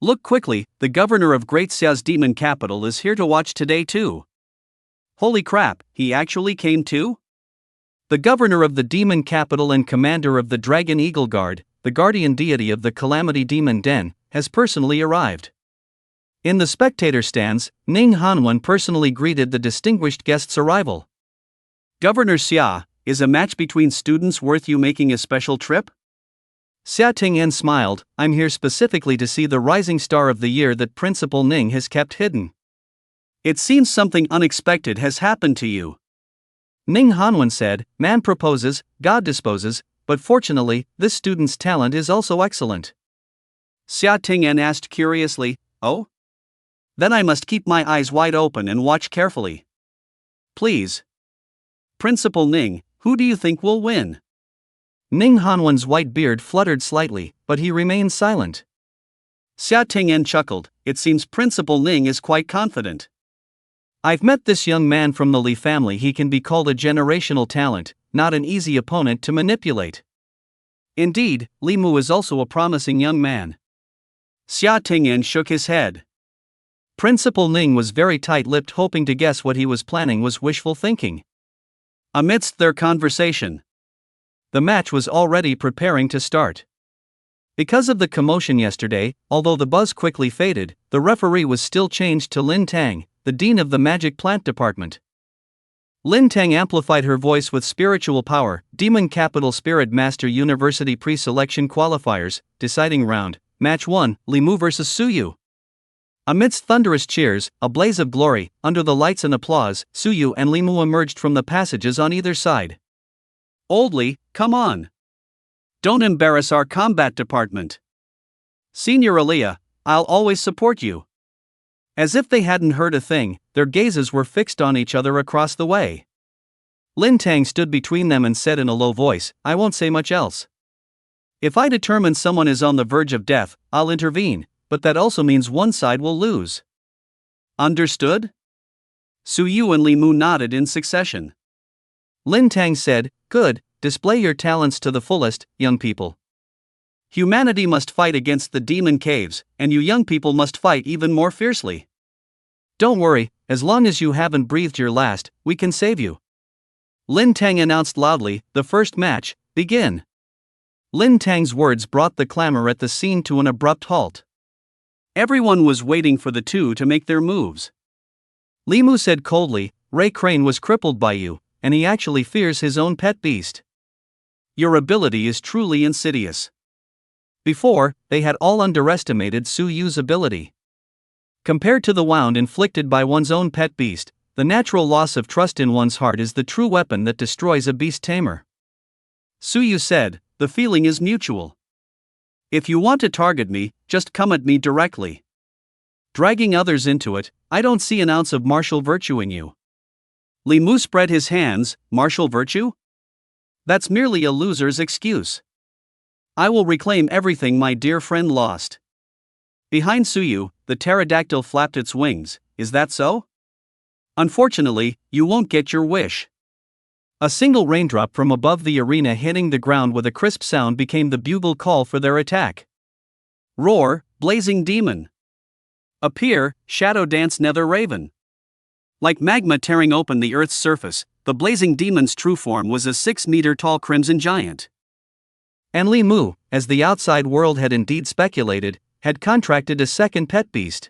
Look quickly, the governor of Great Xia's demon capital is here to watch today too. Holy crap, he actually came too? The governor of the demon capital and commander of the Dragon Eagle Guard, the guardian deity of the Calamity Demon Den, has personally arrived. In the spectator stands, Ning Hanwen personally greeted the distinguished guest's arrival. Governor Xia, is a match between students worth you making a special trip? Xia Ting'en smiled, I'm here specifically to see the rising star of the year that Principal Ning has kept hidden. It seems something unexpected has happened to you. Ning Hanwen said, man proposes, God disposes, but fortunately, this student's talent is also excellent. Xia Ting'en asked curiously, oh? Then I must keep my eyes wide open and watch carefully. Please. Principal Ning, who do you think will win? Ning Hanwen's white beard fluttered slightly, but he remained silent. Xia Ting'en chuckled, it seems Principal Ning is quite confident. I've met this young man from the Li family. He can be called a generational talent, not an easy opponent to manipulate. Indeed, Limu is also a promising young man. Xia Ting'en shook his head. Principal Ning was very tight-lipped, hoping to guess what he was planning was wishful thinking. Amidst their conversation, the match was already preparing to start. Because of the commotion yesterday, although the buzz quickly faded, the referee was still changed to Lin Tang, the dean of the Magic Plant Department. Lin Tang amplified her voice with spiritual power. Demon Capital Spirit Master University Pre-Selection Qualifiers, Deciding Round, Match 1, Limu vs Suyu. Amidst thunderous cheers, a blaze of glory, under the lights and applause, Suyu and Limu emerged from the passages on either side. Oldly, come on. Don't embarrass our combat department. Senior Alia, I'll always support you. As if they hadn't heard a thing, their gazes were fixed on each other across the way. Lin Tang stood between them and said in a low voice, I won't say much else. If I determine someone is on the verge of death, I'll intervene, but that also means one side will lose. Understood? Suyu and Limu nodded in succession. Lin Tang said, good, display your talents to the fullest, young people. Humanity must fight against the demon caves, and you young people must fight even more fiercely. Don't worry, as long as you haven't breathed your last, we can save you. Lin Tang announced loudly, the first match, begin. Lin Tang's words brought the clamor at the scene to an abrupt halt. Everyone was waiting for the two to make their moves. Limu said coldly, Ray Crane was crippled by you, and he actually fears his own pet beast. Your ability is truly insidious. Before, they had all underestimated Su Yu's ability. Compared to the wound inflicted by one's own pet beast, the natural loss of trust in one's heart is the true weapon that destroys a beast tamer. Su Yu said, "The feeling is mutual. If you want to target me, just come at me directly. Dragging others into it, I don't see an ounce of martial virtue in you." Li Mu spread his hands. Martial virtue? That's merely a loser's excuse. I will reclaim everything my dear friend lost. Behind Su Yu, the pterodactyl flapped its wings. Is that so? Unfortunately, you won't get your wish. A single raindrop from above the arena hitting the ground with a crisp sound became the bugle call for their attack. Roar, blazing demon. Appear, shadow dance nether raven. Like magma tearing open the earth's surface, the blazing demon's true form was a 6-meter-tall crimson giant. And Li Mu, as the outside world had indeed speculated, had contracted a second pet beast.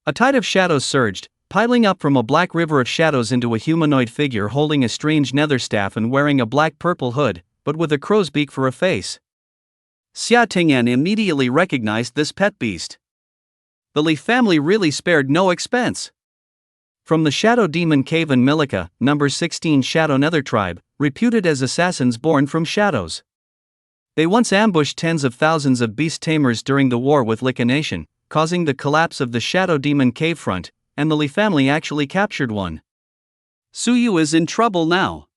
A tide of shadows surged, piling up from a black river of shadows into a humanoid figure holding a strange nether staff and wearing a black-purple hood, but with a crow's beak for a face. Xia Tingyan immediately recognized this pet beast. The Li family really spared no expense. From the Shadow Demon Cave in Milika, number 16 Shadow Nether Tribe, reputed as assassins born from shadows. They once ambushed tens of thousands of beast tamers during the war with Lika Nation, causing the collapse of the Shadow Demon Cave front, and the Li family actually captured one. Su Yu is in trouble now.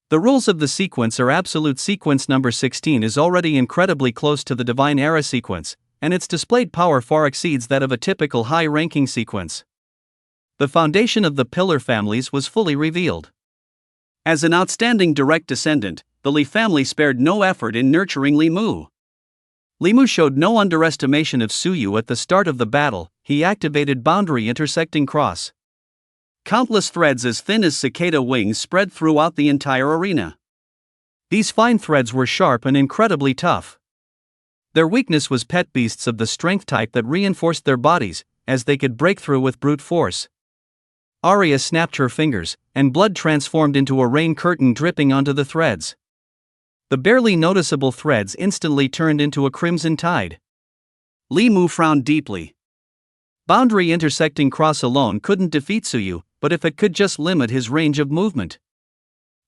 The rules of the sequence are absolute. Sequence number 16 is already incredibly close to the Divine Era sequence, and its displayed power far exceeds that of a typical high-ranking sequence. The foundation of the pillar families was fully revealed. As an outstanding direct descendant, the Li family spared no effort in nurturing Li Mu. Li Mu showed no underestimation of Su Yu at the start of the battle. He activated Boundary Intersecting Cross. Countless threads as thin as cicada wings spread throughout the entire arena. These fine threads were sharp and incredibly tough. Their weakness was pet beasts of the strength type that reinforced their bodies, as they could break through with brute force. Arya snapped her fingers, and blood transformed into a rain curtain dripping onto the threads. The barely noticeable threads instantly turned into a crimson tide. Li Mu frowned deeply. Boundary Intersecting Cross alone couldn't defeat Su Yu, but if it could just limit his range of movement.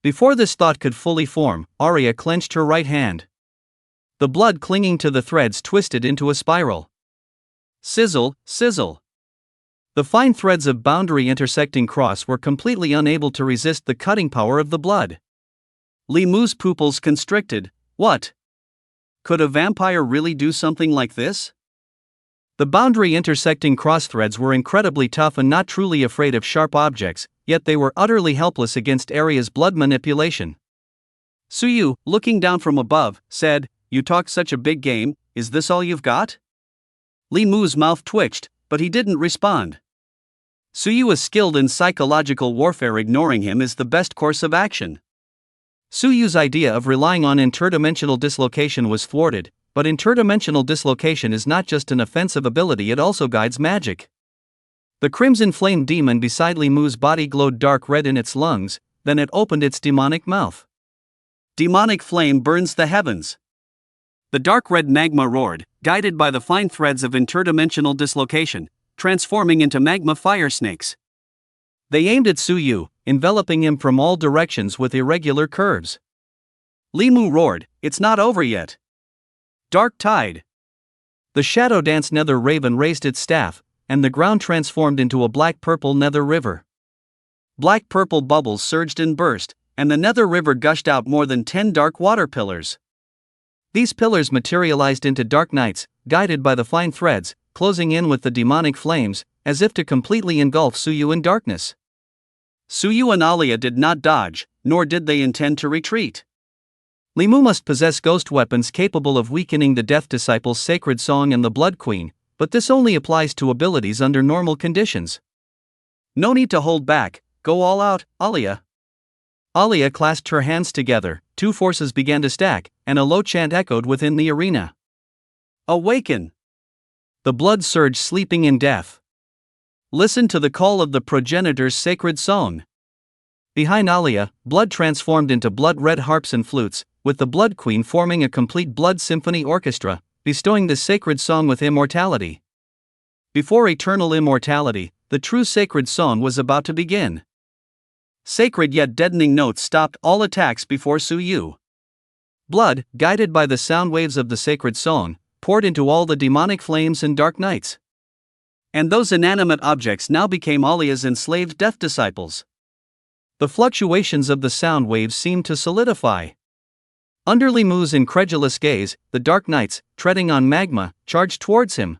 Before this thought could fully form, Arya clenched her right hand. The blood clinging to the threads twisted into a spiral. Sizzle, sizzle. The fine threads of Boundary Intersecting Cross were completely unable to resist the cutting power of the blood. Li Mu's pupils constricted. What? Could a vampire really do something like this? The Boundary Intersecting Cross threads were incredibly tough and not truly afraid of sharp objects, yet they were utterly helpless against Arya's blood manipulation. Su Yu, looking down from above, said, "You talk such a big game, is this all you've got?" Li Mu's mouth twitched, but he didn't respond. Su Yu is skilled in psychological warfare. Ignoring him is the best course of action. Su Yu's idea of relying on interdimensional dislocation was thwarted, but interdimensional dislocation is not just an offensive ability, it also guides magic. The crimson flame demon beside Li Mu's body glowed dark red in its lungs, then it opened its demonic mouth. Demonic flame burns the heavens. The dark red magma roared, guided by the fine threads of interdimensional dislocation, transforming into magma fire snakes. They aimed at Su Yu, enveloping him from all directions with irregular curves. Li Mu roared, "It's not over yet." Dark tide. The shadow dance nether raven raised its staff, and the ground transformed into a black-purple nether river. Black-purple bubbles surged and burst, and the nether river gushed out more than 10 dark water pillars. These pillars materialized into dark nights, guided by the fine threads, closing in with the demonic flames, as if to completely engulf Su Yu in darkness. Su Yu and Alia did not dodge, nor did they intend to retreat. Li Mu must possess ghost weapons capable of weakening the Death Disciple's Sacred Song and the Blood Queen, but this only applies to abilities under normal conditions. No need to hold back, go all out, Alia. Alia clasped her hands together, two forces began to stack, and a low chant echoed within the arena. Awaken! The blood surged, sleeping in death. Listen to the call of the progenitor's sacred song. Behind Alia, blood transformed into blood-red harps and flutes, with the Blood Queen forming a complete blood symphony orchestra, bestowing the sacred song with immortality. Before eternal immortality, the true sacred song was about to begin. Sacred yet deadening notes stopped all attacks before Suyu. Blood, guided by the sound waves of the sacred song, poured into all the demonic flames and dark nights. And those inanimate objects now became Alia's enslaved death disciples. The fluctuations of the sound waves seemed to solidify. Under Li Mu's incredulous gaze, the dark knights, treading on magma, charged towards him.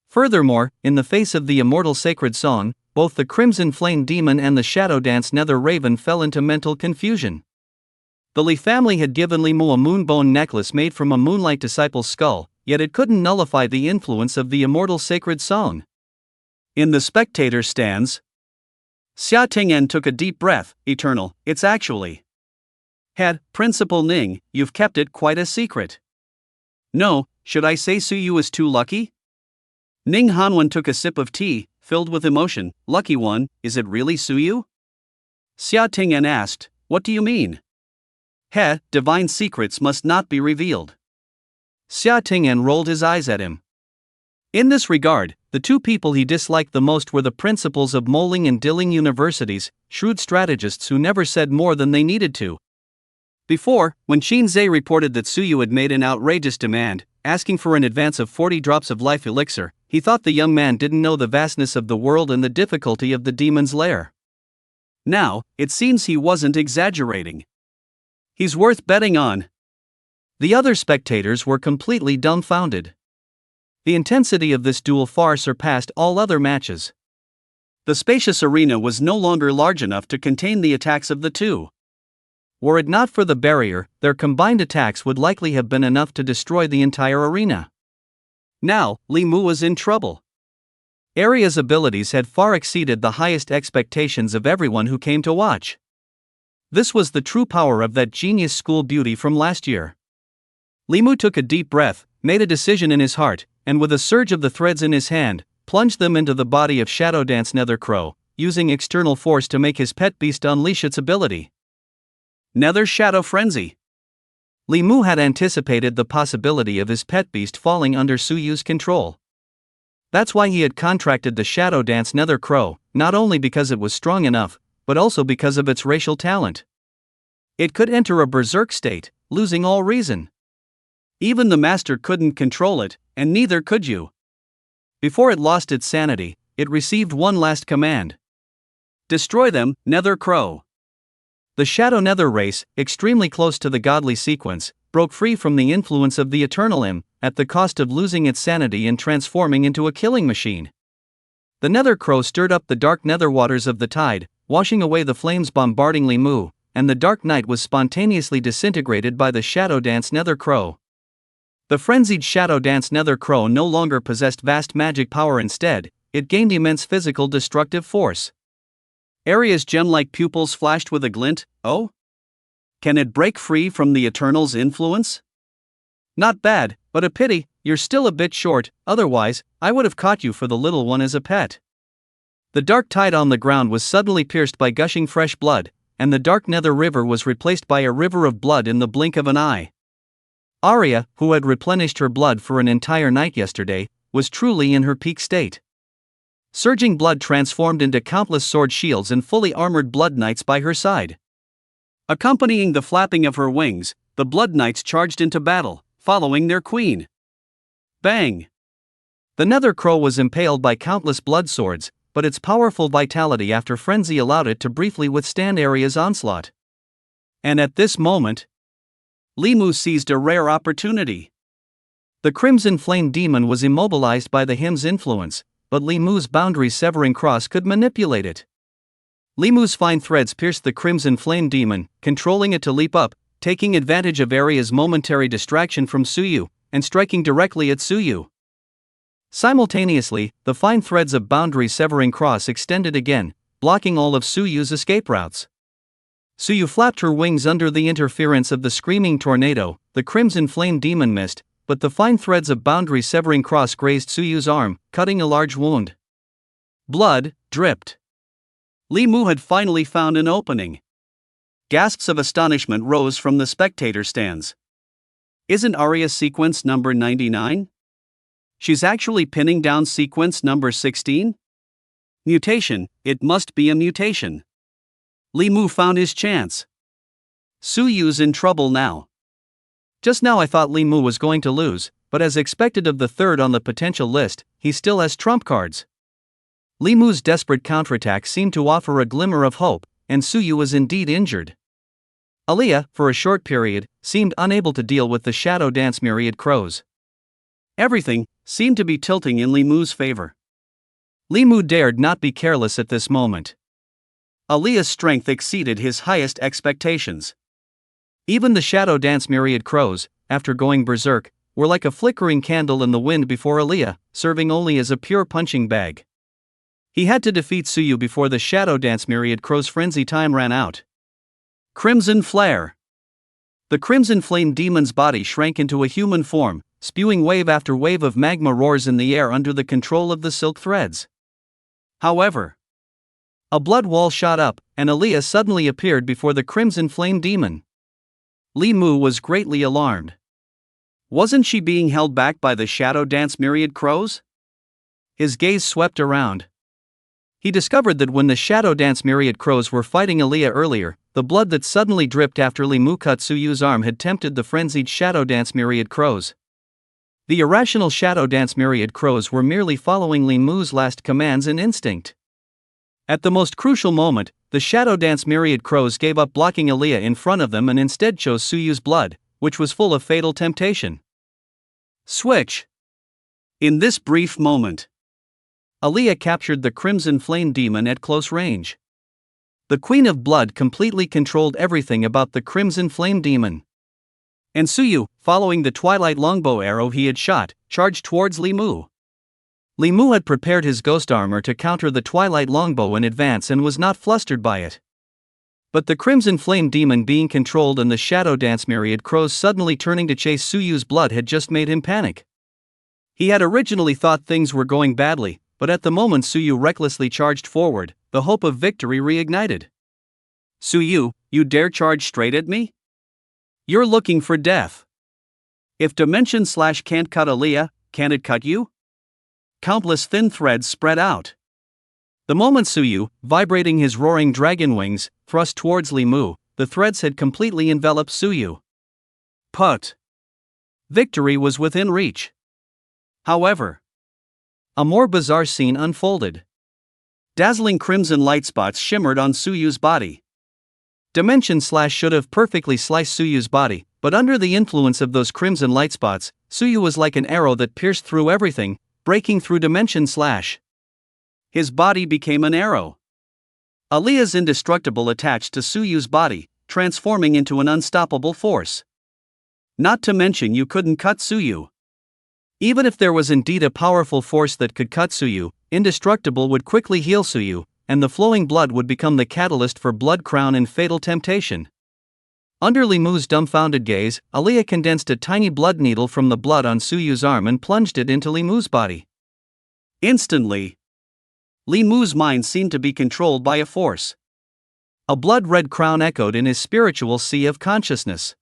Furthermore, in the face of the immortal sacred song, both the Crimson Flame Demon and the Shadow Dance Nether Raven fell into mental confusion. The Li family had given Li Mu a moonbone necklace made from a Moonlight Disciple's skull, yet it couldn't nullify the influence of the immortal sacred song. In the spectator stands, Xia Ting'an took a deep breath. Eternal, it's actually. Head, Principal Ning, you've kept it quite a secret. No, should I say Suyu is too lucky? Ning Hanwen took a sip of tea, filled with emotion. Lucky one, is it really Suyu? Xia Ting'an asked, what do you mean? He, divine secrets must not be revealed. Xia Ting'an rolled his eyes at him. In this regard, the two people he disliked the most were the principals of Moling and Dilling universities, shrewd strategists who never said more than they needed to. Before, when Qin Zhe reported that Suyu had made an outrageous demand, asking for an advance of 40 drops of life elixir, he thought the young man didn't know the vastness of the world and the difficulty of the demon's lair. Now, it seems he wasn't exaggerating. He's worth betting on. The other spectators were completely dumbfounded. The intensity of this duel far surpassed all other matches. The spacious arena was no longer large enough to contain the attacks of the two. Were it not for the barrier, their combined attacks would likely have been enough to destroy the entire arena. Now, Li Mu was in trouble. Aria's abilities had far exceeded the highest expectations of everyone who came to watch. This was the true power of that genius school beauty from last year. Li Mu took a deep breath, made a decision in his heart, and with a surge of the threads in his hand, plunged them into the body of Shadow Dance Nether Crow, using external force to make his pet beast unleash its ability. Nether Shadow Frenzy. Li Mu had anticipated the possibility of his pet beast falling under Suyu's control. That's why he had contracted the Shadow Dance Nether Crow, not only because it was strong enough, but also because of its racial talent. It could enter a berserk state, losing all reason. Even the master couldn't control it, and neither could you. Before it lost its sanity, it received one last command. Destroy them, Nether Crow. The Shadow Nether race, extremely close to the godly sequence, broke free from the influence of the Eternal Im, at the cost of losing its sanity and transforming into a killing machine. The Nether Crow stirred up the dark nether waters of the tide, washing away the flames bombarding Li Mu, and the dark night was spontaneously disintegrated by the Shadow Dance Nether Crow. The frenzied Shadow Dance Nether Crow no longer possessed vast magic power. Instead, it gained immense physical destructive force. Aria's gem-like pupils flashed with a glint. Oh? Can it break free from the Eternal's influence? Not bad, but a pity, you're still a bit short, otherwise, I would have caught you for the little one as a pet. The dark tide on the ground was suddenly pierced by gushing fresh blood, and the dark nether river was replaced by a river of blood in the blink of an eye. Aria, who had replenished her blood for an entire night yesterday, was truly in her peak state. Surging blood transformed into countless sword shields and fully armored blood knights by her side. Accompanying the flapping of her wings, the blood knights charged into battle, following their queen. Bang! The Nether Crow was impaled by countless blood swords, but its powerful vitality after frenzy allowed it to briefly withstand Aria's onslaught. And at this moment, Li Mu seized a rare opportunity. The Crimson Flame Demon was immobilized by the hymn's influence, but Li Mu's boundary-severing cross could manipulate it. Li Mu's fine threads pierced the Crimson Flame Demon, controlling it to leap up, taking advantage of Aria's momentary distraction from Suyu, and striking directly at Suyu. Simultaneously, the fine threads of boundary-severing cross extended again, blocking all of Suyu's escape routes. Suyu flapped her wings under the interference of the screaming tornado. The Crimson Flame Demon missed, but the fine threads of boundary-severing cross grazed Suyu's arm, cutting a large wound. Blood dripped. Li Mu had finally found an opening. Gasps of astonishment rose from the spectator stands. Isn't Arya sequence number 99? She's actually pinning down sequence number 16? Mutation, it must be a mutation. Li Mu found his chance. Su Yu's in trouble now. Just now I thought Li Mu was going to lose, but as expected of the third on the potential list, he still has trump cards. Li Mu's desperate counterattack seemed to offer a glimmer of hope, and Su Yu was indeed injured. Aliyah, for a short period, seemed unable to deal with the shadow dance myriad crows. Everything seemed to be tilting in Li Mu's favor. Li Mu dared not be careless at this moment. Aliyah's strength exceeded his highest expectations. Even the shadow dance myriad crows, after going berserk, were like a flickering candle in the wind before Aliyah, serving only as a pure punching bag. He had to defeat Su Yu before the shadow dance myriad crow's frenzy time ran out. Crimson Flare. The crimson flame demon's body shrank into a human form, spewing wave after wave of magma roars in the air under the control of the silk threads. However, a blood wall shot up, and Aliyah suddenly appeared before the crimson flame demon. Li Mu was greatly alarmed. Wasn't she being held back by the shadow dance myriad crows? His gaze swept around. He discovered that when the shadow dance myriad crows were fighting Aliyah earlier, the blood that suddenly dripped after Li Mu cut Su Yu's arm had tempted the frenzied shadow dance myriad crows. The irrational shadow dance myriad crows were merely following Li Mu's last commands and instinct. At the most crucial moment, the shadow dance myriad crows gave up blocking Aliyah in front of them and instead chose Su Yu's blood, which was full of fatal temptation. Switch. In this brief moment, Aliyah captured the crimson flame demon at close range. The Queen of Blood completely controlled everything about the crimson flame demon. And Su Yu, following the twilight longbow arrow he had shot, charged towards Li Mu. Li Mu had prepared his ghost armor to counter the twilight longbow in advance and was not flustered by it. But the crimson flame demon being controlled and the shadow dance myriad crows suddenly turning to chase Su Yu's blood had just made him panic. He had originally thought things were going badly, but at the moment Su Yu recklessly charged forward, the hope of victory reignited. Su Yu, you dare charge straight at me? You're looking for death. If Dimension Slash can't cut Aliyah, can it cut you? Countless thin threads spread out. The moment Su Yu, vibrating his roaring dragon wings, thrust towards Li Mu, the threads had completely enveloped Su Yu. Put. Victory was within reach. However, a more bizarre scene unfolded. Dazzling crimson light spots shimmered on Su Yu's body. Dimension Slash should have perfectly sliced Su Yu's body, but under the influence of those crimson light spots, Su Yu was like an arrow that pierced through everything, breaking through Dimension Slash. His body became an arrow. Aliyah's indestructible attached to Su Yu's body, transforming into an unstoppable force. Not to mention you couldn't cut Su Yu. Even if there was indeed a powerful force that could cut Su Yu, indestructible would quickly heal Su Yu, and the flowing blood would become the catalyst for blood crown and fatal temptation. Under Li Mu's dumbfounded gaze, Aliyah condensed a tiny blood needle from the blood on Su Yu's arm and plunged it into Li Mu's body. Instantly, Li Mu's mind seemed to be controlled by a force. A blood-red crown echoed in his spiritual sea of consciousness.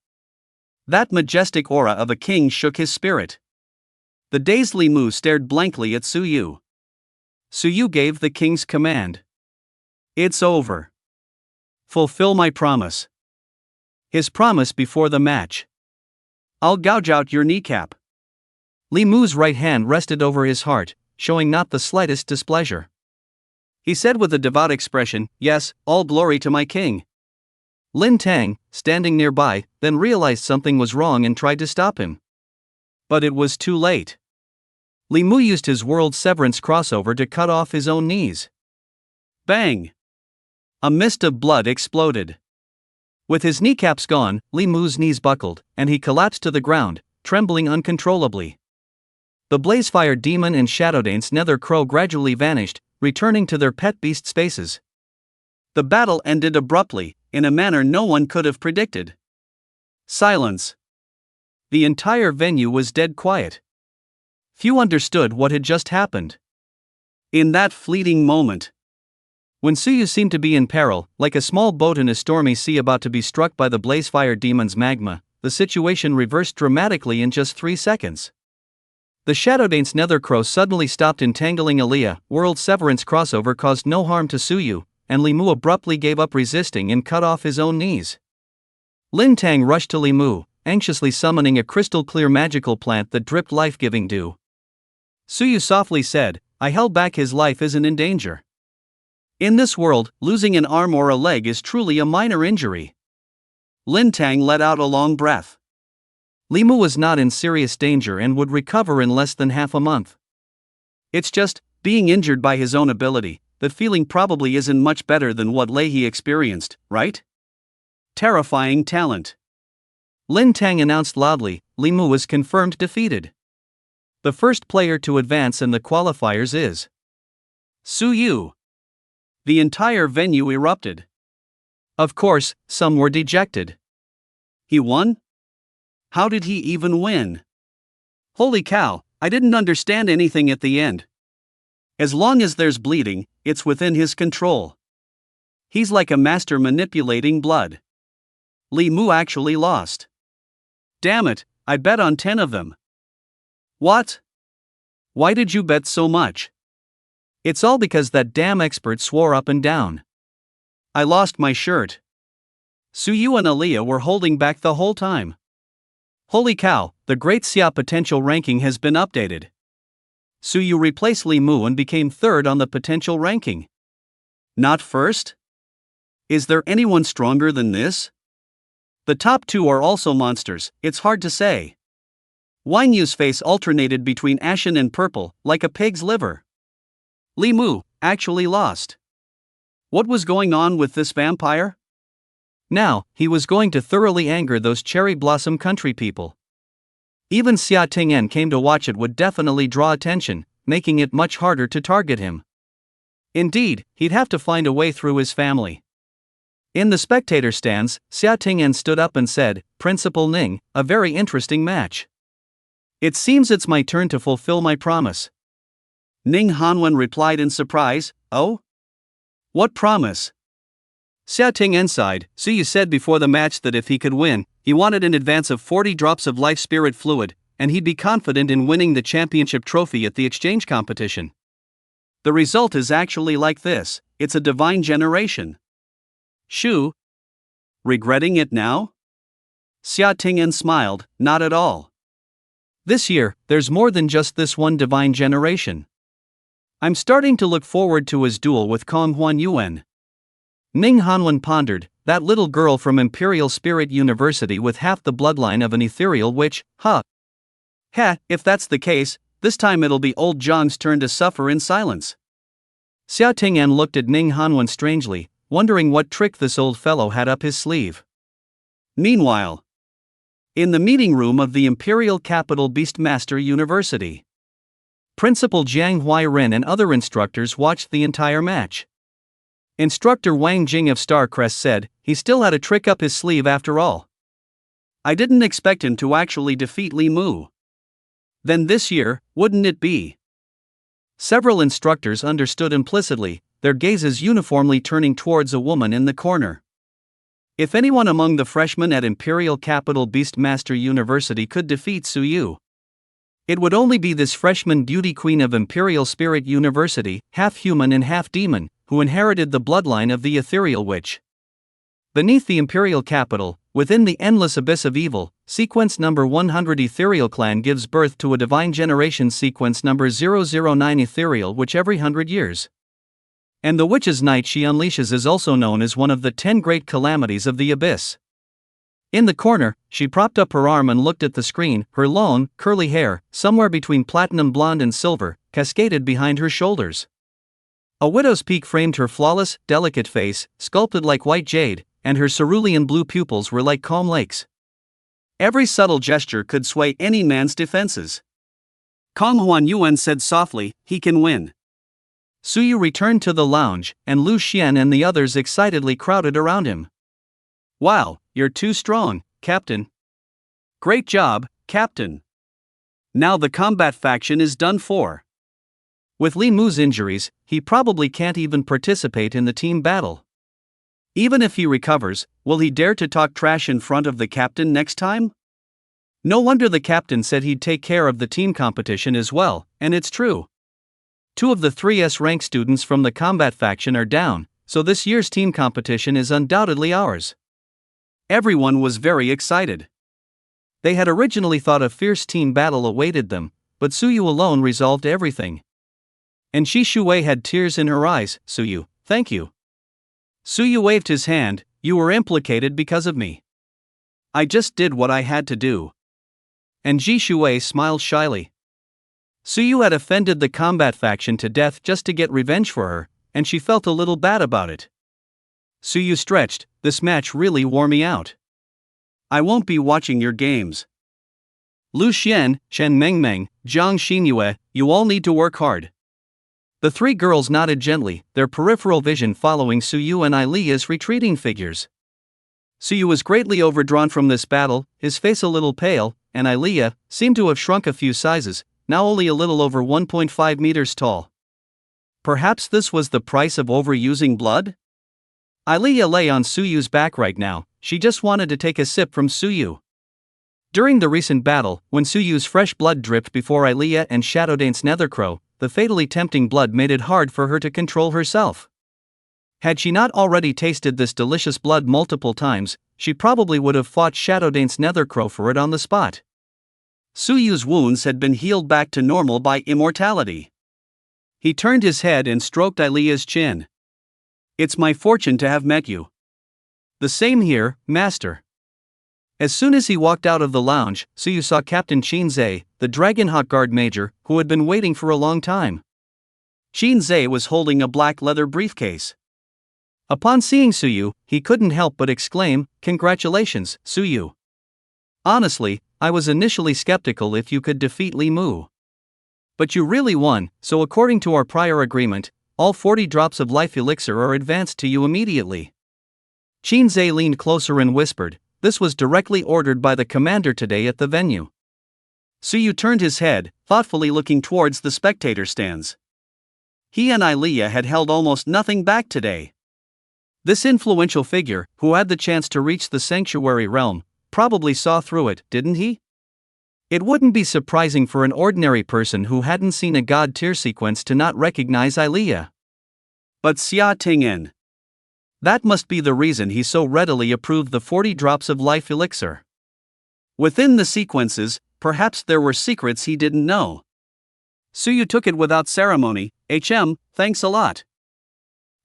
That majestic aura of a king shook his spirit. The dazed Li Mu stared blankly at Su Yu. Su Yu gave the king's command. It's over. Fulfill my promise. His promise before the match. I'll gouge out your kneecap. Li Mu's right hand rested over his heart, showing not the slightest displeasure. He said with a devout expression, "Yes, all glory to my king." Lin Tang, standing nearby, then realized something was wrong and tried to stop him. But it was too late. Li Mu used his world severance crossover to cut off his own knees. Bang! A mist of blood exploded. With his kneecaps gone, Li Mu's knees buckled, and he collapsed to the ground, trembling uncontrollably. The Blazefire Demon and Shadow Dance Nether Crow gradually vanished, returning to their pet beast spaces. The battle ended abruptly, in a manner no one could have predicted. Silence. The entire venue was dead quiet. Few understood what had just happened. In that fleeting moment, When Suyu seemed to be in peril, like a small boat in a stormy sea about to be struck by the blazefire demon's magma, the situation reversed dramatically in just 3 seconds. The Shadow Dance Nethercrow suddenly stopped entangling Aaliyah. World Severance crossover caused no harm to Suyu, and Limu abruptly gave up resisting and cut off his own knees. Lin Tang rushed to Limu, anxiously summoning a crystal-clear magical plant that dripped life-giving dew. Suyu softly said, "I held back, his life isn't in danger." In this world, losing an arm or a leg is truly a minor injury. Lin Tang let out a long breath. Limu was not in serious danger and would recover in less than half a month. It's just, being injured by his own ability, that feeling probably isn't much better than what Leahy experienced, right? Terrifying talent. Lin Tang announced loudly. Limu was confirmed defeated. The first player to advance in the qualifiers is Suyu. The entire venue erupted. Of course, some were dejected. He won? How did he even win? Holy cow, I didn't understand anything at the end. As long as there's bleeding, it's within his control. He's like a master manipulating blood. Li Mu actually lost. Damn it, I bet on 10 of them. What? Why did you bet so much? It's all because that damn expert swore up and down. I lost my shirt. Suyu and Aaliyah were holding back the whole time. Holy cow, the Great Xia potential ranking has been updated. Suyu replaced Li Mu and became third on the potential ranking. Not first? Is there anyone stronger than this? The top 2 are also monsters, it's hard to say. Wine Yu's face alternated between ashen and purple, like a pig's liver. Li Mu actually lost. What was going on with this vampire? Now, he was going to thoroughly anger those cherry blossom country people. Even Xia Ting'en came to watch. It would definitely draw attention, making it much harder to target him. Indeed, he'd have to find a way through his family. In the spectator stands, Xia Ting'en stood up and said, "Principal Ning, a very interesting match. It seems it's my turn to fulfill my promise." Ning Hanwen replied in surprise, "Oh? What promise?" Xia Ting'en sighed. Suyu said before the match that if he could win, he wanted an advance of 40 drops of life spirit fluid, and he'd be confident in winning the championship trophy at the exchange competition. The result is actually like this: it's a divine generation. Shu? Regretting it now? Xia Ting'en smiled, not at all. This year, there's more than just this one divine generation. I'm starting to look forward to his duel with Kong Huan Yuan. Ning Hanwen pondered, that little girl from Imperial Spirit University with half the bloodline of an ethereal witch, huh? Heh, if that's the case, this time it'll be old Zhang's turn to suffer in silence. Xia Ting'en looked at Ning Hanwen strangely, wondering what trick this old fellow had up his sleeve. Meanwhile, in the meeting room of the Imperial Capital Beastmaster University, Principal Jiang Huairen and other instructors watched the entire match. Instructor Wang Jing of Starcrest said, he still had a trick up his sleeve after all. I didn't expect him to actually defeat Li Mu. Then this year, wouldn't it be? Several instructors understood implicitly, their gazes uniformly turning towards a woman in the corner. If anyone among the freshmen at Imperial Capital Beastmaster University could defeat Suyu, it would only be this freshman beauty queen of Imperial Spirit University, half human and half demon, who inherited the bloodline of the ethereal witch. Beneath the Imperial Capital, within the endless abyss of evil, sequence number 100 Ethereal Clan gives birth to a divine generation, sequence number 009 Ethereal Witch every 100 years. And the Witch's Night she unleashes is also known as one of the 10 great calamities of the abyss. In the corner, she propped up her arm and looked at the screen. Her long, curly hair, somewhere between platinum blonde and silver, cascaded behind her shoulders. A widow's peak framed her flawless, delicate face, sculpted like white jade, and her cerulean blue pupils were like calm lakes. Every subtle gesture could sway any man's defenses. Kong Huan Yuan said softly, he can win. Suyu returned to the lounge, and Lu Xian and the others excitedly crowded around him. Wow, you're too strong, Captain. Great job, Captain. Now the combat faction is done for. With Li Mu's injuries, he probably can't even participate in the team battle. Even if he recovers, will he dare to talk trash in front of the captain next time? No wonder the captain said he'd take care of the team competition as well, and it's true. 2 of the 3S rank students from the combat faction are down, so this year's team competition is undoubtedly ours. Everyone was very excited. They had originally thought a fierce team battle awaited them, but Suyu alone resolved everything. And Shi Shuwei had tears in her eyes. Suyu, thank you. Suyu waved his hand. You were implicated because of me. I just did what I had to do. And Ji Shuwei smiled shyly. Suyu had offended the combat faction to death just to get revenge for her, and she felt a little bad about it. Suyu stretched. This match really wore me out. I won't be watching your games. Lu Xian, Shen Mengmeng, Jiang Xinyue, you all need to work hard. The 3 girls nodded gently, their peripheral vision following Suyu and Ilia's retreating figures. Suyu was greatly overdrawn from this battle, his face a little pale, and Ilia seemed to have shrunk a few sizes, now only a little over 1.5 meters tall. Perhaps this was the price of overusing blood? Ilia lay on Suyu's back right now, she just wanted to take a sip from Suyu. During the recent battle, when Suyu's fresh blood dripped before Ilia and Shadowdane's Nethercrow, the fatally tempting blood made it hard for her to control herself. Had she not already tasted this delicious blood multiple times, she probably would have fought Shadowdane's Nethercrow for it on the spot. Suyu's wounds had been healed back to normal by immortality. He turned his head and stroked Ilia's chin. It's my fortune to have met you. The same here, master. As soon as he walked out of the lounge, Suyu saw Captain Qin Zhe, the Dragonhawk Guard Major, who had been waiting for a long time. Qin Zhe was holding a black leather briefcase. Upon seeing Suyu, he couldn't help but exclaim, "Congratulations, Suyu. Honestly, I was initially skeptical if you could defeat Li Mu. But you really won, so according to our prior agreement, all 40 drops of life elixir are advanced to you immediately." Qin Zhe leaned closer and whispered, "This was directly ordered by the commander today at the venue." Suyu turned his head, thoughtfully looking towards the spectator stands. He and Ilia had held almost nothing back today. This influential figure, who had the chance to reach the sanctuary realm, probably saw through it, didn't he? It wouldn't be surprising for an ordinary person who hadn't seen a god-tier sequence to not recognize Ilia. But Xia Ting'en. That must be the reason he so readily approved the 40 drops of life elixir. Within the sequences, perhaps there were secrets he didn't know. Suyu took it without ceremony. Thanks a lot.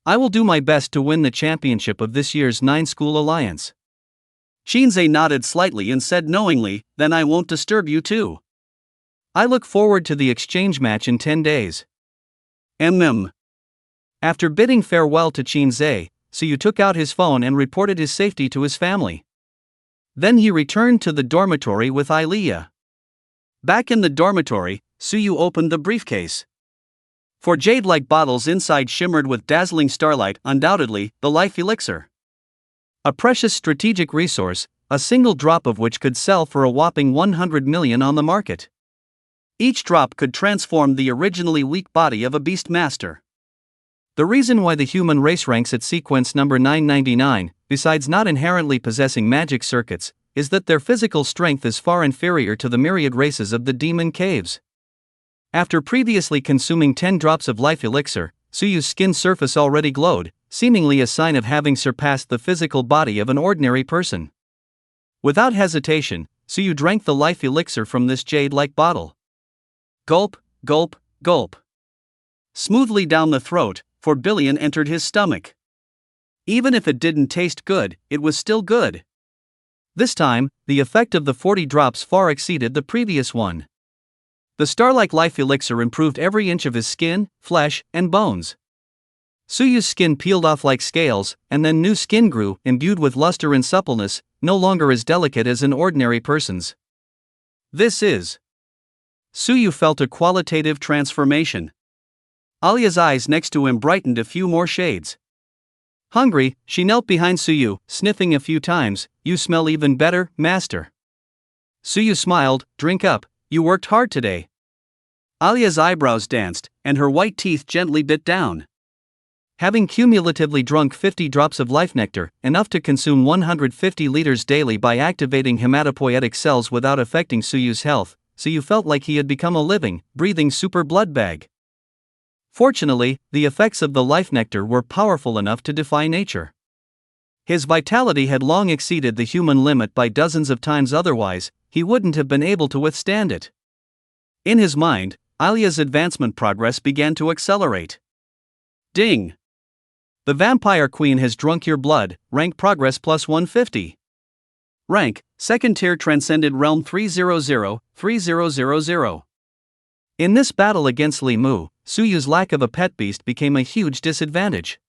I will do my best to win the championship of this year's 9-School Alliance. Shinzei nodded slightly and said knowingly, then I won't disturb you too. I look forward to the exchange match in 10 days. After bidding farewell to Shinzei, Suyu took out his phone and reported his safety to his family. Then he returned to the dormitory with Ilia. Back in the dormitory, Suyu opened the briefcase. 4 jade-like bottles inside shimmered with dazzling starlight, undoubtedly, the life elixir. A precious strategic resource, a single drop of which could sell for a whopping 100 million on the market. Each drop could transform the originally weak body of a beast master. The reason why the human race ranks at sequence number 999, besides not inherently possessing magic circuits, is that their physical strength is far inferior to the myriad races of the demon caves. After previously consuming 10 drops of life elixir, Suyu's skin surface already glowed, seemingly a sign of having surpassed the physical body of an ordinary person. Without hesitation, Suyu drank the life elixir from this jade-like bottle. Gulp, gulp, gulp. Smoothly down the throat, 4 billion entered his stomach. Even if it didn't taste good, it was still good. This time, the effect of the 40 drops far exceeded the previous one. The star-like life elixir improved every inch of his skin, flesh, and bones. Suyu's skin peeled off like scales, and then new skin grew, imbued with luster and suppleness, no longer as delicate as an ordinary person's. This is. Suyu felt a qualitative transformation. Alia's eyes next to him brightened a few more shades. Hungry, she knelt behind Suyu, sniffing a few times. You smell even better, master. Suyu smiled. Drink up, you worked hard today. Alia's eyebrows danced, and her white teeth gently bit down. Having cumulatively drunk 50 drops of life nectar, enough to consume 150 liters daily by activating hematopoietic cells without affecting Suyu's health, Suyu felt like he had become a living, breathing super blood bag. Fortunately, the effects of the life nectar were powerful enough to defy nature. His vitality had long exceeded the human limit by dozens of times, otherwise, he wouldn't have been able to withstand it. In his mind, Alia's advancement progress began to accelerate. Ding! The Vampire Queen has drunk your blood, rank progress plus 150. Rank, second tier transcended realm 300, In this battle against Li Mu, Suyu's lack of a pet beast became a huge disadvantage.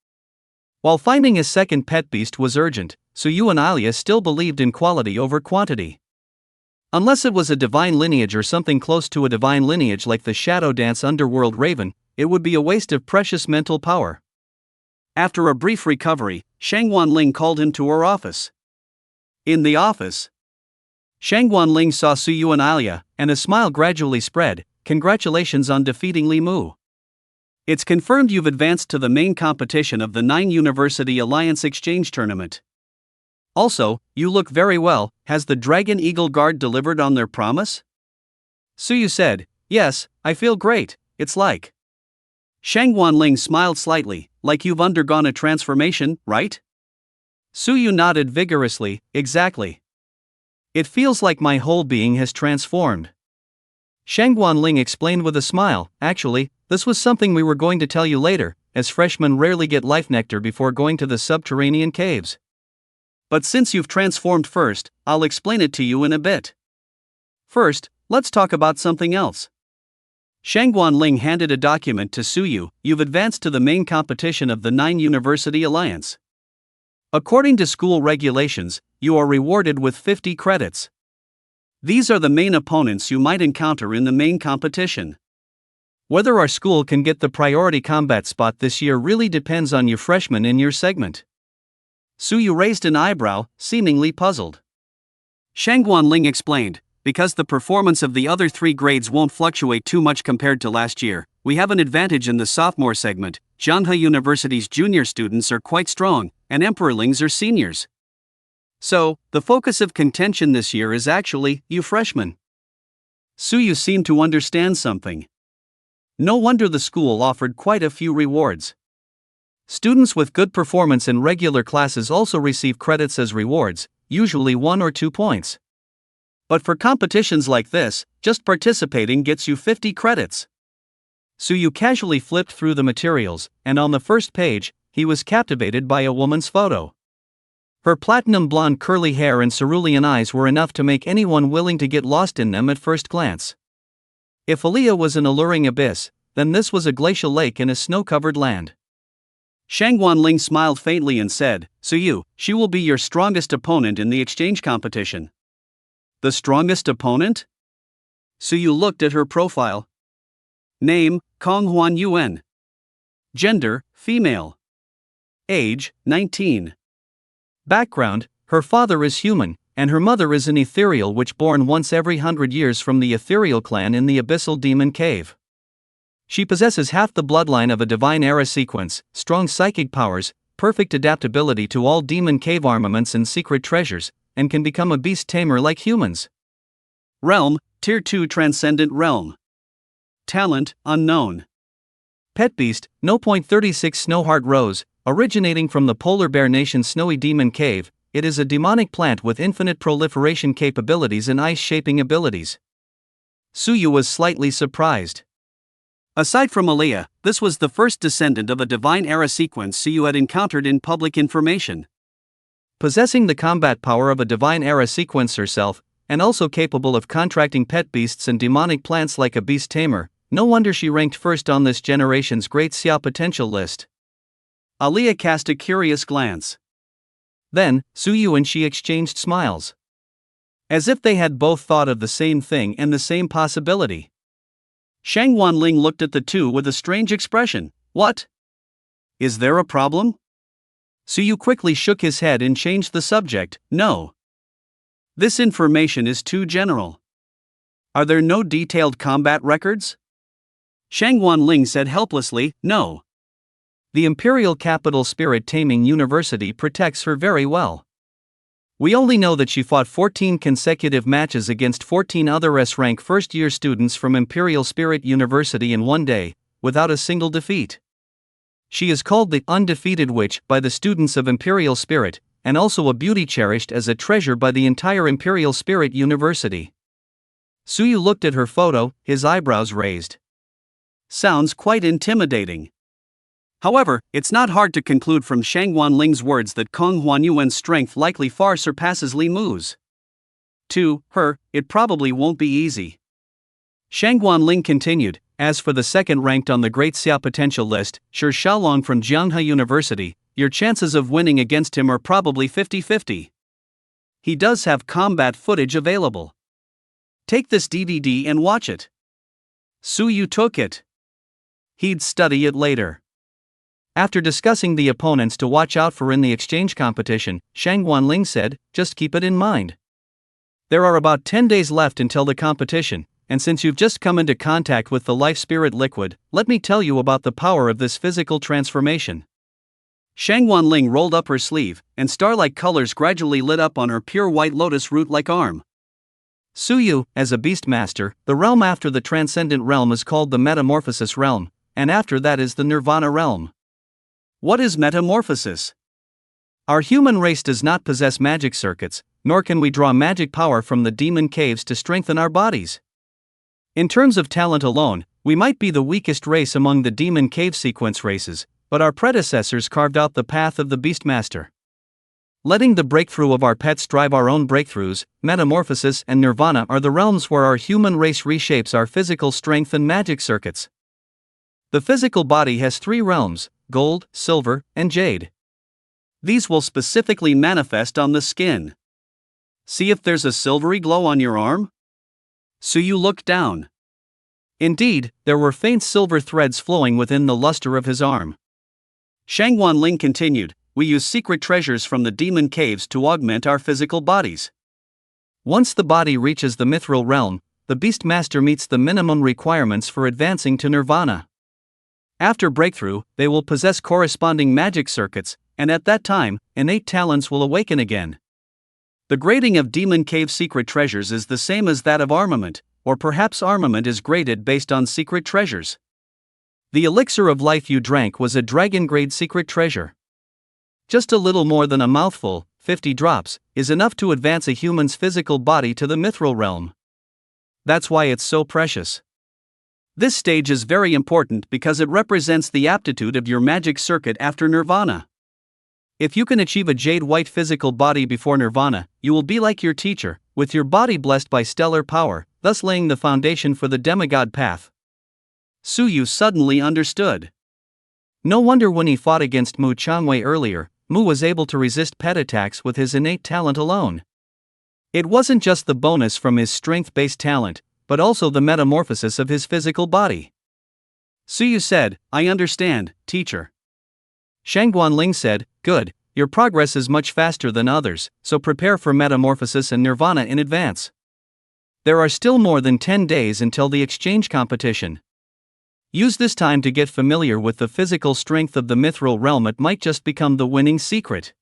While finding his second pet beast was urgent, Suyu and Alia still believed in quality over quantity. Unless it was a divine lineage or something close to a divine lineage like the Shadow Dance Underworld Raven, it would be a waste of precious mental power. After a brief recovery, Shang Wanling called him to her office. In the office, Shang Wanling saw Suyu and Alia, and a smile gradually spread. Congratulations on defeating Li Mu. It's confirmed you've advanced to the main competition of the 9 University Alliance Exchange Tournament. Also, you look very well. Has the Dragon Eagle Guard delivered on their promise? Suyu said, yes, I feel great, it's like. Shang Wanling smiled slightly, like you've undergone a transformation, right? Suyu nodded vigorously, exactly. It feels like my whole being has transformed. Shang Wanling explained with a smile, actually, this was something we were going to tell you later, as freshmen rarely get life nectar before going to the subterranean caves. But since you've transformed first, I'll explain it to you in a bit. First, let's talk about something else. Shang Wanling handed a document to Suyu. You've advanced to the main competition of the 9 University Alliance. According to school regulations, you are rewarded with 50 credits. These are the main opponents you might encounter in the main competition. Whether our school can get the priority combat spot this year really depends on you freshmen in your segment. Suyu raised an eyebrow, seemingly puzzled. Shang Wanling explained, because the performance of the other 3 grades won't fluctuate too much compared to last year, we have an advantage in the sophomore segment. Zhanghe University's junior students are quite strong, and Emperorlings are seniors. So, the focus of contention this year is actually you freshmen. Suyu seemed to understand something. No wonder the school offered quite a few rewards. Students with good performance in regular classes also receive credits as rewards, usually 1 or 2 points. But for competitions like this, just participating gets you 50 credits. Suyu casually flipped through the materials, and on the first page, he was captivated by a woman's photo. Her platinum blonde curly hair and cerulean eyes were enough to make anyone willing to get lost in them at first glance. If Alia was an alluring abyss, then this was a glacial lake in a snow-covered land. Shang Wanling smiled faintly and said, Suyu, she will be your strongest opponent in the exchange competition. The strongest opponent? Suyu looked at her profile. Name, Kong Huan Yuan. Gender, female. Age, 19. Background, her father is human, and her mother is an ethereal witch born once every 100 years from the ethereal clan in the Abyssal Demon Cave. She possesses half the bloodline of a divine era sequence, strong psychic powers, perfect adaptability to all demon cave armaments and secret treasures, and can become a beast tamer like humans. Realm, Tier 2 Transcendent Realm. Talent, unknown. Pet beast, No. 36 Snowheart Rose, originating from the polar bear nation's snowy demon cave. It is a demonic plant with infinite proliferation capabilities and ice-shaping abilities. Suyu was slightly surprised. Aside from Alia, this was the first descendant of a divine era sequence Suyu had encountered in public information. Possessing the combat power of a divine era sequence herself, and also capable of contracting pet beasts and demonic plants like a beast tamer, no wonder she ranked first on this generation's Great Xia potential list. Alia cast a curious glance. Then, Suyu and she exchanged smiles. As if they had both thought of the same thing and the same possibility. Shang Wanling looked at the two with a strange expression. What? Is there a problem? Suyu quickly shook his head and changed the subject. No. This information is too general. Are there no detailed combat records? Shangguan Ling said helplessly, no. The Imperial Capital Spirit Taming University protects her very well. We only know that she fought 14 consecutive matches against 14 other S-rank first-year students from Imperial Spirit University in one day, without a single defeat. She is called the Undefeated Witch by the students of Imperial Spirit, and also a beauty cherished as a treasure by the entire Imperial Spirit University. Suyu looked at her photo, his eyebrows raised. Sounds quite intimidating. However, it's not hard to conclude from Shangguan Ling's words that Kong Huanyuan's strength likely far surpasses Li Mu's. To her, it probably won't be easy. Shangguan Ling continued, as for the second ranked on the Great Xia potential list, Shi Xiaolong from Jianghe University, your chances of winning against him are probably 50-50. He does have combat footage available. Take this DVD and watch it. Suyu took it. He'd study it later. After discussing the opponents to watch out for in the exchange competition, Shangguan Ling said, just keep it in mind. There are about 10 days left until the competition, and since you've just come into contact with the life spirit liquid, let me tell you about the power of this physical transformation. Shangguan Ling rolled up her sleeve, and star-like colors gradually lit up on her pure white lotus root-like arm. Suyu, as a beastmaster, the realm after the transcendent realm is called the metamorphosis realm, and after that is the nirvana realm. What is metamorphosis? Our human race does not possess magic circuits, nor can we draw magic power from the demon caves to strengthen our bodies. In terms of talent alone, we might be the weakest race among the demon cave sequence races, but our predecessors carved out the path of the beastmaster. Letting the breakthrough of our pets drive our own breakthroughs, metamorphosis and nirvana are the realms where our human race reshapes our physical strength and magic circuits. The physical body has 3 realms: gold, silver, and jade. These will specifically manifest on the skin. See if there's a silvery glow on your arm? Suyu looked down. Indeed, there were faint silver threads flowing within the luster of his arm. Shangguan Ling continued, we use secret treasures from the demon caves to augment our physical bodies. Once the body reaches the mithril realm, the beastmaster meets the minimum requirements for advancing to nirvana. After breakthrough, they will possess corresponding magic circuits, and at that time, innate talents will awaken again. The grading of demon cave secret treasures is the same as that of armament, or perhaps armament is graded based on secret treasures. The elixir of life you drank was a dragon-grade secret treasure. Just a little more than a mouthful, 50 drops, is enough to advance a human's physical body to the mithril realm. That's why it's so precious. This stage is very important because it represents the aptitude of your magic circuit after nirvana. If you can achieve a jade-white physical body before nirvana, you will be like your teacher, with your body blessed by stellar power, thus laying the foundation for the demigod path. Suyu suddenly understood. No wonder when he fought against Mu Changwei earlier, Mu was able to resist pet attacks with his innate talent alone. It wasn't just the bonus from his strength-based talent, but also the metamorphosis of his physical body. Suyu said, I understand, teacher. Shangguan Ling said, good, your progress is much faster than others, so prepare for metamorphosis and nirvana in advance. There are still more than 10 days until the exchange competition. Use this time to get familiar with the physical strength of the mithril realm. It might just become the winning secret.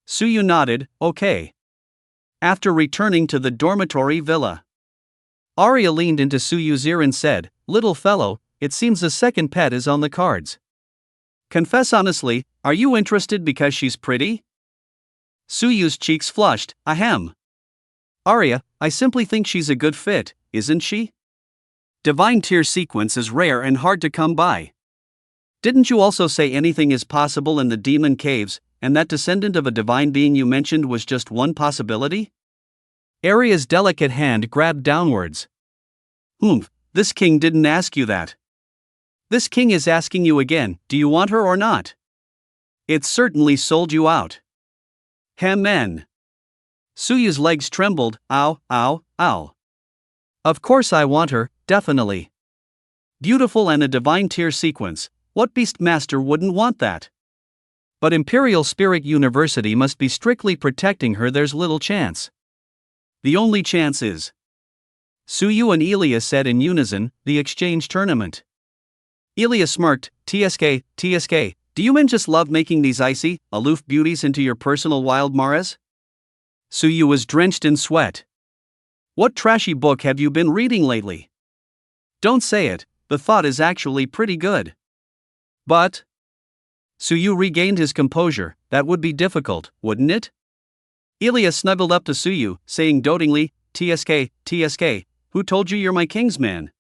Suyu nodded, okay. After returning to the dormitory villa, Arya leaned into Suyu's ear and said, little fellow, it seems a second pet is on the cards. Confess honestly, are you interested because she's pretty? Suyu's cheeks flushed, ahem. Arya, I simply think she's a good fit, isn't she? Divine tier sequence is rare and hard to come by. Didn't you also say anything is possible in the demon caves, and that descendant of a divine being you mentioned was just one possibility? Arya's delicate hand grabbed downwards. This king didn't ask you that. This king is asking you again, do you want her or not? It certainly sold you out. Amen. Suyu's legs trembled, ow, ow, ow. Of course I want her, definitely. Beautiful and a divine tier sequence, what beastmaster wouldn't want that? But Imperial Spirit University must be strictly protecting her. There's little chance. The only chance is, Suyu and Elia said in unison, the exchange tournament. Ilya smirked. TSK, do you men just love making these icy, aloof beauties into your personal wild maras? Suyu was drenched in sweat. What trashy book have you been reading lately? Don't say it, the thought is actually pretty good. But Suyu regained his composure. That would be difficult, wouldn't it? Ilya snuggled up to Suyu, saying dotingly, TSK, who told you you're my king's man?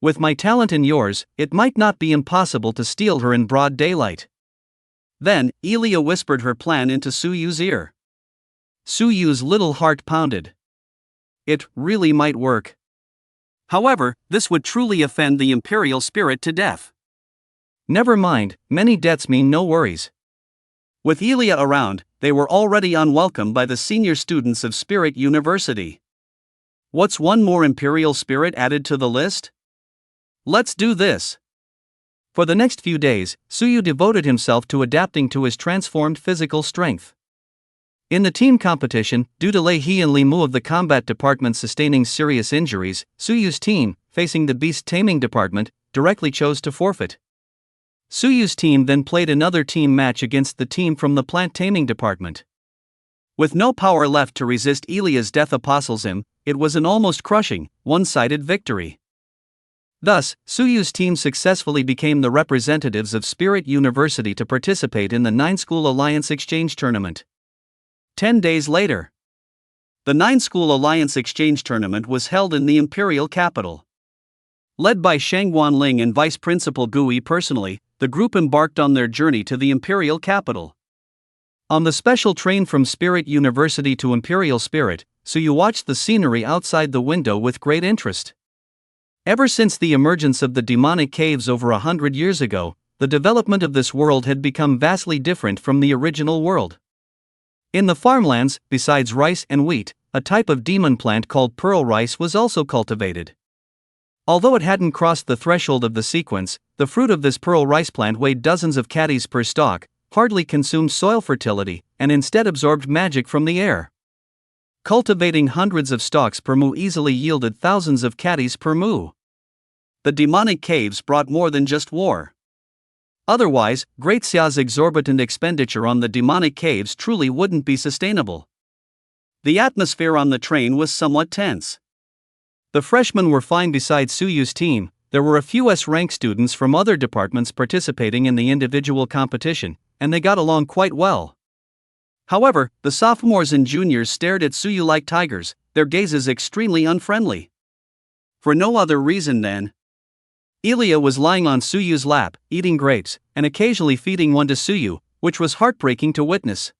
With my talent and yours, it might not be impossible to steal her in broad daylight. Then, Ilya whispered her plan into Suyu's ear. Suyu's little heart pounded. It really might work. However, this would truly offend the imperial spirit to death. Never mind, many debts mean no worries. With Ilya around, they were already unwelcome by the senior students of Spirit University. What's one more imperial spirit added to the list? Let's do this. For the next few days, Suyu devoted himself to adapting to his transformed physical strength. In the team competition, due to Lei He and Li Mu of the combat department sustaining serious injuries, Suyu's team, facing the beast taming department, directly chose to forfeit. Suyu's team then played another team match against the team from the plant taming department. With no power left to resist Ilya's death apostolesm, it was an almost crushing, one-sided victory. Thus, Suyu's team successfully became the representatives of Spirit University to participate in the 9-School Alliance Exchange Tournament. 10 days later, the 9-School Alliance Exchange Tournament was held in the imperial capital. Led by Shang Guanling and Vice Principal Gui personally, the group embarked on their journey to the imperial capital. On the special train from Spirit University to Imperial Spirit, Suyu watched the scenery outside the window with great interest. Ever since the emergence of the demonic caves over 100 years ago, the development of this world had become vastly different from the original world. In the farmlands, besides rice and wheat, a type of demon plant called pearl rice was also cultivated. Although it hadn't crossed the threshold of the sequence, the fruit of this pearl rice plant weighed dozens of caddies per stalk, hardly consumed soil fertility, and instead absorbed magic from the air. Cultivating hundreds of stalks per mu easily yielded thousands of caddies per mu. The demonic caves brought more than just war. Otherwise, Great Xia's exorbitant expenditure on the demonic caves truly wouldn't be sustainable. The atmosphere on the train was somewhat tense. The freshmen were fine besides Suyu's team. There were a few S-rank students from other departments participating in the individual competition, and they got along quite well. However, the sophomores and juniors stared at Suyu like tigers, their gazes extremely unfriendly. For no other reason than Ilya was lying on Suyu's lap, eating grapes, and occasionally feeding one to Suyu, which was heartbreaking to witness.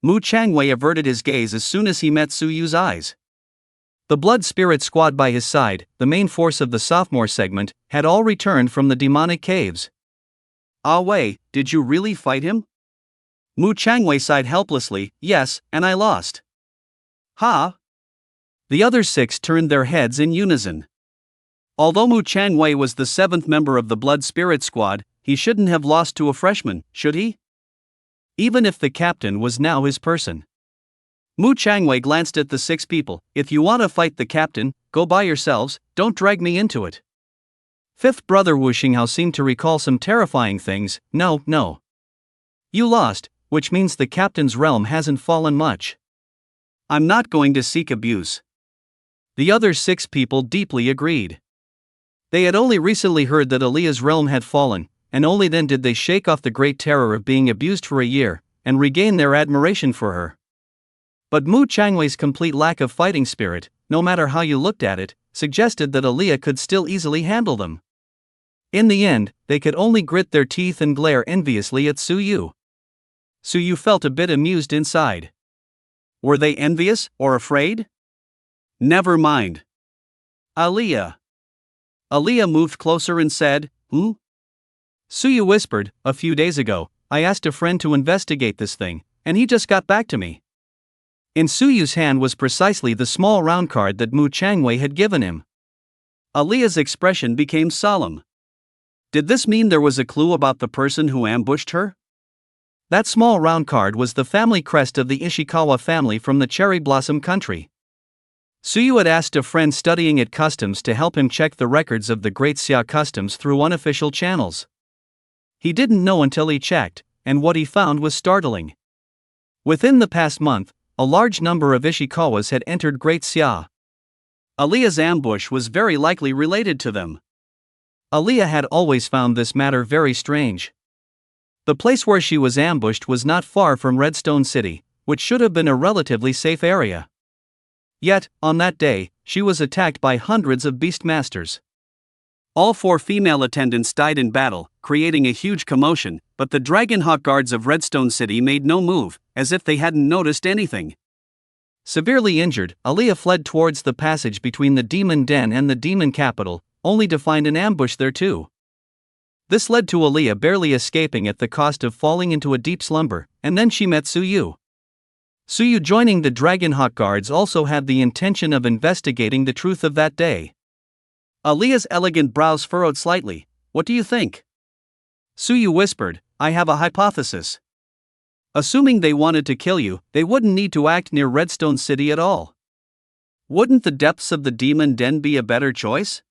Mu Changwei averted his gaze as soon as he met Suyu's eyes. The blood spirit squad by his side, the main force of the sophomore segment, had all returned from the demonic caves. Ah Wei, did you really fight him? Mu Changwei sighed helplessly. Yes, and I lost. Ha! The other 6 turned their heads in unison. Although Mu Changwei was the 7th member of the blood spirit squad, he shouldn't have lost to a freshman, should he? Even if the captain was now his person. Mu Changwei glanced at the 6 people. If you want to fight the captain, go by yourselves, don't drag me into it. 5th brother Wu Xinghao seemed to recall some terrifying things. No. You lost, which means the captain's realm hasn't fallen much. I'm not going to seek abuse. The other 6 people deeply agreed. They had only recently heard that Ilya's realm had fallen, and only then did they shake off the great terror of being abused for a year, and regain their admiration for her. But Mu Changwei's complete lack of fighting spirit, no matter how you looked at it, suggested that Ilya could still easily handle them. In the end, they could only grit their teeth and glare enviously at Suyu. Suyu felt a bit amused inside. Were they envious or afraid? Never mind. Ilya moved closer and said, Suyu whispered, a few days ago, I asked a friend to investigate this thing, and he just got back to me. In Suyu's hand was precisely the small round card that Mu Changwei had given him. Ilya's expression became solemn. Did this mean there was a clue about the person who ambushed her? That small round card was the family crest of the Ishikawa family from the Cherry Blossom country. Suyu had asked a friend studying at customs to help him check the records of the Great Xia customs through unofficial channels. He didn't know until he checked, and what he found was startling. Within the past month, a large number of Ishikawas had entered Great Xia. Aliyah's ambush was very likely related to them. Aliyah had always found this matter very strange. The place where she was ambushed was not far from Redstone City, which should have been a relatively safe area. Yet, on that day, she was attacked by hundreds of beastmasters. All 4 female attendants died in battle, creating a huge commotion, but the Dragonhawk guards of Redstone City made no move, as if they hadn't noticed anything. Severely injured, Aliyah fled towards the passage between the Demon Den and the Demon Capital, only to find an ambush there too. This led to Aliyah barely escaping at the cost of falling into a deep slumber, and then she met Suyu. Suyu joining the Dragonhawk guards also had the intention of investigating the truth of that day. Aliyah's elegant brows furrowed slightly. "What do you think?" Suyu whispered, "I have a hypothesis. Assuming they wanted to kill you, they wouldn't need to act near Redstone City at all. Wouldn't the depths of the Demon Den be a better choice?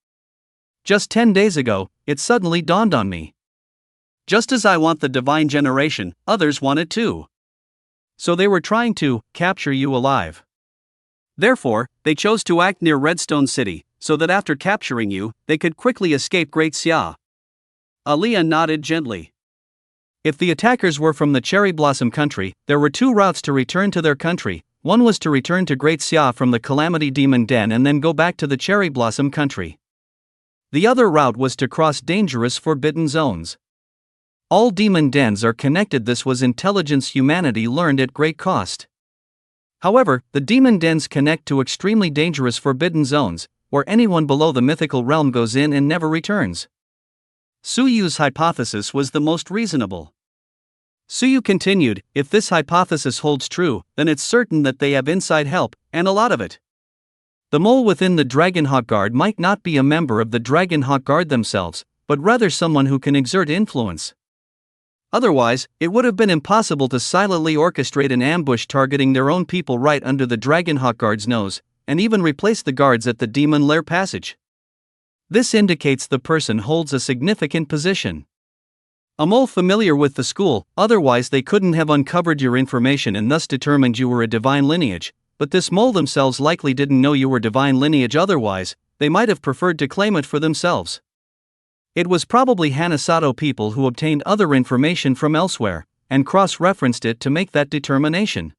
Just 10 days ago, it suddenly dawned on me. Just as I want the divine generation, others want it too. So they were trying to capture you alive. Therefore, they chose to act near Redstone City, so that after capturing you, they could quickly escape Great Xia." Aliyah nodded gently. If the attackers were from the Cherry Blossom country, there were 2 routes to return to their country. One was to return to Great Xia from the Calamity Demon Den and then go back to the Cherry Blossom country. The other route was to cross dangerous forbidden zones. All demon dens are connected. This was intelligence humanity learned at great cost. However, the demon dens connect to extremely dangerous forbidden zones, where anyone below the mythical realm goes in and never returns. Suyu's hypothesis was the most reasonable. Suyu continued, "If this hypothesis holds true, then it's certain that they have inside help, and a lot of it. The mole within the Dragonhawk Guard might not be a member of the Dragonhawk Guard themselves, but rather someone who can exert influence. Otherwise, it would have been impossible to silently orchestrate an ambush targeting their own people right under the Dragonhawk Guard's nose, and even replace the guards at the Demon Lair passage. This indicates the person holds a significant position. A mole familiar with the school, otherwise they couldn't have uncovered your information and thus determined you were a divine lineage, but this mole themselves likely didn't know you were divine lineage otherwise, they might have preferred to claim it for themselves. It was probably Hanasato people who obtained other information from elsewhere, and cross-referenced it to make that determination."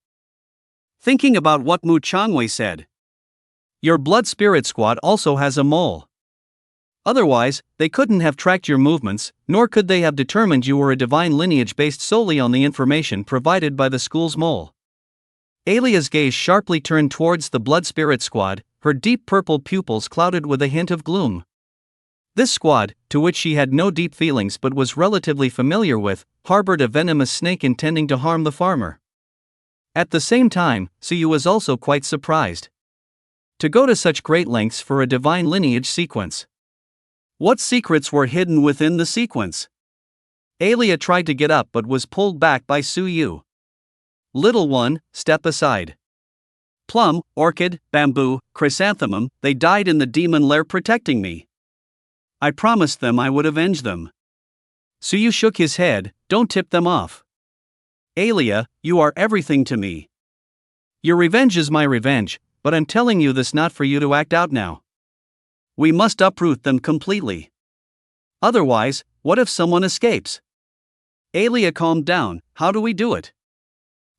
Thinking about what Mu Changwei said. "Your blood spirit squad also has a mole. Otherwise, they couldn't have tracked your movements, nor could they have determined you were a divine lineage based solely on the information provided by the school's mole." Alia's gaze sharply turned towards the blood spirit squad, her deep purple pupils clouded with a hint of gloom. This squad, to which she had no deep feelings but was relatively familiar with, harbored a venomous snake intending to harm the farmer. At the same time, Suyu was also quite surprised. To go to such great lengths for a divine lineage sequence. What secrets were hidden within the sequence? Alia tried to get up but was pulled back by Suyu. "Little one, step aside. Plum, orchid, bamboo, chrysanthemum, they died in the demon lair protecting me. I promised them I would avenge them." Suyu shook his head, "Don't tip them off. Alia, you are everything to me. Your revenge is my revenge, but I'm telling you this not for you to act out now. We must uproot them completely. Otherwise, what if someone escapes?" Alia calmed down. "How do we do it?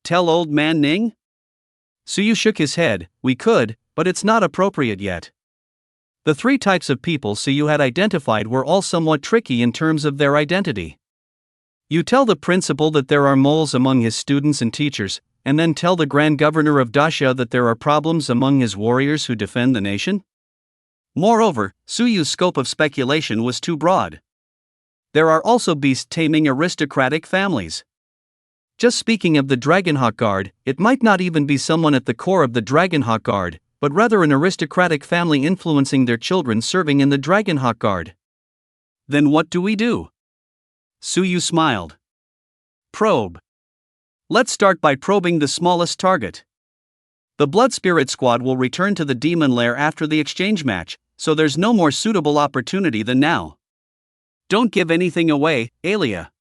Tell old man Ning?" Suyu shook his head. "We could, but it's not appropriate yet." The 3 types of people Suyu had identified were all somewhat tricky in terms of their identity. You tell the principal that there are moles among his students and teachers, and then tell the Grand Governor of Dacia that there are problems among his warriors who defend the nation? Moreover, Suyu's scope of speculation was too broad. There are also beast-taming aristocratic families. Just speaking of the Dragonhawk Guard, it might not even be someone at the core of the Dragonhawk Guard, but rather an aristocratic family influencing their children serving in the Dragonhawk Guard. Then what do we do? Suyu smiled. Probe. Let's start by probing the smallest target. The Blood Spirit Squad will return to the demon lair after the exchange match, so there's no more suitable opportunity than now. Don't give anything away, Alia.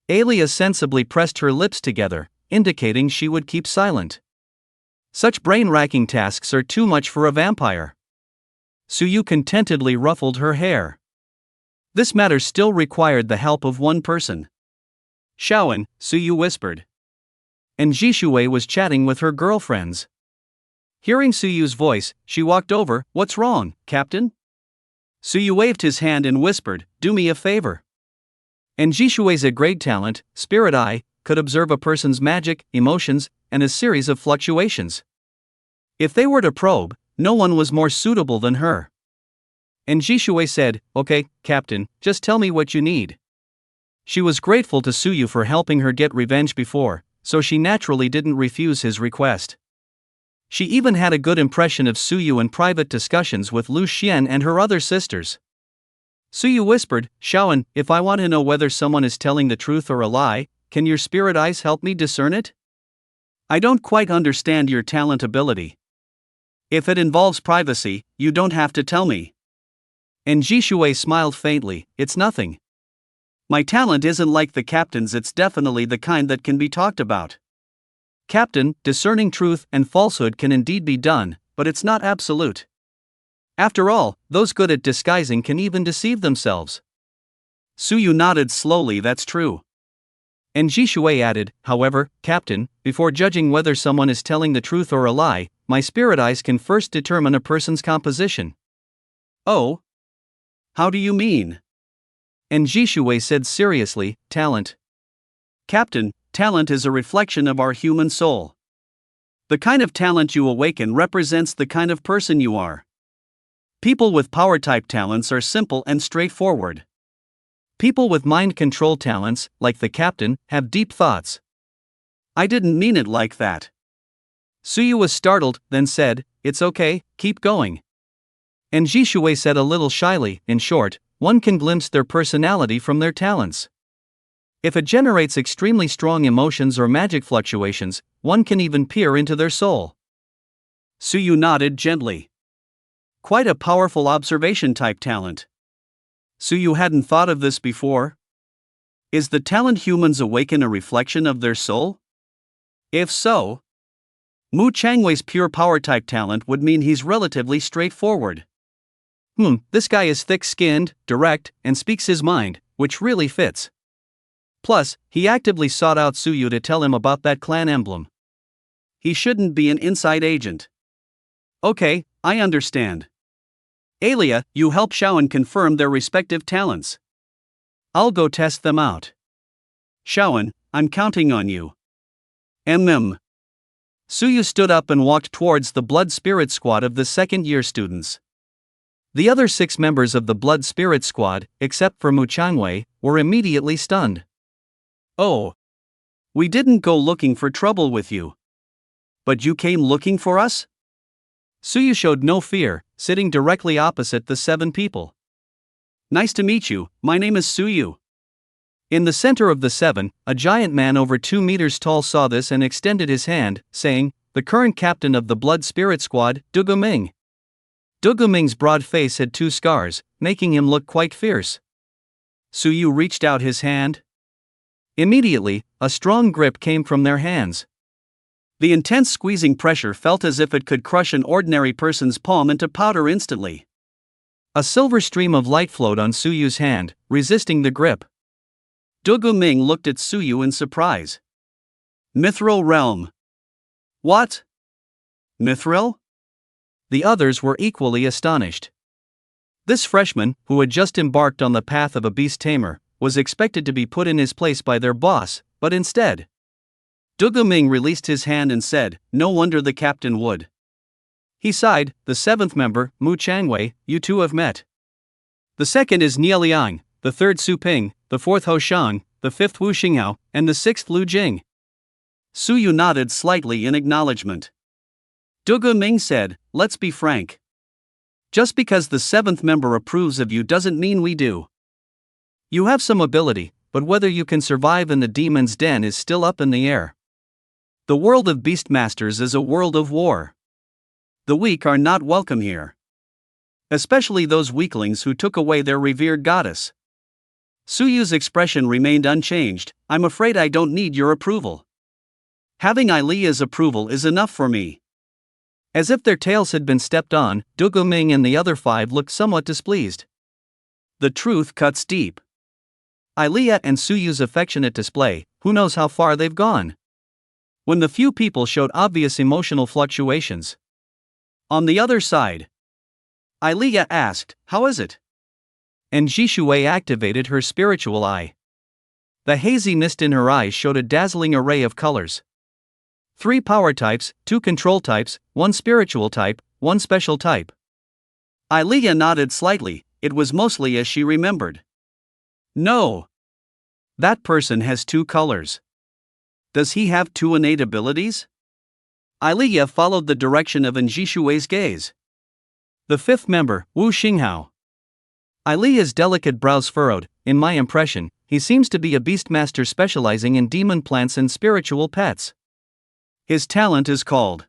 Alia sensibly pressed her lips together, indicating she would keep silent. Such brain-racking tasks are too much for a vampire. Suyu contentedly ruffled her hair. This matter still required the help of one person. Shaoan, Suyu whispered. And Jishui was chatting with her girlfriends. Hearing Suyu's voice, she walked over. What's wrong, Captain? Suyu waved his hand and whispered, do me a favor. And Jishui's a great talent, Spirit Eye, could observe a person's magic, emotions, and a series of fluctuations. If they were to probe, no one was more suitable than her. And Jishui said, okay, Captain, just tell me what you need. She was grateful to Suyu for helping her get revenge before, so she naturally didn't refuse his request. She even had a good impression of Suyu in private discussions with Lu Xian and her other sisters. Suyu whispered, Shaoan, if I want to know whether someone is telling the truth or a lie, can your spirit eyes help me discern it? I don't quite understand your talent ability. If it involves privacy, you don't have to tell me. And Jishui smiled faintly, it's nothing. My talent isn't like the captain's, it's definitely the kind that can be talked about. Captain, discerning truth and falsehood can indeed be done, but it's not absolute. After all, those good at disguising can even deceive themselves. Suyu nodded slowly, that's true. And Jishui added, however, Captain, before judging whether someone is telling the truth or a lie, my spirit eyes can first determine a person's composition. Oh? How do you mean? And Jishui said seriously, talent. Captain, talent is a reflection of our human soul. The kind of talent you awaken represents the kind of person you are. People with power-type talents are simple and straightforward. People with mind control talents, like the captain, have deep thoughts. I didn't mean it like that. Suyu was startled, then said, it's okay, keep going. And Jishui said a little shyly, in short, one can glimpse their personality from their talents. If it generates extremely strong emotions or magic fluctuations, one can even peer into their soul. Suyu nodded gently. Quite a powerful observation-type talent. Suyu hadn't thought of this before. Is the talent humans awaken a reflection of their soul? If so, Mu Changwei's pure power-type talent would mean he's relatively straightforward. This guy is thick-skinned, direct, and speaks his mind, which really fits. Plus, he actively sought out Suyu to tell him about that clan emblem. He shouldn't be an inside agent. Okay, I understand. Alia, you help Shaoan confirm their respective talents. I'll go test them out. Shaoan, I'm counting on you. Suyu stood up and walked towards the Blood Spirit Squad of the second-year students. The other 6 members of the Blood Spirit Squad, except for Mu Changwei, were immediately stunned. Oh. We didn't go looking for trouble with you. But you came looking for us? Suyu showed no fear, sitting directly opposite the 7 people. Nice to meet you, my name is Suyu. In the center of the 7, a giant man over 2 meters tall saw this and extended his hand, saying, the current captain of the Blood Spirit Squad, Duguming. Duguming's broad face had 2 scars, making him look quite fierce. Suyu reached out his hand. Immediately, a strong grip came from their hands. The intense squeezing pressure felt as if it could crush an ordinary person's palm into powder instantly. A silver stream of light flowed on Suyu's hand, resisting the grip. Duguming looked at Suyu in surprise. Mithril realm. What? Mithril? The others were equally astonished. This freshman, who had just embarked on the path of a beast tamer, was expected to be put in his place by their boss, but instead, Duguming released his hand and said, no wonder the captain would. He sighed, the 7th member, Mu Changwei, you two have met. The second is Nieliang, the 3rd Su Ping, the 4th Ho Shang, the 5th Wu Xinghao, and the 6th Lu Jing. Suyu nodded slightly in acknowledgement. Duguming said, let's be frank. Just because the 7th member approves of you doesn't mean we do. You have some ability, but whether you can survive in the demon's den is still up in the air. The world of Beastmasters is a world of war. The weak are not welcome here. Especially those weaklings who took away their revered goddess. Suyu's expression remained unchanged. I'm afraid I don't need your approval. Having Ilia's approval is enough for me. As if their tails had been stepped on, Duguming and the other 5 looked somewhat displeased. The truth cuts deep. Ilia and Suyu's affectionate display, who knows how far they've gone? When the few people showed obvious emotional fluctuations. On the other side, Ilia asked, "How is it?" And Jishui activated her spiritual eye. The hazy mist in her eyes showed a dazzling array of colors. 3 power types, 2 control types, 1 spiritual type, 1 special type. Ilia nodded slightly. It was mostly as she remembered. No. That person has 2 colors. Does he have 2 innate abilities? Ilia followed the direction of Njishui's gaze. The 5th member, Wu Xinghao. Ilia's delicate brows furrowed. In my impression, he seems to be a beastmaster specializing in demon plants and spiritual pets. His talent is called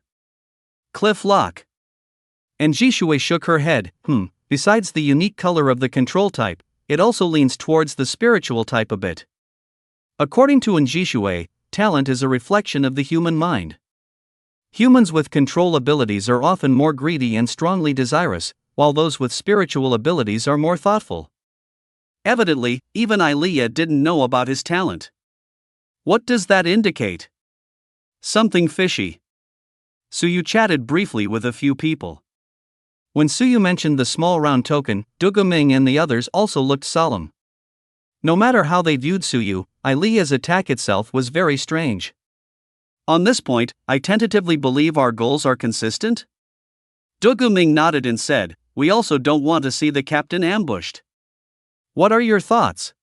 Cliff Lock. And Jishui shook her head. Besides the unique color of the control type, it also leans towards the spiritual type a bit. According to Njishui, talent is a reflection of the human mind. Humans with control abilities are often more greedy and strongly desirous, while those with spiritual abilities are more thoughtful. Evidently, even Ilia didn't know about his talent. What does that indicate? Something fishy. Suyu chatted briefly with a few people. When Suyu mentioned the small round token, Duguming and the others also looked solemn. No matter how they viewed Suyu, Ilia's attack itself was very strange. On this point, I tentatively believe our goals are consistent? Duguming nodded and said, "We also don't want to see the captain ambushed." What are your thoughts?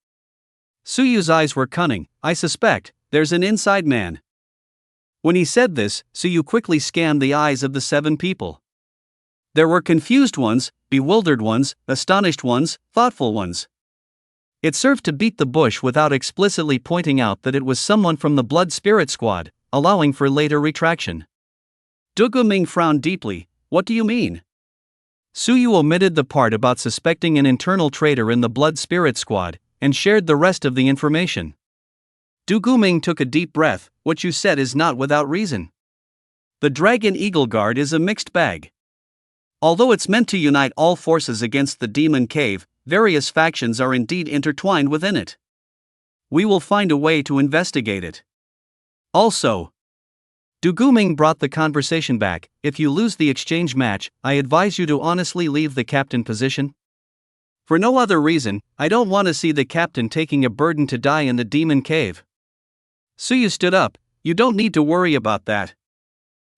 Suyu's eyes were cunning. I suspect there's an inside man. When he said this, Suyu quickly scanned the eyes of the 7 people. There were confused ones, bewildered ones, astonished ones, thoughtful ones. It served to beat the bush without explicitly pointing out that it was someone from the Blood Spirit Squad, allowing for later retraction. Duguming frowned deeply. What do you mean? Suyu omitted the part about suspecting an internal traitor in the Blood Spirit Squad, and shared the rest of the information. Duguming took a deep breath. What you said is not without reason. The Dragon Eagle Guard is a mixed bag. Although it's meant to unite all forces against the Demon Cave, various factions are indeed intertwined within it. We will find a way to investigate it. Also, Duguming brought the conversation back. If you lose the exchange match, I advise you to honestly leave the captain position. For no other reason, I don't want to see the captain taking a burden to die in the Demon Cave. Suyu stood up. You don't need to worry about that.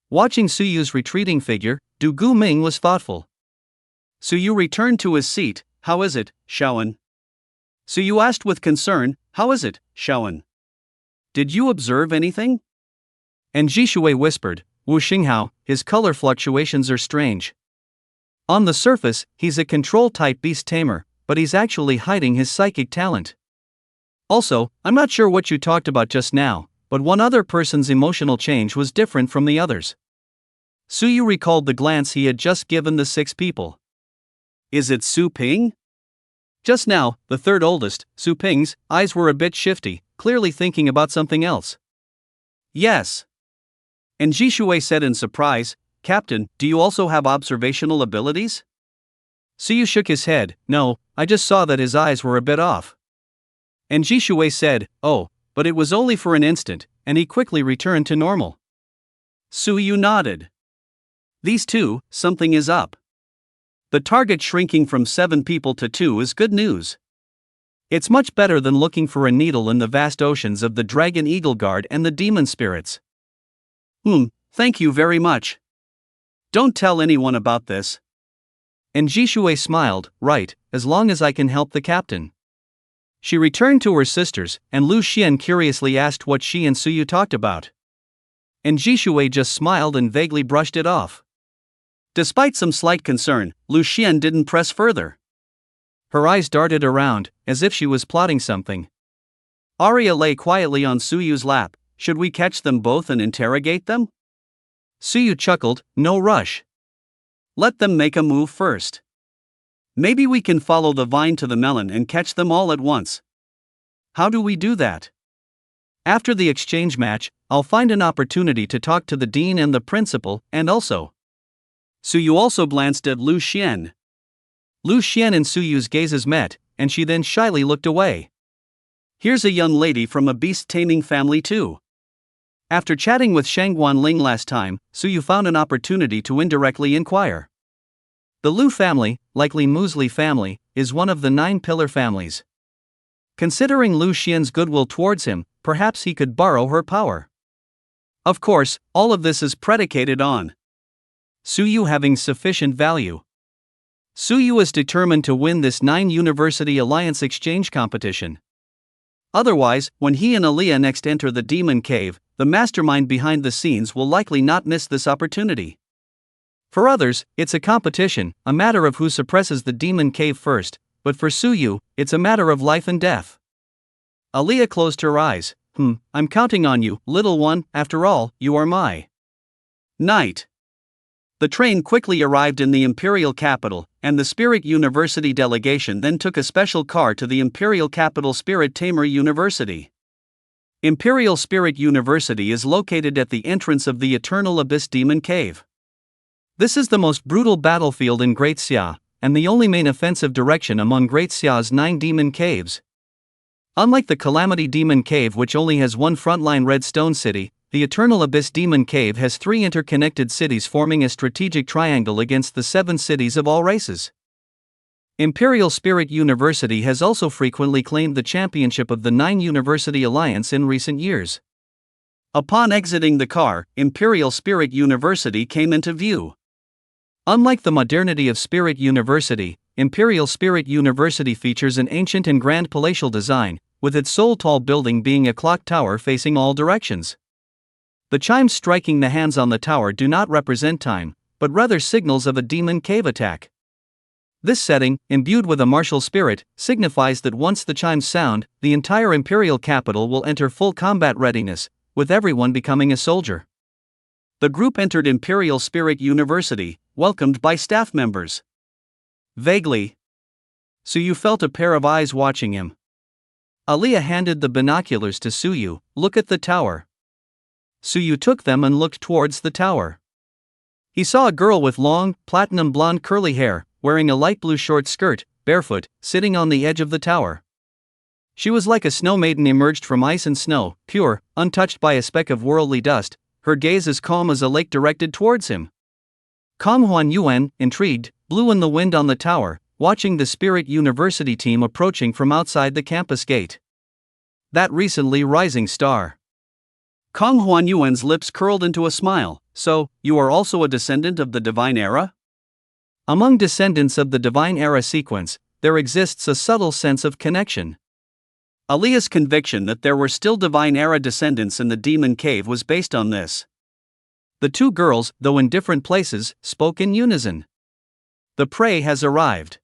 Watching Suyu's retreating figure, Duguming was thoughtful. Suyu returned to his seat. How is it, Shaoan? Suyu asked with concern. How is it, Shaoan? Did you observe anything? And Jishui whispered, Wu Xinghao, his color fluctuations are strange. On the surface, he's a control-type beast tamer, but he's actually hiding his psychic talent. Also, I'm not sure what you talked about just now, but one other person's emotional change was different from the others. Suyu recalled the glance he had just given the 6 people. Is it Su Ping? Just now, the 3rd oldest, Su Ping's, eyes were a bit shifty, clearly thinking about something else. Yes. And Jishui said in surprise, Captain, do you also have observational abilities? Suyu shook his head. No, I just saw that his eyes were a bit off. And Jishui said, oh, but it was only for an instant, and he quickly returned to normal. Suyu nodded. These 2, something is up. The target shrinking from 7 people to 2 is good news. It's much better than looking for a needle in the vast oceans of the Dragon Eagle Guard and the demon spirits. Thank you very much. Don't tell anyone about this. And Jishui smiled, right, as long as I can help the captain. She returned to her sisters, and Lu Xian curiously asked what she and Suyu talked about. And Jishui just smiled and vaguely brushed it off. Despite some slight concern, Lu Xian didn't press further. Her eyes darted around, as if she was plotting something. Arya lay quietly on Suyu's lap. should we catch them both and interrogate them? Suyu chuckled, no rush. Let them make a move first. Maybe we can follow the vine to the melon and catch them all at once. How do we do that? After the exchange match, I'll find an opportunity to talk to the dean and the principal, and also. Suyu also glanced at Lu Xian. Lu Xian and Suyu's gazes met, and she then shyly looked away. Here's a young lady from a beast-taming family too. After chatting with Shangguan Ling last time, Suyu found an opportunity to indirectly inquire. The Lu family, likely Muesli family, is one of the 9 pillar families. Considering Lu Xian's goodwill towards him, perhaps he could borrow her power. Of course, all of this is predicated on Suyu having sufficient value. Suyu is determined to win this 9 University Alliance exchange competition. Otherwise, when he and Aaliyah next enter the Demon Cave, the mastermind behind the scenes will likely not miss this opportunity. For others, it's a competition, a matter of who suppresses the Demon Cave first, but for Suyu, it's a matter of life and death. Aaliyah closed her eyes. I'm counting on you, little one, after all, you are my knight. The train quickly arrived in the imperial capital, and the Spirit University delegation then took a special car to the imperial capital Spirit Tamer University. Imperial Spirit University is located at the entrance of the Eternal Abyss Demon Cave. This is the most brutal battlefield in Great Xia, and the only main offensive direction among Great Xia's 9 demon caves. Unlike the Calamity Demon Cave, which only has one frontline redstone city, the Eternal Abyss Demon Cave has 3 interconnected cities forming a strategic triangle against the 7 cities of all races. Imperial Spirit University has also frequently claimed the championship of the 9 University Alliance in recent years. Upon exiting the car, Imperial Spirit University came into view. Unlike the modernity of Spirit University, Imperial Spirit University features an ancient and grand palatial design, with its sole tall building being a clock tower facing all directions. The chimes striking the hands on the tower do not represent time, but rather signals of a demon cave attack. This setting, imbued with a martial spirit, signifies that once the chimes sound, the entire imperial capital will enter full combat readiness, with everyone becoming a soldier. The group entered Imperial Spirit University, welcomed by staff members. Vaguely, Suyu felt a pair of eyes watching him. Aaliyah handed the binoculars to Suyu. Look at the tower. Suyu took them and looked towards the tower. He saw a girl with long, platinum blonde curly hair, wearing a light blue short skirt, barefoot, sitting on the edge of the tower. She was like a snow maiden emerged from ice and snow, pure, untouched by a speck of worldly dust, her gaze as calm as a lake directed towards him. Kang Huan Yuan, intrigued, blew in the wind on the tower, watching the Spirit University team approaching from outside the campus gate. That recently rising star. Kang Huan Yuan's lips curled into a smile. So, you are also a descendant of the Divine Era? Among descendants of the Divine Era sequence, there exists a subtle sense of connection. Aaliyah's conviction that there were still Divine Era descendants in the Demon Cave was based on this. The 2 girls, though in different places, spoke in unison. The prey has arrived.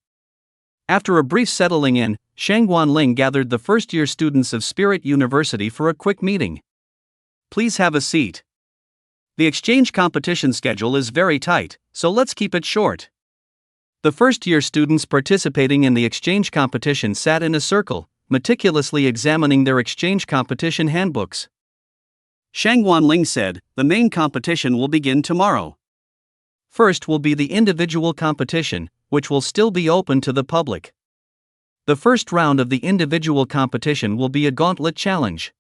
After a brief settling in, Shangguan Ling gathered the first-year students of Spirit University for a quick meeting. Please have a seat. The exchange competition schedule is very tight, so let's keep it short. The first-year students participating in the exchange competition sat in a circle, meticulously examining their exchange competition handbooks. Shangguan Ling said, the main competition will begin tomorrow. First will be the individual competition, which will still be open to the public. The first round of the individual competition will be a gauntlet challenge.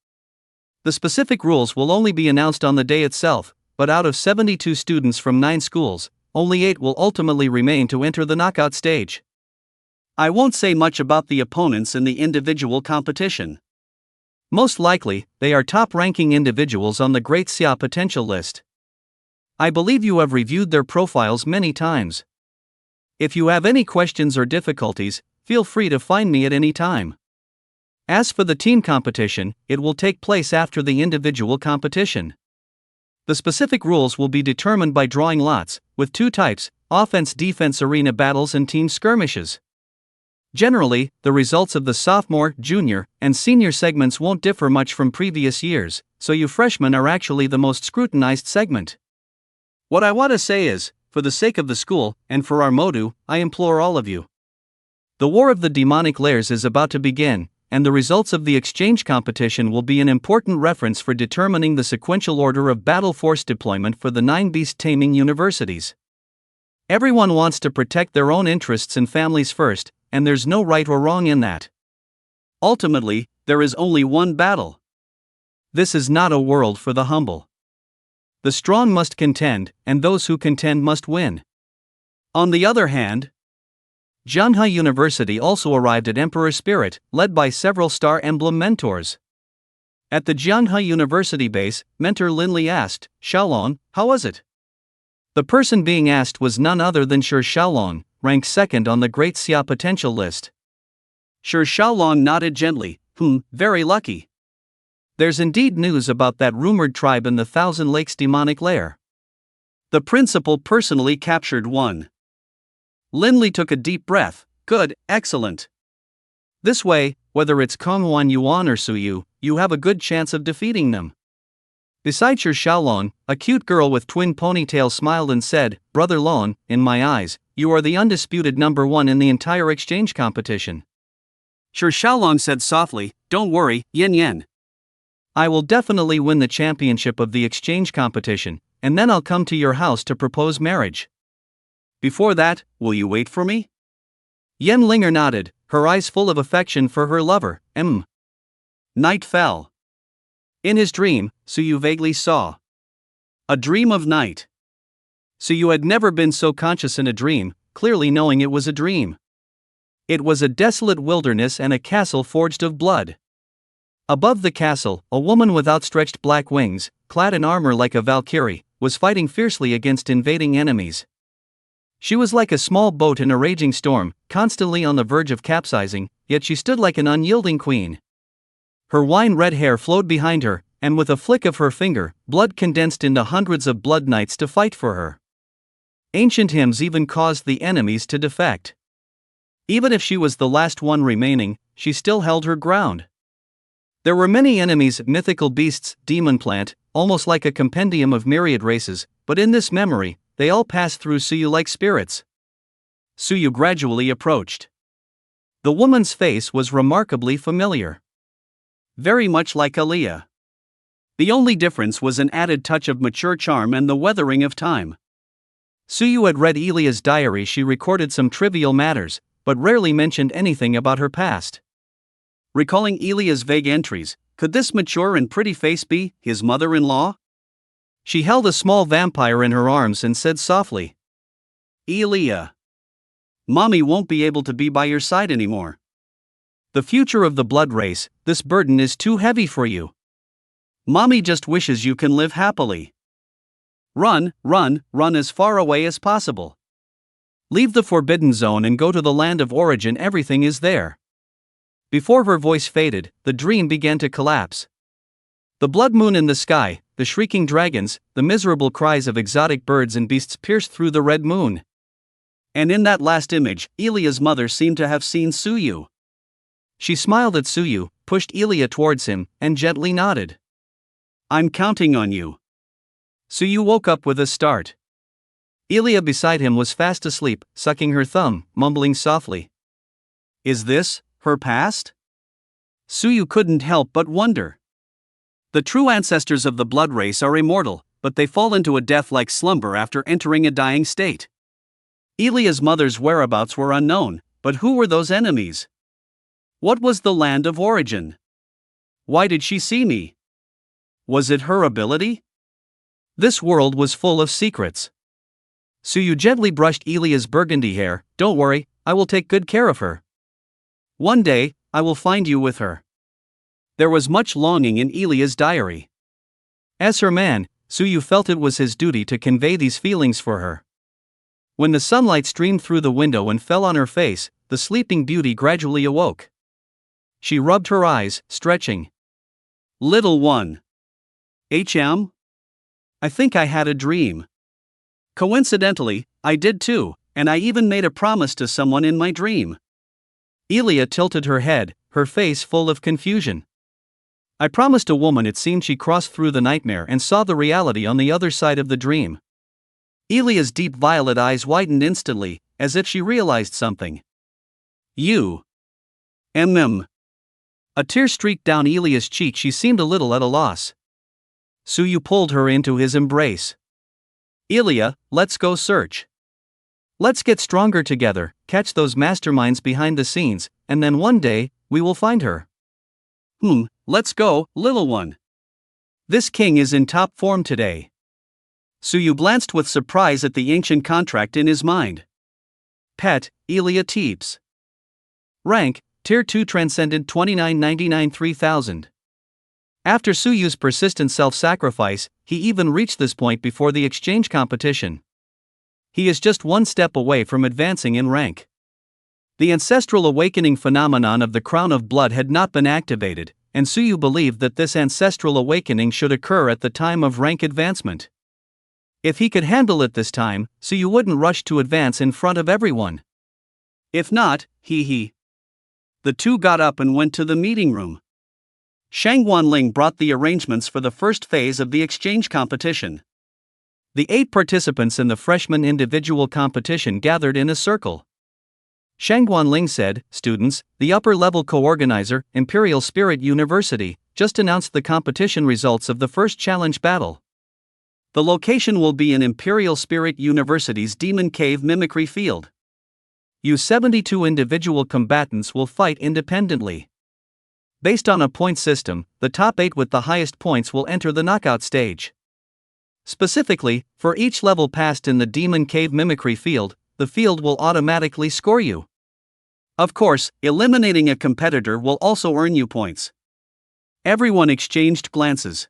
The specific rules will only be announced on the day itself, but out of 72 students from 9 schools, only 8 will ultimately remain to enter the knockout stage. I won't say much about the opponents in the individual competition. Most likely, they are top-ranking individuals on the Great Xia potential list. I believe you have reviewed their profiles many times. If you have any questions or difficulties, feel free to find me at any time. As for the team competition, it will take place after the individual competition. The specific rules will be determined by drawing lots, with 2 types, offense-defense arena battles and team skirmishes. Generally, the results of the sophomore, junior, and senior segments won't differ much from previous years, so you freshmen are actually the most scrutinized segment. What I want to say is, for the sake of the school, and for our modu, I implore all of you. The War of the Demonic Layers is about to begin, and the results of the exchange competition will be an important reference for determining the sequential order of battle force deployment for the 9 beast-taming universities. Everyone wants to protect their own interests and families first, and there's no right or wrong in that. Ultimately, there is only one battle. This is not a world for the humble. The strong must contend, and those who contend must win. On the other hand, Jianhe University also arrived at Emperor Spirit, led by several Star Emblem mentors. At the Jianhe University base, Mentor Linley asked, "Xiaolong, how was it?" The person being asked was none other than Shi Xiaolong, ranked second on the Great Xia potential list. Shi Xiaolong nodded gently, very lucky. There's indeed news about that rumored tribe in the Thousand Lakes demonic lair. The principal personally captured one. Linley took a deep breath. Good, excellent. This way, whether it's Konghuan Yuan or Suyu, you have a good chance of defeating them. Beside Shi Xiaolong, a cute girl with twin ponytails smiled and said, "Brother Lon, in my eyes, you are the undisputed number one in the entire exchange competition." Shi Xiaolong said softly, "Don't worry, Yen Yen. I will definitely win the championship of the exchange competition, and then I'll come to your house to propose marriage. Before that, will you wait for me?" Yen Linger nodded, her eyes full of affection for her lover. Night fell. In his dream, Suyu vaguely saw a dream of night. Suyu had never been so conscious in a dream, clearly knowing it was a dream. It was a desolate wilderness and a castle forged of blood. Above the castle, a woman with outstretched black wings, clad in armor like a valkyrie, was fighting fiercely against invading enemies. She was like a small boat in a raging storm, constantly on the verge of capsizing, yet she stood like an unyielding queen. Her wine-red hair flowed behind her, and with a flick of her finger, blood condensed into hundreds of blood knights to fight for her. Ancient hymns even caused the enemies to defect. Even if she was the last one remaining, she still held her ground. There were many enemies, mythical beasts, demon plant, almost like a compendium of myriad races, but in this memory, they all passed through Suyu like spirits. Suyu gradually approached. The woman's face was remarkably familiar. Very much like Aaliyah. The only difference was an added touch of mature charm and the weathering of time. Suyu had read Elia's diary. She recorded some trivial matters, but rarely mentioned anything about her past. Recalling Elia's vague entries, could this mature and pretty face be his mother-in-law? She held a small vampire in her arms and said softly, "Elia, Mommy won't be able to be by your side anymore. The future of the blood race, this burden is too heavy for you. Mommy just wishes you can live happily. Run, run, run as far away as possible. Leave the forbidden zone and go to the land of origin. Everything is there." Before her voice faded, the dream began to collapse. The blood moon in the sky, the shrieking dragons, the miserable cries of exotic birds and beasts pierced through the red moon. And in that last image, Elia's mother seemed to have seen Suyu. She smiled at Suyu, pushed Elia towards him, and gently nodded. "I'm counting on you." Suyu woke up with a start. Elia beside him was fast asleep, sucking her thumb, mumbling softly. Is this her past? Suyu couldn't help but wonder. The true ancestors of the blood race are immortal, but they fall into a death-like slumber after entering a dying state. Elia's mother's whereabouts were unknown, but who were those enemies? What was the land of origin? Why did she see me? Was it her ability? This world was full of secrets. Suyu gently brushed Elia's burgundy hair. Don't worry, I will take good care of her. One day, I will find you with her. There was much longing in Elia's diary. As her man, Suyu felt it was his duty to convey these feelings for her. When the sunlight streamed through the window and fell on her face, the sleeping beauty gradually awoke. She rubbed her eyes, stretching. Little one. I think I had a dream. Coincidentally, I did too, and I even made a promise to someone in my dream. Elia tilted her head, her face full of confusion. I promised a woman. It seemed she crossed through the nightmare and saw the reality on the other side of the dream. Elia's deep violet eyes widened instantly, as if she realized something. You. A tear streaked down Elia's cheek. She seemed a little at a loss. Suyu pulled her into his embrace. Elia, let's go search. Let's get stronger together, catch those masterminds behind the scenes, and then one day, we will find her. Let's go, little one. This king is in top form today. Suyu glanced with surprise at the ancient contract in his mind. Pet, Elia Teeps. Rank, Tier 2 Transcendent 2999 3000. After Suyu's persistent self-sacrifice, he even reached this point before the exchange competition. He is just one step away from advancing in rank. The ancestral awakening phenomenon of the Crown of Blood had not been activated, and Suyu believed that this ancestral awakening should occur at the time of rank advancement. If he could handle it this time, Suyu wouldn't rush to advance in front of everyone. If not, The two got up and went to the meeting room. Shang Wanling brought the arrangements for the first phase of the exchange competition. The 8 participants in the freshman individual competition gathered in a circle. Shang Wanling said, "Students, the upper-level co-organizer, Imperial Spirit University, just announced the competition results of the first challenge battle. The location will be in Imperial Spirit University's Demon Cave Mimicry Field. You 72 individual combatants will fight independently. Based on a point system, the top 8 with the highest points will enter the knockout stage. Specifically, for each level passed in the Demon Cave Mimicry Field, the field will automatically score you. Of course, eliminating a competitor will also earn you points." Everyone exchanged glances.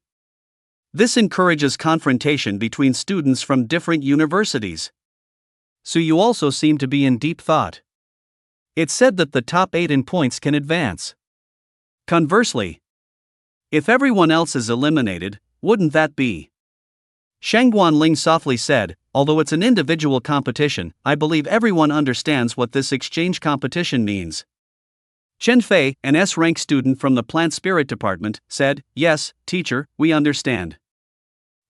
This encourages confrontation between students from different universities. Suyu also seemed to be in deep thought. It said that the top 8 in points can advance. Conversely, if everyone else is eliminated, wouldn't that be? Shang Guanling softly said, "Although it's an individual competition, I believe everyone understands what this exchange competition means." Chen Fei, an S-rank student from the Plant Spirit Department, said, "Yes, teacher, we understand.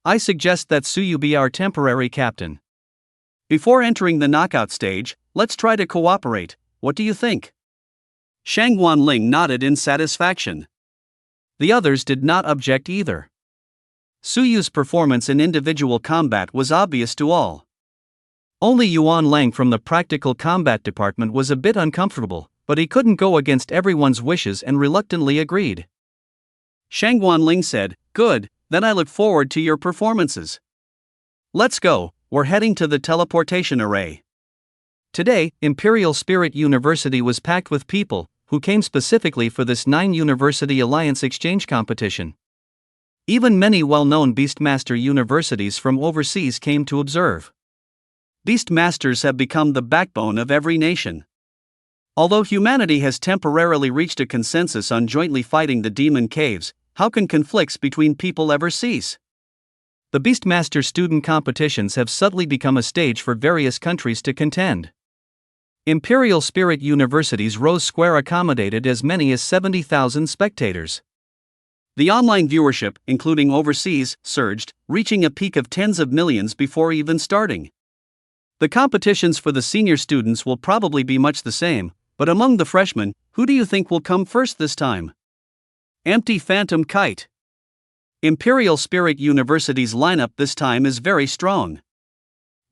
I suggest that Suyu be our temporary captain. Before entering the knockout stage, let's try to cooperate. What do you think?" Shang Wanling nodded in satisfaction. The others did not object either. Suyu's performance in individual combat was obvious to all. Only Yuan Lang from the Practical Combat Department was a bit uncomfortable, but he couldn't go against everyone's wishes and reluctantly agreed. Shang Wanling said, "Good, then I look forward to your performances. Let's go, we're heading to the teleportation array." Today, Imperial Spirit University was packed with people who came specifically for this 9-University Alliance exchange competition. Even many well-known Beastmaster universities from overseas came to observe. Beastmasters have become the backbone of every nation. Although humanity has temporarily reached a consensus on jointly fighting the demon caves, how can conflicts between people ever cease? The Beastmaster student competitions have subtly become a stage for various countries to contend. Imperial Spirit University's Rose Square accommodated as many as 70,000 spectators. The online viewership, including overseas, surged, reaching a peak of tens of millions before even starting. The competitions for the senior students will probably be much the same, but among the freshmen, who do you think will come first this time? Empty Phantom Kite. Imperial Spirit University's lineup this time is very strong.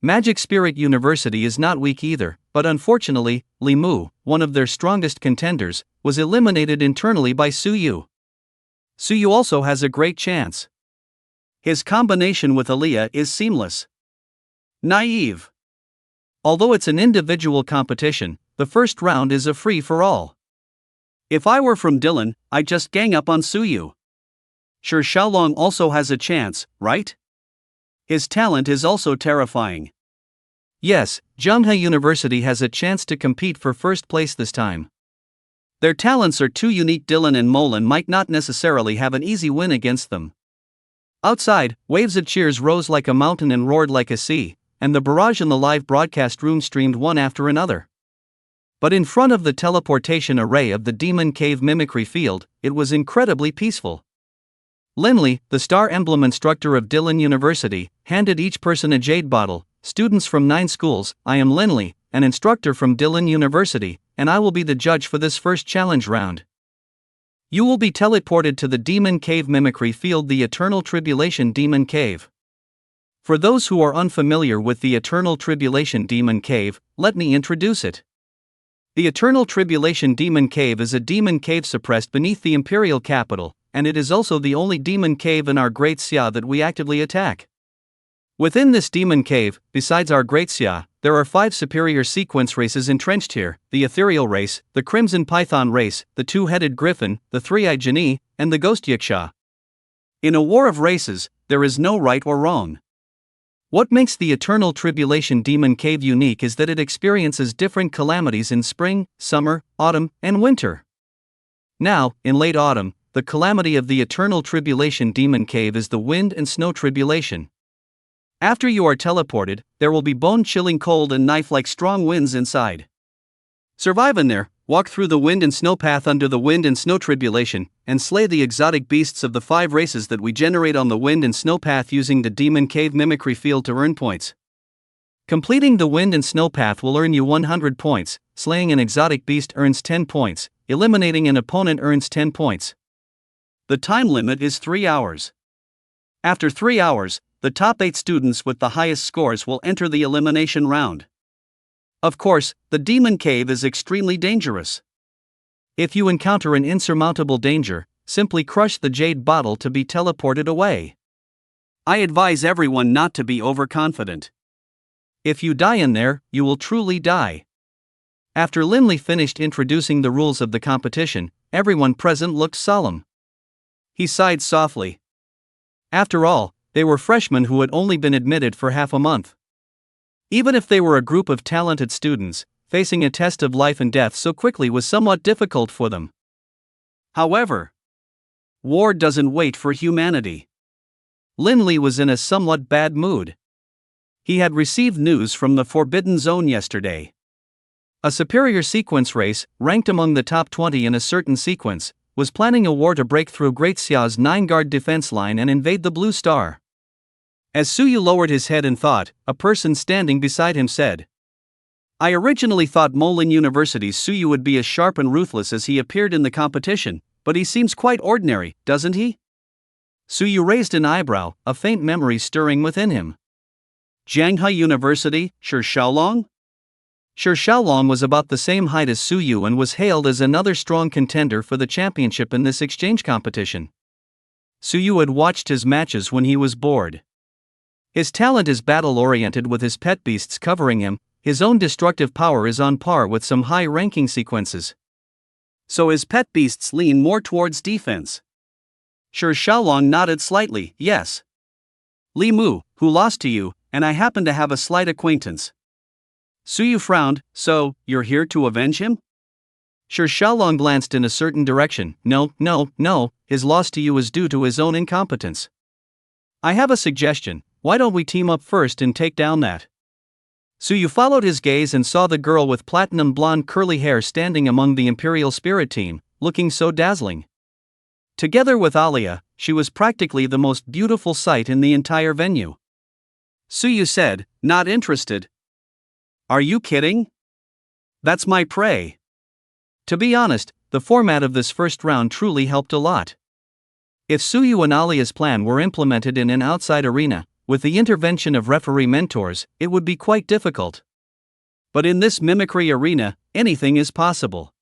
Magic Spirit University is not weak either, but unfortunately, Li Mu, one of their strongest contenders, was eliminated internally by Suyu. Suyu also has a great chance. His combination with Aaliyah is seamless. Naive. Although it's an individual competition, the first round is a free-for-all. If I were from Dylan, I'd just gang up on Suyu. Sure, Xiaolong also has a chance, right? His talent is also terrifying. Yes, Zhenghe University has a chance to compete for first place this time. Their talents are too unique. Dylan and Molan might not necessarily have an easy win against them. Outside, waves of cheers rose like a mountain and roared like a sea, and the barrage in the live broadcast room streamed one after another. But in front of the teleportation array of the Demon Cave mimicry field, it was incredibly peaceful. Linley, the star emblem instructor of Dillon University, handed each person a jade bottle. Students from 9 schools, I am Linley, an instructor from Dillon University, and I will be the judge for this first challenge round. You will be teleported to the Demon Cave mimicry field, the Eternal Tribulation Demon Cave. For those who are unfamiliar with the Eternal Tribulation Demon Cave, let me introduce it. The Eternal Tribulation Demon Cave is a demon cave suppressed beneath the imperial capital, and it is also the only demon cave in our Great Xia that we actively attack. Within this demon cave, besides our Great Xia, there are 5 superior sequence races entrenched here: the Ethereal race, the Crimson Python race, the Two-Headed Griffin, the Three-Eyed Genie, and the Ghost Yaksha. In a war of races, there is no right or wrong. What makes the Eternal Tribulation Demon Cave unique is that it experiences different calamities in spring, summer, autumn, and winter. Now, in late autumn, the calamity of the Eternal Tribulation Demon Cave is the Wind and Snow Tribulation. After you are teleported, there will be bone-chilling cold and knife-like strong winds inside. Survive in there, walk through the wind and snow path under the Wind and Snow Tribulation, and slay the exotic beasts of the 5 races that we generate on the Wind and Snow path using the Demon Cave mimicry field to earn points. Completing the Wind and Snow path will earn you 100 points, slaying an exotic beast earns 10 points, eliminating an opponent earns 10 points. The time limit is 3 hours. After 3 hours, the top 8 students with the highest scores will enter the elimination round. Of course, the Demon Cave is extremely dangerous. If you encounter an insurmountable danger, simply crush the jade bottle to be teleported away. I advise everyone not to be overconfident. If you die in there, you will truly die. After Linley finished introducing the rules of the competition, everyone present looked solemn. He sighed softly. After all, they were freshmen who had only been admitted for half a month. Even if they were a group of talented students, facing a test of life and death so quickly was somewhat difficult for them. However, war doesn't wait for humanity. Linley was in a somewhat bad mood. He had received news from the Forbidden Zone yesterday. A superior sequence race, ranked among the top 20 in a certain sequence, was planning a war to break through Great Xia's 9-guard defense line and invade the Blue Star. As Suyu lowered his head in thought, a person standing beside him said, I originally thought Molin University's Suyu would be as sharp and ruthless as he appeared in the competition, but he seems quite ordinary, doesn't he? Suyu raised an eyebrow, a faint memory stirring within him. Jianghai University, Shi Shaolong? Shi Shaolong was about the same height as Suyu and was hailed as another strong contender for the championship in this exchange competition. Suyu had watched his matches when he was bored. His talent is battle-oriented with his pet beasts covering him, his own destructive power is on par with some high-ranking sequences. So his pet beasts lean more towards defense. Shi Shaolong nodded slightly, yes. Li Mu, who lost to you, and I happen to have a slight acquaintance. Suyu frowned, so, you're here to avenge him? Shi Shaolong glanced in a certain direction. No, his loss to you is due to his own incompetence. I have a suggestion. Why don't we team up first and take down that? Suyu followed his gaze and saw the girl with platinum blonde curly hair standing among the Imperial Spirit team, looking so dazzling. Together with Alia, she was practically the most beautiful sight in the entire venue. Suyu said, not interested. Are you kidding? That's my prey. To be honest, the format of this first round truly helped a lot. If Suyu and Alia's plan were implemented in an outside arena, with the intervention of referee mentors, it would be quite difficult. But in this mimicry arena, anything is possible.